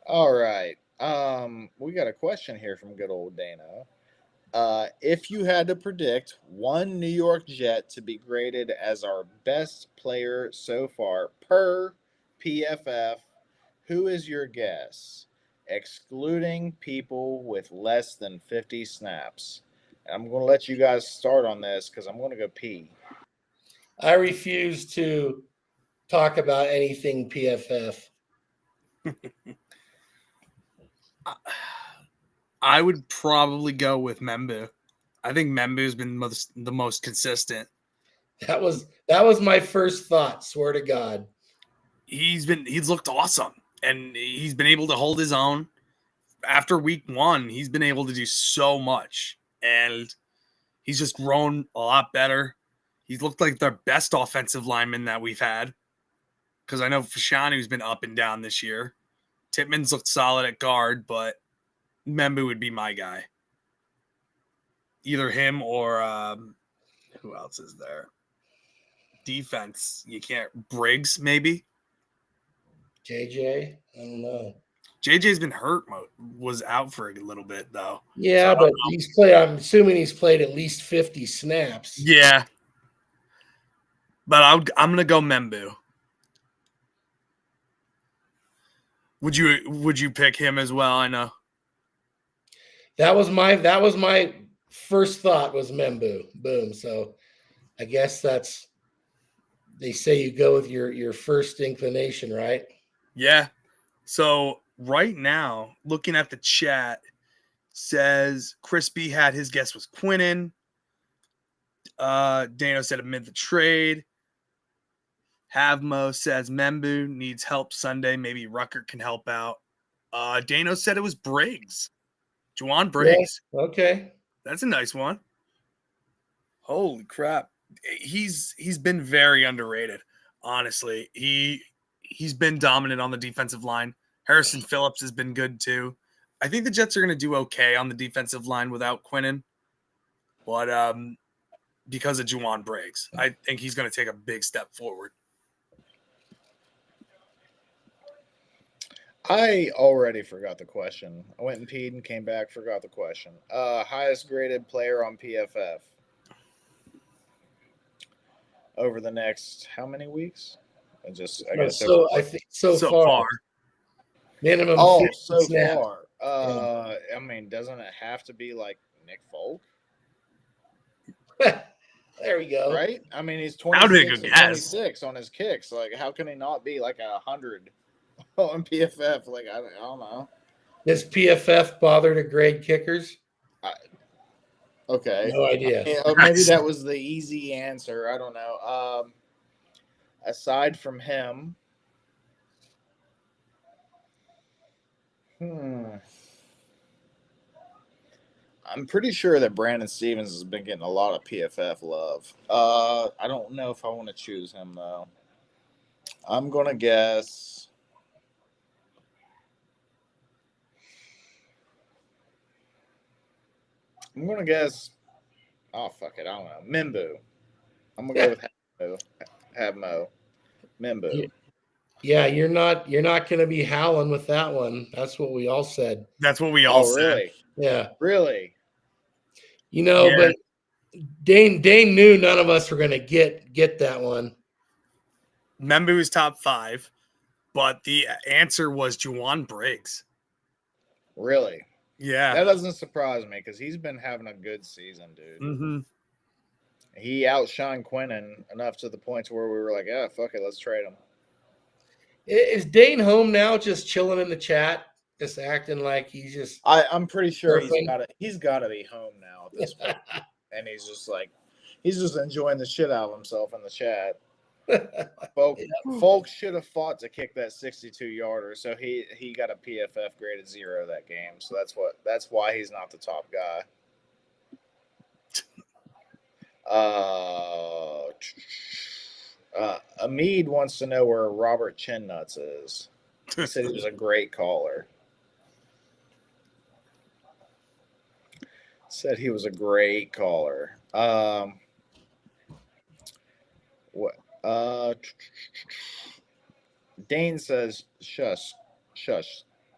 All right. We got a question here from good old Dana. If you had to predict one New York Jet to be graded as our best player so far per PFF, who is your guess? Excluding people with less than 50 snaps. I'm going to let you guys start on this because I'm going to go pee. I refuse to talk about anything PFF. I would probably go with Murphh. I think Murph's been the most consistent. That was my first thought, swear to God. He's looked awesome, and he's been able to hold his own. After week 1, he's been able to do so much, and he's just grown a lot better. He's looked like the best offensive lineman that we've had, because I know Fashanu's been up and down this year. Tippmann's looked solid at guard, but Murphh would be my guy. Either him or who else is there? Defense. You can't. Briggs, maybe? JJ? I don't know. JJ's been hurt. Was out for a little bit, though. Yeah, so, but he's played. I'm assuming he's played at least 50 snaps. Yeah. But I'm going to go Murphh. Would you pick him as well? I know. That was my first thought was Murphh. Boom. So I guess they say you go with your first inclination, right? Yeah. So right now, looking at the chat, says Chris B had his guess was Quinnen. Dano said amid the trade. Havmo says Membu needs help Sunday. Maybe Rucker can help out. Dano said it was Briggs. Juwan Briggs. Yeah, okay. That's a nice one. Holy crap. He's been very underrated, honestly. He's been dominant on the defensive line. Harrison Phillips has been good too. I think the Jets are going to do okay on the defensive line without Quinnen. But because of Juwan Briggs, I think he's going to take a big step forward. I already forgot the question. I went and peed and came back, forgot the question. Highest graded player on PFF over the next how many weeks? I guess I think so far. Minimum. Oh, 50 so snaps. far. I mean, doesn't it have to be like Nick Folk? There we go. Right? I mean, he's That would be a 26 good and guess. 26 on his kicks. Like, how can he not be like 100 on PFF? Like, I don't know. Does PFF bother to grade kickers? Okay. No idea. Maybe that was the easy answer. I don't know. Aside from him, I'm pretty sure that Brandon Stevens has been getting a lot of PFF love. I don't know if I want to choose him, though. I'm going to guess. Oh, fuck it. I don't know. Membu. I'm going to go with Havmo. Membu. Yeah, you're not going to be howling with that one. That's what we all said. That's what we all said. Really? Yeah. Really? But Dane knew none of us were going to get that one. Membu is top 5, but the answer was Juwan Briggs. Really? Yeah. That doesn't surprise me because he's been having a good season, dude. Mm-hmm. He outshined Quinnen enough to the point to where we were like, yeah, fuck it, let's trade him. Is Dane home now, just chilling in the chat, just acting like he's just? I'm pretty sure surfing? he's got to be home now at this point, and he's just enjoying the shit out of himself in the chat. Folks should have fought to kick that 62-yarder, so he got a PFF graded 0 that game. So that's why he's not the top guy. Amid wants to know where Robert Chinnuts is. He said he was a great caller. Dane says, "Shush,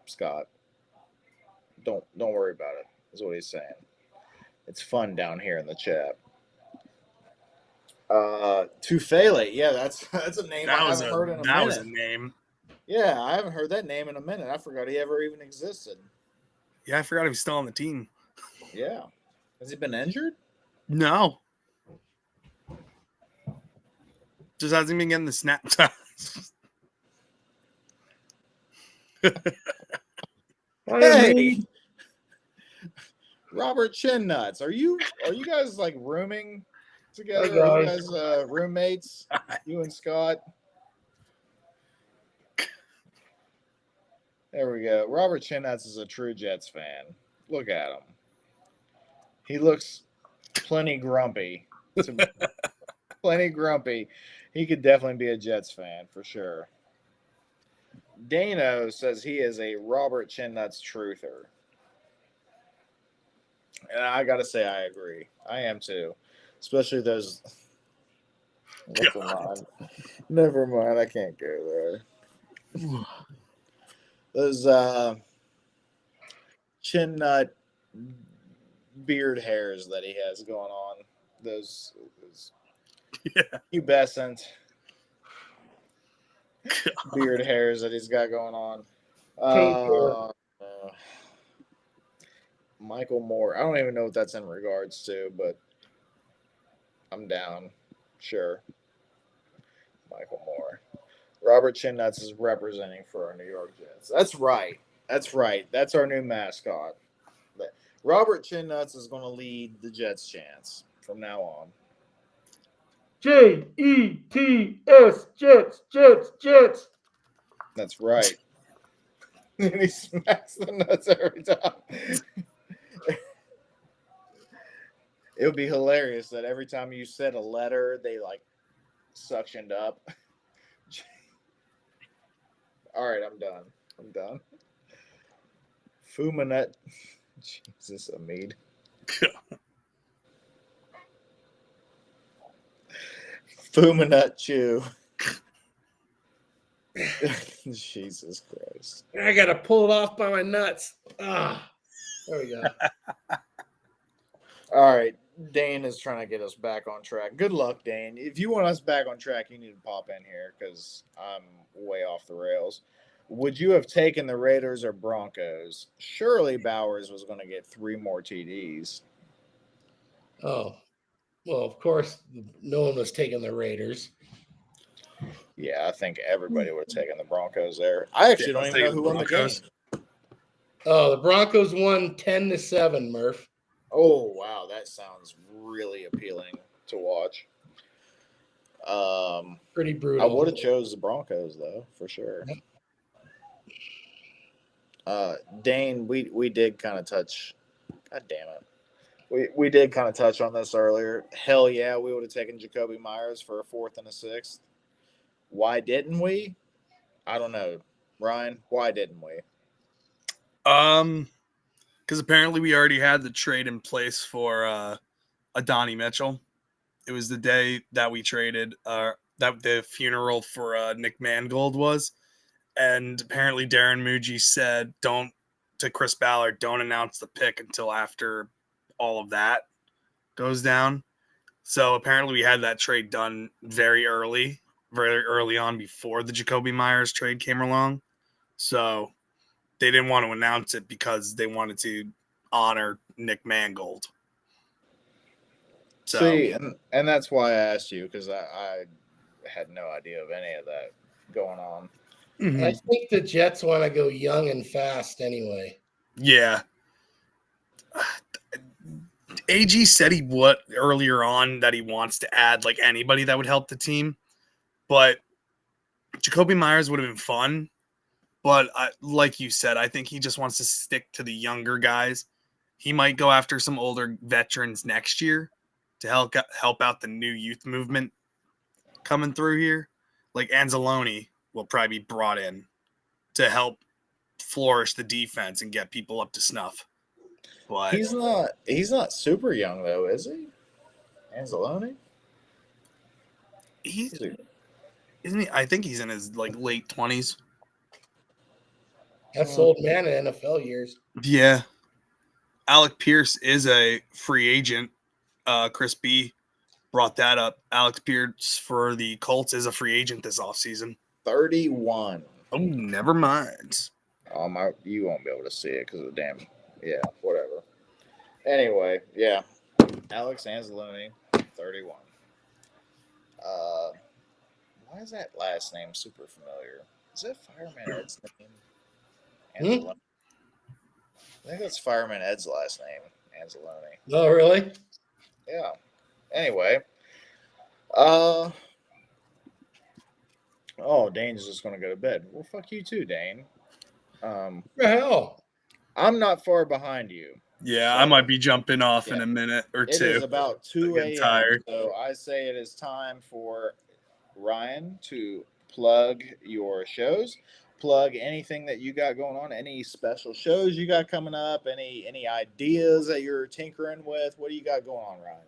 Scott. Don't worry about it." Is what he's saying. It's fun down here in the chat. Tufele, yeah, that's a name I haven't heard in a minute. That was a name. Yeah, I haven't heard that name in a minute. I forgot he ever even existed. Yeah, I forgot he was still on the team. Yeah. Has he been injured? No. Just hasn't been getting the snap time. Hey, Robert Chinnuts, are you guys like rooming together? Are you guys roommates? You and Scott? There we go. Robert Chinnuts is a true Jets fan. Look at him. He looks plenty grumpy. Plenty grumpy. He could definitely be a Jets fan for sure. Dano says he is a Robert Chinnuts truther. And I got to say, I agree. I am too. Especially those. Never mind. I can't go there. Those chin nut beard hairs that he has going on. Those pubescent beard hairs that he's got going on. Michael Moore. I don't even know what that's in regards to, but I'm down. Sure. Michael Moore. Robert Chinnuts is representing for our New York Jets. That's right. That's our new mascot. Robert Chinnuts is going to lead the Jets' chance from now on. Jets, Jets, Jets, Jets. That's right. And he smacks the nuts every time. It would be hilarious that every time you said a letter, they like suctioned up. All right, I'm done. Fumanut. Jesus, Amid. Fumanut Chew. Jesus Christ. I got to pull it off by my nuts. Ah, there we go. All right. Dane is trying to get us back on track. Good luck, Dane. If you want us back on track, you need to pop in here because I'm way off the rails. Would you have taken the Raiders or Broncos? Surely Bowers was going to get 3 more TDs. Oh, well, of course, no one was taking the Raiders. Yeah, I think everybody would have taken the Broncos there. I actually don't even know who won the game. Oh, the Broncos won 10-7, Murph. Oh, wow. That sounds really appealing to watch. Pretty brutal. I would have chose the Broncos, though, for sure. Dane, we did kind of touch. God damn it. We did kind of touch on this earlier. Hell yeah, we would have taken Jacoby Myers for a 4th and a 6th. Why didn't we? I don't know. Ryan, why didn't we? Because apparently we already had the trade in place for Adonai Mitchell. It was the day that we traded, that the funeral for Nick Mangold was. And apparently Darren Muji said, to Chris Ballard, don't announce the pick until after all of that goes down. So apparently we had that trade done very early on before the Jacoby Myers trade came along. So they didn't want to announce it because they wanted to honor Nick Mangold. So, see, and that's why I asked you, because I had no idea of any of that going on. Mm-hmm. I think the Jets want to go young and fast anyway. Yeah. AG said he would earlier on that he wants to add like anybody that would help the team. But Jacoby Myers would have been fun. But like you said, I think he just wants to stick to the younger guys. He might go after some older veterans next year to help out the new youth movement coming through here. Like Anzalone will probably be brought in to help flourish the defense and get people up to snuff. But He's not super young though, is he? Anzalone? isn't he? I think he's in his like late 20s. That's old man in NFL years. Yeah. Alec Pierce is a free agent. Chris B brought that up. Alex Pierce for the Colts is a free agent this offseason. 31. Oh, never mind. You won't be able to see it because of the damn. Yeah, whatever. Anyway, yeah. Alex Anzalone, 31. Why is that last name super familiar? Is that Fireman Ed's name? Anzalone. I think that's Fireman Ed's last name, Anzalone. Oh, really? Yeah. Anyway. Dane's just gonna go to bed. Well, fuck you too, Dane. What the hell? I'm not far behind you. Yeah, I might be jumping off in a minute or two. It is about 2 getting a.m. tired. So I say it is time for Ryan to plug your shows. Plug anything that you got going on, any special shows you got coming up, any ideas that you're tinkering with. What do you got going on, Ryan?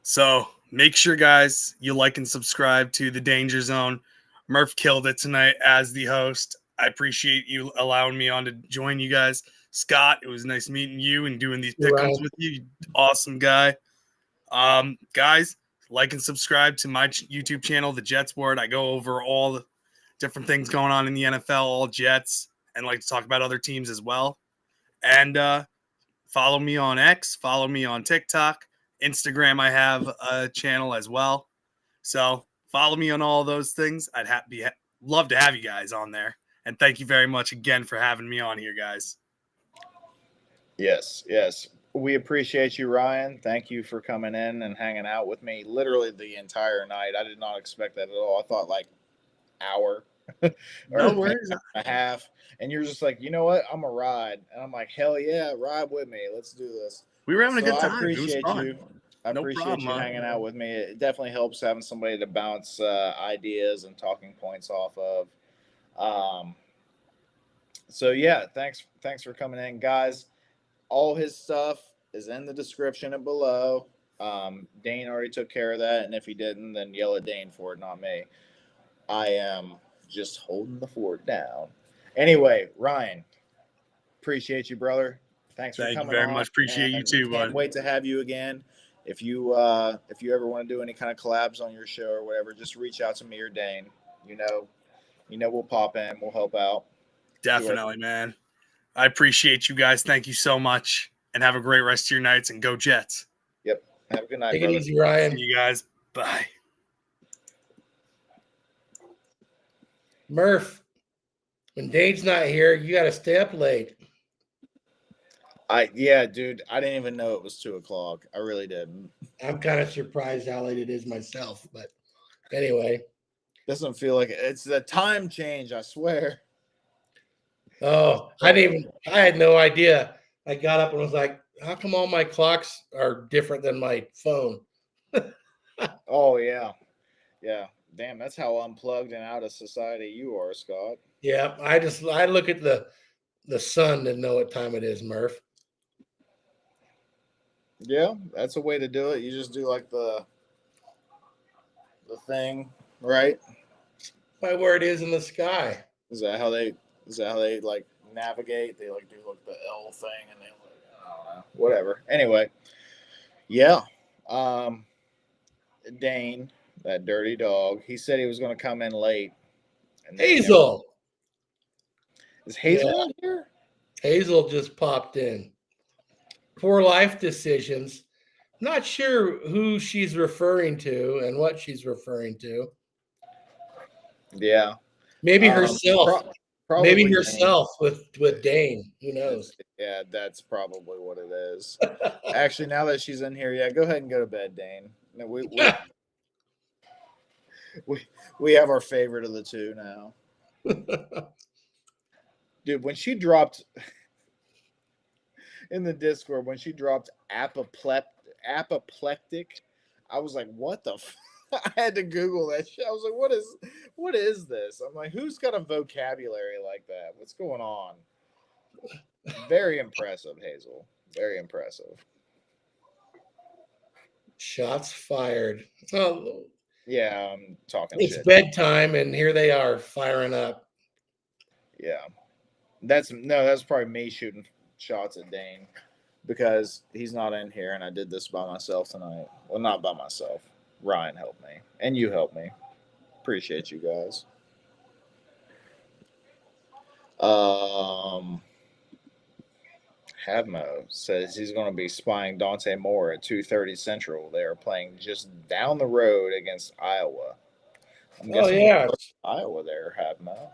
So make sure, guys, you like and subscribe to the Danger Zone. Murph killed it tonight as the host. I appreciate you allowing me on to join you guys. Scott, it was nice meeting you and doing these pick'ems with you. Awesome guy. Guys, like and subscribe to my YouTube channel, TheJetsWard. I go over all the different things going on in the NFL, all Jets, and like to talk about other teams as well. And follow me on X, follow me on TikTok, Instagram. I have a channel as well. So follow me on all those things. I'd love to have you guys on there. And thank you very much again for having me on here, guys. Yes. We appreciate you, Ryan. Thank you for coming in and hanging out with me literally the entire night. I did not expect that at all. I thought like hour No or maybe worries. a half. And you're just like, you know what? I'm a ride. And I'm like, hell yeah, ride with me. Let's do this. We were having a So good time. I It was appreciate fun. you. I No appreciate problem, you man. hanging out with me. It definitely helps having somebody to bounce ideas and talking points off of. So yeah, thanks for coming in, guys. All his stuff is in the description and below. Dane already took care of that, and if he didn't, then yell at Dane for it, not me. I am just holding the fort down. Anyway, Ryan, appreciate you, brother. Thanks for Thank you coming very on. much. Appreciate you and too, Can't bud. wait to have you again. If you ever want to do any kind of collabs on your show or whatever, just reach out to me or Dane. You know we'll pop in, we'll help out. Definitely, man. I appreciate you guys. Thank you so much. And have a great rest of your nights and go Jets. Yep. Have a good night, Take brother. it easy, Ryan. See you guys. Bye. Murph, when Dane's not here, you got to stay up late. Yeah, dude. I didn't even know it was 2:00. I really didn't. I'm kind of surprised how late it is myself. But anyway. Doesn't feel like it's the time change, I swear. Oh, I had no idea. I got up and was like, how come all my clocks are different than my phone? Oh yeah. Yeah. Damn, that's how unplugged and out of society you are, Scott. Yeah, I look at the sun to know what time it is, Murph. Yeah, that's a way to do it. You just do like the thing, right? By where it is in the sky. Is that how they like navigate? They like do like the L thing and they like, I don't know. Whatever. Anyway. Yeah. Dane, that dirty dog, he said he was gonna come in late. And Hazel. Is Hazel in here? Hazel just popped in. Poor life decisions. Not sure who she's referring to and what she's referring to. Yeah. Maybe herself. Probably Maybe Dane. herself with Dane. Who knows? Yeah, that's probably what it is. Actually, now that she's in here, yeah, go ahead and go to bed, Dane. No, we have our favorite of the two now. Dude, when she dropped in the Discord, when she dropped apoplectic, I was like, what the I had to Google that shit. I was like, what is this? I'm like, who's got a vocabulary like that? What's going on? Very impressive, Hazel. Very impressive. Shots fired. Oh, yeah, I'm talking it's shit. bedtime, and here they are firing up. Yeah. That's probably me shooting shots at Dane because he's not in here and I did this by myself tonight. Well, not by myself. Ryan helped me and you helped me. Appreciate you guys. Havmo says he's going to be spying Dante Moore at 2:30 Central. They are playing just down the road against Iowa. I'm guessing Iowa there, Havmo.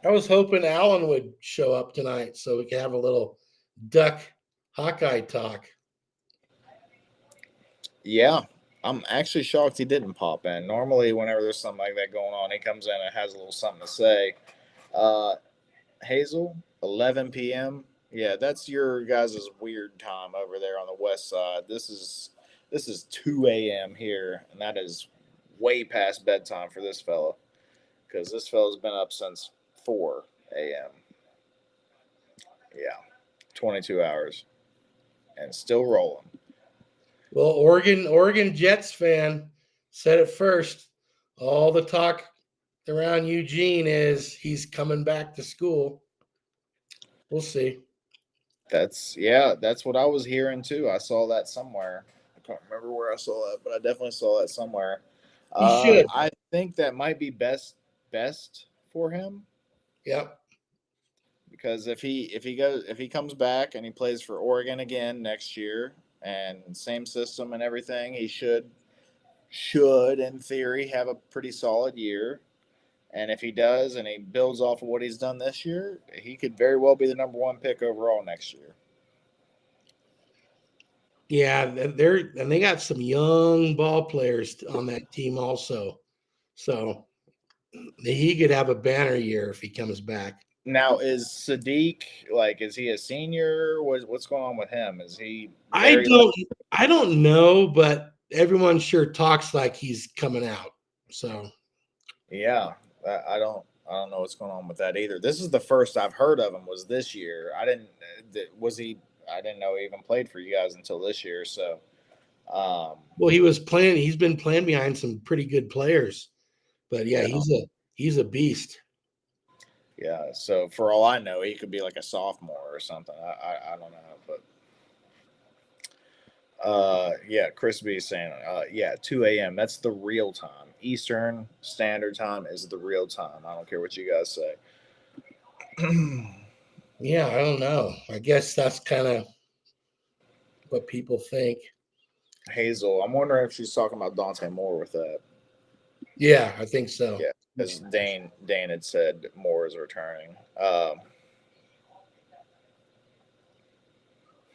I was hoping Alan would show up tonight so we could have a little Duck Hawkeye talk. Yeah, I'm actually shocked he didn't pop in. Normally, whenever there's something like that going on, he comes in and has a little something to say. Hazel, 11 p.m. Yeah, that's your guys' weird time over there on the west side. This is 2 a.m. here, and that is way past bedtime for this fella because this fella's been up since 4 a.m. Yeah, 22 hours and still rolling. Well, Oregon Jets fan said it first. All the talk around Eugene is he's coming back to school. We'll see. That's what I was hearing too. I saw that somewhere. I can't remember where I saw that, but I definitely saw that somewhere. He should. I think that might be best for him. Yep. Because if he comes back and he plays for Oregon again next year and same system and everything, he should in theory have a pretty solid year. And if he does and he builds off of what he's done this year, he could very well be the number 1 pick overall next year. Yeah, they got some young ball players on that team also. So he could have a banner year if he comes back. Now, is Sadiq is he a senior? What's going on with him? Is he? I don't know, but everyone sure talks like he's coming out. So Yeah, I don't know what's going on with that either. This is the first I've heard of him. Was this year? I didn't. Was he? I didn't know he even played for you guys until this year. So, well, he's been playing behind some pretty good players, but yeah, he's a beast. Yeah. So for all I know, he could be like a sophomore or something. I don't know, but yeah, Chris B is saying, yeah, 2 a.m. That's the real time. Eastern Standard Time is the real time. I don't care what you guys say. Yeah, I don't know. I guess that's kind of what people think. Hazel, I'm wondering if she's talking about Dante Moore with that. Yeah, I think so. Yeah, because Dane had said Moore is returning.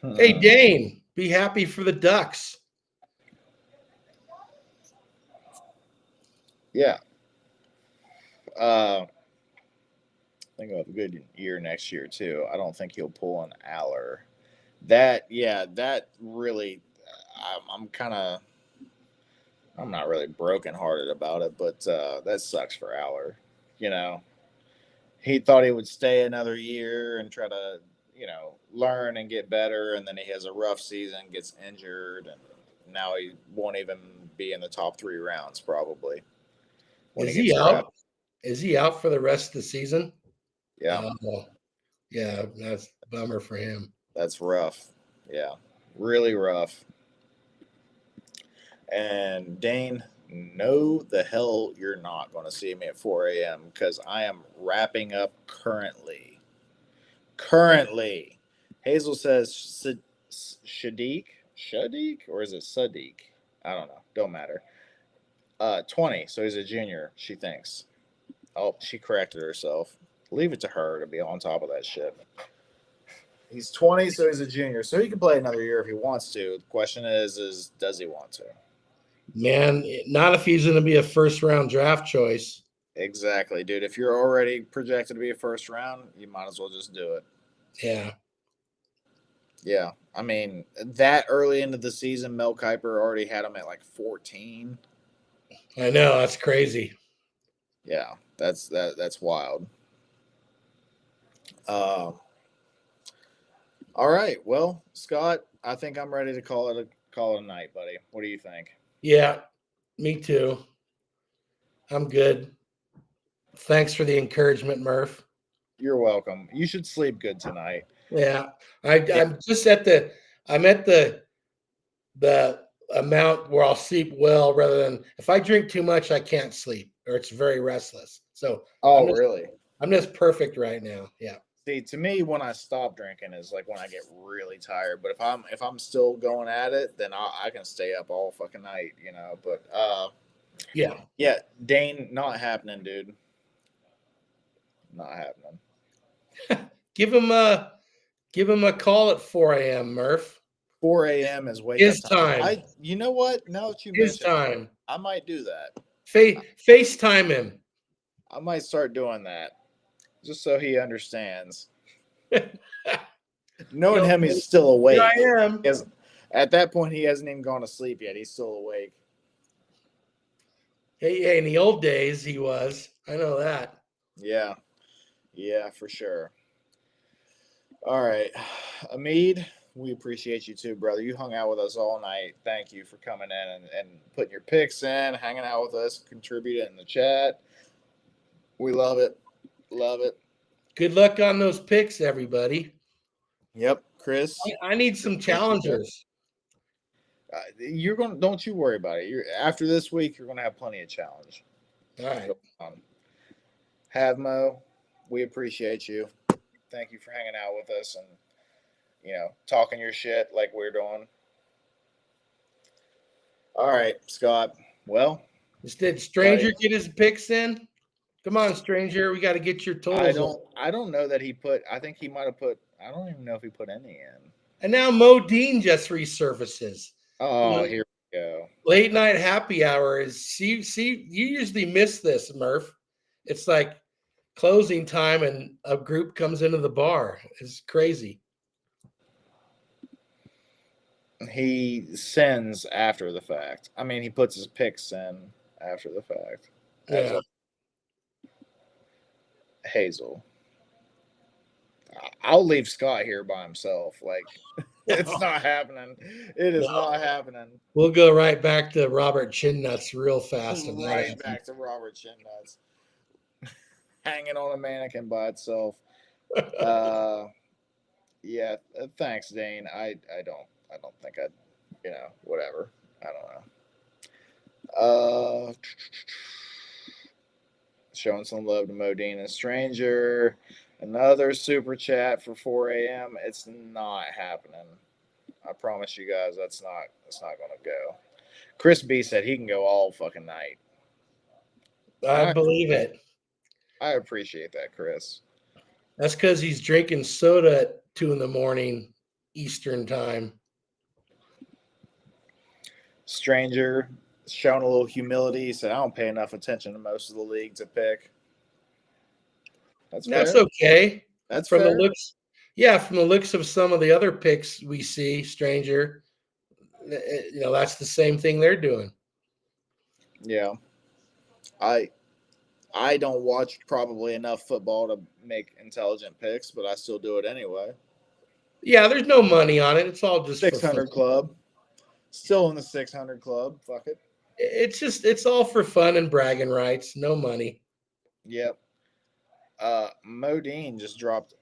Hey, Dane, be happy for the Ducks. Yeah. I think he'll have a good year next year too. I don't think he'll pull an Aller. That really, I'm not really brokenhearted about it, but that sucks for Aller. You know, he thought he would stay another year and try to, learn and get better, and then he has a rough season, gets injured, and now he won't even be in the top 3 rounds probably. Is he out? Is he out for the rest of the season? Yeah. Yeah, that's a bummer for him. That's rough. Yeah, really rough. And Dane, no, the hell you're not going to see me at 4 a.m. because I am wrapping up currently. Hazel says Shadiq, or is it Sadiq? I don't know. Don't matter. 20, so he's a junior, she thinks. Oh, she corrected herself. Leave it to her to be on top of that shit. He's 20, so he's a junior. So he can play another year if he wants to. The question is does he want to? Man, not if he's going to be a first-round draft choice. Exactly, dude. If you're already projected to be a first round, you might as well just do it. Yeah. Yeah. I mean, that early into the season, Mel Kiper already had him at like 14. I know. That's crazy. Yeah. That's wild. All right. Well, Scott, I think I'm ready to call it a night, buddy. What do you think? Yeah, me too. I'm good. Thanks for the encouragement, Murph. You're welcome. You should sleep good tonight. Yeah, I'm just at the amount where I'll sleep well, rather than if I drink too much, I can't sleep or it's very restless. So, really? I'm just perfect right now. Yeah. See, to me, when I stop drinking is like when I get really tired. But if I'm still going at it, then I can stay up all fucking night, But yeah, Dane, not happening, dude. Not happening. Give him a call at 4 a.m. Murph. 4 a.m. is wake His up time. time. You know what? Now that you His mentioned time. I might do that. FaceTime him. I might start doing that. Just so he understands. Knowing him, he's still awake. Here I am. At that point, he hasn't even gone to sleep yet. He's still awake. Hey, in the old days, he was. I know that. Yeah. Yeah, for sure. All right. Amid, we appreciate you too, brother. You hung out with us all night. Thank you for coming in and putting your picks in, hanging out with us, contributing in the chat. We love it. Love it. Good luck on those picks, everybody. Yep, Chris. I need some challengers. Don't you worry about it. After this week, you're gonna have plenty of challenge. All right. Havmo, we appreciate you. Thank you for hanging out with us and talking your shit like we're doing. All right, Scott. Well, did Stranger get his picks in? Come on, Stranger. We got to get your totals. I don't know that he put. I think he might have put. I don't even know if he put any in. And now Modine just resurfaces. Oh, here we go. Late night happy hour is see, you usually miss this, Murph. It's like closing time and a group comes into the bar. It's crazy. He sends after the fact. I mean, he puts his picks in after the fact. Yeah. Hazel. I'll leave Scott here by himself. Like, it's not happening. It is not happening. We'll go right back to Robert Chin Nuts real fast. Right back to Robert Chin Nuts. Hanging on a mannequin by itself. Yeah, thanks, Dane. I don't think I'd, whatever. I don't know. Showing some love to Modine and Stranger. Another super chat for 4 a.m. It's not happening. I promise you guys that's not gonna go. Chris B said he can go all fucking night. I believe it. I appreciate that, Chris. That's because he's drinking soda at 2 a.m. Eastern time. Stranger showing a little humility. He said, I don't pay enough attention to most of the leagues to pick. That's okay. That's from fair. The looks. Yeah, from the looks of some of the other picks we see, Stranger, that's the same thing they're doing. Yeah. I don't watch probably enough football to make intelligent picks, but I still do it anyway. Yeah, there's no money on it. It's all just 600 club. Still in the 600 club. Fuck it. It's all for fun and bragging rights. No money. Yep. Modine just dropped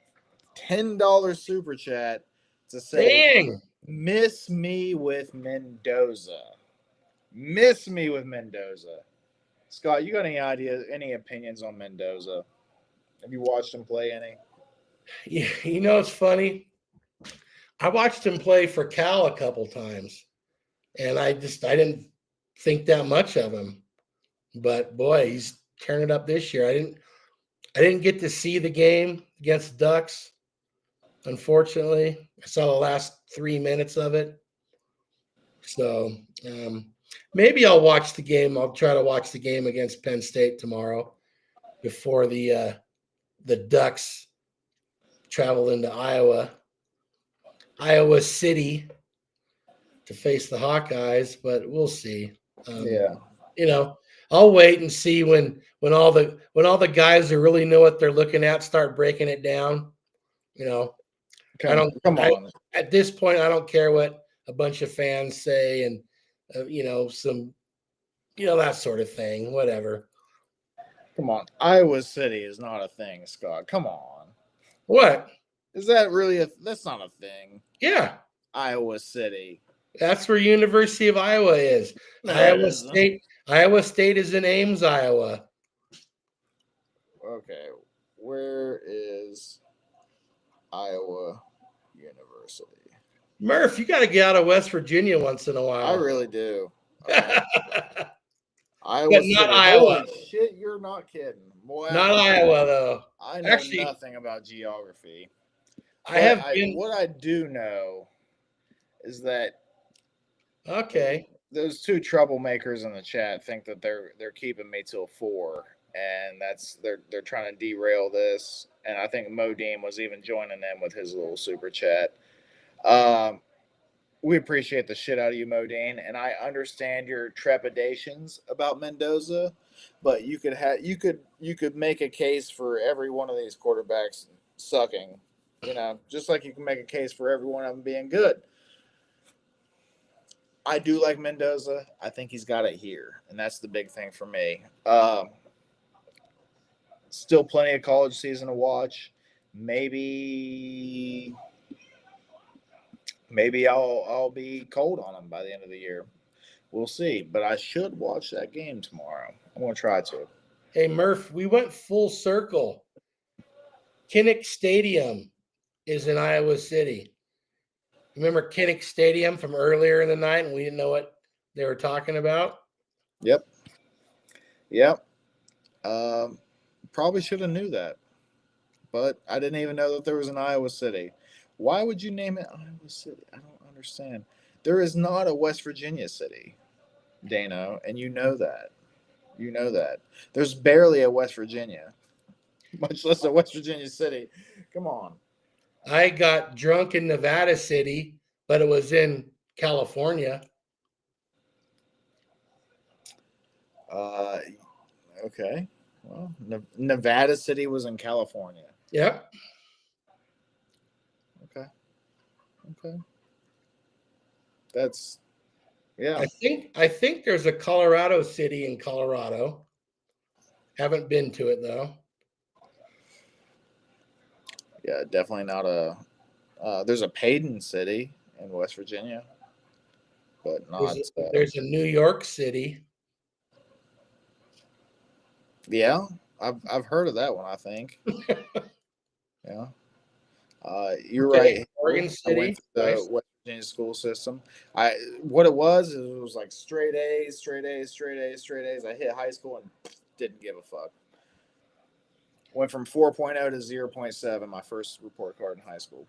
$10 super chat to say, dang, miss me with Mendoza. Miss me with Mendoza. Scott, you got any ideas, any opinions on Mendoza? Have you watched him play any? Yeah, it's funny. I watched him play for Cal a couple times, and I didn't think that much of him. But boy, he's turning up this year. I didn't get to see the game against the Ducks, unfortunately. I saw the last 3 minutes of it. So maybe I'll watch the game. I'll try to watch the game against Penn State tomorrow before the Ducks travel into Iowa City to face the Hawkeyes, but we'll see. I'll wait and see when all the guys who really know what they're looking at start breaking it down. At this point, I don't care what a bunch of fans say and some that sort of thing. Whatever. Come on, Iowa City is not a thing, Scott. Come on. What is that really? That's not a thing. Yeah, Iowa City. That's where University of Iowa is. No, Iowa State is in Ames, Iowa. Okay, where is Iowa University? Murph, you got to get out of West Virginia once in a while. I really do. Iowa but City. Not Iowa. Holy shit, you're not kidding. Boy, not Iowa, though. I know nothing about geography. What I do know is that those two troublemakers in the chat think that they're keeping me till 4, and they're trying to derail this. And I think Modine was even joining them with his little super chat. We appreciate the shit out of you, Modine, and I understand your trepidations about Mendoza, but you could make a case for every one of these quarterbacks sucking, just like you can make a case for every one of them being good. I do like Mendoza. I think he's got it here, and that's the big thing for me. Still plenty of college season to watch. Maybe I'll be cold on him by the end of the year. We'll see. But I should watch that game tomorrow. I'm going to try to. Hey, Murph, we went full circle. Kinnick Stadium is in Iowa City. Remember Kinnick Stadium from earlier in the night and we didn't know what they were talking about? Yep. Probably should have knew that. But I didn't even know that there was an Iowa City. Why would you name it Iowa City? I don't understand. There is not a West Virginia city, Dano, and you know that. You know that. There's barely a West Virginia, much less a West Virginia city. Come on. I got drunk in Nevada City, but it was in California. Okay. Well, Nevada City was in California. Yep. Okay. That's yeah. I think there's a Colorado City in Colorado. Haven't been to it though. Yeah, definitely not a. There's a Paden City in West Virginia, but not. There's a New York City. Yeah, I've heard of that one. I think. Yeah. You're right. Oregon I City. went to the West Virginia school system. What it was like straight A's. I hit high school and didn't give a fuck. Went from 4.0 to 0.7 my first report card in high school.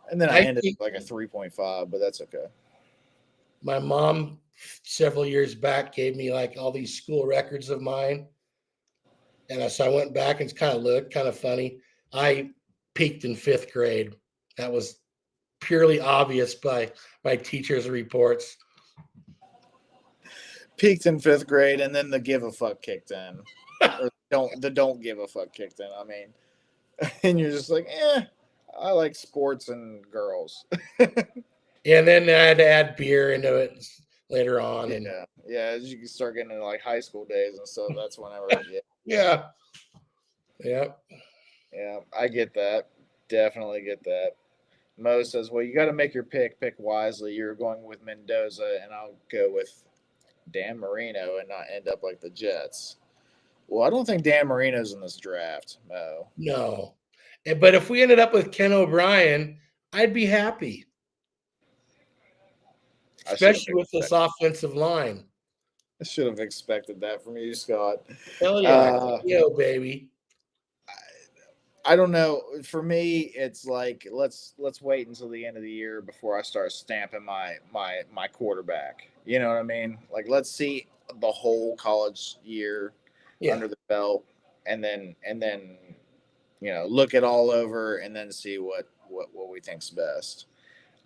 And then I ended like a 3.5, but that's okay. My mom several years back gave me like all these school records of mine. And so I went back and it's kind of funny. I peaked in 5th grade. That was purely obvious by my teacher's reports. Peaked in 5th grade, and then the give a fuck kicked in. Or don't give a fuck kicked in. I mean, and you're just like, I like sports and girls. And then I had to add beer into it later on. And yeah, as you can start getting into like high school days and stuff, that's whenever. Yeah. I get that. Definitely get that. Mo says, well, you got to make your pick wisely. You're going with Mendoza, and I'll go with Dan Marino and not end up like the Jets. Well, I don't think Dan Marino's in this draft, Mo. No. But if we ended up with Ken O'Brien, I'd be happy. Especially with this offensive line. I should have expected that from you, Scott. Hell yeah. Yo, baby. I don't know. For me, it's like let's wait until the end of the year before I start stamping my quarterback. You know what I mean? Like, let's see the whole college year under the belt, and then look it all over, and then see what we think's best.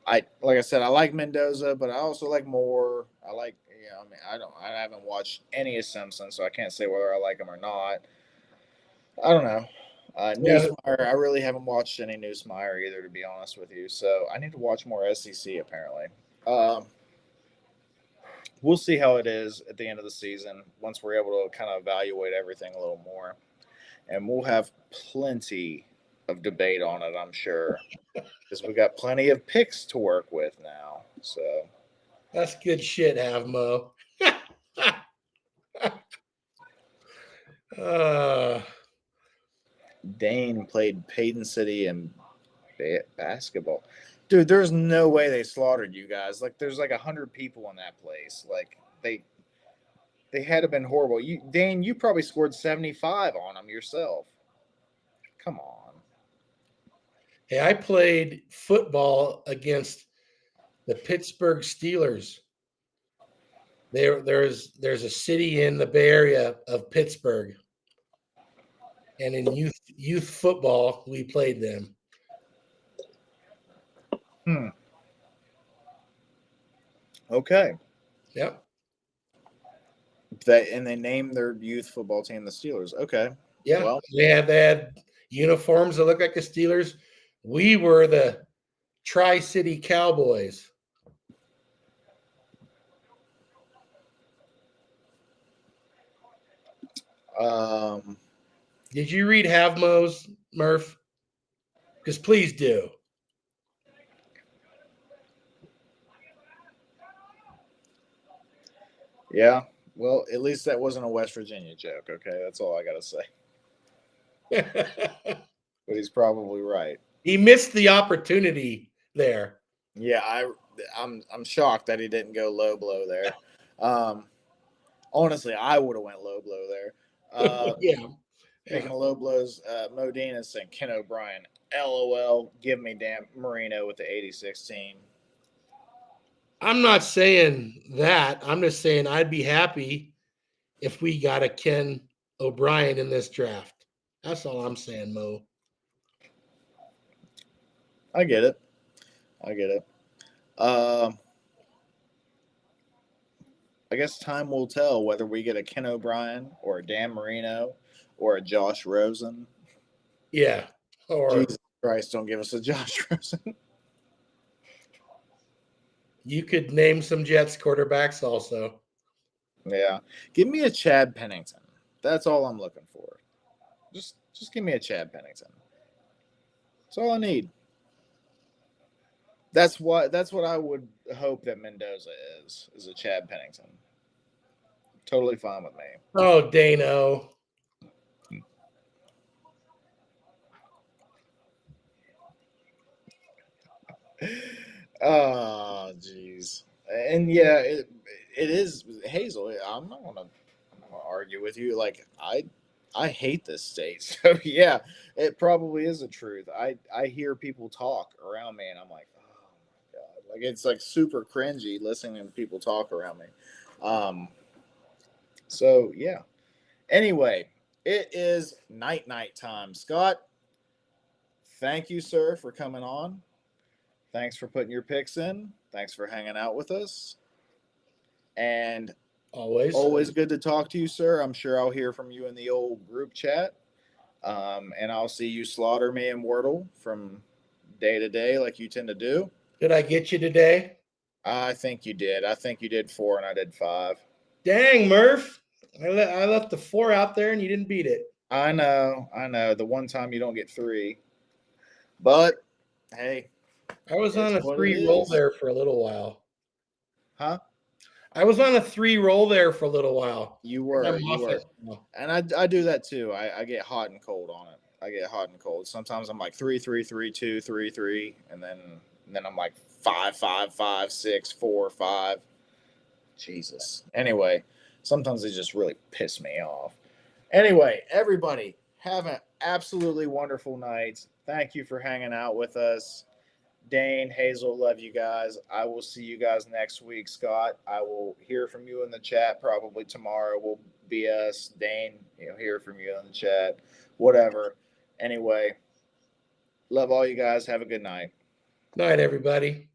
Like I said, I like Mendoza, but I also like Moore. I like I haven't watched any of Simpson, so I can't say whether I like him or not. I don't know. Newsmeyer, I really haven't watched any Newsmeyer either, to be honest with you. So I need to watch more SEC, apparently. We'll see how it is at the end of the season once we're able to kind of evaluate everything a little more. And we'll have plenty of debate on it, I'm sure, because we got plenty of picks to work with now. So that's good shit, Havmo. Dane played Paden City in basketball. Dude, there's no way they slaughtered you guys. Like, there's like 100 people in that place. Like, they had to have been horrible. Dane, you probably scored 75 on them yourself. Come on. Hey, I played football against the Pittsburgh Steelers. There's a city in the Bay Area of Pittsburgh. And in youth football, we played them. Okay. Yep. And they named their youth football team the Steelers. Okay. Yeah. Well, they had uniforms that looked like the Steelers. We were the Tri-City Cowboys. Did you read Havmo's, Murph? Because please do. Yeah. Well, at least that wasn't a West Virginia joke. Okay, that's all I got to say. But he's probably right. He missed the opportunity there. Yeah, I'm shocked that he didn't go low blow there. Honestly, I would have went low blow there. Yeah. Taking low blows. Modena saying Ken O'Brien. LOL. Give me Dan Marino with the 86 team. I'm not saying that. I'm just saying I'd be happy if we got a Ken O'Brien in this draft. That's all I'm saying, Mo. I get it. I get it. I guess time will tell whether we get a Ken O'Brien or a Dan Marino or a Josh Rosen. Yeah. Or Jesus Christ, don't give us a Josh Rosen. you could name some Jets quarterbacks also. Yeah. Give me a Chad Pennington. That's all I'm looking for. Just give me a Chad Pennington. That's all I need. That's what I would hope that Mendoza is a Chad Pennington. Totally fine with me. Oh, Dano. Oh, jeez. And yeah, it is Hazel. I'm not gonna argue with you. Like I hate this state. So yeah, it probably is a truth. I hear people talk around me, and I'm like, oh my god, like it's like super cringy listening to people talk around me. So yeah. Anyway, it is night time. Scott, thank you, sir, for coming on. Thanks for putting your picks in. Thanks for hanging out with us. And always good to talk to you, sir. I'm sure I'll hear from you in the old group chat. And I'll see you slaughter me and Wordle from day to day like you tend to do. Did I get you today? I think you did. I think you did 4 and I did 5. Dang, Murph. I left the 4 out there and you didn't beat it. I know. The one time you don't get 3. But, hey. I was on a 3 roll there for a little while. Huh? I was on a 3 roll there for a little while. You were. And I do that too. I get hot and cold on it. I get hot and cold. Sometimes I'm like 3, 3, 3, 2, 3, 3, and then I'm like 5, 5, 5, 6, 4, 5. Jesus. Anyway, sometimes they just really piss me off. Anyway, everybody, have an absolutely wonderful night. Thank you for hanging out with us. Dane, Hazel, love you guys. I will see you guys next week, Scott. I will hear from you in the chat probably tomorrow. Will be us. Dane, hear from you in the chat. Whatever. Anyway, love all you guys. Have a good night. Night, everybody.